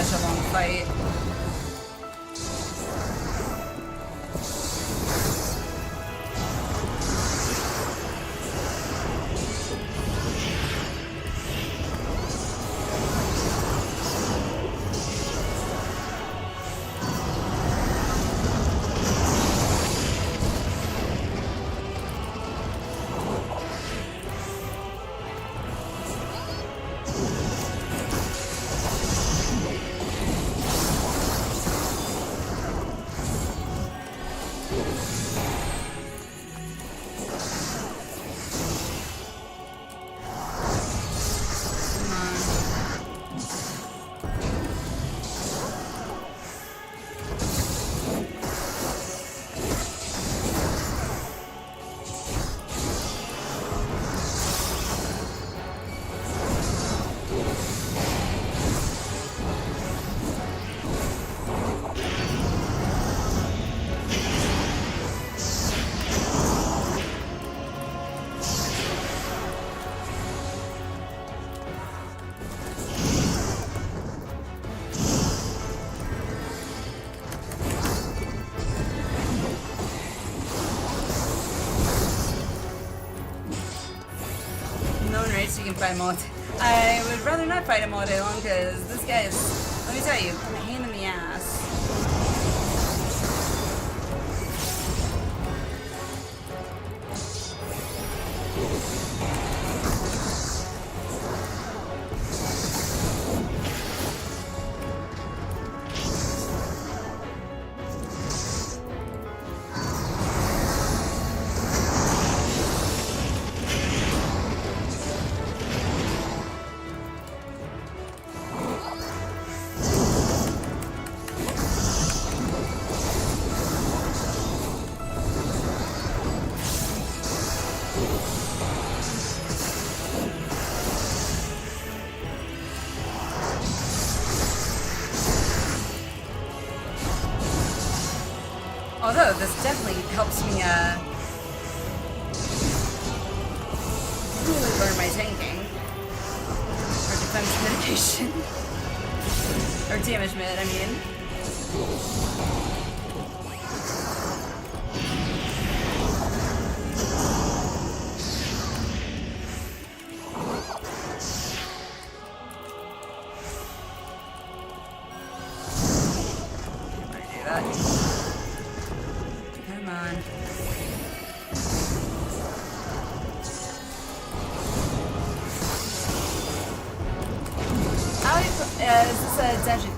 such a long fight. So you can fight him all. I would rather not fight him all day long because this guy is, let me tell you, a pain in the ass. Although this definitely helps me really learn my tanking. Or defense mitigation. Or damage mid, I mean.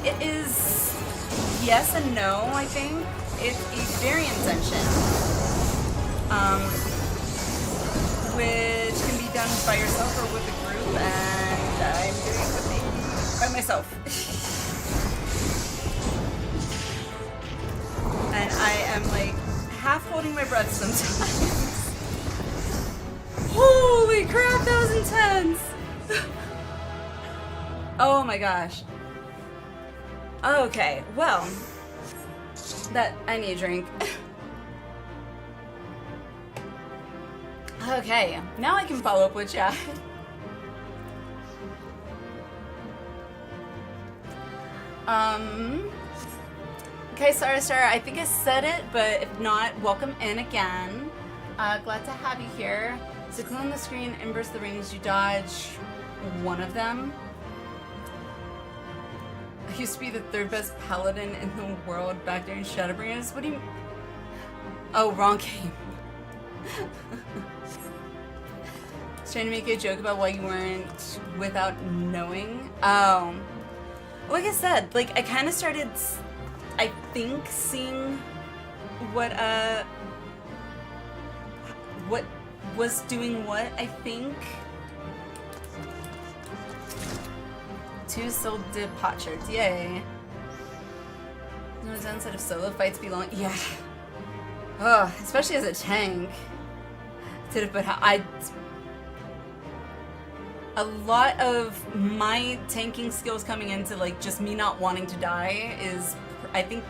It is yes and no, I think. It's a variant dungeon, which can be done by yourself or with a group, and I'm doing it with me, by myself. And I am like half holding my breath sometimes. Holy crap, that was intense! Oh my gosh. Okay, well, I need a drink. Okay, now I can follow up with chat. Okay, Star, I think I said it, but if not, welcome in again. Glad to have you here. So click on the screen and burst the rings, you dodge one of them. I used to be the third best paladin in the world back during Shadowbringers. What do you... Oh, wrong game. I was trying to make a joke about why you weren't without knowing. Like I said, like I kind of started, I think, seeing what was doing what, I think. Two sold did pot shirts, yay. No downside of solo fights be long, yeah. Oh, especially as a tank. But a lot of my tanking skills coming into like just me not wanting to die is, I think,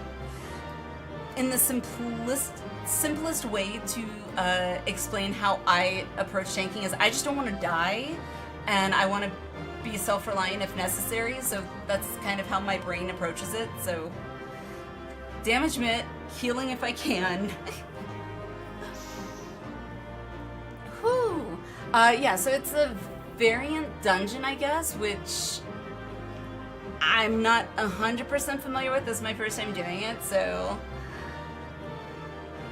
in the simplest way to explain how I approach tanking is I just don't want to die, and I want to be self-reliant if necessary, so that's kind of how my brain approaches it. So damagement, healing if I can. Whew. Yeah, so it's a variant dungeon, I guess, which I'm not 100% familiar with. This is my first time doing it, so...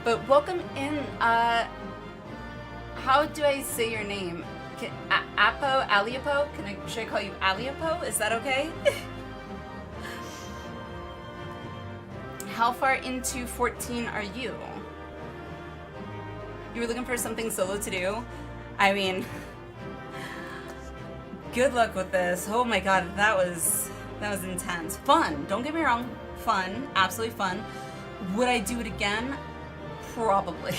But welcome in. How do I say your name? Aliopo? Should I call you Aliopo? Is that okay? How far into 14 are you? You were looking for something solo to do? I mean, good luck with this. Oh my god, that was intense. Fun, don't get me wrong. Fun, absolutely fun. Would I do it again? Probably.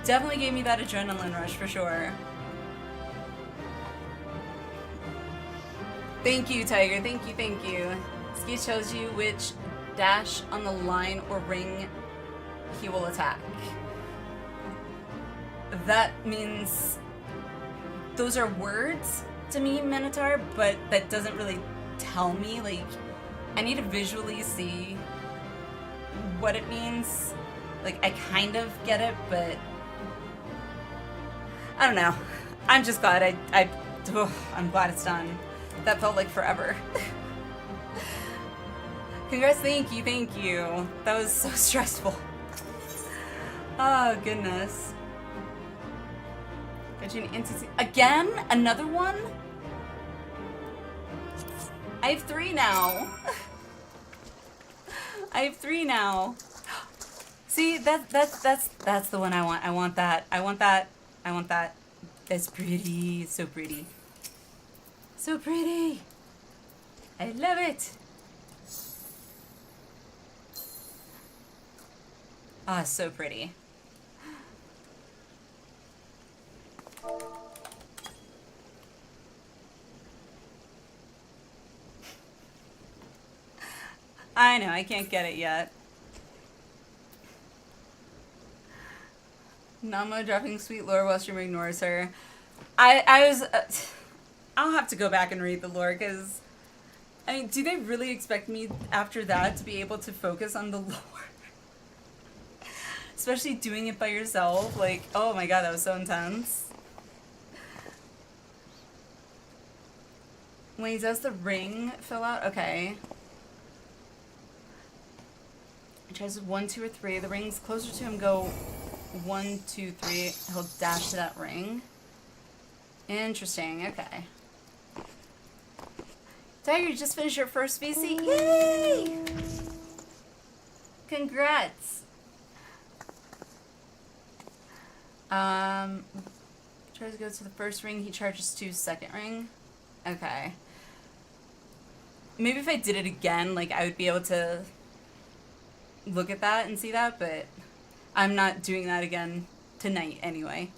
Definitely gave me that adrenaline rush for sure. Thank you, Tiger. Thank you, thank you. Ski shows you which dash on the line or ring he will attack. That means those are words to me, Minotaur, but that doesn't really tell me. Like, I need to visually see what it means. Like, I kind of get it, but I don't know. I'm just glad I'm glad it's done. That felt like forever. Congrats, thank you. That was so stressful. Oh, goodness. Got you an entity. Again? Another one? I have 3 now. I have 3 now. See, that's the one I want. I want that. I want that. I want that. That's pretty. So pretty. So pretty. I love it. Ah, oh, so pretty. I know, I can't get it yet. Namo dropping sweet lore while Streamer ignores her. I'll have to go back and read the lore, because, I mean, do they really expect me after that to be able to focus on the lore? Especially doing it by yourself, like, oh my god, that was so intense. Wait, does the ring fill out? Okay. He tries 1, 2, or 3. The ring's closer to him, go 1, 2, 3. He'll dash to that ring. Interesting, okay. Tiger, you just finished your first VC? Yay! Congrats! Tries to go to the first ring, he charges to second ring. Okay. Maybe if I did it again, like, I would be able to look at that and see that, but I'm not doing that again tonight anyway.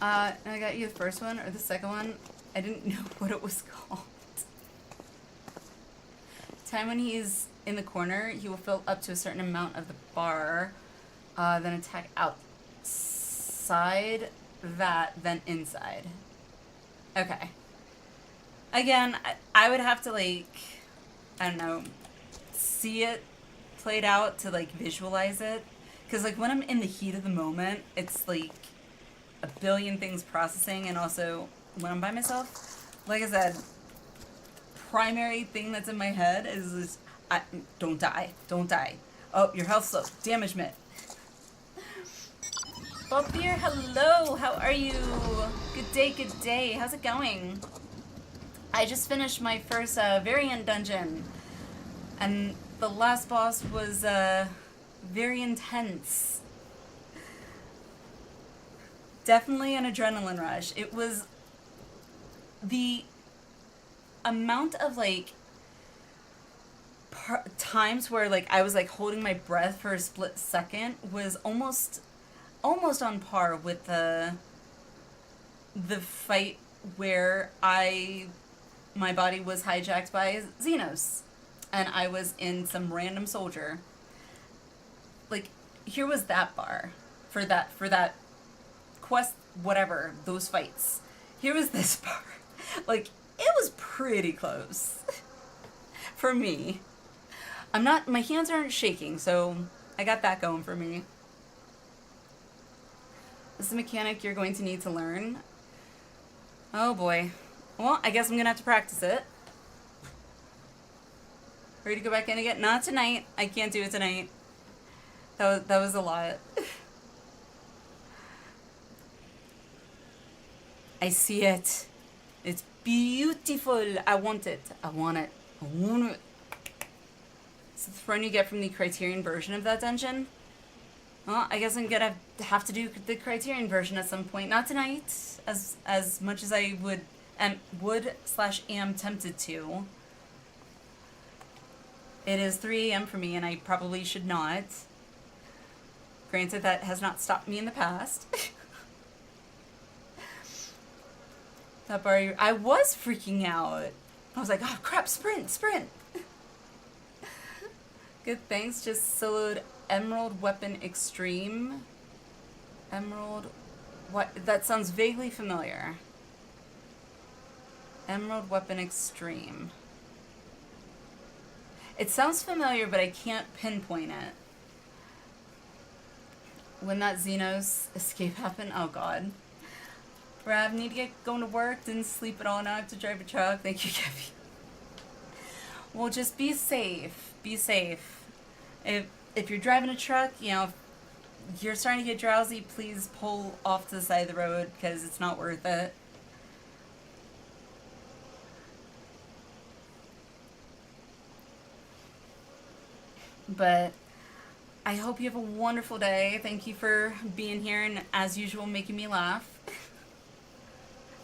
And I got you the first one or the second one. I didn't know what it was called. Time when he's in the corner, he will fill up to a certain amount of the bar, then attack outside that, then inside. Okay. Again, I would have to, like, I don't know, see it played out to, like, visualize it. Because, like, when I'm in the heat of the moment, it's, like, a billion things processing, and also when I'm by myself, like I said, primary thing that's in my head is don't die, don't die. Oh, your health's low. Damagement. Bob Beer, hello. How are you? Good day, good day. How's it going? I just finished my first variant dungeon, and the last boss was very intense. Definitely an adrenaline rush. It was the amount of, like, times where, like, I was, like, holding my breath for a split second was almost on par with the fight where my body was hijacked by Xenos, and I was in some random soldier. Like, here was that bar for that quest, whatever, those fights. Here was this part. Like, it was pretty close. For me. My hands aren't shaking, so I got that going for me. This is a mechanic you're going to need to learn. Oh boy. Well, I guess I'm gonna have to practice it. Ready to go back in again? Not tonight. I can't do it tonight. That was a lot. I see it. It's beautiful. I want it. I want it. I want it. It's the throne you get from the Criterion version of that dungeon. Well, I guess I'm gonna have to do the Criterion version at some point. Not tonight, as much as I am tempted to. It is 3 a.m. for me, and I probably should not. Granted, that has not stopped me in the past. That bar, I was freaking out. I was like, oh crap, sprint. Good, thanks. Just soloed Emerald Weapon Extreme. Emerald, what? That sounds vaguely familiar. Emerald Weapon Extreme. It sounds familiar, but I can't pinpoint it. When that Xenos escape happened, oh god. Rav, need to get going to work, didn't sleep at all, now I have to drive a truck. Thank you, Kevin. Well, just be safe. Be safe. If you're driving a truck, you know, if you're starting to get drowsy, please pull off to the side of the road, because it's not worth it. But I hope you have a wonderful day. Thank you for being here and, as usual, making me laugh.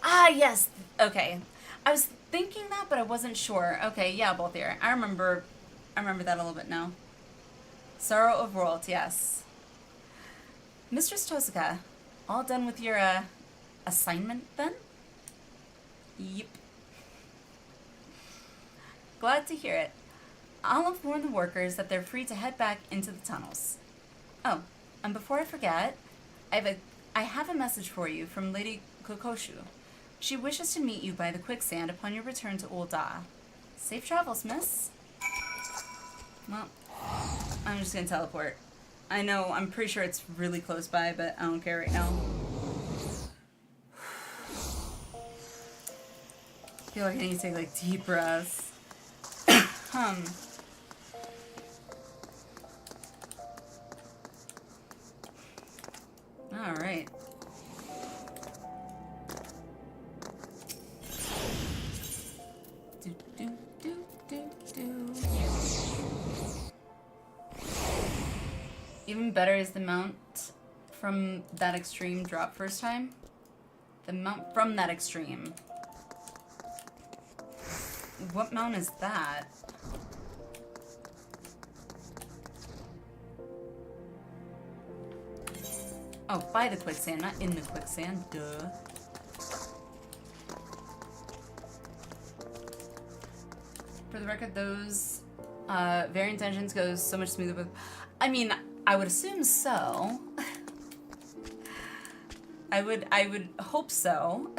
Ah, yes. Okay. I was thinking that, but I wasn't sure. Okay, yeah, both here. I remember that a little bit now. Sorrow of World, yes. Mistress Tosaka, all done with your assignment then? Yep. Glad to hear it. I'll inform the workers that they're free to head back into the tunnels. Oh, and before I forget, I have a message for you from Lady Kokoshu. She wishes to meet you by the quicksand upon your return to Ul'dah. Safe travels, miss. Well, I'm just gonna teleport. I know, I'm pretty sure it's really close by, but I don't care right now. I feel like I need to take, like, deep breaths. Alright. Even better is the mount from that extreme drop first time. The mount from that extreme. What mount is that? Oh, by the quicksand, not in the quicksand. Duh. For the record, those variant dungeons go so much smoother with... I mean, I would assume so. I would hope so.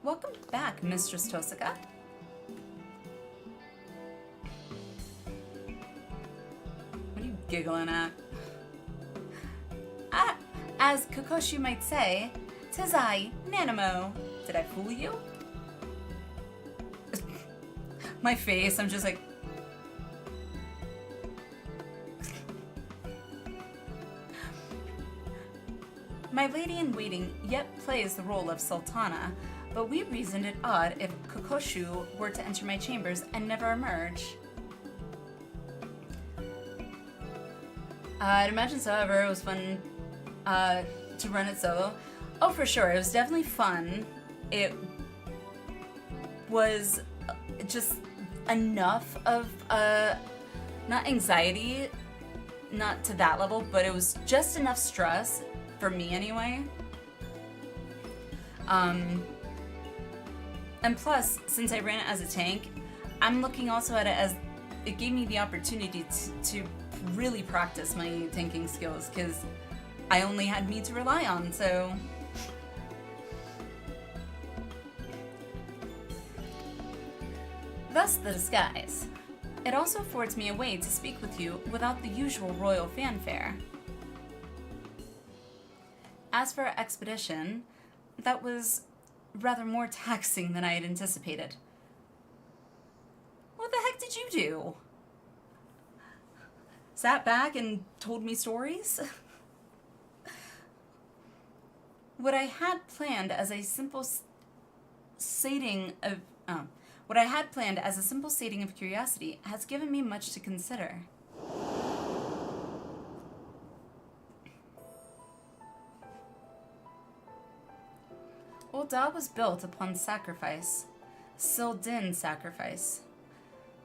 Welcome back, Mistress Tosaka. What are you giggling at? Ah, as Kokoshu might say, 'tis I, Nanamo. Did I fool you? My face, I'm just like... My lady-in-waiting yet plays the role of Sultana, but we reasoned it odd if Kokoshu were to enter my chambers and never emerge. I'd imagine so, however, it was fun to run it solo. Oh, for sure, it was definitely fun. It was just enough of, not anxiety, not to that level, but it was just enough stress, for me anyway. And plus, since I ran it as a tank, I'm looking also at it as it gave me the opportunity to really practice my tanking skills, because I only had me to rely on, so... Thus the disguise. It also affords me a way to speak with you without the usual royal fanfare. As for our expedition, that was rather more taxing than I had anticipated. What the heck did you do? Sat back and told me stories? What I had planned as a simple sating of curiosity has given me much to consider. Ul'dah was built upon sacrifice, Sildin sacrifice.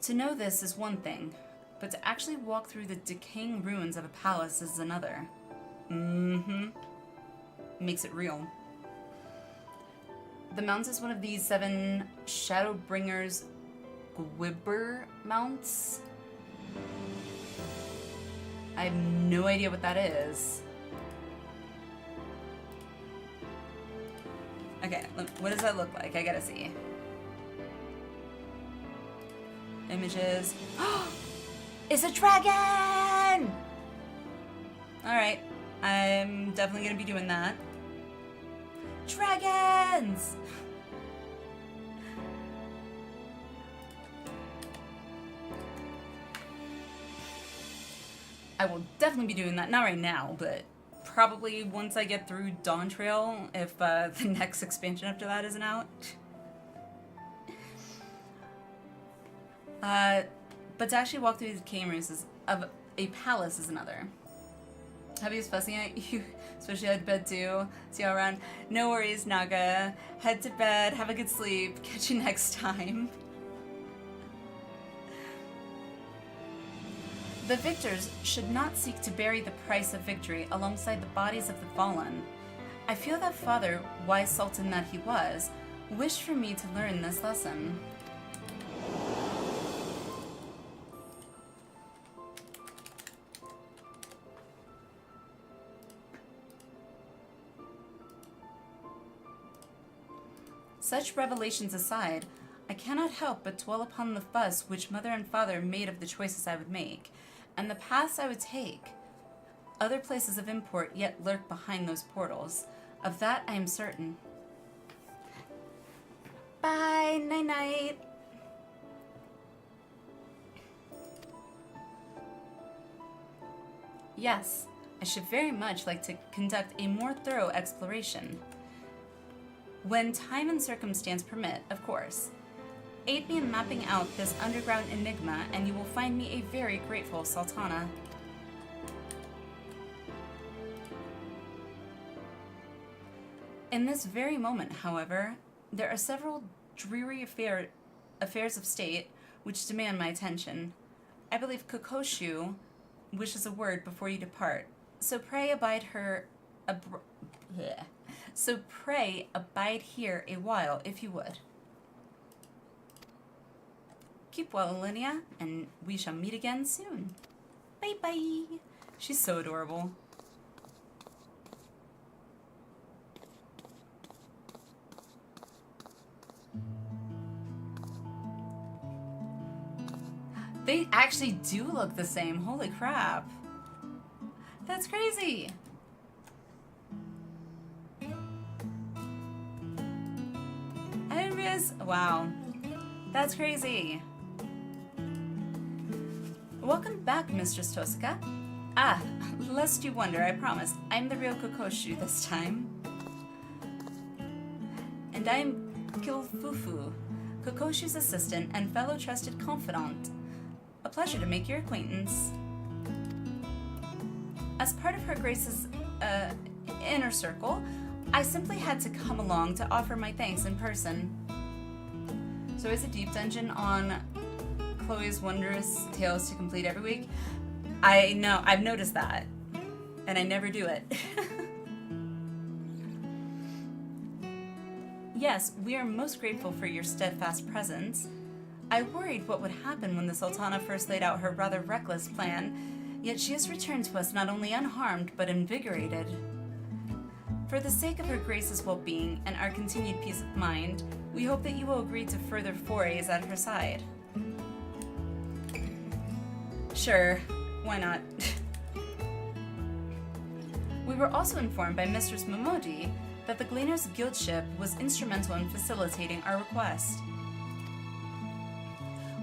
To know this is one thing, but to actually walk through the decaying ruins of a palace is another. Makes it real. The mount is one of these 7 Shadowbringers Gwibber mounts. I have no idea what that is. Okay, what does that look like? I gotta see. Images. It's a dragon! Alright, I'm definitely gonna be doing that. Dragons! I will definitely be doing that, not right now, but probably once I get through Dawn Trail, if the next expansion after that isn't out. But to actually walk through the decaying ruins of a palace is another. Hubby's fussing at you, especially at bed too. See you all around. No worries, Naga. Head to bed, have a good sleep. Catch you next time. The victors should not seek to bury the price of victory alongside the bodies of the fallen. I feel that Father, wise Sultan that he was, wished for me to learn this lesson. Such revelations aside, I cannot help but dwell upon the fuss which Mother and Father made of the choices I would make, and the paths I would take. Other places of import yet lurk behind those portals. Of that I am certain. Bye, night-night. Yes, I should very much like to conduct a more thorough exploration. When time and circumstance permit, of course. Aid me in mapping out this underground enigma, and you will find me a very grateful Sultana. In this very moment, however, there are several dreary affairs of state which demand my attention. I believe Kokoshu wishes a word before you depart, so pray abide here a while, if you would. Keep well, Alinea, and we shall meet again soon. Bye-bye. She's so adorable. They actually do look the same. Holy crap. That's crazy. Wow. That's crazy. Welcome back, Mistress Tosaka. Ah, lest you wonder, I promise, I'm the real Kokoshu this time. And I'm Kilfufu, Kokoshu's assistant and fellow trusted confidant. A pleasure to make your acquaintance. As part of Her Grace's inner circle, I simply had to come along to offer my thanks in person. So is a deep dungeon on Chloe's Wondrous Tales to complete every week? I know, I've noticed that. And I never do it. Yes, we are most grateful for your steadfast presence. I worried what would happen when the Sultana first laid out her rather reckless plan, yet she has returned to us not only unharmed, but invigorated. For the sake of Her Grace's well-being and our continued peace of mind, we hope that you will agree to further forays at her side. Sure, why not? We were also informed by Mistress Momodi that the Gleaner's Guild ship was instrumental in facilitating our request.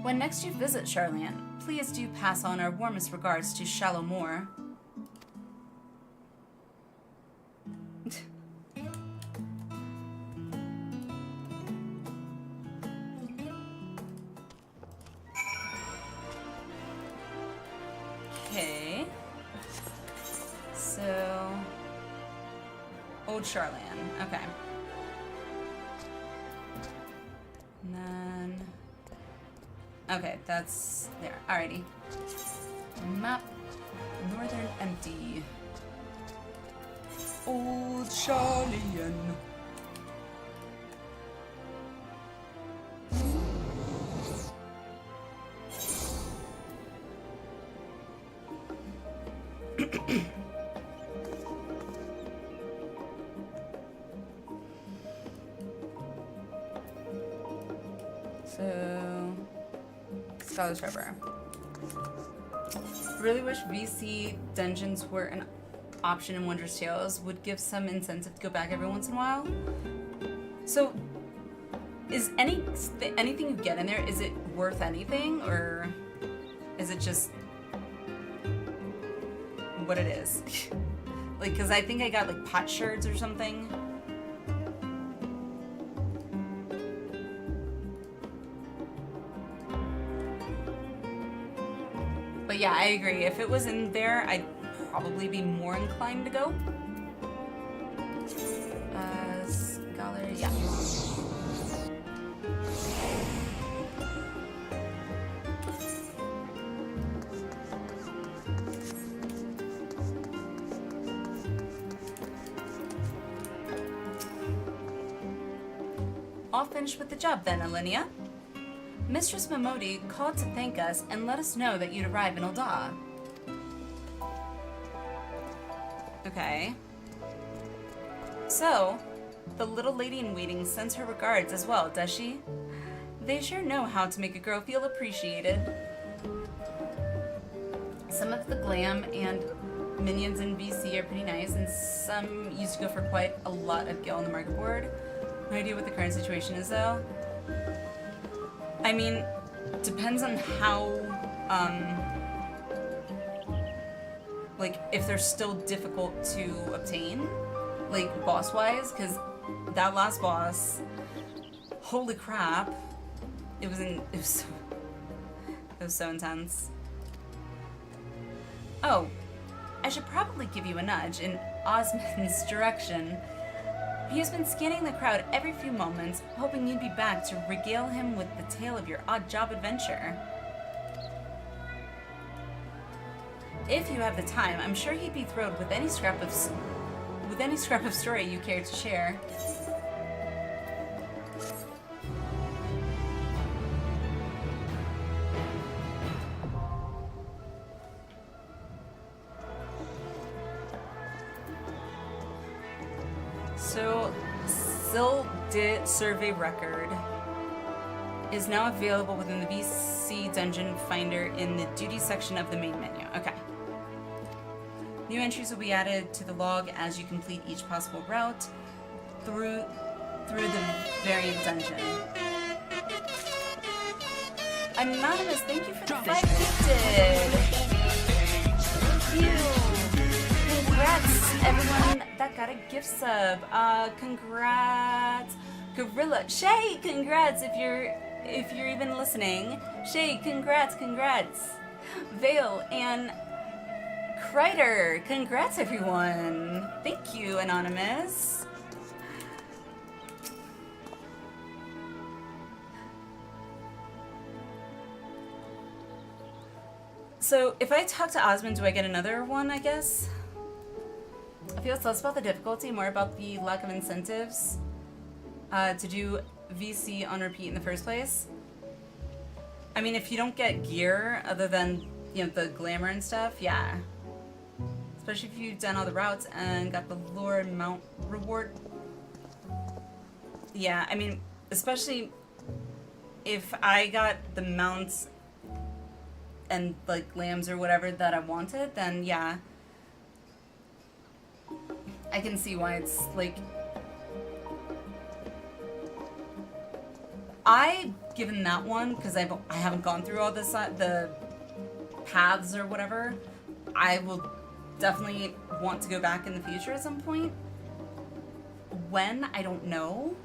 When next you visit Charlian, please do pass on our warmest regards to Shallow Moor. Okay. So... Old Charlian. Okay. And then... Okay, that's there. Alrighty. Map. Northern Empty. Old Charlian. So, Scholar's River. Really wish VC dungeons were an option in Wondrous Tales. Would give some incentive to go back every once in a while. So, is anything you get in there, is it worth anything, or is it just what it is? Like, because I think I got like potsherds or something. But yeah, I agree. If it was in there, I'd probably be more inclined to go. Scholar, yeah. All finished with the job then, Alinea. Mistress Momodi called to thank us and let us know that you'd arrive in Ul'dah. Okay. So, the little lady in waiting sends her regards as well, does she? They sure know how to make a girl feel appreciated. Some of the glam and minions in VC are pretty nice, and some used to go for quite a lot of gil on the market board. No idea what the current situation is, though. I mean, depends on how, like, if they're still difficult to obtain, like, boss-wise, because that last boss, holy crap, it was so intense. Oh, I should probably give you a nudge in Osmond's direction. He has been scanning the crowd every few moments, hoping you'd be back to regale him with the tale of your odd job adventure. If you have the time, I'm sure he'd be thrilled with any scrap of story you care to share. So, Sildit survey record is now available within the VC Dungeon Finder in the duty section of the main menu. Okay. New entries will be added to the log as you complete each possible route through the variant dungeon. Anonymous, thank you for the 5 gifted. Thank you. Congrats, everyone that got a gift sub. Congrats, Gorilla. Shay, congrats if you're even listening. Shay, congrats. Vale and Kreider, congrats everyone. Thank you, Anonymous. So, if I talk to Osmond, do I get another one, I guess? I feel it's less about the difficulty, more about the lack of incentives to do VC on repeat in the first place. I mean, if you don't get gear other than, you know, the glamour and stuff, yeah. Especially if you've done all the routes and got the lore mount reward. Yeah, I mean, especially if I got the mounts and, like, lambs or whatever that I wanted, then yeah. I can see why it's, like... I've given that one, because I haven't gone through all this, the paths or whatever. I will definitely want to go back in the future at some point. When, I don't know.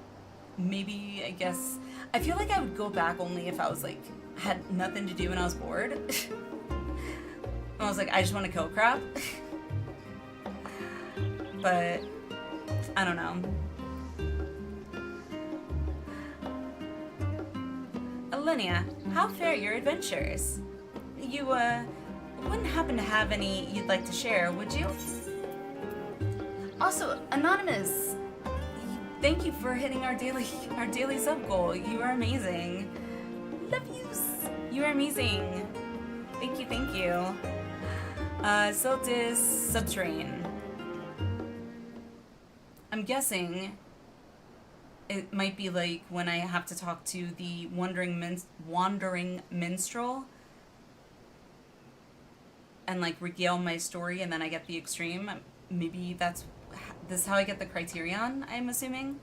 Maybe, I guess... I feel like I would go back only if I was, like, had nothing to do and I was bored. And I was like, I just want to kill crap. But, I don't know. Alinea, how fare your adventures? You, wouldn't happen to have any you'd like to share, would you? Also, Anonymous, thank you for hitting our daily sub goal. You are amazing. Love yous. You are amazing. Thank you, thank you. Siltis Subterrane. I'm guessing it might be like when I have to talk to the wandering minstrel and like regale my story, and then I get the extreme. Maybe this is how I get the criterion, I'm assuming.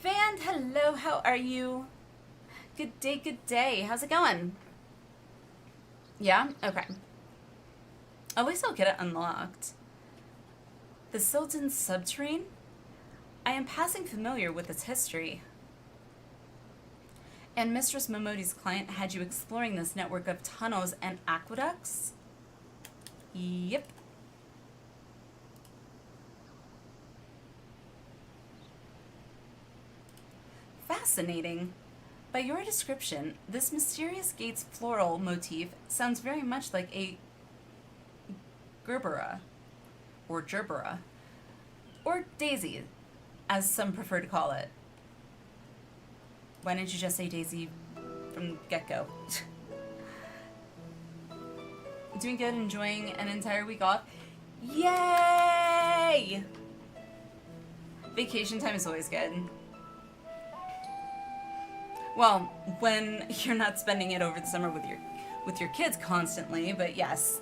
Van, hello, how are you? Good day, good day. How's it going? Yeah? Okay. At least I'll get it unlocked. The Sultan's Subterrane? I am passing familiar with its history. And Mistress Momodi's client had you exploring this network of tunnels and aqueducts? Yep. Fascinating. By your description, this mysterious gate's floral motif sounds very much like a gerbera, or gerbera, or daisy, as some prefer to call it. Why didn't you just say daisy from the get-go? Doing good, enjoying an entire week off. Yay! Vacation time is always good. Well, when you're not spending it over the summer with your kids constantly, but yes.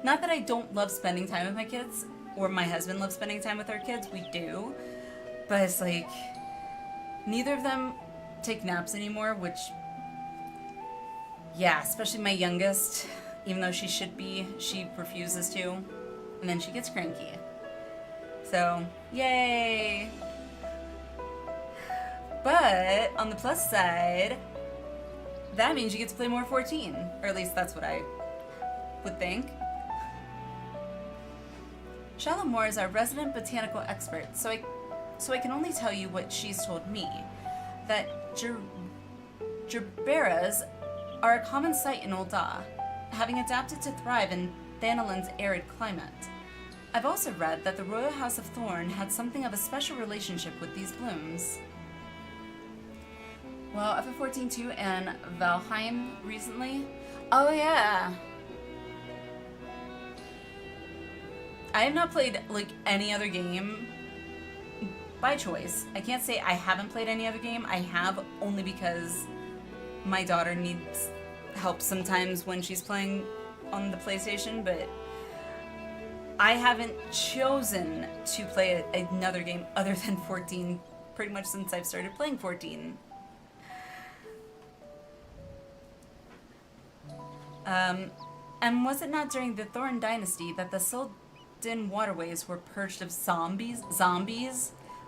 Not that I don't love spending time with my kids, or my husband loves spending time with our kids, we do. But it's like, neither of them take naps anymore, which, yeah, especially my youngest, even though she should be, she refuses to, and then she gets cranky. So, yay! But, on the plus side, that means you get to play more 14. Or at least that's what I would think. Shallow Moore is our resident botanical expert, so I can only tell you what she's told me. That gerberas are a common sight in Ul'dah, having adapted to thrive in Thanalin's arid climate. I've also read that the Royal House of Thorn had something of a special relationship with these blooms. Well, FF14 2 and Valheim recently. Oh yeah. I have not played like any other game by choice. I can't say I haven't played any other game. I have, only because my daughter needs help sometimes when she's playing on the PlayStation, but I haven't chosen to play another game other than 14 pretty much since I've started playing 14. And was it not during the Thorn Dynasty that the Sildin waterways were purged of zombies?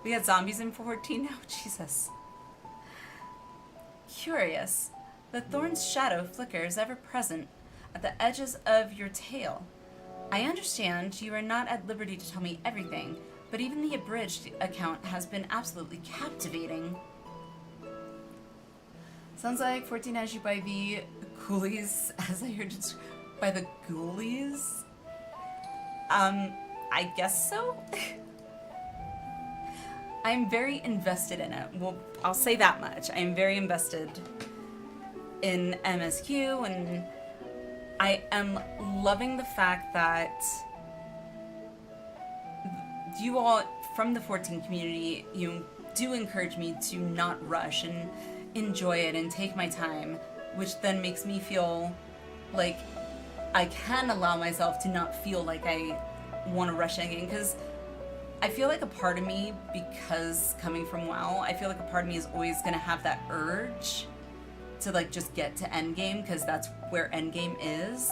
We got zombies in 14 now? Jesus. Curious. The Thorn's shadow flickers ever present at the edges of your tail. I understand you are not at liberty to tell me everything, but even the abridged account has been absolutely captivating. Sounds like 14 has you by the ghoulies, as I heard it, by the ghoulies? I guess so? I'm very invested in it. Well, I'll say that much. I'm very invested in MSQ, and I am loving the fact that you all from the 14 community, you do encourage me to not rush and enjoy it and take my time, which then makes me feel like I can allow myself to not feel like I want to rush anything, because I feel like a part of me, because coming from WoW, I feel like a part of me is always going to have that urge to like just get to endgame, because that's where endgame is.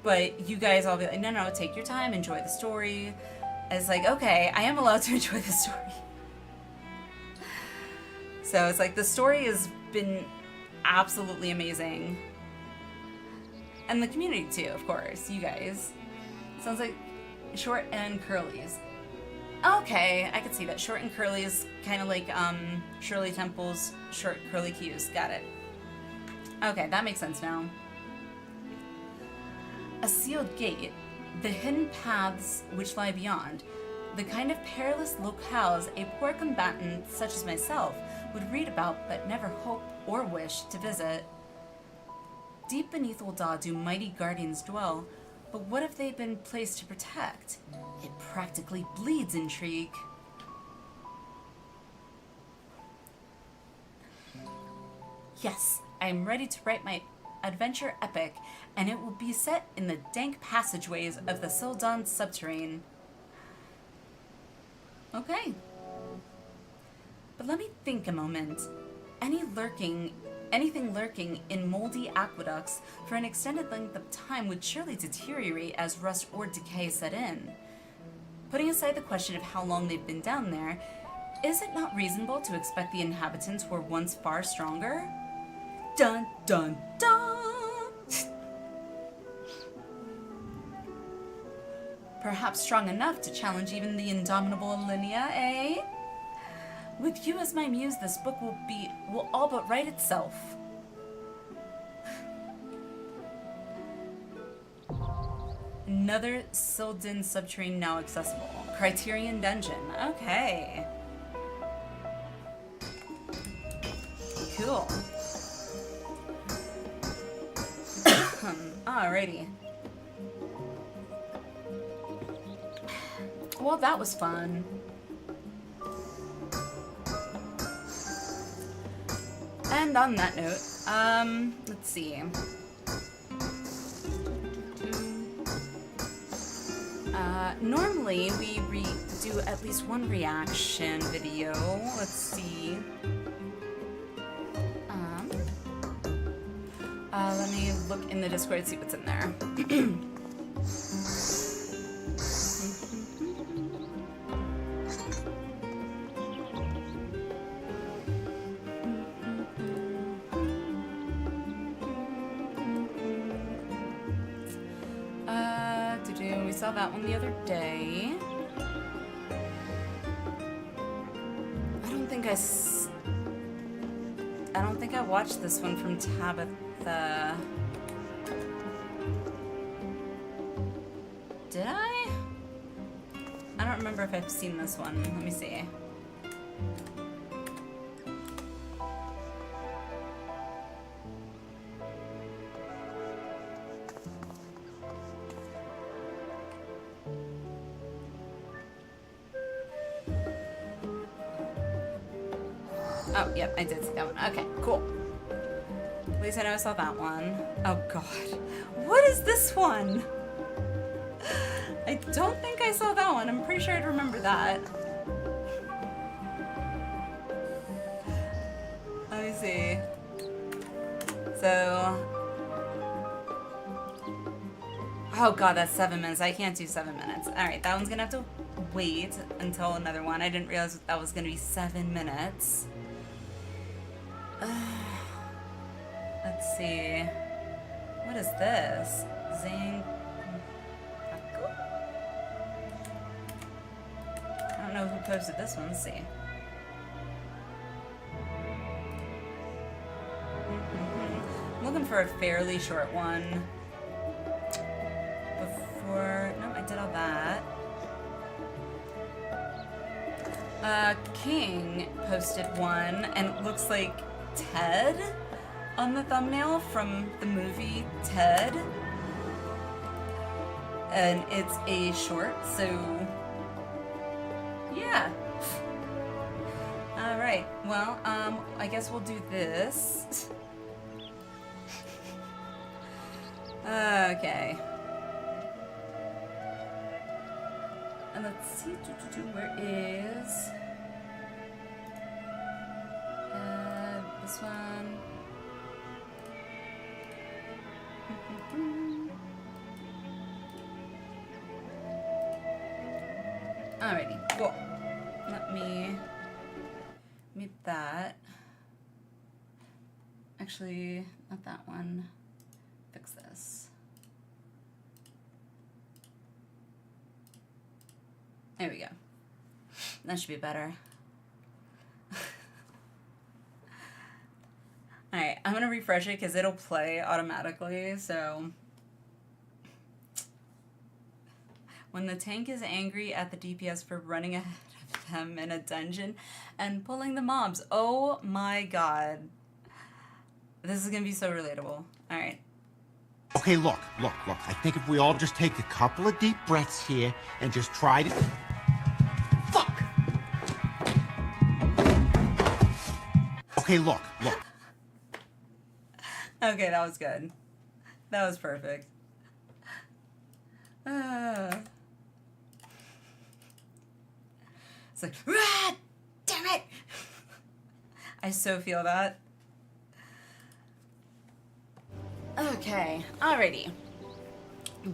But you guys all be like, no, take your time, enjoy the story. It's like, okay, I am allowed to enjoy the story. So it's like the story has been absolutely amazing. And the community too, of course, you guys. Sounds like short and curlies. Okay, I could see that. Short and curlies, kind of like Shirley Temple's short curly cues. Got it. Okay, that makes sense now. A sealed gate, the hidden paths which lie beyond, the kind of perilous locales a poor combatant such as myself would read about but never hope or wish to visit. Deep beneath Ul'dah do mighty guardians dwell, but what have they been placed to protect? It practically bleeds intrigue. Yes, I am ready to write my adventure epic, and it will be set in the dank passageways of the Sildon subterrane. Okay. But let me think a moment. Anything lurking in moldy aqueducts for an extended length of time would surely deteriorate as rust or decay set in. Putting aside the question of how long they've been down there, is it not reasonable to expect the inhabitants were once far stronger? Dun dun dun! Perhaps strong enough to challenge even the indomitable Alinea, eh? With you as my muse, this book will all but write itself. Another Sildon subterrane now accessible. Criterion Dungeon. Okay. Cool. Alrighty. Well, that was fun. And on that note, let's see. Normally we do at least one reaction video. Let's see. Let me look in the Discord, see what's in there. We saw that one the other day. I don't think I watched this one from Tabitha. Did I? I don't remember if I've seen this one. Let me see. Oh, yep, I did see that one. Okay, cool. At least I know I saw that one. Oh, God. What is this one? I don't think I saw that one. I'm pretty sure I'd remember that. Let me see. So... Oh, God, that's 7 minutes. I can't do 7 minutes. Alright, that one's gonna have to wait until another one. I didn't realize that was gonna be 7 minutes. Let's see. What is this? Zang. I don't know who posted this one. Let's see. I'm looking for a fairly short one. Before. No, I did all that. King posted one, and it looks like Ted on the thumbnail from the movie Ted. And it's a short, so yeah. Alright, well, I guess we'll do this. Okay. And let's see, where is... this one. Alrighty, cool. Let me mute that. Actually, not that one. Fix this. There we go. That should be better. Alright, I'm gonna refresh it because it'll play automatically, so... When the tank is angry at the DPS for running ahead of them in a dungeon and pulling the mobs. Oh my god. This is gonna be so relatable. Alright. Okay, look. I think if we all just take a couple of deep breaths here and just try to... Fuck! Okay, look. Okay, that was good. That was perfect. It's like, ah, damn it! I so feel that. Okay, alrighty.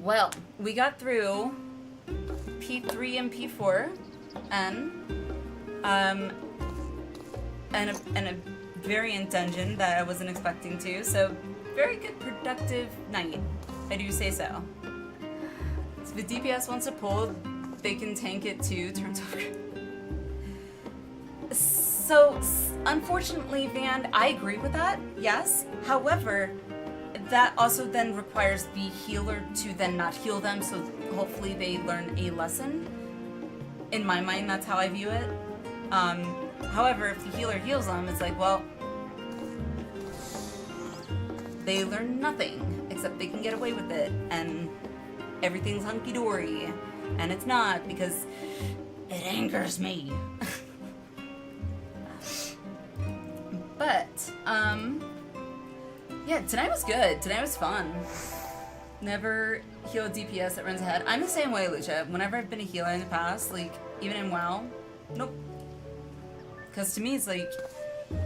Well, we got through P3 and P4N, and a variant dungeon that I wasn't expecting to, so very good productive night. I do say so. So if the DPS wants to pull, they can tank it too, turns over. So, unfortunately, Van, I agree with that, yes. However, that also then requires the healer to then not heal them, so hopefully they learn a lesson. In my mind, that's how I view it. However, if the healer heals them, it's like, well, they learn nothing, except they can get away with it, and everything's hunky-dory. And it's not, because it angers me. But, yeah, tonight was good. Tonight was fun. Never heal a DPS that runs ahead. I'm the same way, Lucia. Whenever I've been a healer in the past, like, even in WoW, nope. Because to me, it's like,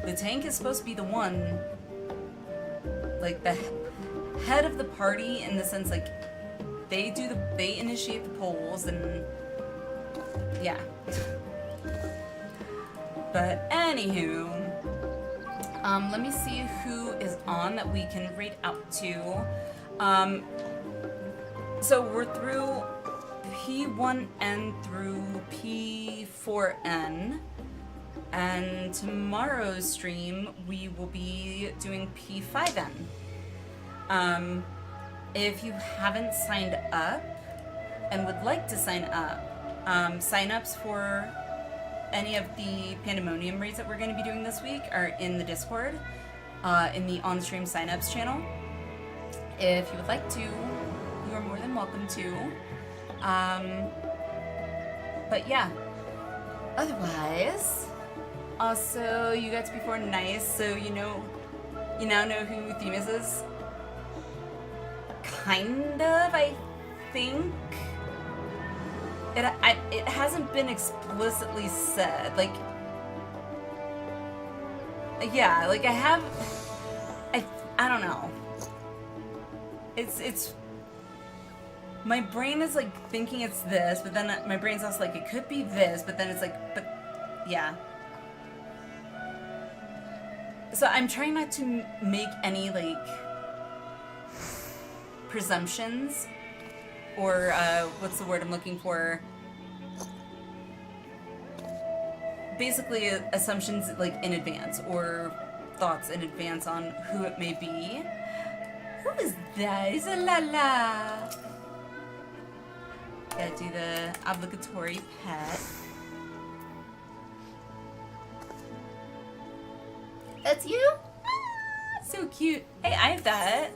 the tank is supposed to be the one, like, the head of the party in the sense, like, they initiate the polls, and, yeah. But, anywho, let me see who is on that we can rate out to. So we're through P1N through P4N, and tomorrow's stream we will be doing P5N. If you haven't signed up and would like to sign up, sign-ups for any of the Pandæmonium raids that we're going to be doing this week are in the Discord, in the on-stream sign-ups channel. If you would like to, you are more than welcome to. But yeah, otherwise, also you got to be before nice, so you now know who Themis is. Kind of, I think. It hasn't been explicitly said, like, yeah, like I don't know. It's, my brain is like thinking it's this, but then my brain's also like, it could be this, but then it's like, but, yeah. So I'm trying not to make any, like, presumptions, or, what's the word I'm looking for? Basically, assumptions, like, in advance, or thoughts in advance on who it may be. Who is that? Is it Lala? Gotta do the obligatory pet. That's you? Ah, so cute. Hey, I have that.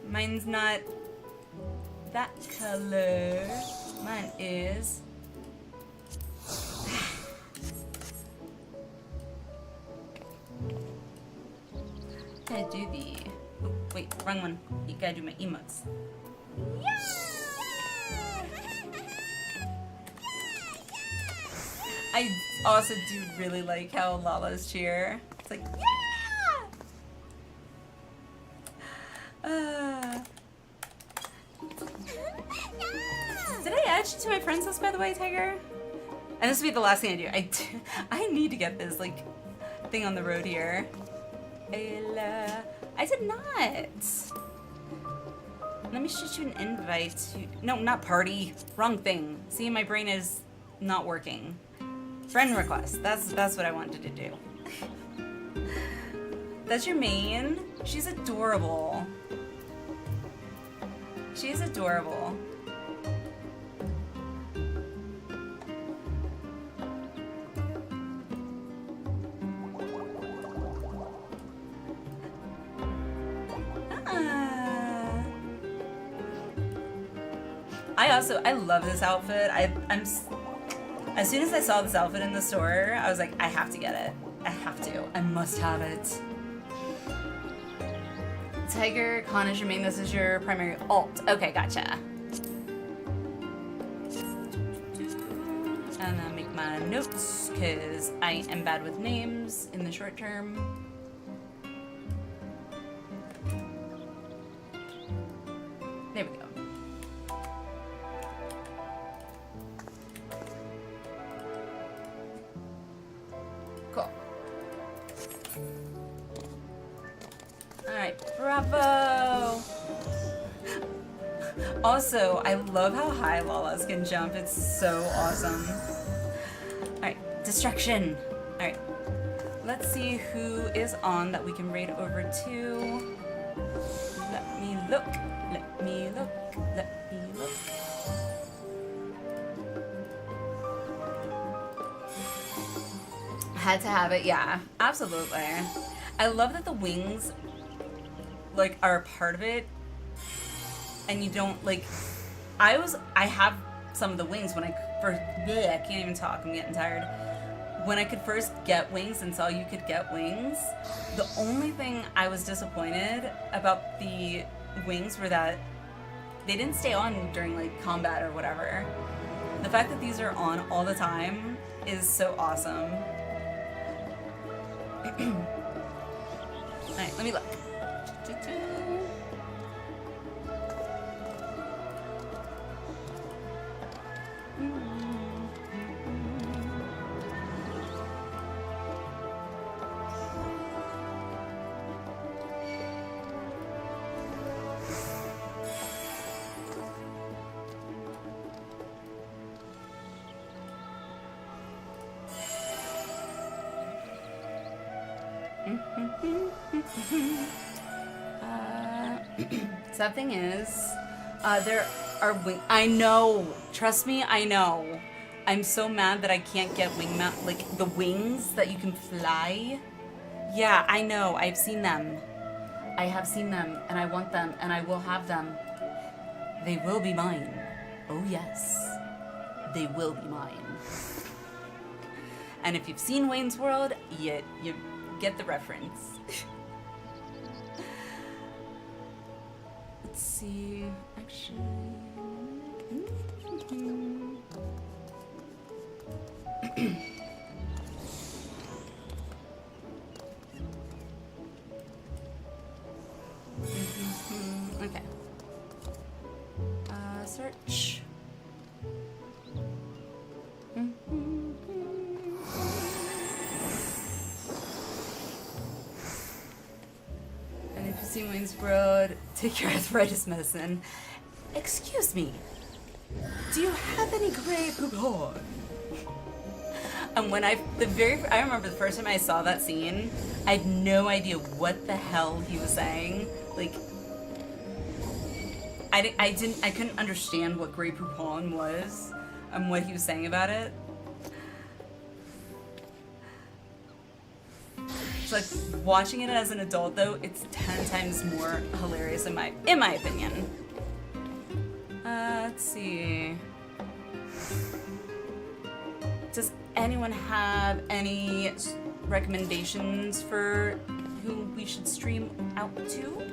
Mine's not that color. Mine is. Gotta do the. Oh, wait, wrong one. You gotta do my emotes. I also do really like how Lala's cheer. It's like, yeah! Did I add you to my friends list, by the way, Tiger? And this will be the last thing I do. I need to get this, like, thing on the road here. I did not. Let me shoot you an invite to... No, not party. Wrong thing. See, my brain is not working. Friend request. That's what I wanted to do. That's your main? She's adorable. She's adorable. I love this outfit. I'm as soon as I saw this outfit in the store, I was like, I have to get it. I have to. I must have it. Tiger, Con is your main. This is your primary alt. Okay, gotcha. And I'll make my notes because I am bad with names in the short term. There we go. Cool. Alright, bravo! Also, I love how high Lalas can jump. It's so awesome. Alright, distraction. Alright, let's see who is on that we can raid over to. Let me look. Let me look. Let me look. Had to have it, yeah, absolutely. I love that the wings, like, are a part of it, and you don't, like, I have some of the wings when I first, I can't even talk, I'm getting tired. When I could first get wings and saw you could get wings, the only thing I was disappointed about the wings were that they didn't stay on during, like, combat or whatever. The fact that these are on all the time is so awesome. Alright, let me look. Sad thing is, there are I know. Trust me, I know. I'm so mad that I can't get wing mount, like the wings that you can fly. Yeah, I know. I've seen them. I have seen them, and I want them, and I will have them. They will be mine. Oh yes, they will be mine. And if you've seen Wayne's World, you get the reference. Let's see, actually. Okay. Search. And if you see Wayne's World, take your arthritis medicine. Excuse me. Do you have any gray poupon? And when I remember the first time I saw that scene, I had no idea what the hell he was saying. Like, I couldn't understand what gray poupon was and what he was saying about it. It's like watching it as an adult though, it's 10 times more hilarious in my opinion. Let's see. Does anyone have any recommendations for who we should stream out to?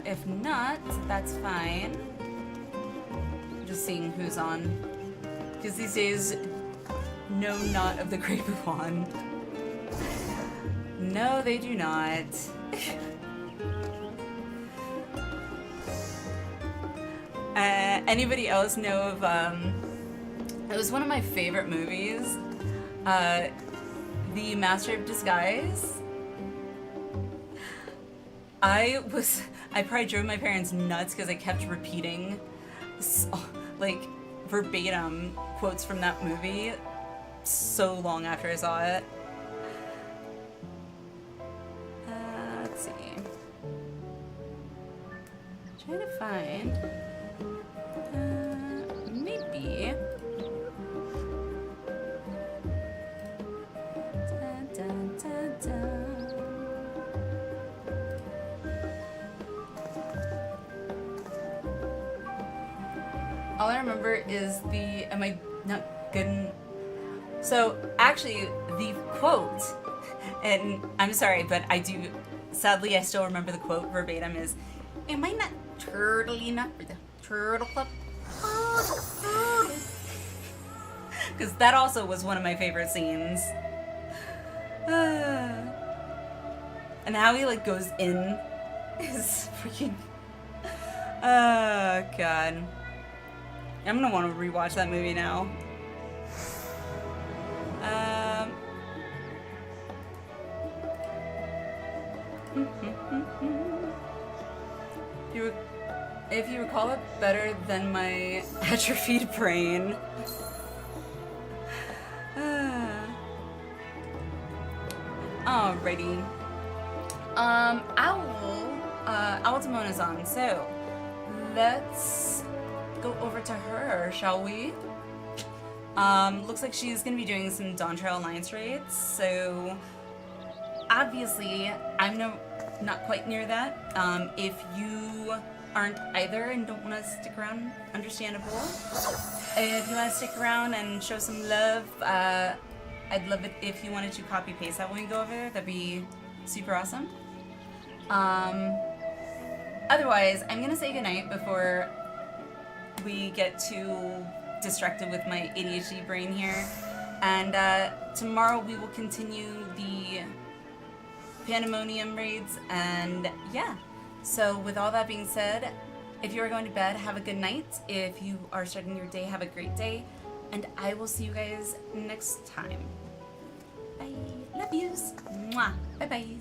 If not, that's fine. I'm just seeing who's on. Because these days, know not of the Great Buwan. No, they do not. Anybody else know of, it was one of my favorite movies, The Master of Disguise. I probably drove my parents nuts because I kept repeating, like, verbatim quotes from that movie so long after I saw it. Let's see. Trying to find. Maybe. All I remember is am I not good? So actually the quote, and I'm sorry, but sadly I still remember the quote verbatim is, am I not turtly enough for the Turtle Club? Because that also was one of my favorite scenes. And how he like goes in is freaking, oh god. I'm gonna want to rewatch that movie now. If you recall it better than my atrophied brain. Alrighty. Owl Timona's on, so let's go over to her, shall we? Looks like she's gonna be doing some Dawn Trail Alliance raids, so obviously I'm not quite near that. If you aren't either and don't want to stick around, understandable. If you want to stick around and show some love, I'd love it if you wanted to copy paste that when we go over there. That'd be super awesome. Otherwise, I'm gonna say goodnight before we get too distracted with my ADHD brain here. And tomorrow we will continue the Pandæmonium raids, and yeah. So with all that being said, if you are going to bed, have a good night. If you are starting your day, have a great day. And I will see you guys next time. Bye. Love yous. Mwah. Bye-bye.